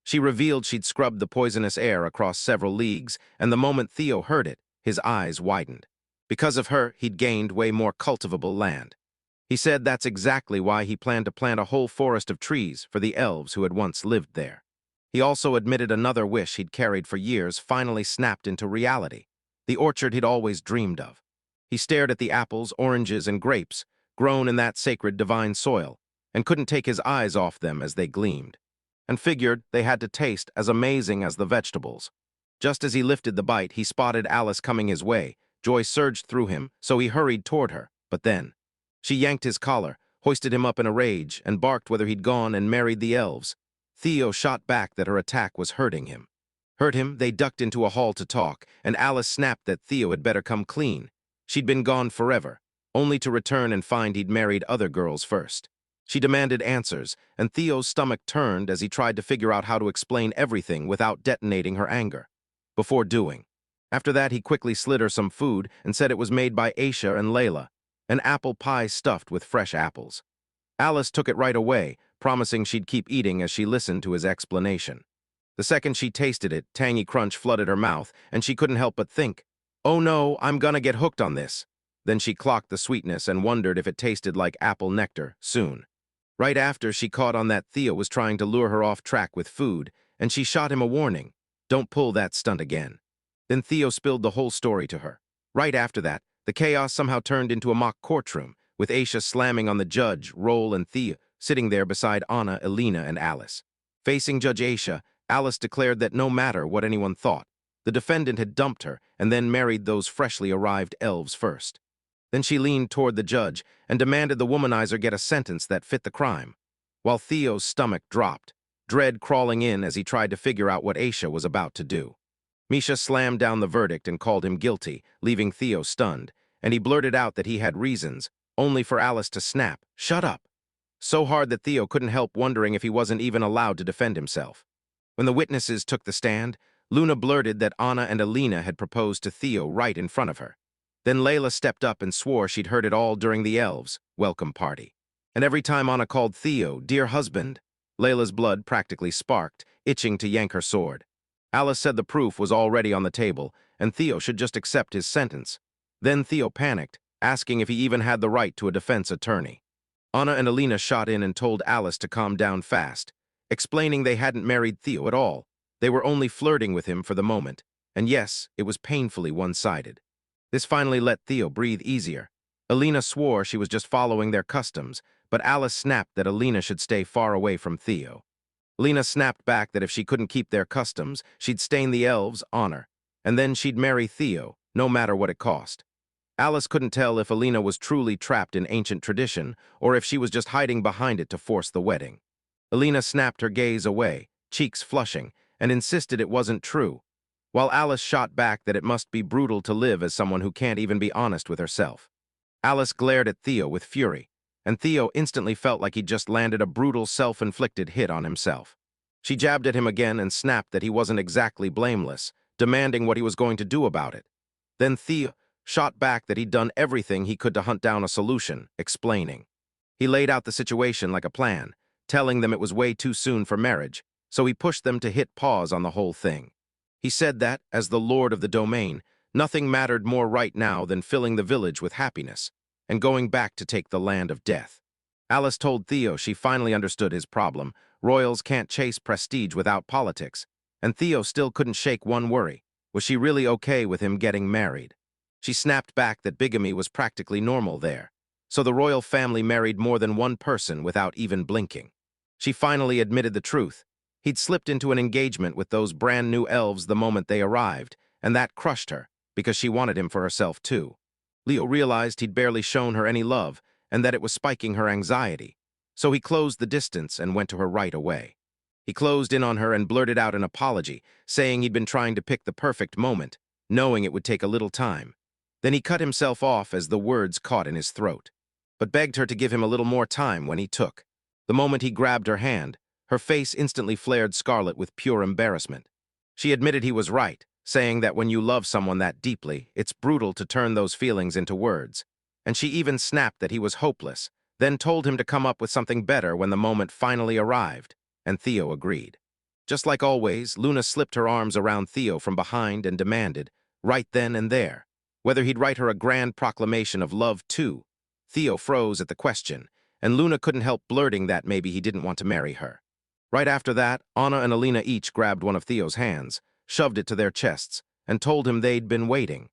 She revealed she'd scrubbed the poisonous air across several leagues, and the moment Theo heard it, his eyes widened. Because of her, he'd gained way more cultivable land. He said that's exactly why he planned to plant a whole forest of trees for the elves who had once lived there. He also admitted another wish he'd carried for years finally snapped into reality, the orchard he'd always dreamed of. He stared at the apples, oranges, and grapes, grown in that sacred divine soil, and couldn't take his eyes off them as they gleamed, and figured they had to taste as amazing as the vegetables. Just as he lifted the bite, he spotted Alice coming his way. Joy surged through him, so he hurried toward her, but then she yanked his collar, hoisted him up in a rage, and barked whether he'd gone and married the elves. Theo shot back that her attack was hurting him. Hurt him, they ducked into a hall to talk, and Alice snapped that Theo had better come clean. She'd been gone forever, only to return and find he'd married other girls first. She demanded answers, and Theo's stomach turned as he tried to figure out how to explain everything without detonating her anger. Before doing. After that, he quickly slid her some food and said it was made by Aisha and Layla, an apple pie stuffed with fresh apples. Alice took it right away, promising she'd keep eating as she listened to his explanation. The second she tasted it, tangy crunch flooded her mouth, and she couldn't help but think, "Oh no, I'm gonna get hooked on this." Then she clocked the sweetness and wondered if it tasted like apple nectar soon. Right after, she caught on that Theo was trying to lure her off track with food, and she shot him a warning, "Don't pull that stunt again." Then Theo spilled the whole story to her. Right after that, the chaos somehow turned into a mock courtroom, with Aisha slamming on the judge, Roll, and Theo sitting there beside Anna, Elena, and Alice. Facing Judge Aisha, Alice declared that no matter what anyone thought, the defendant had dumped her and then married those freshly arrived elves first. Then she leaned toward the judge and demanded the womanizer get a sentence that fit the crime, while Theo's stomach dropped, dread crawling in as he tried to figure out what Aisha was about to do. Misha slammed down the verdict and called him guilty, leaving Theo stunned, and he blurted out that he had reasons, only for Alice to snap, "Shut up!" so hard that Theo couldn't help wondering if he wasn't even allowed to defend himself. When the witnesses took the stand, Luna blurted that Anna and Alina had proposed to Theo right in front of her. Then Layla stepped up and swore she'd heard it all during the elves' welcome party. And every time Anna called Theo, "Dear husband," Layla's blood practically sparked, itching to yank her sword. Alice said the proof was already on the table, and Theo should just accept his sentence. Then Theo panicked, asking if he even had the right to a defense attorney. Anna and Alina shot in and told Alice to calm down fast, explaining they hadn't married Theo at all. They were only flirting with him for the moment, and yes, it was painfully one-sided. This finally let Theo breathe easier. Alina swore she was just following their customs, but Alice snapped that Alina should stay far away from Theo. Alina snapped back that if she couldn't keep their customs, she'd stain the elves' honor, and then she'd marry Theo, no matter what it cost. Alice couldn't tell if Alina was truly trapped in ancient tradition or if she was just hiding behind it to force the wedding. Alina snapped her gaze away, cheeks flushing, and insisted it wasn't true, while Alice shot back that it must be brutal to live as someone who can't even be honest with herself. Alice glared at Theo with fury, and Theo instantly felt like he'd just landed a brutal self-inflicted hit on himself. She jabbed at him again and snapped that he wasn't exactly blameless, demanding what he was going to do about it. Then Theo shot back that he'd done everything he could to hunt down a solution, explaining. He laid out the situation like a plan, telling them it was way too soon for marriage, so he pushed them to hit pause on the whole thing. He said that, as the lord of the domain, nothing mattered more right now than filling the village with happiness and going back to take the land of death. Alice told Theo she finally understood his problem. Royals can't chase prestige without politics, and Theo still couldn't shake one worry. Was she really okay with him getting married? She snapped back that bigamy was practically normal there, so the royal family married more than one person without even blinking. She finally admitted the truth. He'd slipped into an engagement with those brand new elves the moment they arrived, and that crushed her, because she wanted him for herself too. Leo realized he'd barely shown her any love, and that it was spiking her anxiety, so he closed the distance and went to her right away. He closed in on her and blurted out an apology, saying he'd been trying to pick the perfect moment, knowing it would take a little time. Then he cut himself off as the words caught in his throat, but begged her to give him a little more time when he took. The moment he grabbed her hand, her face instantly flared scarlet with pure embarrassment. She admitted he was right, saying that when you love someone that deeply, it's brutal to turn those feelings into words. And she even snapped that he was hopeless, then told him to come up with something better when the moment finally arrived, and Theo agreed. Just like always, Luna slipped her arms around Theo from behind and demanded, right then and there, whether he'd write her a grand proclamation of love too. Theo froze at the question, and Luna couldn't help blurting that maybe he didn't want to marry her. Right after that, Anna and Alina each grabbed one of Theo's hands, shoved it to their chests, and told him they'd been waiting,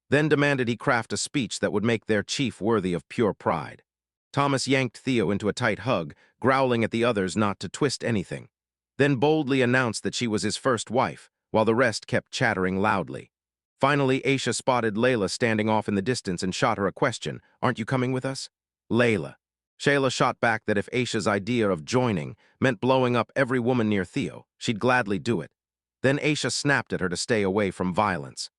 then demanded he craft a speech that would make their chief worthy of pure pride. Thomas yanked Theo into a tight hug, growling at the others not to twist anything, then boldly announced that she was his first wife, while the rest kept chattering loudly. Finally, Aisha spotted Layla standing off in the distance and shot her a question, "Aren't you coming with us?" Layla. Shayla shot back that if Aisha's idea of joining meant blowing up every woman near Theo, she'd gladly do it. Then Aisha snapped at her to stay away from violence.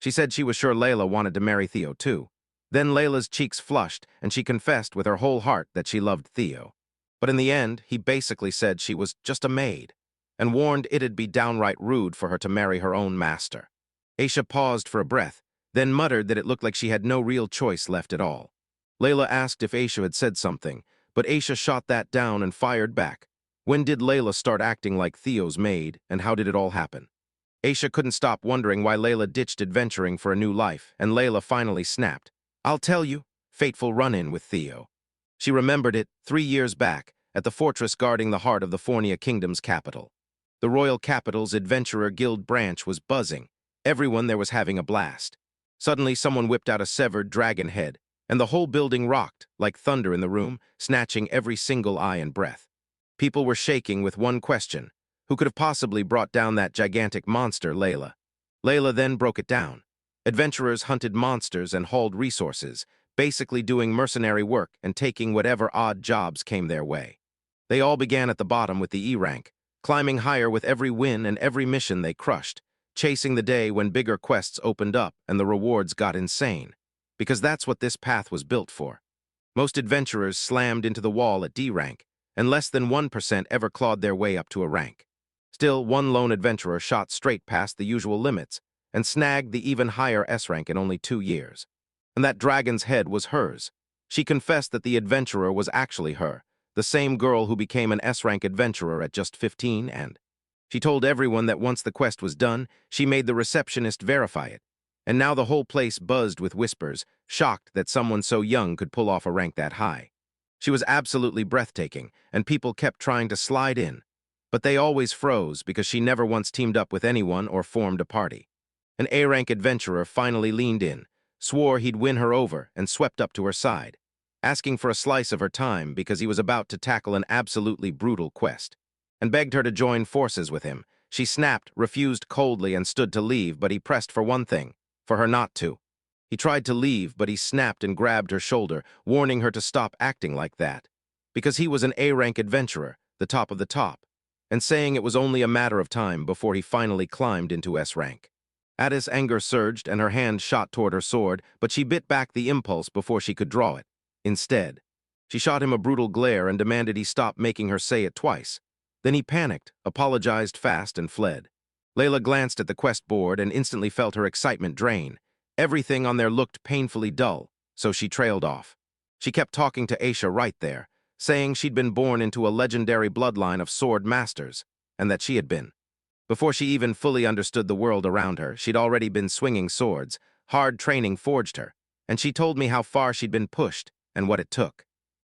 She said she was sure Layla wanted to marry Theo too. Then Layla's cheeks flushed, and she confessed with her whole heart that she loved Theo. But in the end, he basically said she was just a maid, and warned it'd be downright rude for her to marry her own master. Aisha paused for a breath, then muttered that it looked like she had no real choice left at all. Layla asked if Aisha had said something, but Aisha shot that down and fired back. When did Layla start acting like Theo's maid, and how did it all happen? Aisha couldn't stop wondering why Layla ditched adventuring for a new life, and Layla finally snapped. "I'll tell you, fateful run-in with Theo." She remembered it 3 years back, at the fortress guarding the heart of the Fornia Kingdom's capital. The royal capital's Adventurer Guild branch was buzzing. Everyone there was having a blast. Suddenly, someone whipped out a severed dragon head, and the whole building rocked, like thunder in the room, snatching every single eye and breath. People were shaking with one question: who could have possibly brought down that gigantic monster, Layla? Layla then broke it down. Adventurers hunted monsters and hauled resources, basically doing mercenary work and taking whatever odd jobs came their way. They all began at the bottom with the E rank, climbing higher with every win and every mission they crushed, chasing the day when bigger quests opened up and the rewards got insane, because that's what this path was built for. Most adventurers slammed into the wall at D rank, and less than 1% ever clawed their way up to a rank. Still, one lone adventurer shot straight past the usual limits and snagged the even higher S rank in only 2 years. And that dragon's head was hers. She confessed that the adventurer was actually her, the same girl who became an S-rank adventurer at just 15, and she told everyone that once the quest was done, she made the receptionist verify it. And now the whole place buzzed with whispers, shocked that someone so young could pull off a rank that high. She was absolutely breathtaking, and people kept trying to slide in. But they always froze because she never once teamed up with anyone or formed a party. An A-rank adventurer finally leaned in, swore he'd win her over, and swept up to her side, asking for a slice of her time because he was about to tackle an absolutely brutal quest, and begged her to join forces with him. She snapped, refused coldly, and stood to leave, but he pressed for one thing, for her not to. He tried to leave, but he snapped and grabbed her shoulder, warning her to stop acting like that, because he was an A-rank adventurer, the top of the top, and saying it was only a matter of time before he finally climbed into S-rank. Ada's anger surged, and her hand shot toward her sword, but she bit back the impulse before she could draw it. Instead, she shot him a brutal glare and demanded he stop making her say it twice. Then he panicked, apologized fast, and fled. Layla glanced at the quest board and instantly felt her excitement drain. Everything on there looked painfully dull, so she trailed off. She kept talking to Aisha right there, saying she'd been born into a legendary bloodline of sword masters, and that she had been. Before she even fully understood the world around her, she'd already been swinging swords. Hard training forged her, and she told me how far she'd been pushed and what it took.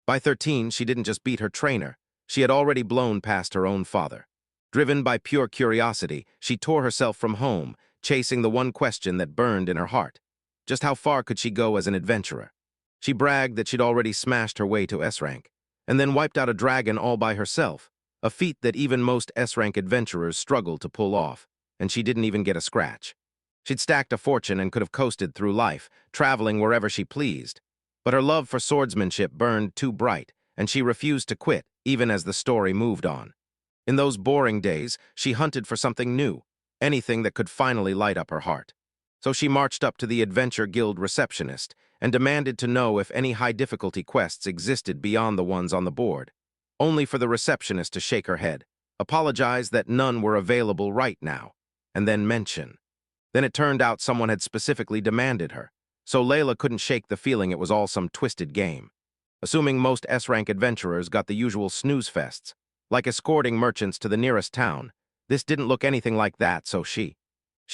By 13, she didn't just beat her trainer. She had already blown past her own father. Driven by pure curiosity, she tore herself from home, chasing the one question that burned in her heart. Just how far could she go as an adventurer? She bragged that she'd already smashed her way to S-rank, and then wiped out a dragon all by herself, a feat that even most S-rank adventurers struggled to pull off, and she didn't even get a scratch. She'd stacked a fortune and could have coasted through life, traveling wherever she pleased. But her love for swordsmanship burned too bright, and she refused to quit, even as the story moved on. In those boring days, she hunted for something new, anything that could finally light up her heart. So she marched up to the Adventure Guild receptionist and demanded to know if any high-difficulty quests existed beyond the ones on the board, only for the receptionist to shake her head, apologize that none were available right now, and then mention. Then it turned out someone had specifically demanded her, so Layla couldn't shake the feeling it was all some twisted game. Assuming most S-rank adventurers got the usual snooze fests, like escorting merchants to the nearest town, this didn't look anything like that, so she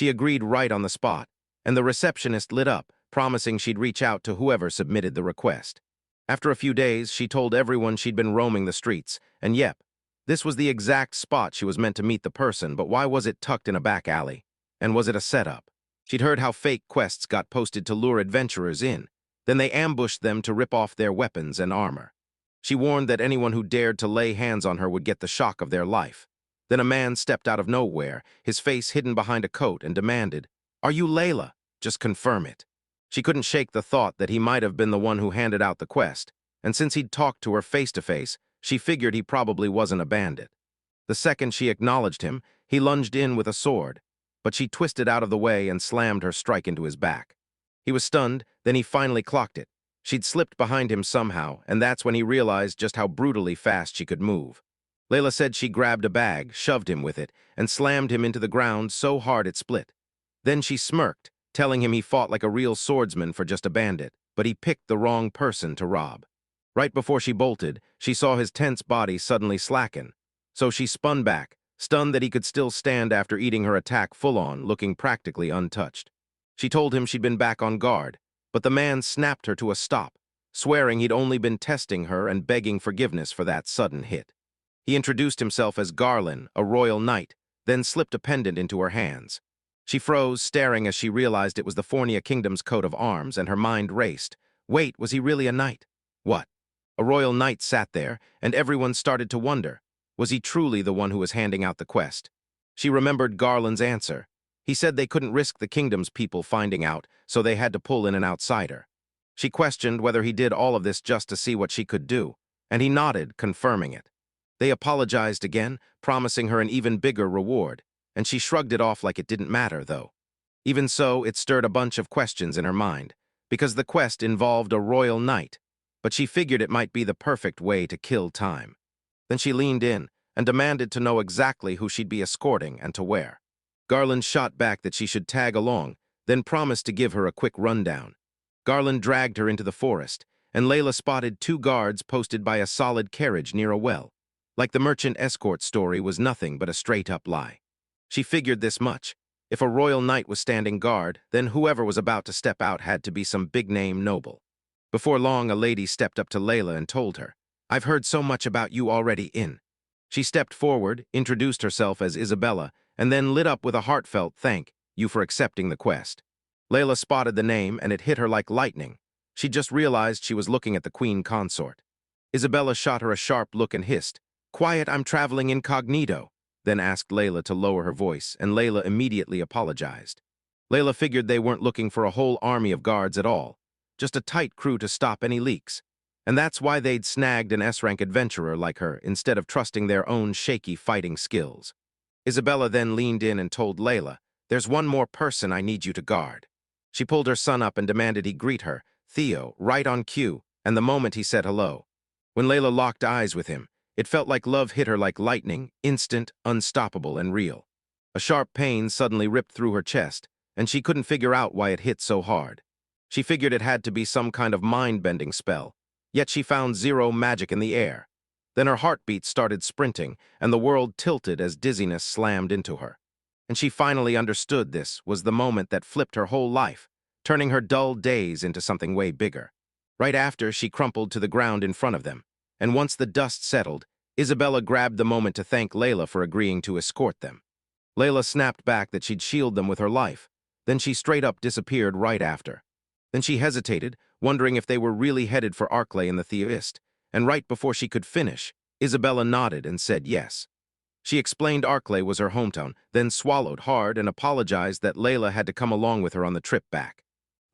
agreed right on the spot, and the receptionist lit up, promising she'd reach out to whoever submitted the request. After a few days, she told everyone she'd been roaming the streets, and yep, this was the exact spot she was meant to meet the person, but why was it tucked in a back alley? And was it a setup? She'd heard how fake quests got posted to lure adventurers in. Then they ambushed them to rip off their weapons and armor. She warned that anyone who dared to lay hands on her would get the shock of their life. Then a man stepped out of nowhere, his face hidden behind a coat, and demanded, "Are you Layla? Just confirm it." She couldn't shake the thought that he might have been the one who handed out the quest, and since he'd talked to her face-to-face, she figured he probably wasn't a bandit. The second she acknowledged him, he lunged in with a sword, but she twisted out of the way and slammed her strike into his back. He was stunned, then he finally clocked it. She'd slipped behind him somehow, and that's when he realized just how brutally fast she could move. Layla said she grabbed a bag, shoved him with it, and slammed him into the ground so hard it split. Then she smirked, telling him he fought like a real swordsman for just a bandit, but he picked the wrong person to rob. Right before she bolted, she saw his tense body suddenly slacken, so she spun back, stunned that he could still stand after eating her attack full-on, looking practically untouched. She told him she'd been back on guard, but the man snapped her to a stop, swearing he'd only been testing her and begging forgiveness for that sudden hit. He introduced himself as Garland, a royal knight, then slipped a pendant into her hands. She froze, staring as she realized it was the Fornia Kingdom's coat of arms, and her mind raced. Wait, was he really a knight? What? A royal knight sat there, and everyone started to wonder. Was he truly the one who was handing out the quest? She remembered Garland's answer. He said they couldn't risk the kingdom's people finding out, so they had to pull in an outsider. She questioned whether he did all of this just to see what she could do, and he nodded, confirming it. They apologized again, promising her an even bigger reward, and she shrugged it off like it didn't matter, though. Even so, it stirred a bunch of questions in her mind, because the quest involved a royal knight, but she figured it might be the perfect way to kill time. Then she leaned in, and demanded to know exactly who she'd be escorting and to where. Garland shot back that she should tag along, then promised to give her a quick rundown. Garland dragged her into the forest, and Layla spotted 2 guards posted by a solid carriage near a well. Like the merchant escort story was nothing but a straight-up lie. She figured this much. If a royal knight was standing guard, then whoever was about to step out had to be some big-name noble. Before long, a lady stepped up to Layla and told her, "I've heard so much about you already in." She stepped forward, introduced herself as Isabella, and then lit up with a heartfelt thank you for accepting the quest. Layla spotted the name, and it hit her like lightning. She just realized she was looking at the queen consort. Isabella shot her a sharp look and hissed, "Quiet, I'm traveling incognito," then asked Layla to lower her voice, and Layla immediately apologized. Layla figured they weren't looking for a whole army of guards at all, just a tight crew to stop any leaks. And that's why they'd snagged an S-rank adventurer like her instead of trusting their own shaky fighting skills. Isabella then leaned in and told Layla, "There's one more person I need you to guard." She pulled her son up and demanded he greet her, Theo, right on cue, and the moment he said hello. When Layla locked eyes with him, it felt like love hit her like lightning, instant, unstoppable, and real. A sharp pain suddenly ripped through her chest, and she couldn't figure out why it hit so hard. She figured it had to be some kind of mind-bending spell, yet she found zero magic in the air. Then her heartbeat started sprinting, and the world tilted as dizziness slammed into her. And she finally understood this was the moment that flipped her whole life, turning her dull days into something way bigger. Right after, she crumpled to the ground in front of them, and once the dust settled, Isabella grabbed the moment to thank Layla for agreeing to escort them. Layla snapped back that she'd shield them with her life, then she straight up disappeared right after. Then she hesitated, wondering if they were really headed for Arklay in the Theist, and right before she could finish, Isabella nodded and said yes. She explained Arklay was her hometown, then swallowed hard and apologized that Layla had to come along with her on the trip back.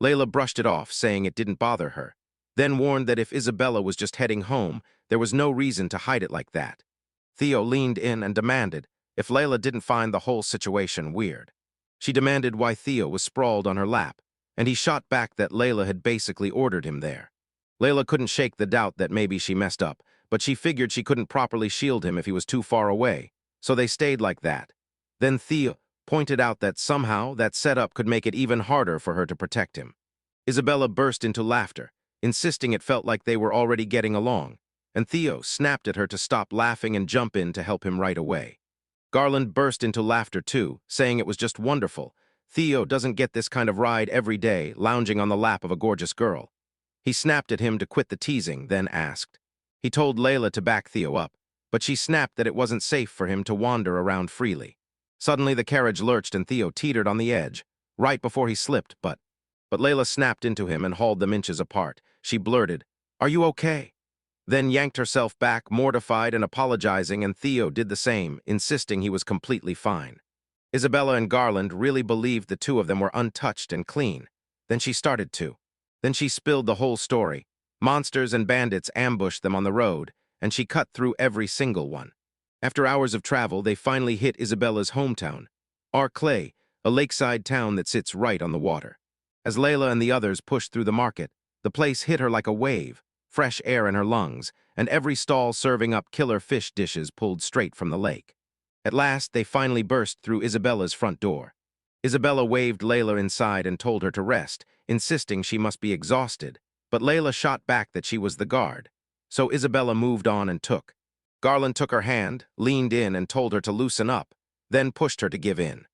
Layla brushed it off, saying it didn't bother her, then warned that if Isabella was just heading home, there was no reason to hide it like that. Theo leaned in and demanded if Layla didn't find the whole situation weird. She demanded why Theo was sprawled on her lap, and he shot back that Layla had basically ordered him there. Layla couldn't shake the doubt that maybe she messed up, but she figured she couldn't properly shield him if he was too far away, so they stayed like that. Then Theo pointed out that somehow that setup could make it even harder for her to protect him. Isabella burst into laughter, insisting it felt like they were already getting along, and Theo snapped at her to stop laughing and jump in to help him right away. Garland burst into laughter too, saying it was just wonderful. Theo doesn't get this kind of ride every day, lounging on the lap of a gorgeous girl. He snapped at him to quit the teasing, then asked. He told Layla to back Theo up, but she snapped that it wasn't safe for him to wander around freely. Suddenly the carriage lurched and Theo teetered on the edge, right before he slipped, but Layla snapped into him and hauled them inches apart. She blurted, "Are you okay?" Then yanked herself back, mortified and apologizing, and Theo did the same, insisting he was completely fine. Isabella and Garland really believed the two of them were untouched and clean. Then she started to. Then she spilled the whole story. Monsters and bandits ambushed them on the road, and she cut through every single one. After hours of travel, they finally hit Isabella's hometown, Arklay, a lakeside town that sits right on the water. As Layla and the others pushed through the market, the place hit her like a wave, fresh air in her lungs, and every stall serving up killer fish dishes pulled straight from the lake. At last, they finally burst through Isabella's front door. Isabella waved Layla inside and told her to rest, insisting she must be exhausted, but Layla shot back that she was the guard. So Isabella moved on and took. Garland took her hand, leaned in and told her to loosen up, then pushed her to give in,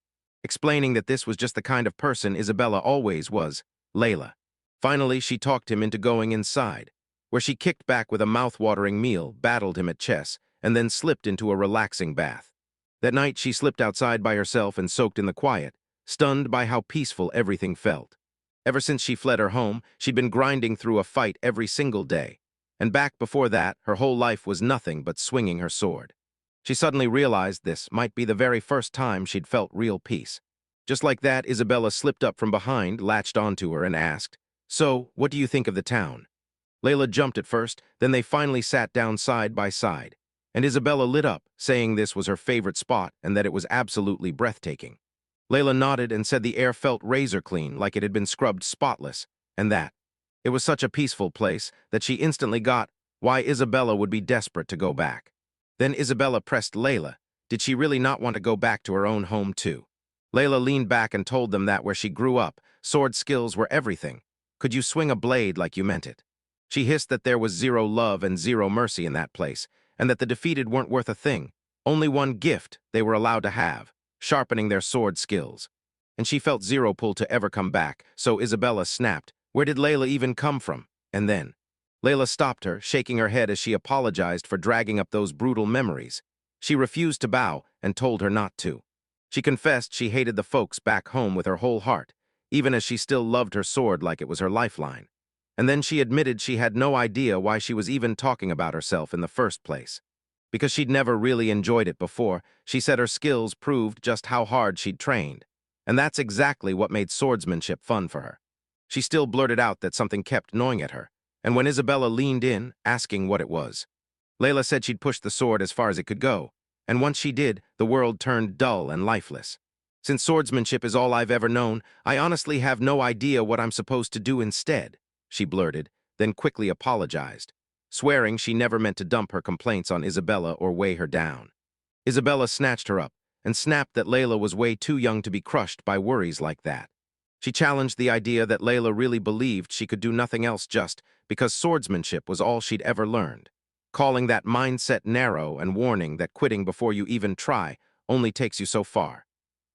explaining that this was just the kind of person Isabella always was, Layla. Finally, she talked him into going inside, where she kicked back with a mouth-watering meal, battled him at chess, and then slipped into a relaxing bath. That night, she slipped outside by herself and soaked in the quiet, stunned by how peaceful everything felt. Ever since she fled her home, she'd been grinding through a fight every single day, and back before that, her whole life was nothing but swinging her sword. She suddenly realized this might be the very first time she'd felt real peace. Just like that, Isabella slipped up from behind, latched onto her, and asked, "So, what do you think of the town?" Layla jumped at first, then they finally sat down side by side, and Isabella lit up, saying this was her favorite spot and that it was absolutely breathtaking. Layla nodded and said the air felt razor clean, like it had been scrubbed spotless, and that it was such a peaceful place that she instantly got why Isabella would be desperate to go back. Then Isabella pressed Layla. Did she really not want to go back to her own home too? Layla leaned back and told them that where she grew up, sword skills were everything. Could you swing a blade like you meant it? She hissed that there was zero love and zero mercy in that place, and that the defeated weren't worth a thing. Only one gift they were allowed to have, sharpening their sword skills. And she felt zero pull to ever come back, so Isabella snapped. Where did Layla even come from? And then Layla stopped her, shaking her head as she apologized for dragging up those brutal memories. She refused to bow and told her not to. She confessed she hated the folks back home with her whole heart, even as she still loved her sword like it was her lifeline. And then she admitted she had no idea why she was even talking about herself in the first place. Because she'd never really enjoyed it before, she said her skills proved just how hard she'd trained. And that's exactly what made swordsmanship fun for her. She still blurted out that something kept gnawing at her, and when Isabella leaned in, asking what it was, Layla said she'd pushed the sword as far as it could go, and once she did, the world turned dull and lifeless. Since swordsmanship is all I've ever known, I honestly have no idea what I'm supposed to do instead, she blurted, then quickly apologized, swearing she never meant to dump her complaints on Isabella or weigh her down. Isabella snatched her up and snapped that Layla was way too young to be crushed by worries like that. She challenged the idea that Layla really believed she could do nothing else just because swordsmanship was all she'd ever learned, calling that mindset narrow and warning that quitting before you even try only takes you so far.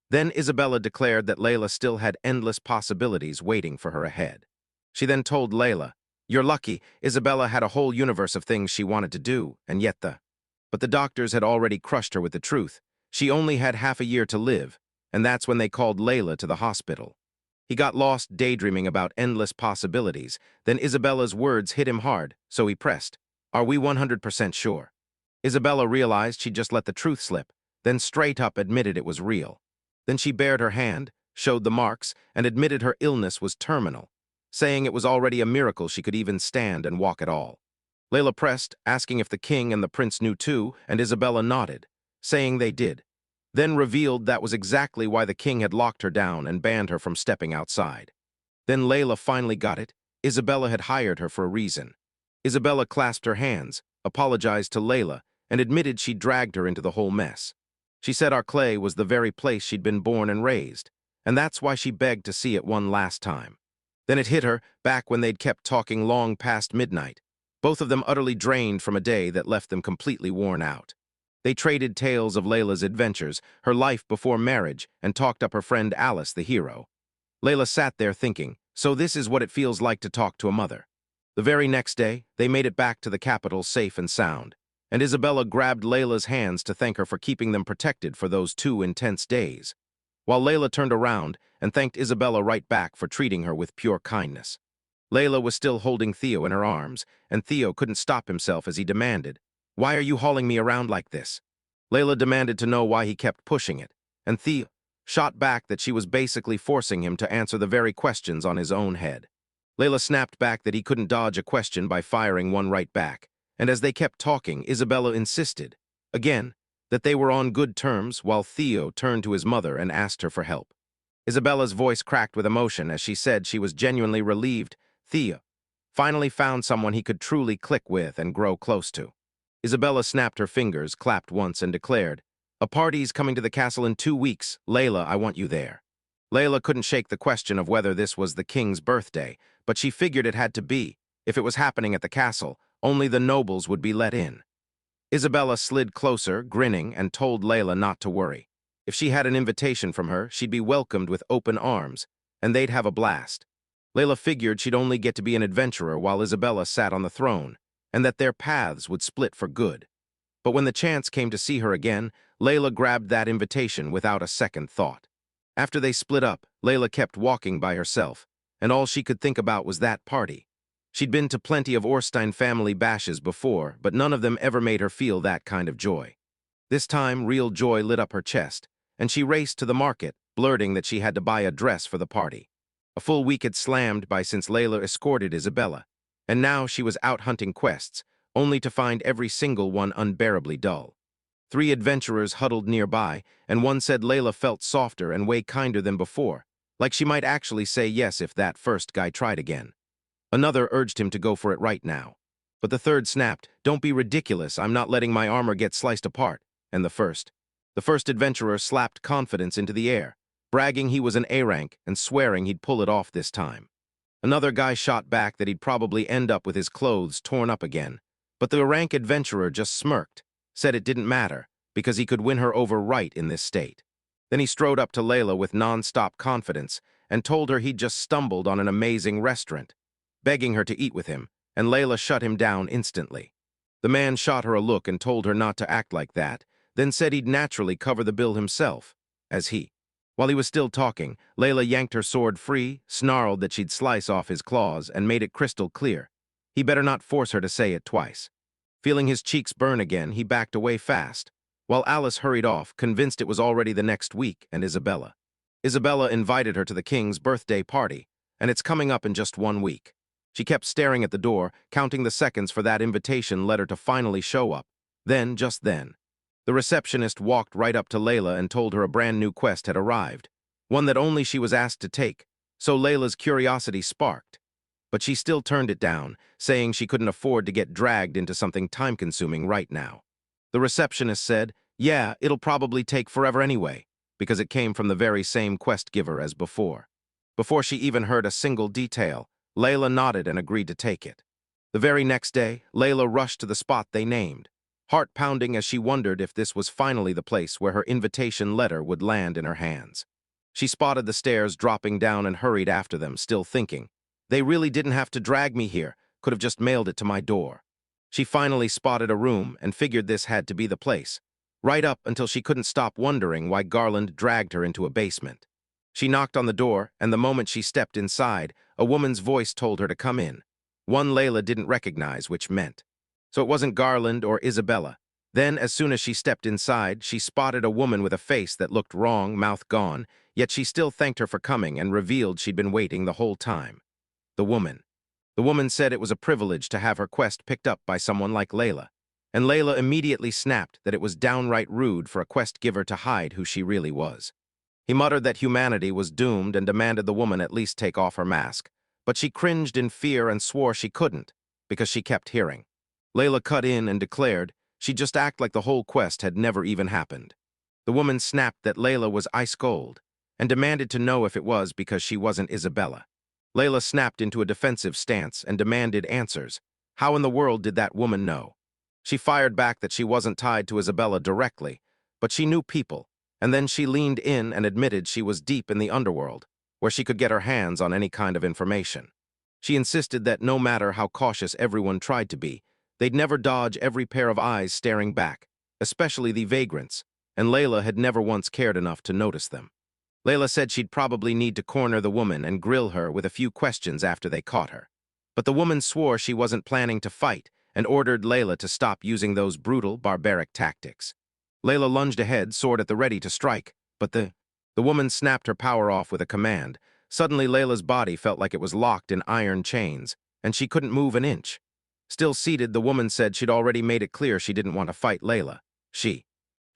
Then Isabella declared that Layla still had endless possibilities waiting for her ahead. She then told Layla, "You're lucky, Isabella had a whole universe of things she wanted to do, and yet But the doctors had already crushed her with the truth. She only had half a year to live, and that's when they called Layla to the hospital." He got lost daydreaming about endless possibilities. Then Isabella's words hit him hard, so he pressed, "Are we 100% sure?" Isabella realized she'd just let the truth slip, then straight up admitted it was real. Then she bared her hand, showed the marks, and admitted her illness was terminal, saying it was already a miracle she could even stand and walk at all. Layla pressed, asking if the king and the prince knew too, and Isabella nodded, saying they did, then revealed that was exactly why the king had locked her down and banned her from stepping outside. Then Layla finally got it. Isabella had hired her for a reason. Isabella clasped her hands, apologized to Layla, and admitted she'd dragged her into the whole mess. She said Arclay was the very place she'd been born and raised, and that's why she begged to see it one last time. Then it hit her, back when they'd kept talking long past midnight, both of them utterly drained from a day that left them completely worn out. They traded tales of Layla's adventures, her life before marriage, and talked up her friend Alice, the hero. Layla sat there thinking, so this is what it feels like to talk to a mother. The very next day, they made it back to the capital safe and sound, and Isabella grabbed Layla's hands to thank her for keeping them protected for those 2 intense days, while Layla turned around and thanked Isabella right back for treating her with pure kindness. Layla was still holding Theo in her arms, and Theo couldn't stop himself as he demanded, "Why are you hauling me around like this?" Layla demanded to know why he kept pushing it, and Theo shot back that she was basically forcing him to answer the very questions on his own head. Layla snapped back that he couldn't dodge a question by firing one right back, and as they kept talking, Isabella insisted, again, that they were on good terms while Theo turned to his mother and asked her for help. Isabella's voice cracked with emotion as she said she was genuinely relieved Theo finally found someone he could truly click with and grow close to. Isabella snapped her fingers, clapped once, and declared, "A party's coming to the castle in 2 weeks. Layla, I want you there." Layla couldn't shake the question of whether this was the king's birthday, but she figured it had to be. If it was happening at the castle, only the nobles would be let in. Isabella slid closer, grinning, and told Layla not to worry. If she had an invitation from her, she'd be welcomed with open arms, and they'd have a blast. Layla figured she'd only get to be an adventurer while Isabella sat on the throne, and that their paths would split for good. But when the chance came to see her again, Layla grabbed that invitation without a second thought. After they split up, Layla kept walking by herself, and all she could think about was that party. She'd been to plenty of Orstein family bashes before, but none of them ever made her feel that kind of joy. This time, real joy lit up her chest, and she raced to the market, blurting that she had to buy a dress for the party. A full week had slammed by since Layla escorted Isabella, and now she was out hunting quests, only to find every single one unbearably dull. 3 adventurers huddled nearby, and one said Layla felt softer and way kinder than before, like she might actually say yes if that first guy tried again. Another urged him to go for it right now. But the third snapped, "Don't be ridiculous, I'm not letting my armor get sliced apart." And the first adventurer slapped confidence into the air, bragging he was an A rank and swearing he'd pull it off this time. Another guy shot back that he'd probably end up with his clothes torn up again, but the rank adventurer just smirked, said it didn't matter, because he could win her over right in this state. Then he strode up to Layla with non-stop confidence and told her he'd just stumbled on an amazing restaurant, begging her to eat with him, and Layla shut him down instantly. The man shot her a look and told her not to act like that, then said he'd naturally cover the bill himself, while he was still talking, Layla yanked her sword free, snarled that she'd slice off his claws, and made it crystal clear. He better not force her to say it twice. Feeling his cheeks burn again, he backed away fast, while Alice hurried off, convinced it was already the next week, and Isabella. Isabella invited her to the king's birthday party, and it's coming up in just 1 week. She kept staring at the door, counting the seconds for that invitation letter to finally show up. Just then, the receptionist walked right up to Layla and told her a brand new quest had arrived, one that only she was asked to take, so Layla's curiosity sparked. But she still turned it down, saying she couldn't afford to get dragged into something time-consuming right now. The receptionist said, "Yeah, it'll probably take forever anyway," because it came from the very same quest giver as before. Before she even heard a single detail, Layla nodded and agreed to take it. The very next day, Layla rushed to the spot they named, heart-pounding as she wondered if this was finally the place where her invitation letter would land in her hands. She spotted the stairs dropping down and hurried after them, still thinking, "They really didn't have to drag me here, could have just mailed it to my door." She finally spotted a room and figured this had to be the place, right up until she couldn't stop wondering why Garland dragged her into a basement. She knocked on the door, and the moment she stepped inside, a woman's voice told her to come in, one Layla didn't recognize, which meant. So it wasn't Garland or Isabella. Then, as soon as she stepped inside, she spotted a woman with a face that looked wrong, mouth gone, yet she still thanked her for coming and revealed she'd been waiting the whole time. The woman. The woman said it was a privilege to have her quest picked up by someone like Layla, and Layla immediately snapped that it was downright rude for a quest giver to hide who she really was. He muttered that humanity was doomed and demanded the woman at least take off her mask, but she cringed in fear and swore she couldn't, because she kept hearing. Layla cut in and declared she'd just act like the whole quest had never even happened. The woman snapped that Layla was ice cold and demanded to know if it was because she wasn't Isabella. Layla snapped into a defensive stance and demanded answers. How in the world did that woman know? She fired back that she wasn't tied to Isabella directly, but she knew people, and then she leaned in and admitted she was deep in the underworld, where she could get her hands on any kind of information. She insisted that no matter how cautious everyone tried to be, they'd never dodge every pair of eyes staring back, especially the vagrants, and Layla had never once cared enough to notice them. Layla said she'd probably need to corner the woman and grill her with a few questions after they caught her. But the woman swore she wasn't planning to fight and ordered Layla to stop using those brutal, barbaric tactics. Layla lunged ahead, sword at the ready to strike, but the woman snapped her power off with a command. Suddenly Layla's body felt like it was locked in iron chains, and she couldn't move an inch. Still seated, the woman said she'd already made it clear she didn't want to fight Layla. She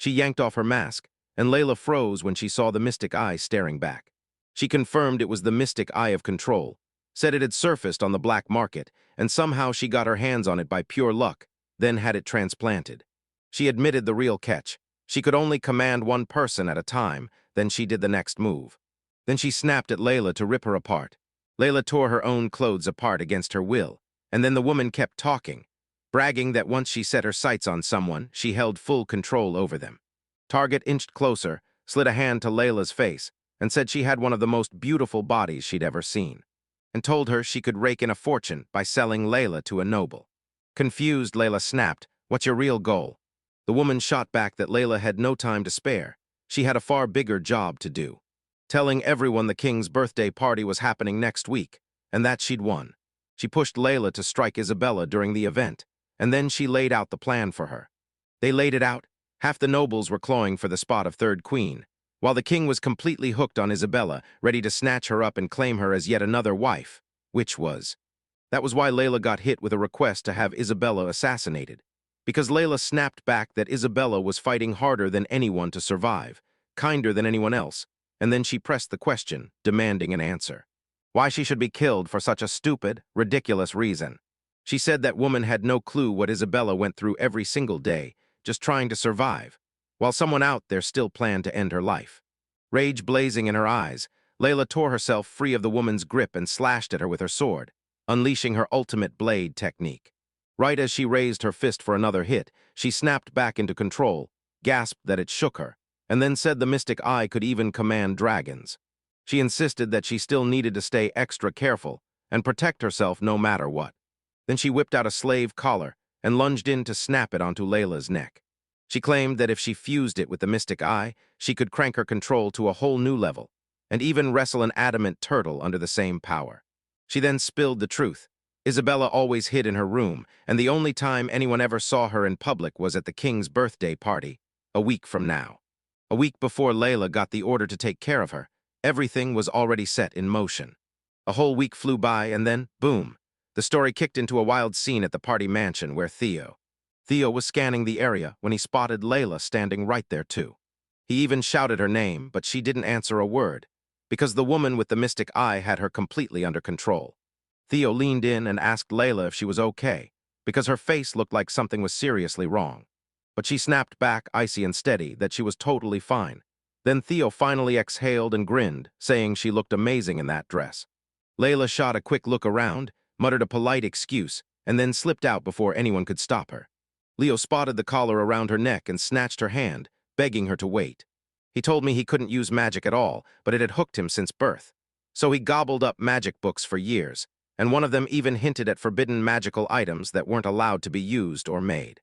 yanked off her mask, and Layla froze when she saw the mystic eye staring back. She confirmed it was the mystic eye of control, said it had surfaced on the black market, and somehow she got her hands on it by pure luck, then had it transplanted. She admitted the real catch. She could only command one person at a time, then she did the next move. Then she snapped at Layla to rip her apart. Layla tore her own clothes apart against her will, and then the woman kept talking, bragging that once she set her sights on someone, she held full control over them. Target inched closer, slid a hand to Layla's face, and said she had one of the most beautiful bodies she'd ever seen, and told her she could rake in a fortune by selling Layla to a noble. Confused, Layla snapped, "What's your real goal?" The woman shot back that Layla had no time to spare. She had a far bigger job to do, telling everyone the king's birthday party was happening next week, and that she'd won. She pushed Layla to strike Isabella during the event, and then she laid out the plan for her. They laid it out. Half the nobles were clawing for the spot of third queen, while the king was completely hooked on Isabella, ready to snatch her up and claim her as yet another wife, That was why Layla got hit with a request to have Isabella assassinated, because Layla snapped back that Isabella was fighting harder than anyone to survive, kinder than anyone else, and then she pressed the question, demanding an answer. Why she should be killed for such a stupid, ridiculous reason. She said that woman had no clue what Isabella went through every single day, just trying to survive, while someone out there still planned to end her life. Rage blazing in her eyes, Layla tore herself free of the woman's grip and slashed at her with her sword, unleashing her ultimate blade technique. Right as she raised her fist for another hit, she snapped back into control, gasped that it shook her, and then said the mystic eye could even command dragons. She insisted that she still needed to stay extra careful and protect herself no matter what. Then she whipped out a slave collar and lunged in to snap it onto Layla's neck. She claimed that if she fused it with the mystic eye, she could crank her control to a whole new level, and even wrestle an adamant turtle under the same power. She then spilled the truth. Isabella always hid in her room, and the only time anyone ever saw her in public was at the king's birthday party, a week from now. A week before Layla got the order to take care of her, everything was already set in motion. A whole week flew by, and then, boom, the story kicked into a wild scene at the party mansion where Theo was scanning the area when he spotted Layla standing right there too. He even shouted her name, but she didn't answer a word, because the woman with the mystic eye had her completely under control. Theo leaned in and asked Layla if she was okay, because her face looked like something was seriously wrong. But she snapped back, icy and steady, that she was totally fine. Then Theo finally exhaled and grinned, saying she looked amazing in that dress. Layla shot a quick look around, muttered a polite excuse, and then slipped out before anyone could stop her. Leo spotted the collar around her neck and snatched her hand, begging her to wait. He told me he couldn't use magic at all, but it had hooked him since birth. So he gobbled up magic books for years, and one of them even hinted at forbidden magical items that weren't allowed to be used or made.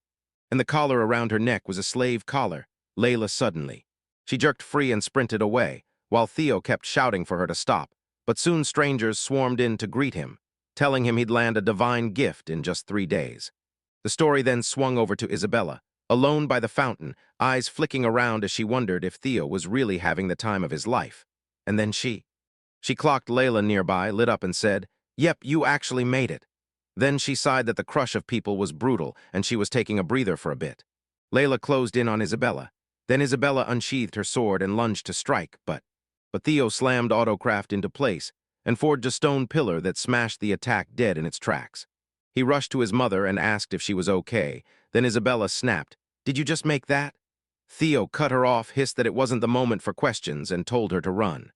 And the collar around her neck was a slave collar. Layla suddenly. She jerked free and sprinted away, while Theo kept shouting for her to stop, but soon strangers swarmed in to greet him, telling him he'd land a divine gift in just 3 days. The story then swung over to Isabella, alone by the fountain, eyes flicking around as she wondered if Theo was really having the time of his life. And then she clocked Layla nearby, lit up and said, "Yep, you actually made it." Then she sighed that the crush of people was brutal and she was taking a breather for a bit. Layla closed in on Isabella. Then Isabella unsheathed her sword and lunged to strike, but Theo slammed Autocraft into place and forged a stone pillar that smashed the attack dead in its tracks. He rushed to his mother and asked if she was okay. Then Isabella snapped, "Did you just make that?" Theo cut her off, hissed that it wasn't the moment for questions, and told her to run.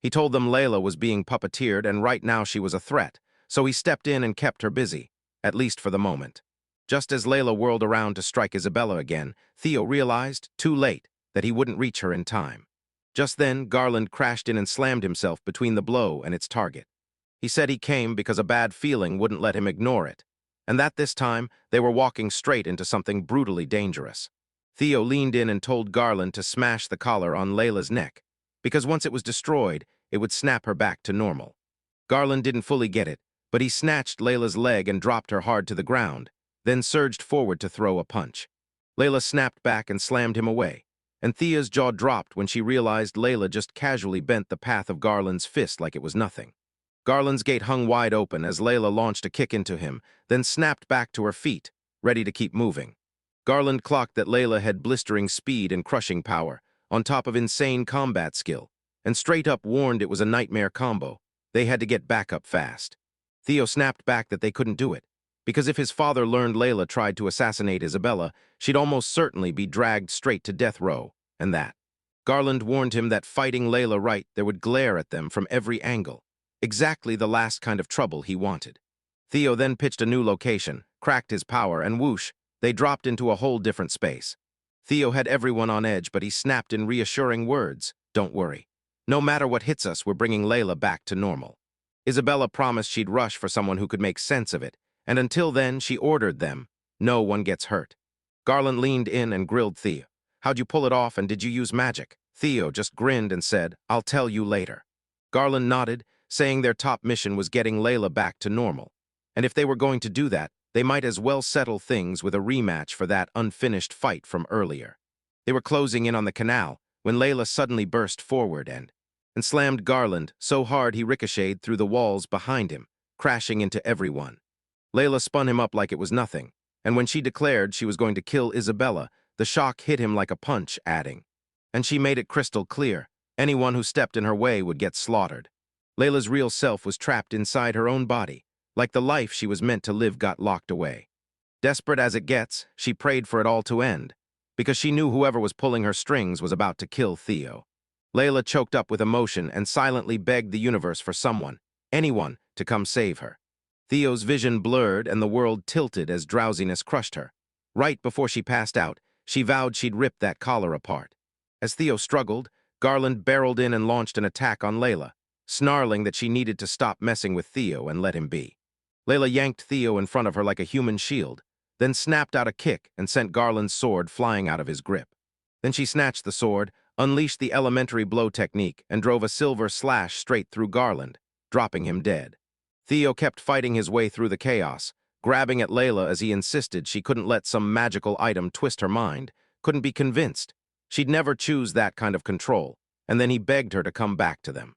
He told them Layla was being puppeteered and right now she was a threat, so he stepped in and kept her busy, at least for the moment. Just as Layla whirled around to strike Isabella again, Theo realized, too late, that he wouldn't reach her in time. Just then, Garland crashed in and slammed himself between the blow and its target. He said he came because a bad feeling wouldn't let him ignore it, and that this time they were walking straight into something brutally dangerous. Theo leaned in and told Garland to smash the collar on Layla's neck, because once it was destroyed, it would snap her back to normal. Garland didn't fully get it, but he snatched Layla's leg and dropped her hard to the ground, then surged forward to throw a punch. Layla snapped back and slammed him away, and Thea's jaw dropped when she realized Layla just casually bent the path of Garland's fist like it was nothing. Garland's gate hung wide open as Layla launched a kick into him, then snapped back to her feet, ready to keep moving. Garland clocked that Layla had blistering speed and crushing power, on top of insane combat skill, and straight up warned it was a nightmare combo. They had to get back up fast. Theo snapped back that they couldn't do it, because if his father learned Layla tried to assassinate Isabella, she'd almost certainly be dragged straight to death row, and that. Garland warned him that fighting Layla right there would glare at them from every angle. Exactly the last kind of trouble he wanted. Theo then pitched a new location, cracked his power, and whoosh, they dropped into a whole different space. Theo had everyone on edge, but he snapped in reassuring words, "Don't worry. No matter what hits us, we're bringing Layla back to normal." Isabella promised she'd rush for someone who could make sense of it, and until then, she ordered them, "No one gets hurt." Garland leaned in and grilled Theo. "How'd you pull it off, and did you use magic?" Theo just grinned and said, "I'll tell you later." Garland nodded, saying their top mission was getting Layla back to normal. And if they were going to do that, they might as well settle things with a rematch for that unfinished fight from earlier. They were closing in on the canal when Layla suddenly burst forward and slammed Garland so hard he ricocheted through the walls behind him, crashing into everyone. Layla spun him up like it was nothing, and when she declared she was going to kill Isabella, the shock hit him like a punch, adding, "And she made it crystal clear, anyone who stepped in her way would get slaughtered." Layla's real self was trapped inside her own body, like the life she was meant to live got locked away. Desperate as it gets, she prayed for it all to end, because she knew whoever was pulling her strings was about to kill Theo. Layla choked up with emotion and silently begged the universe for someone, anyone, to come save her. Theo's vision blurred and the world tilted as drowsiness crushed her. Right before she passed out, she vowed she'd rip that collar apart. As Theo struggled, Garland barreled in and launched an attack on Layla, snarling that she needed to stop messing with Theo and let him be. Layla yanked Theo in front of her like a human shield, then snapped out a kick and sent Garland's sword flying out of his grip. Then she snatched the sword, unleashed the elementary blow technique, and drove a silver slash straight through Garland, dropping him dead. Theo kept fighting his way through the chaos, grabbing at Layla as he insisted she couldn't let some magical item twist her mind, couldn't be convinced. She'd never choose that kind of control, and then he begged her to come back to them.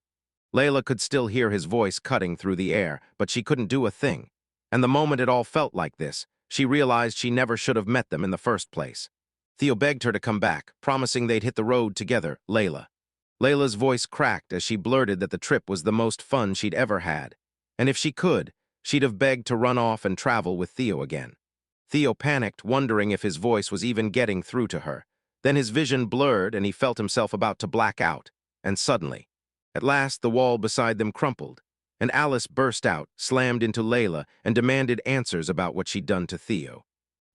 Layla could still hear his voice cutting through the air, but she couldn't do a thing. And the moment it all felt like this, she realized she never should have met them in the first place. Theo begged her to come back, promising they'd hit the road together, Layla. Layla's voice cracked as she blurted that the trip was the most fun she'd ever had. And if she could, she'd have begged to run off and travel with Theo again. Theo panicked, wondering if his voice was even getting through to her. Then his vision blurred and he felt himself about to black out. And suddenly, at last the wall beside them crumpled, and Alice burst out, slammed into Layla, and demanded answers about what she'd done to Theo.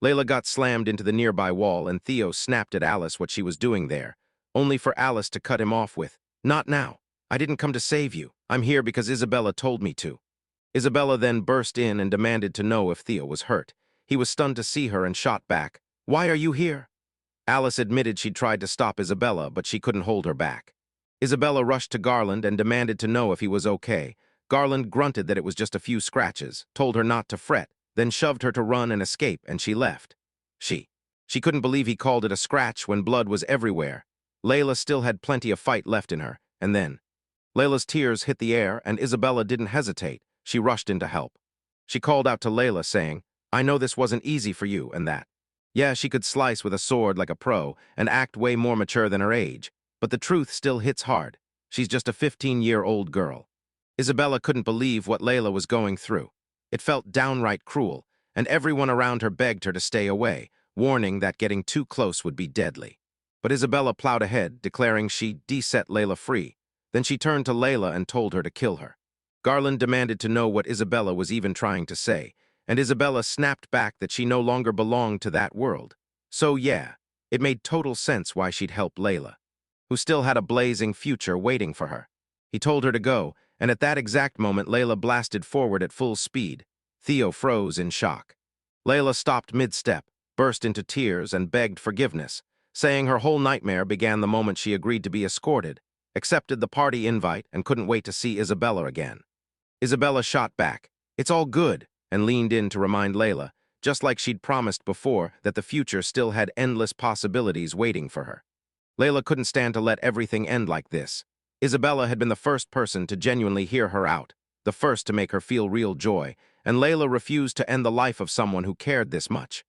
Layla got slammed into the nearby wall, and Theo snapped at Alice what she was doing there, only for Alice to cut him off with, "Not now. I didn't come to save you. I'm here because Isabella told me to." Isabella then burst in and demanded to know if Theo was hurt. He was stunned to see her and shot back, "Why are you here?" Alice admitted she'd tried to stop Isabella, but she couldn't hold her back. Isabella rushed to Garland and demanded to know if he was okay. Garland grunted that it was just a few scratches, told her not to fret, then shoved her to run and escape, and she left. She couldn't believe he called it a scratch when blood was everywhere. Layla still had plenty of fight left in her, and then Layla's tears hit the air, and Isabella didn't hesitate. She rushed in to help. She called out to Layla, saying, "I know this wasn't easy for you," and that. Yeah, she could slice with a sword like a pro and act way more mature than her age, but the truth still hits hard. She's just a 15-year-old girl. Isabella couldn't believe what Layla was going through. It felt downright cruel, and everyone around her begged her to stay away, warning that getting too close would be deadly. But Isabella plowed ahead, declaring she'd set Layla free. Then she turned to Layla and told her to kill her. Garland demanded to know what Isabella was even trying to say, and Isabella snapped back that she no longer belonged to that world. So yeah, it made total sense why she'd help Layla, who still had a blazing future waiting for her. He told her to go, and at that exact moment Layla blasted forward at full speed. Theo froze in shock. Layla stopped mid-step, burst into tears, and begged forgiveness, saying her whole nightmare began the moment she agreed to be escorted, accepted the party invite, and couldn't wait to see Isabella again. Isabella shot back, "It's all good," and leaned in to remind Layla, just like she'd promised before, that the future still had endless possibilities waiting for her. Layla couldn't stand to let everything end like this. Isabella had been the first person to genuinely hear her out, the first to make her feel real joy, and Layla refused to end the life of someone who cared this much.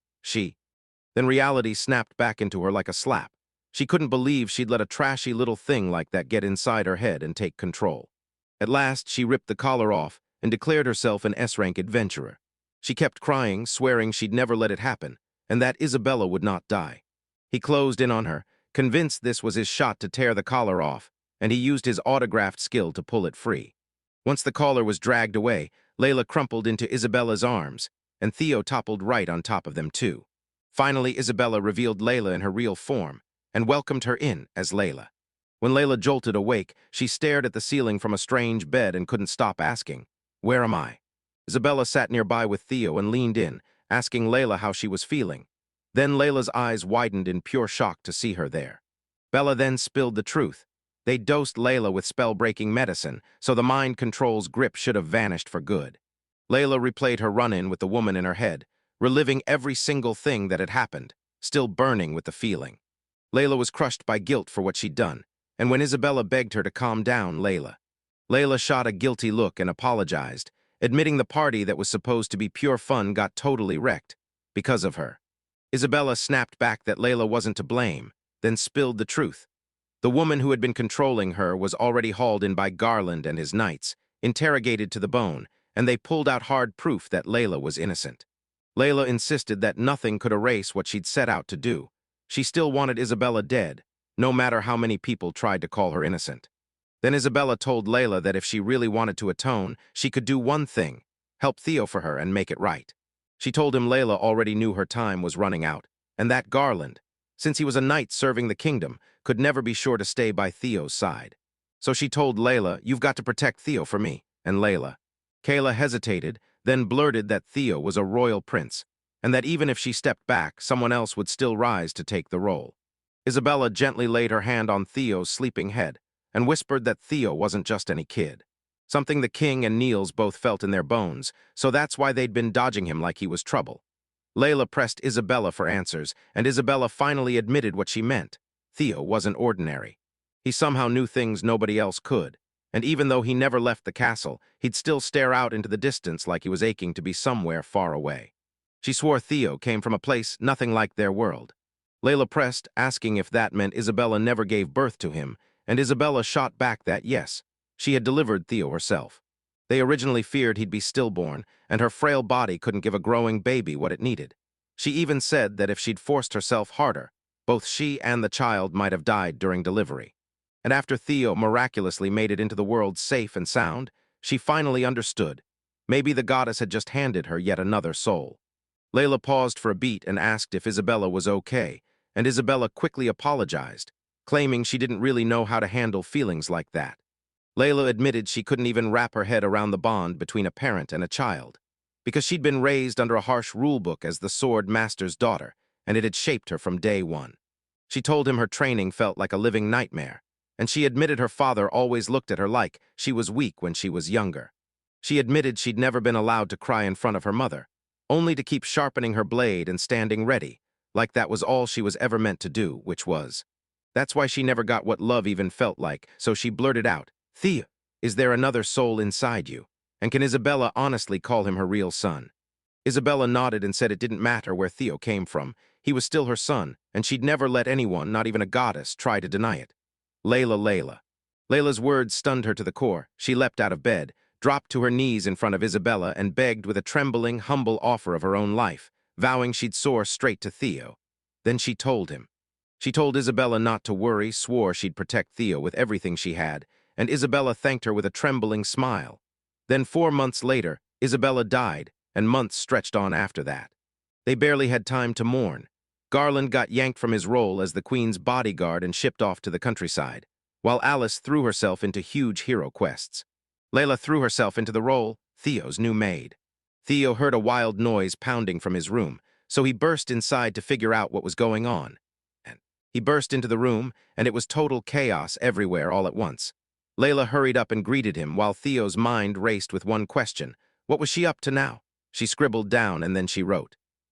Then reality snapped back into her like a slap. She couldn't believe she'd let a trashy little thing like that get inside her head and take control. At last, she ripped the collar off and declared herself an S-rank adventurer. She kept crying, swearing she'd never let it happen, and that Isabella would not die. He closed in on her, convinced this was his shot to tear the collar off, and he used his autographed skill to pull it free. Once the collar was dragged away, Layla crumpled into Isabella's arms, and Theo toppled right on top of them too. Finally, Isabella revealed Layla in her real form, and welcomed her in as Layla. When Layla jolted awake, she stared at the ceiling from a strange bed and couldn't stop asking, "Where am I?" Isabella sat nearby with Theo and leaned in, asking Layla how she was feeling. Then Layla's eyes widened in pure shock to see her there. Bella then spilled the truth. They dosed Layla with spell-breaking medicine, so the mind control's grip should have vanished for good. Layla replayed her run-in with the woman in her head, reliving every single thing that had happened, still burning with the feeling. Layla was crushed by guilt for what she'd done, and when Isabella begged her to calm down, Layla shot a guilty look and apologized, admitting the party that was supposed to be pure fun got totally wrecked because of her. Isabella snapped back that Layla wasn't to blame, then spilled the truth. The woman who had been controlling her was already hauled in by Garland and his knights, interrogated to the bone, and they pulled out hard proof that Layla was innocent. Layla insisted that nothing could erase what she'd set out to do. She still wanted Isabella dead, no matter how many people tried to call her innocent. Then Isabella told Layla that if she really wanted to atone, she could do one thing: help Theo for her and make it right. She told him Layla already knew her time was running out, and that Garland, since he was a knight serving the kingdom, could never be sure to stay by Theo's side. So she told Layla, "You've got to protect Theo for me," and Layla. Kayla hesitated, then blurted that Theo was a royal prince, and that even if she stepped back, someone else would still rise to take the role. Isabella gently laid her hand on Theo's sleeping head and whispered that Theo wasn't just any kid. Something the king and Niels both felt in their bones, so that's why they'd been dodging him like he was trouble. Layla pressed Isabella for answers, and Isabella finally admitted what she meant. Theo wasn't ordinary. He somehow knew things nobody else could, and even though he never left the castle, he'd still stare out into the distance like he was aching to be somewhere far away. She swore Theo came from a place nothing like their world. Layla pressed, asking if that meant Isabella never gave birth to him, and Isabella shot back that yes, she had delivered Theo herself. They originally feared he'd be stillborn, and her frail body couldn't give a growing baby what it needed. She even said that if she'd forced herself harder, both she and the child might have died during delivery. And after Theo miraculously made it into the world safe and sound, she finally understood. Maybe the goddess had just handed her yet another soul. Layla paused for a beat and asked if Isabella was okay, and Isabella quickly apologized, claiming she didn't really know how to handle feelings like that. Layla admitted she couldn't even wrap her head around the bond between a parent and a child, because she'd been raised under a harsh rulebook as the sword master's daughter, and it had shaped her from day one. She told him her training felt like a living nightmare, and she admitted her father always looked at her like she was weak when she was younger. She admitted she'd never been allowed to cry in front of her mother, only to keep sharpening her blade and standing ready, like that was all she was ever meant to do, which was. That's why she never got what love even felt like, so she blurted out, "Theo, is there another soul inside you? And can Isabella honestly call him her real son?" Isabella nodded and said it didn't matter where Theo came from. He was still her son, and she'd never let anyone, not even a goddess, try to deny it. Layla. Layla's words stunned her to the core. She leapt out of bed, dropped to her knees in front of Isabella, and begged with a trembling, humble offer of her own life, vowing she'd soar straight to Theo. Then she told him. She told Isabella not to worry, swore she'd protect Theo with everything she had, and Isabella thanked her with a trembling smile. Then 4 months later, Isabella died, and months stretched on after that. They barely had time to mourn. Garland got yanked from his role as the Queen's bodyguard and shipped off to the countryside, while Alice threw herself into huge hero quests. Layla threw herself into the role, Theo's new maid. Theo heard a wild noise pounding from his room, so he burst inside to figure out what was going on. He burst into the room, and it was total chaos everywhere all at once. Layla hurried up and greeted him, while Theo's mind raced with one question. What was she up to now? She scribbled down, and then she wrote.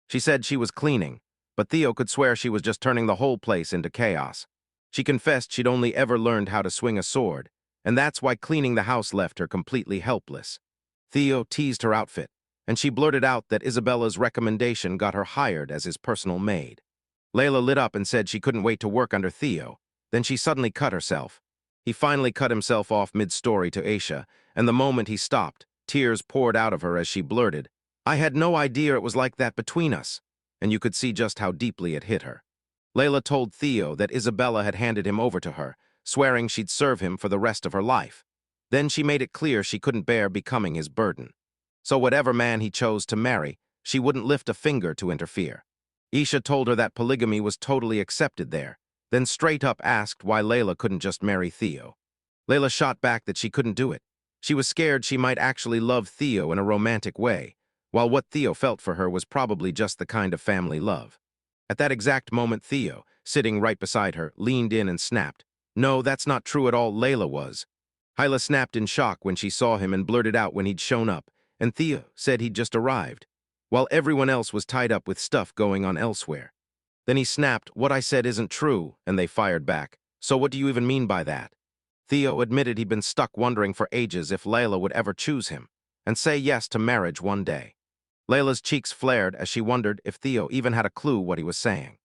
She said she was cleaning, but Theo could swear she was just turning the whole place into chaos. She confessed she'd only ever learned how to swing a sword, and that's why cleaning the house left her completely helpless. Theo teased her outfit, and she blurted out that Isabella's recommendation got her hired as his personal maid. Layla lit up and said she couldn't wait to work under Theo. Then she suddenly cut herself. He finally cut himself off mid-story to Aisha, and the moment he stopped, tears poured out of her as she blurted, "I had no idea it was like that between us," and you could see just how deeply it hit her. Layla told Theo that Isabella had handed him over to her, swearing she'd serve him for the rest of her life. Then she made it clear she couldn't bear becoming his burden. So whatever man he chose to marry, she wouldn't lift a finger to interfere. Aisha told her that polygamy was totally accepted there, then straight up asked why Layla couldn't just marry Theo. Layla shot back that she couldn't do it. She was scared she might actually love Theo in a romantic way, while what Theo felt for her was probably just the kind of family love. At that exact moment, Theo, sitting right beside her, leaned in and snapped, "No, that's not true at all, Layla was." Hyla snapped in shock when she saw him and blurted out when he'd shown up, and Theo said he'd just arrived, while everyone else was tied up with stuff going on elsewhere. Then he snapped, "What I said isn't true," and they fired back. "So what do you even mean by that?" Theo admitted he'd been stuck wondering for ages if Layla would ever choose him, and say yes to marriage one day. Layla's cheeks flared as she wondered if Theo even had a clue what he was saying.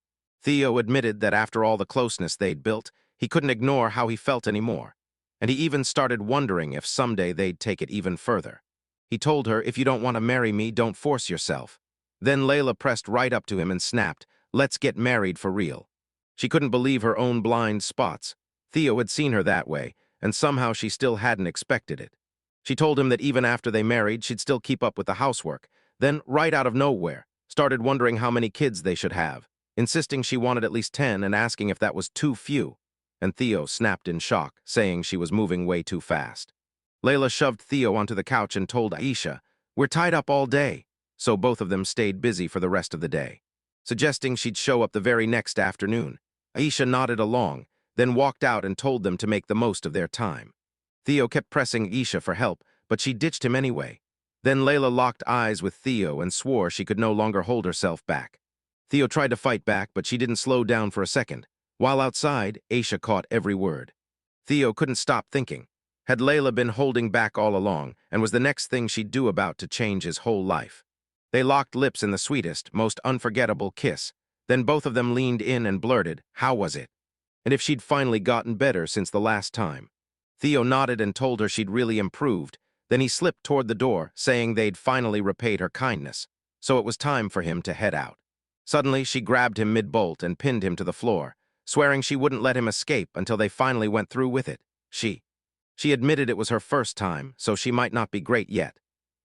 Theo admitted that after all the closeness they'd built, he couldn't ignore how he felt anymore, and he even started wondering if someday they'd take it even further. He told her, "If you don't want to marry me, don't force yourself." Then Layla pressed right up to him and snapped, "Let's get married for real." She couldn't believe her own blind spots. Theo had seen her that way, and somehow she still hadn't expected it. She told him that even after they married, she'd still keep up with the housework. Then, right out of nowhere, started wondering how many kids they should have, insisting she wanted at least 10 and asking if that was too few. And Theo snapped in shock, saying she was moving way too fast. Layla shoved Theo onto the couch and told Aisha, "We're tied up all day." So both of them stayed busy for the rest of the day, suggesting she'd show up the very next afternoon. Aisha nodded along, then walked out and told them to make the most of their time. Theo kept pressing Aisha for help, but she ditched him anyway. Then Layla locked eyes with Theo and swore she could no longer hold herself back. Theo tried to fight back, but she didn't slow down for a second. While outside, Aisha caught every word. Theo couldn't stop thinking. Had Layla been holding back all along, and was the next thing she'd do about to change his whole life? They locked lips in the sweetest, most unforgettable kiss. Then both of them leaned in and blurted, "How was it?" And if she'd finally gotten better since the last time. Theo nodded and told her she'd really improved. Then he slipped toward the door, saying they'd finally repaid her kindness. So it was time for him to head out. Suddenly, she grabbed him mid-bolt and pinned him to the floor, swearing she wouldn't let him escape until they finally went through with it. She admitted it was her first time, so she might not be great yet.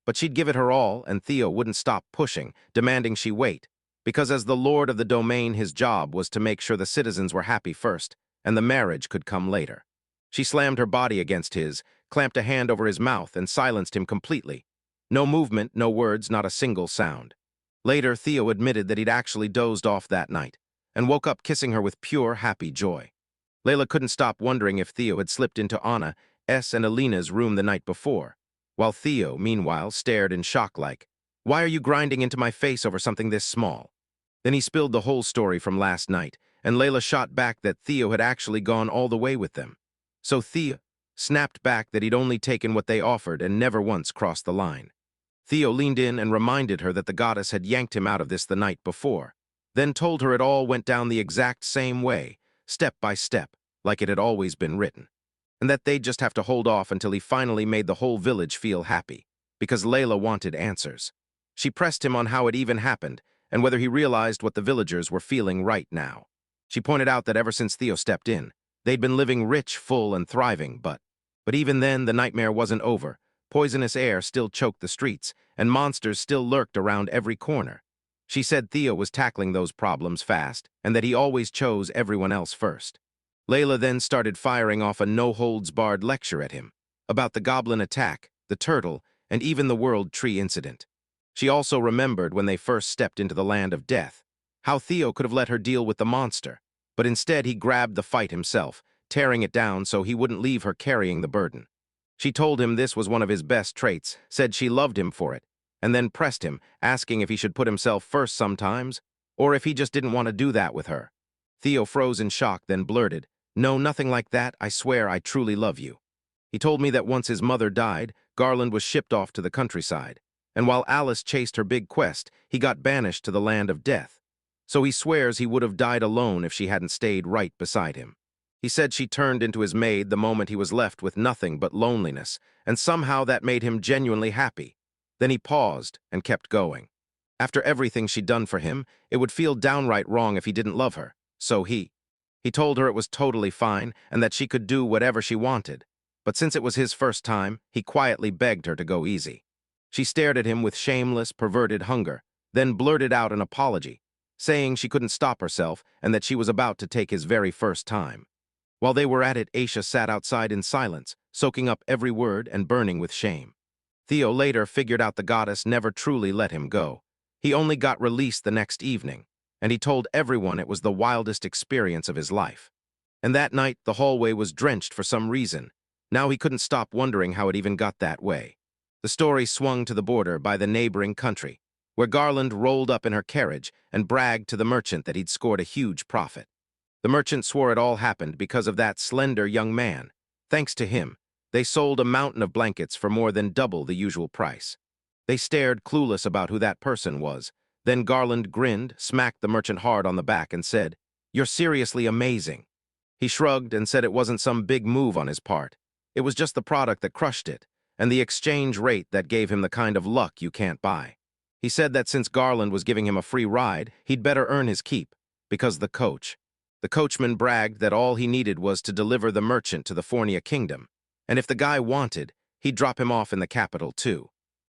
But she'd give it her all, and Theo wouldn't stop pushing, demanding she wait, because as the lord of the domain, his job was to make sure the citizens were happy first, and the marriage could come later. She slammed her body against his, clamped a hand over his mouth, and silenced him completely. No movement, no words, not a single sound. Later, Theo admitted that he'd actually dozed off that night, and woke up kissing her with pure, happy joy. Layla couldn't stop wondering if Theo had slipped into Anna's and Alina's room the night before, while Theo, meanwhile, stared in shock like, "Why are you grinding into my face over something this small?" Then he spilled the whole story from last night, and Layla shot back that Theo had actually gone all the way with them. So Theo snapped back that he'd only taken what they offered and never once crossed the line. Theo leaned in and reminded her that the goddess had yanked him out of this the night before, then told her it all went down the exact same way, step by step, like it had always been written, and that they'd just have to hold off until he finally made the whole village feel happy, because Layla wanted answers. She pressed him on how it even happened, and whether he realized what the villagers were feeling right now. She pointed out that ever since Theo stepped in, they'd been living rich, full, and thriving, but even then, the nightmare wasn't over. Poisonous air still choked the streets, and monsters still lurked around every corner. She said Theo was tackling those problems fast, and that he always chose everyone else first. Layla then started firing off a no-holds-barred lecture at him, about the goblin attack, the turtle, and even the World Tree incident. She also remembered when they first stepped into the land of death, how Theo could have let her deal with the monster, but instead he grabbed the fight himself, tearing it down so he wouldn't leave her carrying the burden. She told him this was one of his best traits, said she loved him for it, and then pressed him, asking if he should put himself first sometimes, or if he just didn't want to do that with her. Theo froze in shock, then blurted, "No, nothing like that. I swear I truly love you." He told me that once his mother died, Garland was shipped off to the countryside, and while Alice chased her big quest, he got banished to the land of death. So he swears he would have died alone if she hadn't stayed right beside him. He said she turned into his maid the moment he was left with nothing but loneliness, and somehow that made him genuinely happy. Then he paused and kept going. After everything she'd done for him, it would feel downright wrong if he didn't love her. So he told her it was totally fine and that she could do whatever she wanted. But since it was his first time, he quietly begged her to go easy. She stared at him with shameless, perverted hunger, then blurted out an apology, saying she couldn't stop herself and that she was about to take his very first time. While they were at it, Aisha sat outside in silence, soaking up every word and burning with shame. Theo later figured out the goddess never truly let him go. He only got released the next evening, and he told everyone it was the wildest experience of his life. And that night, the hallway was drenched for some reason. Now he couldn't stop wondering how it even got that way. The story swung to the border by the neighboring country, where Garland rolled up in her carriage and bragged to the merchant that he'd scored a huge profit. The merchant swore it all happened because of that slender young man. Thanks to him, they sold a mountain of blankets for more than double the usual price. They stared, clueless about who that person was. Then Garland grinned, smacked the merchant hard on the back, and said, "You're seriously amazing." He shrugged and said it wasn't some big move on his part. It was just the product that crushed it, and the exchange rate that gave him the kind of luck you can't buy. He said that since Garland was giving him a free ride, he'd better earn his keep, because the coachman bragged that all he needed was to deliver the merchant to the Fornia kingdom, and if the guy wanted, he'd drop him off in the capital too.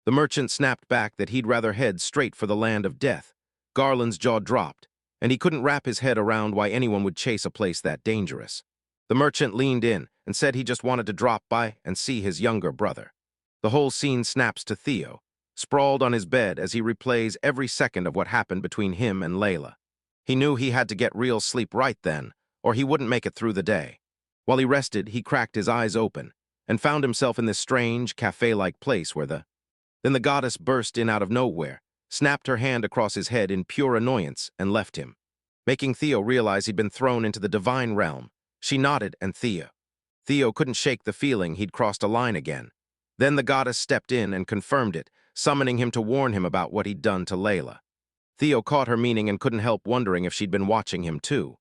The merchant snapped back that he'd rather head straight for the land of death. Garland's jaw dropped, and he couldn't wrap his head around why anyone would chase a place that dangerous. The merchant leaned in and said he just wanted to drop by and see his younger brother. The whole scene snaps to Theo, sprawled on his bed as he replays every second of what happened between him and Layla. He knew he had to get real sleep right then, or he wouldn't make it through the day. While he rested, he cracked his eyes open and found himself in this strange, cafe-like place where Then the goddess burst in out of nowhere, snapped her hand across his head in pure annoyance, and left him, making Theo realize he'd been thrown into the divine realm. She nodded, and Theo couldn't shake the feeling he'd crossed a line again. Then the goddess stepped in and confirmed it, summoning him to warn him about what he'd done to Layla. Theo caught her meaning and couldn't help wondering if she'd been watching him too.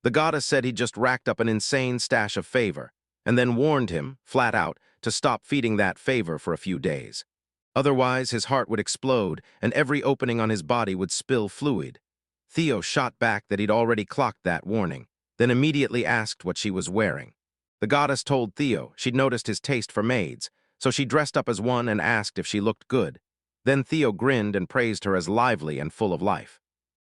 The goddess said he'd just racked up an insane stash of favor, and then warned him, flat out, to stop feeding that favor for a few days. Otherwise, his heart would explode, and every opening on his body would spill fluid. Theo shot back that he'd already clocked that warning, then immediately asked what she was wearing. The goddess told Theo she'd noticed his taste for maids, so she dressed up as one and asked if she looked good. Then Theo grinned and praised her as lively and full of life.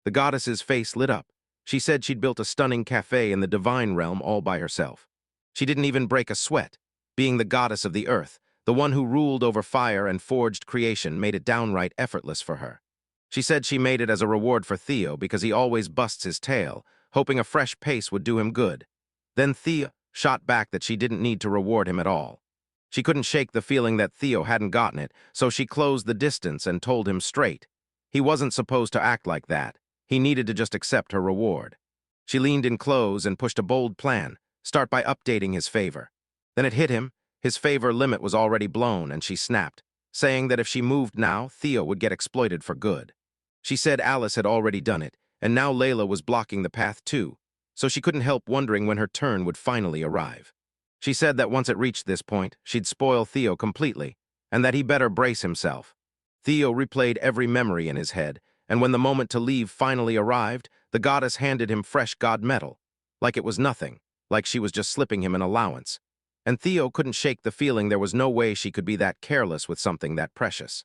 The goddess's face lit up. She said she'd built a stunning cafe in the divine realm all by herself. She didn't even break a sweat. Being the goddess of the earth, the one who ruled over fire and forged creation, made it downright effortless for her. She said she made it as a reward for Theo because he always busts his tail, hoping a fresh pace would do him good. Then Theo shot back that she didn't need to reward him at all. She couldn't shake the feeling that Theo hadn't gotten it, so she closed the distance and told him straight. He wasn't supposed to act like that. He needed to just accept her reward. She leaned in close and pushed a bold plan, start by updating his favor. Then it hit him. His favor limit was already blown, and she snapped, saying that if she moved now, Theo would get exploited for good. She said Alice had already done it, and now Layla was blocking the path too, so she couldn't help wondering when her turn would finally arrive. She said that once it reached this point, she'd spoil Theo completely, and that he better brace himself. Theo replayed every memory in his head, and when the moment to leave finally arrived, the goddess handed him fresh god metal, like it was nothing, like she was just slipping him an allowance. And Theo couldn't shake the feeling there was no way she could be that careless with something that precious.